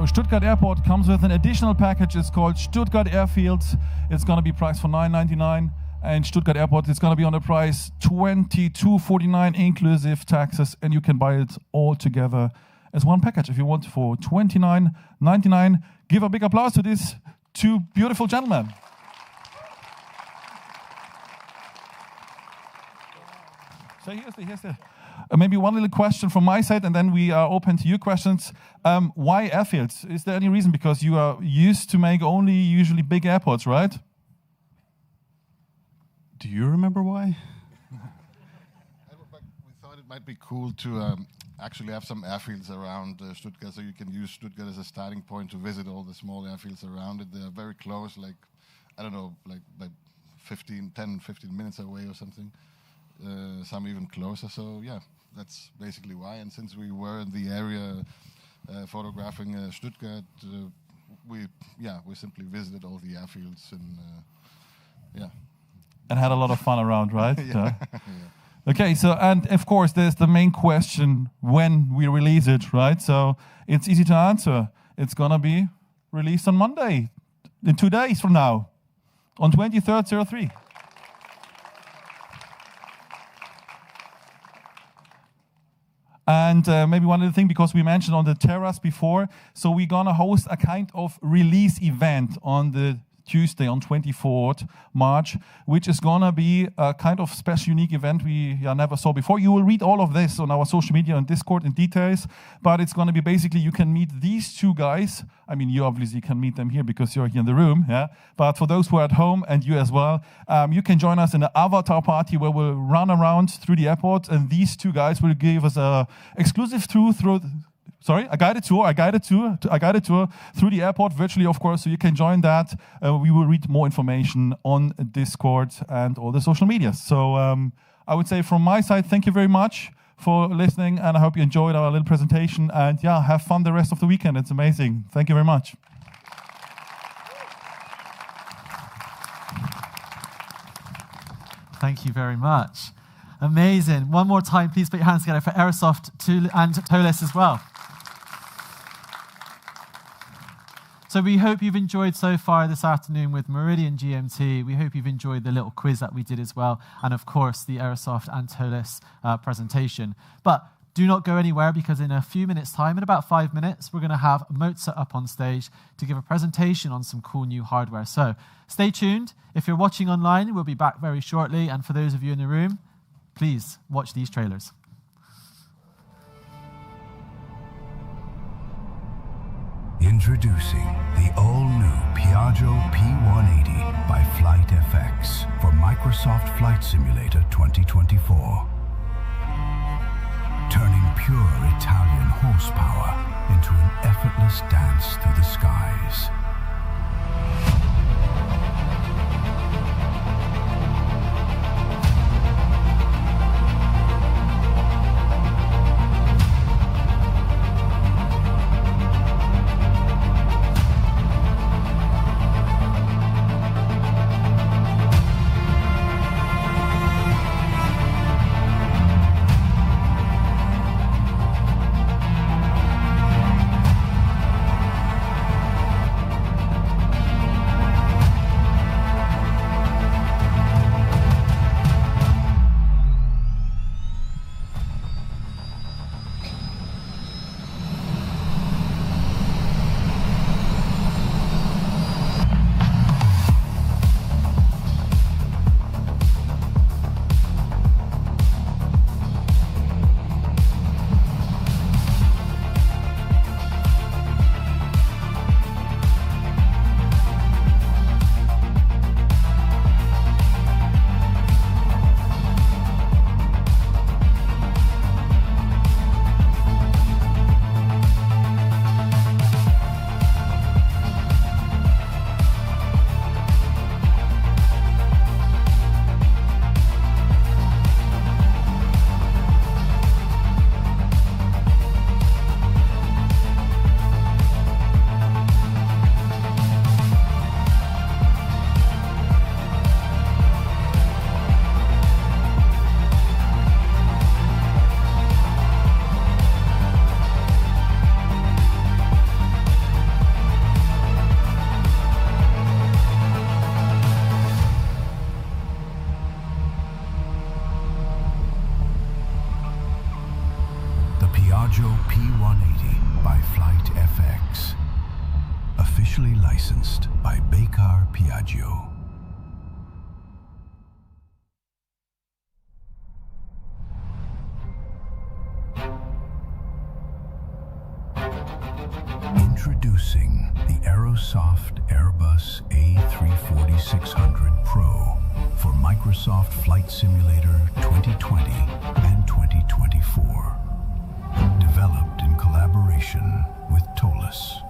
So Stuttgart Airport comes with an additional package. It's called Stuttgart Airfield. It's going to be priced for $9.99. And Stuttgart Airport is going to be on the price $22.49 inclusive taxes. And you can buy it all together as one package if you want for $29.99. Give a big applause to these two beautiful gentlemen. So here's the maybe one little question from my side, and then we are open to your questions. Why airfields? Is there any reason? Because you are used to make only usually big airports, right? Do you remember why? We thought it might be cool to actually have some airfields around Stuttgart, so you can use Stuttgart as a starting point to visit all the small airfields around it. They're very close, like, I don't know, like 10, 15 minutes away or something. Some even closer, so yeah, that's basically why. And since we were in the area photographing Stuttgart, we simply visited all the airfields and and had a lot of fun around, right? Yeah. Okay, so and of course there's the main question when we release it, right? So it's easy to answer. It's gonna be released on Monday, in 2 days from now, on 23rd/03. And maybe one little thing, because we mentioned on the terrace before, so we're gonna host a kind of release event on the Tuesday on 24th March, which is gonna be a kind of special, unique event we never saw before. You will read all of this on our social media and Discord in details, but it's gonna be basically you can meet these two guys. I mean, you obviously can meet them here because you're here in the room, yeah. But for those who are at home and you as well, you can join us in an avatar party where we'll run around through the airport, and these two guys will give us a exclusive tour through. A guided tour through the airport virtually, of course, so you can join that. We will read more information on Discord and all the social media. So I would say from my side, thank you very much for listening, and I hope you enjoyed our little presentation. And yeah, have fun the rest of the weekend. It's amazing. Thank you very much. Thank you very much. Amazing. One more time, please put your hands together for Aerosoft and ToLiss as well. So we hope you've enjoyed so far this afternoon with Meridian GMT. We hope you've enjoyed the little quiz that we did as well, and of course the Aerosoft and ToLiss presentation. But do not go anywhere, because in a few minutes' time, in about 5 minutes, we're going to have Moza up on stage to give a presentation on some cool new hardware. So stay tuned. If you're watching online, we'll be back very shortly. And for those of you in the room, please watch these trailers. Introducing the all-new Piaggio P180 by Flight FX for Microsoft Flight Simulator 2024. Turning pure Italian horsepower into an effortless dance through the skies. officially licensed by Baker Piaggio. Introducing the Aerosoft Airbus A340-600 Pro for Microsoft Flight Simulator 2020 and 2024. Developed in collaboration with ToLiss.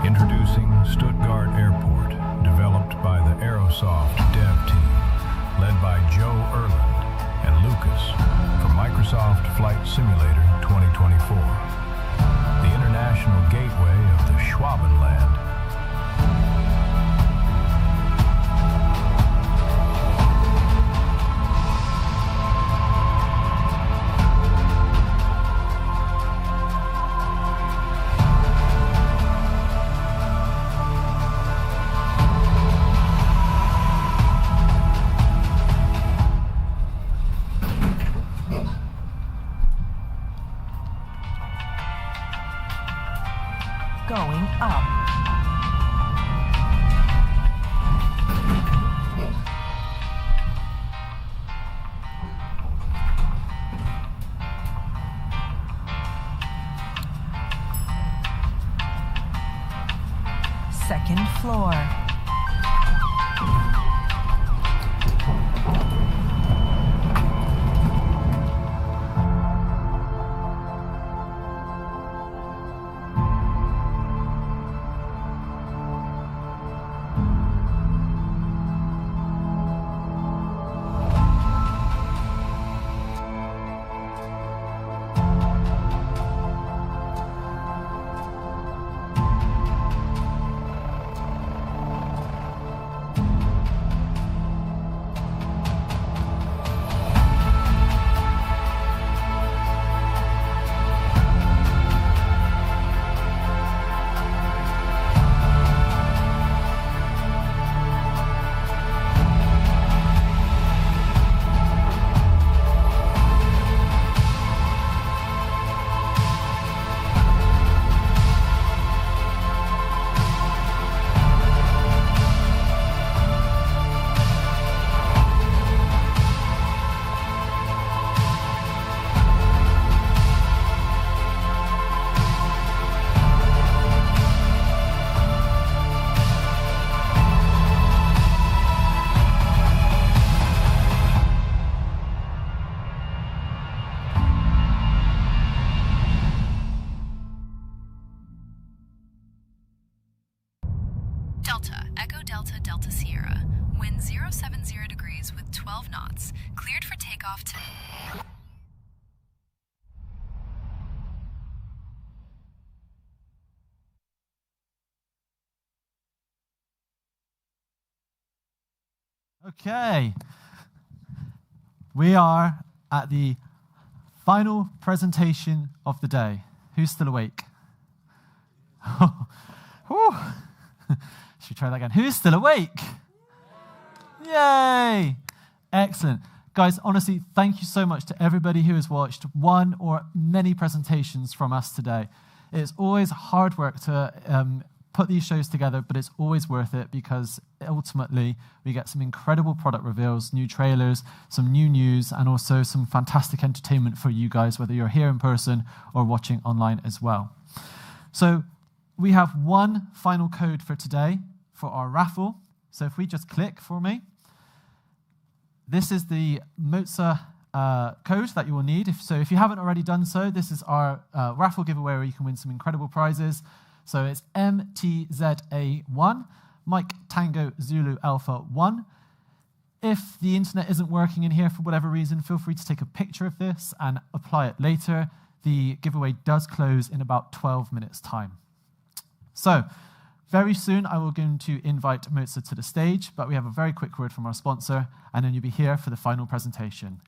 Introducing Stuttgart Airport, developed by the Aerosoft dev team, led by Joe Erland and Lucas for Microsoft Flight Simulator 2024. The international gateway of the Schwabenland. Going up. 070 degrees with 12 knots. Cleared for takeoff to... Okay. We are at the final presentation of the day. Who's still awake? Whew. Should we try that again? Who's still awake? Yay! Excellent. Guys, honestly, thank you so much to everybody who has watched one or many presentations from us today. It's always hard work to put these shows together, but it's always worth it because ultimately we get some incredible product reveals, new trailers, some new news, and also some fantastic entertainment for you guys, whether you're here in person or watching online as well. So we have one final code for today for our raffle. So if we just click for me, this is the Moza code that you will need. So if you haven't already done so, this is our raffle giveaway where you can win some incredible prizes. So it's MTZA1, Mike Tango Zulu Alpha 1. If the internet isn't working in here for whatever reason, feel free to take a picture of this and apply it later. The giveaway does close in about 12 minutes' time. So very soon I will going to invite Moza to the stage, but we have a very quick word from our sponsor, and then you'll be here for the final presentation.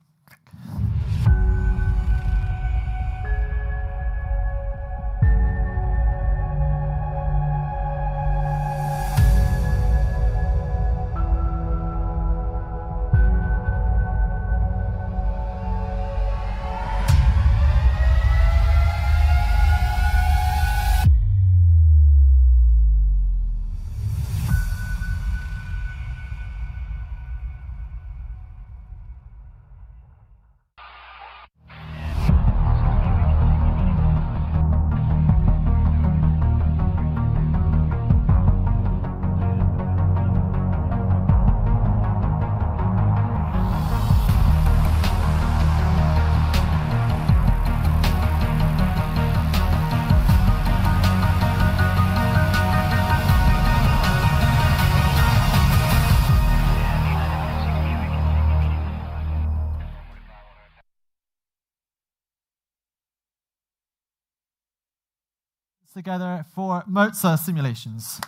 Together for Moza Simulations.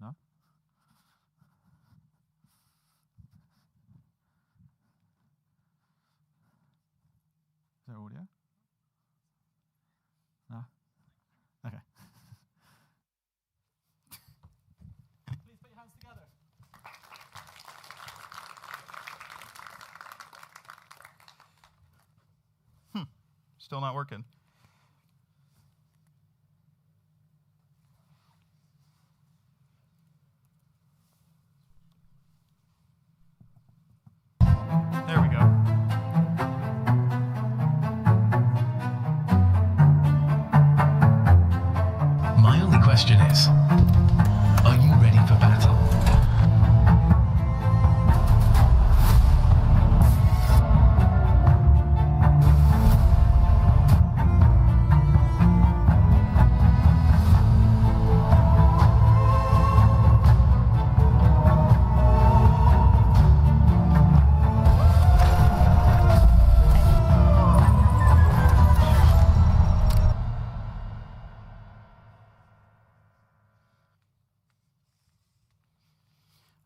No? Is there audio? No? Okay. Please put your hands together. Still not working. There we go. My only question is, are you ready for battle?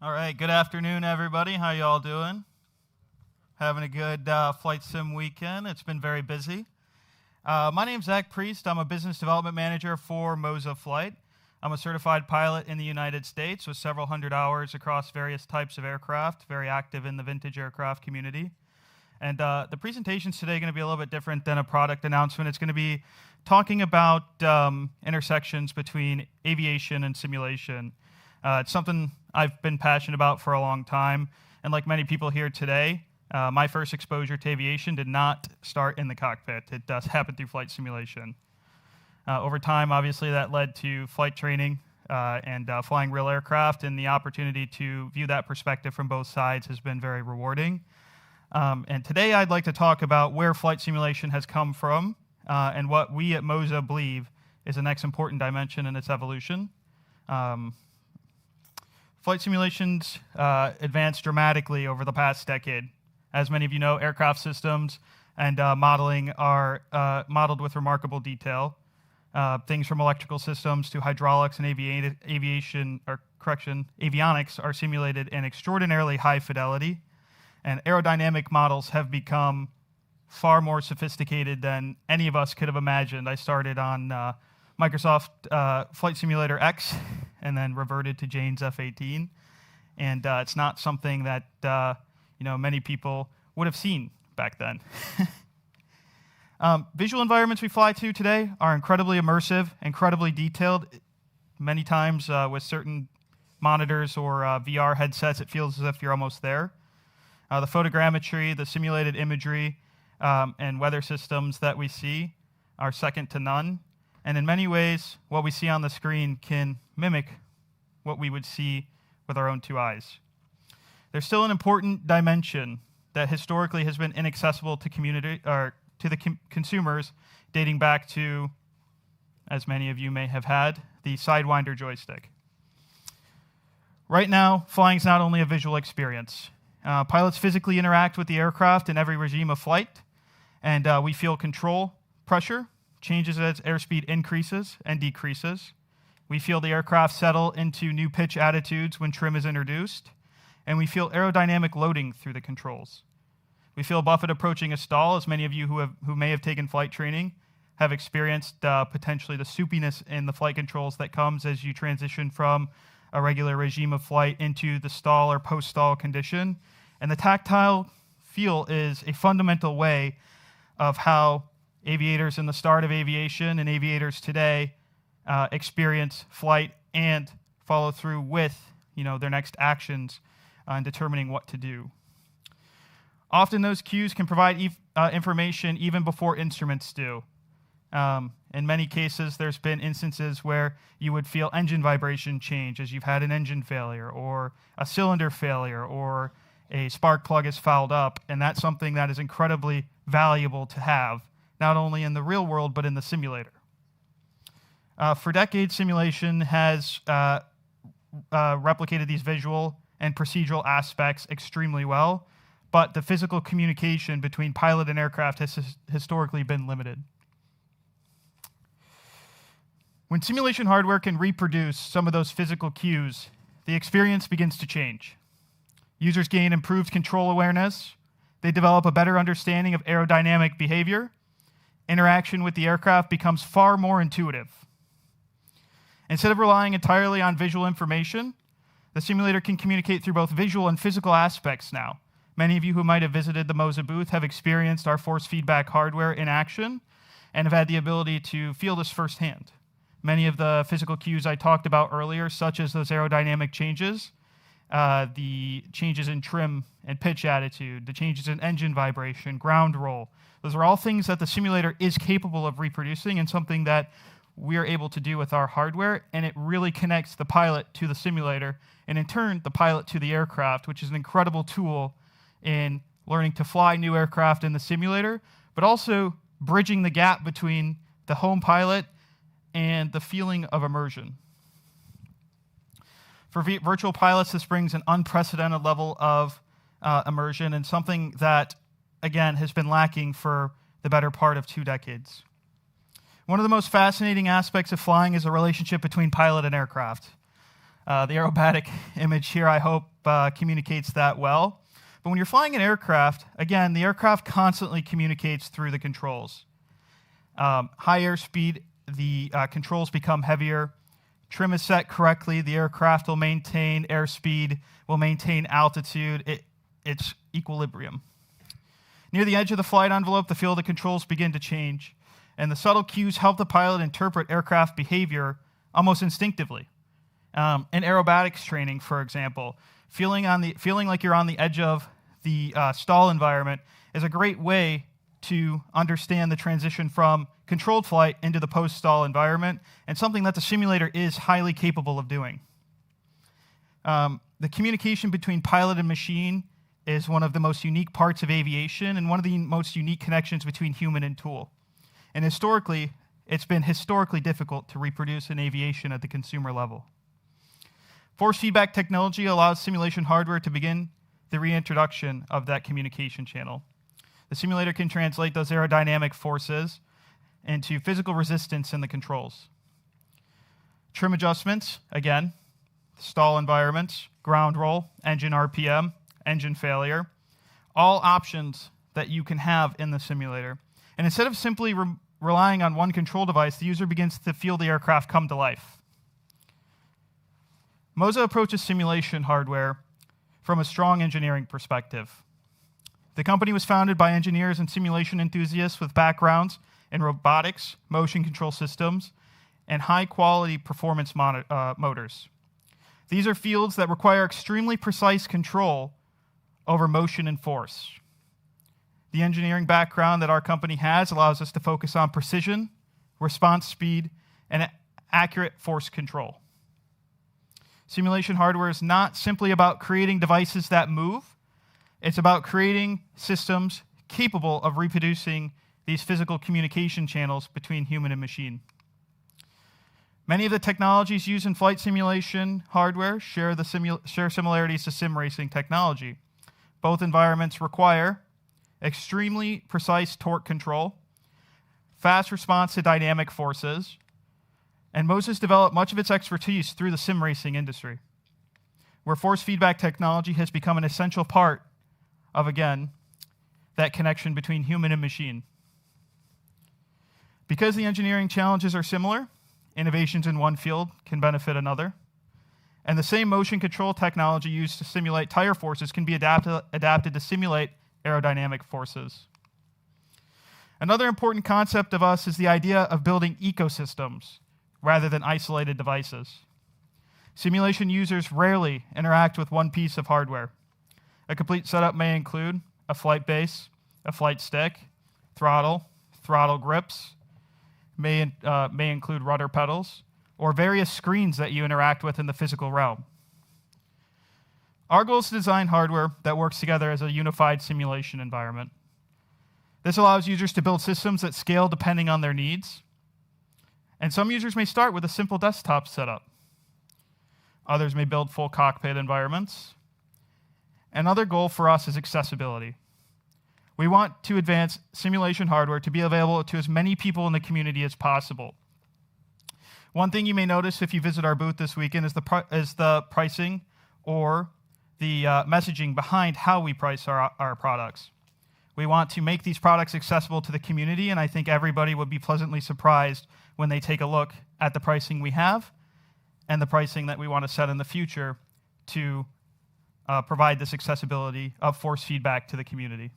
All right, good afternoon, everybody. How y'all doing? Having a good flight sim weekend. It's been very busy. My name's Zach Priest. I'm a business development manager for Moza Flight. I'm a certified pilot in the United States with several hundred hours across various types of aircraft, very active in the vintage aircraft community. And the presentation's today going to be a little bit different than a product announcement. It's going to be talking about intersections between aviation and simulation. It's something I've been passionate about for a long time. And like many people here today, my first exposure to aviation did not start in the cockpit. It does happen through flight simulation. Over time, obviously, that led to flight training and flying real aircraft, and the opportunity to view that perspective from both sides has been very rewarding. And today I'd like to talk about where flight simulation has come from and what we at Moza believe is the next important dimension in its evolution. Flight simulations advanced dramatically over the past decade. As many of you know, aircraft systems and modeling are modeled with remarkable detail. Things from electrical systems to hydraulics and avionics are simulated in extraordinarily high fidelity, and aerodynamic models have become far more sophisticated than any of us could have imagined. I started on Microsoft Flight Simulator X and then reverted to Jane's F-18, and it's not something that many people would have seen back then. Visual environments we fly to today are incredibly immersive, incredibly detailed. Many times with certain monitors or VR headsets, it feels as if you're almost there. The photogrammetry, the simulated imagery, and weather systems that we see are second to none. And in many ways, what we see on the screen can mimic what we would see with our own two eyes. There's still an important dimension that historically has been inaccessible to consumers, dating back to, as many of you may have had, the Sidewinder joystick. Right now, flying is not only a visual experience. Pilots physically interact with the aircraft in every regime of flight, and we feel control pressure changes as airspeed increases and decreases. We feel the aircraft settle into new pitch attitudes when trim is introduced, and we feel aerodynamic loading through the controls. We feel buffet approaching a stall, as many of you who may have taken flight training have experienced potentially the soupiness in the flight controls that comes as you transition from a regular regime of flight into the stall or post-stall condition. And the tactile feel is a fundamental way of how aviators in the start of aviation and aviators today experience flight and follow through with their next actions in determining what to do. Often those cues can provide information even before instruments do. In many cases, there's been instances where you would feel engine vibration change as you've had an engine failure or a cylinder failure or a spark plug is fouled up, and that's something that is incredibly valuable to have, not only in the real world, but in the simulator. For decades, simulation has replicated these visual and procedural aspects extremely well, but the physical communication between pilot and aircraft has historically been limited. When simulation hardware can reproduce some of those physical cues, the experience begins to change. Users gain improved control awareness, they develop a better understanding of aerodynamic behavior, interaction with the aircraft becomes far more intuitive. Instead of relying entirely on visual information, the simulator can communicate through both visual and physical aspects now. Many of you who might have visited the Moza booth have experienced our force feedback hardware in action and have had the ability to feel this firsthand. Many of the physical cues I talked about earlier, such as those aerodynamic changes, the changes in trim and pitch attitude, the changes in engine vibration, ground roll, those are all things that the simulator is capable of reproducing and something that we are able to do with our hardware, and it really connects the pilot to the simulator, and in turn, the pilot to the aircraft, which is an incredible tool in learning to fly new aircraft in the simulator, but also bridging the gap between the home pilot and the feeling of immersion. For virtual pilots, this brings an unprecedented level of immersion and something that, again, has been lacking for the better part of 2 decades. One of the most fascinating aspects of flying is the relationship between pilot and aircraft. The aerobatic image here, I hope, communicates that well. But when you're flying an aircraft, again, the aircraft constantly communicates through the controls. High airspeed, the controls become heavier. Trim is set correctly, the aircraft will maintain airspeed, will maintain altitude. It's equilibrium. Near the edge of the flight envelope, the field of controls begin to change, and the subtle cues help the pilot interpret aircraft behavior almost instinctively. In aerobatics training, for example, feeling like you're on the edge of the stall environment is a great way to understand the transition from controlled flight into the post-stall environment, and something that the simulator is highly capable of doing. The communication between pilot and machine is one of the most unique parts of aviation and one of the most unique connections between human and tool. And historically, it's been historically difficult to reproduce in aviation at the consumer level. Force feedback technology allows simulation hardware to begin the reintroduction of that communication channel. The simulator can translate those aerodynamic forces into physical resistance in the controls. Trim adjustments, again, stall environments, ground roll, engine RPM, engine failure, all options that you can have in the simulator. And instead of simply relying on one control device, the user begins to feel the aircraft come to life. Moza approaches simulation hardware from a strong engineering perspective. The company was founded by engineers and simulation enthusiasts with backgrounds in robotics, motion control systems, and high-quality performance motors. These are fields that require extremely precise control over motion and force. The engineering background that our company has allows us to focus on precision, response speed, and accurate force control. Simulation hardware is not simply about creating devices that move. It's about creating systems capable of reproducing these physical communication channels between human and machine. Many of the technologies used in flight simulation hardware share similarities to sim racing technology. Both environments require extremely precise torque control, fast response to dynamic forces, and Moza's developed much of its expertise through the sim racing industry, where force feedback technology has become an essential part of, again, that connection between human and machine. Because the engineering challenges are similar, innovations in one field can benefit another, and the same motion control technology used to simulate tire forces can be adapted to simulate aerodynamic forces. Another important concept of us is the idea of building ecosystems rather than isolated devices. Simulation users rarely interact with one piece of hardware. A complete setup may include a flight base, a flight stick, throttle grips, may include rudder pedals, or various screens that you interact with in the physical realm. Our goal is to design hardware that works together as a unified simulation environment. This allows users to build systems that scale depending on their needs. And some users may start with a simple desktop setup. Others may build full cockpit environments. Another goal for us is accessibility. We want to advance simulation hardware to be available to as many people in the community as possible. One thing you may notice if you visit our booth this weekend is the pricing or the messaging behind how we price our products. We want to make these products accessible to the community, and I think everybody would be pleasantly surprised when they take a look at the pricing we have and the pricing that we want to set in the future to provide this accessibility of force feedback to the community.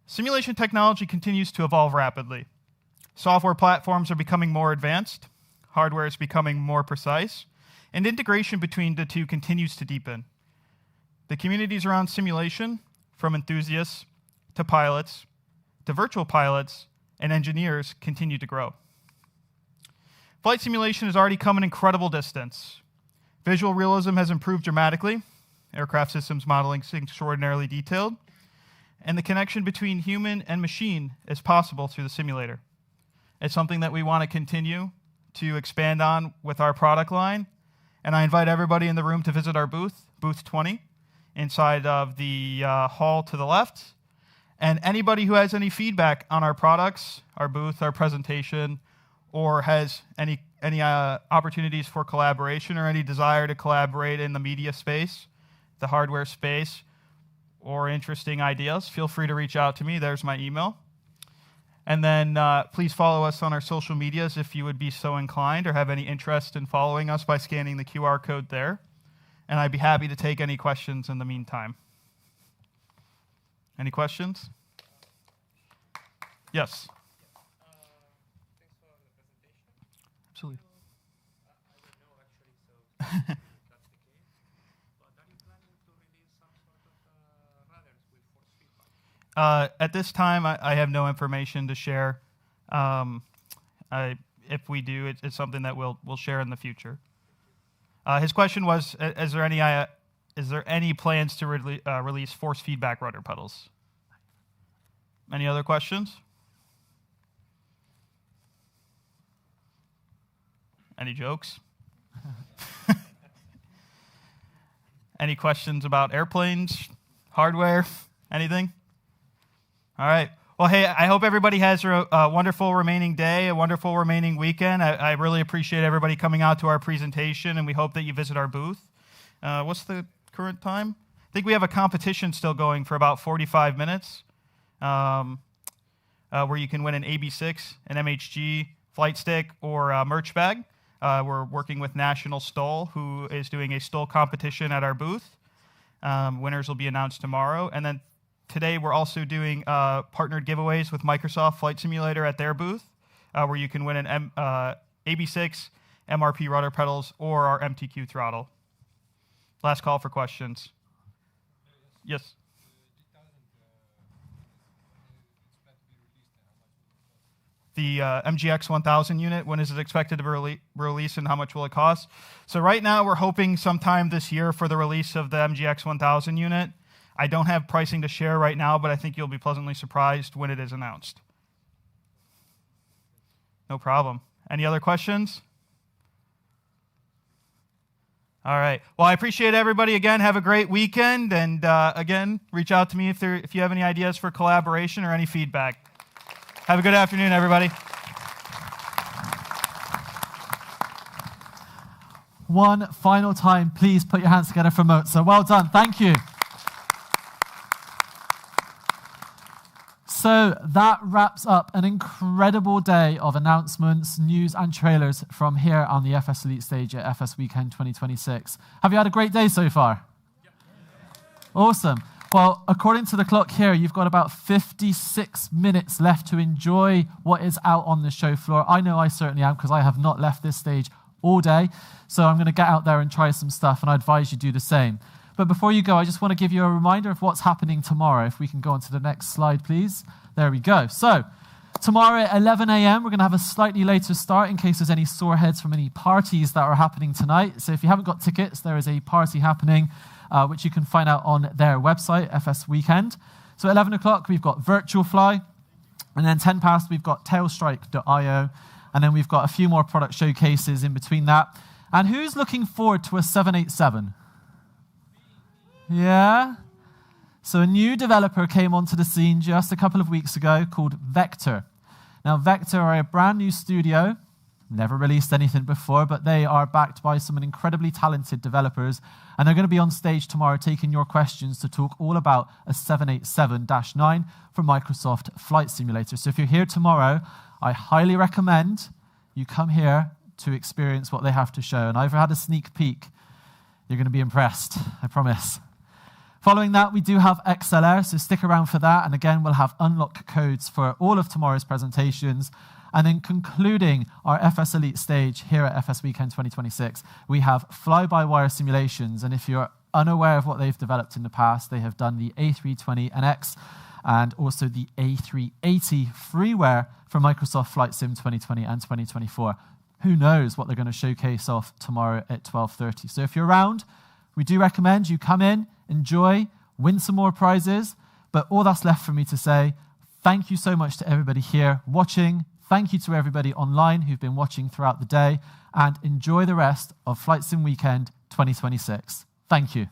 Simulation technology continues to evolve rapidly. Software platforms are becoming more advanced, hardware is becoming more precise, and integration between the two continues to deepen. The communities around simulation, from enthusiasts to pilots to virtual pilots and engineers, continue to grow. Flight simulation has already come an incredible distance. Visual realism has improved dramatically, aircraft systems modeling is extraordinarily detailed, and the connection between human and machine is possible through the simulator. It's something that we want to continue to expand on with our product line, and I invite everybody in the room to visit our booth, booth 20, inside of the hall to the left. And anybody who has any feedback on our products, our booth, our presentation, or has any opportunities for collaboration or any desire to collaborate in the media space, the hardware space, or interesting ideas, feel free to reach out to me. There's my email. And then please follow us on our social medias if you would be so inclined or have any interest in following us by scanning the QR code there. And I'd be happy to take any questions in the meantime. Any questions? Yes. Absolutely. At this time, I have no information to share. If we do, it's something that we'll share in the future. His question was: is there any plans to release force feedback rudder pedals? Any other questions? Any jokes? Any questions about airplanes, hardware, anything? All right. Well, hey, I hope everybody has a wonderful remaining day, a wonderful remaining weekend. I really appreciate everybody coming out to our presentation, and we hope that you visit our booth. What's the current time? I think we have a competition still going for about 45 minutes where you can win an AB6, an MHG flight stick, or a merch bag. We're working with National Stoll, who is doing a Stoll competition at our booth. Winners will be announced tomorrow. And then today we're also doing partnered giveaways with Microsoft Flight Simulator at their booth, where you can win an AB6, MRP rudder pedals, or our MTQ throttle. Last call for questions. Yes? The MGX 1000 unit, when is it expected to be released and how much will it cost? So right now we're hoping sometime this year for the release of the MGX 1000 unit. I don't have pricing to share right now, but I think you'll be pleasantly surprised when it is announced. No problem. Any other questions? All right. Well, I appreciate everybody again. Have a great weekend. And again, reach out to me if you have any ideas for collaboration or any feedback. Have a good afternoon, everybody. One final time, please put your hands together for Moza. Well done. Thank you. So that wraps up an incredible day of announcements, news, and trailers from here on the FSElite Stage at FS Weekend 2026. Have you had a great day so far? Awesome. Well, according to the clock here, you've got about 56 minutes left to enjoy what is out on the show floor. I know I certainly am, because I have not left this stage all day. So I'm going to get out there and try some stuff, and I advise you do the same. But before you go, I just want to give you a reminder of what's happening tomorrow. If we can go on to the next slide, please. There we go. So tomorrow at 11 a.m., we're going to have a slightly later start in case there's any sore heads from any parties that are happening tonight. So if you haven't got tickets, there is a party happening, which you can find out on their website, FS Weekend. So at 11 o'clock, we've got Virtual Fly. And then 10 past, we've got Tailstrike.io. And then we've got a few more product showcases in between that. And who's looking forward to a 787? Yeah? So a new developer came onto the scene just a couple of weeks ago called Vector. Now, Vector are a brand new studio. Never released anything before, but they are backed by some incredibly talented developers, and they're going to be on stage tomorrow taking your questions to talk all about a 787-9 from Microsoft Flight Simulator. So if you're here tomorrow, I highly recommend you come here to experience what they have to show. And I've had a sneak peek. You're going to be impressed, I promise. Following that, we do have XLR, so stick around for that. And again, we'll have unlock codes for all of tomorrow's presentations. And then concluding our FSElite Stage here at FS Weekend 2026, we have fly-by-wire simulations. And if you're unaware of what they've developed in the past, they have done the A320NX and also the A380 freeware for Microsoft Flight Sim 2020 and 2024. Who knows what they're going to showcase off tomorrow at 12:30. So if you're around, we do recommend you come in, enjoy, win some more prizes. But all that's left for me to say, thank you so much to everybody here watching. Thank you to everybody online who've been watching throughout the day. And enjoy the rest of Flight Sim Weekend 2026. Thank you.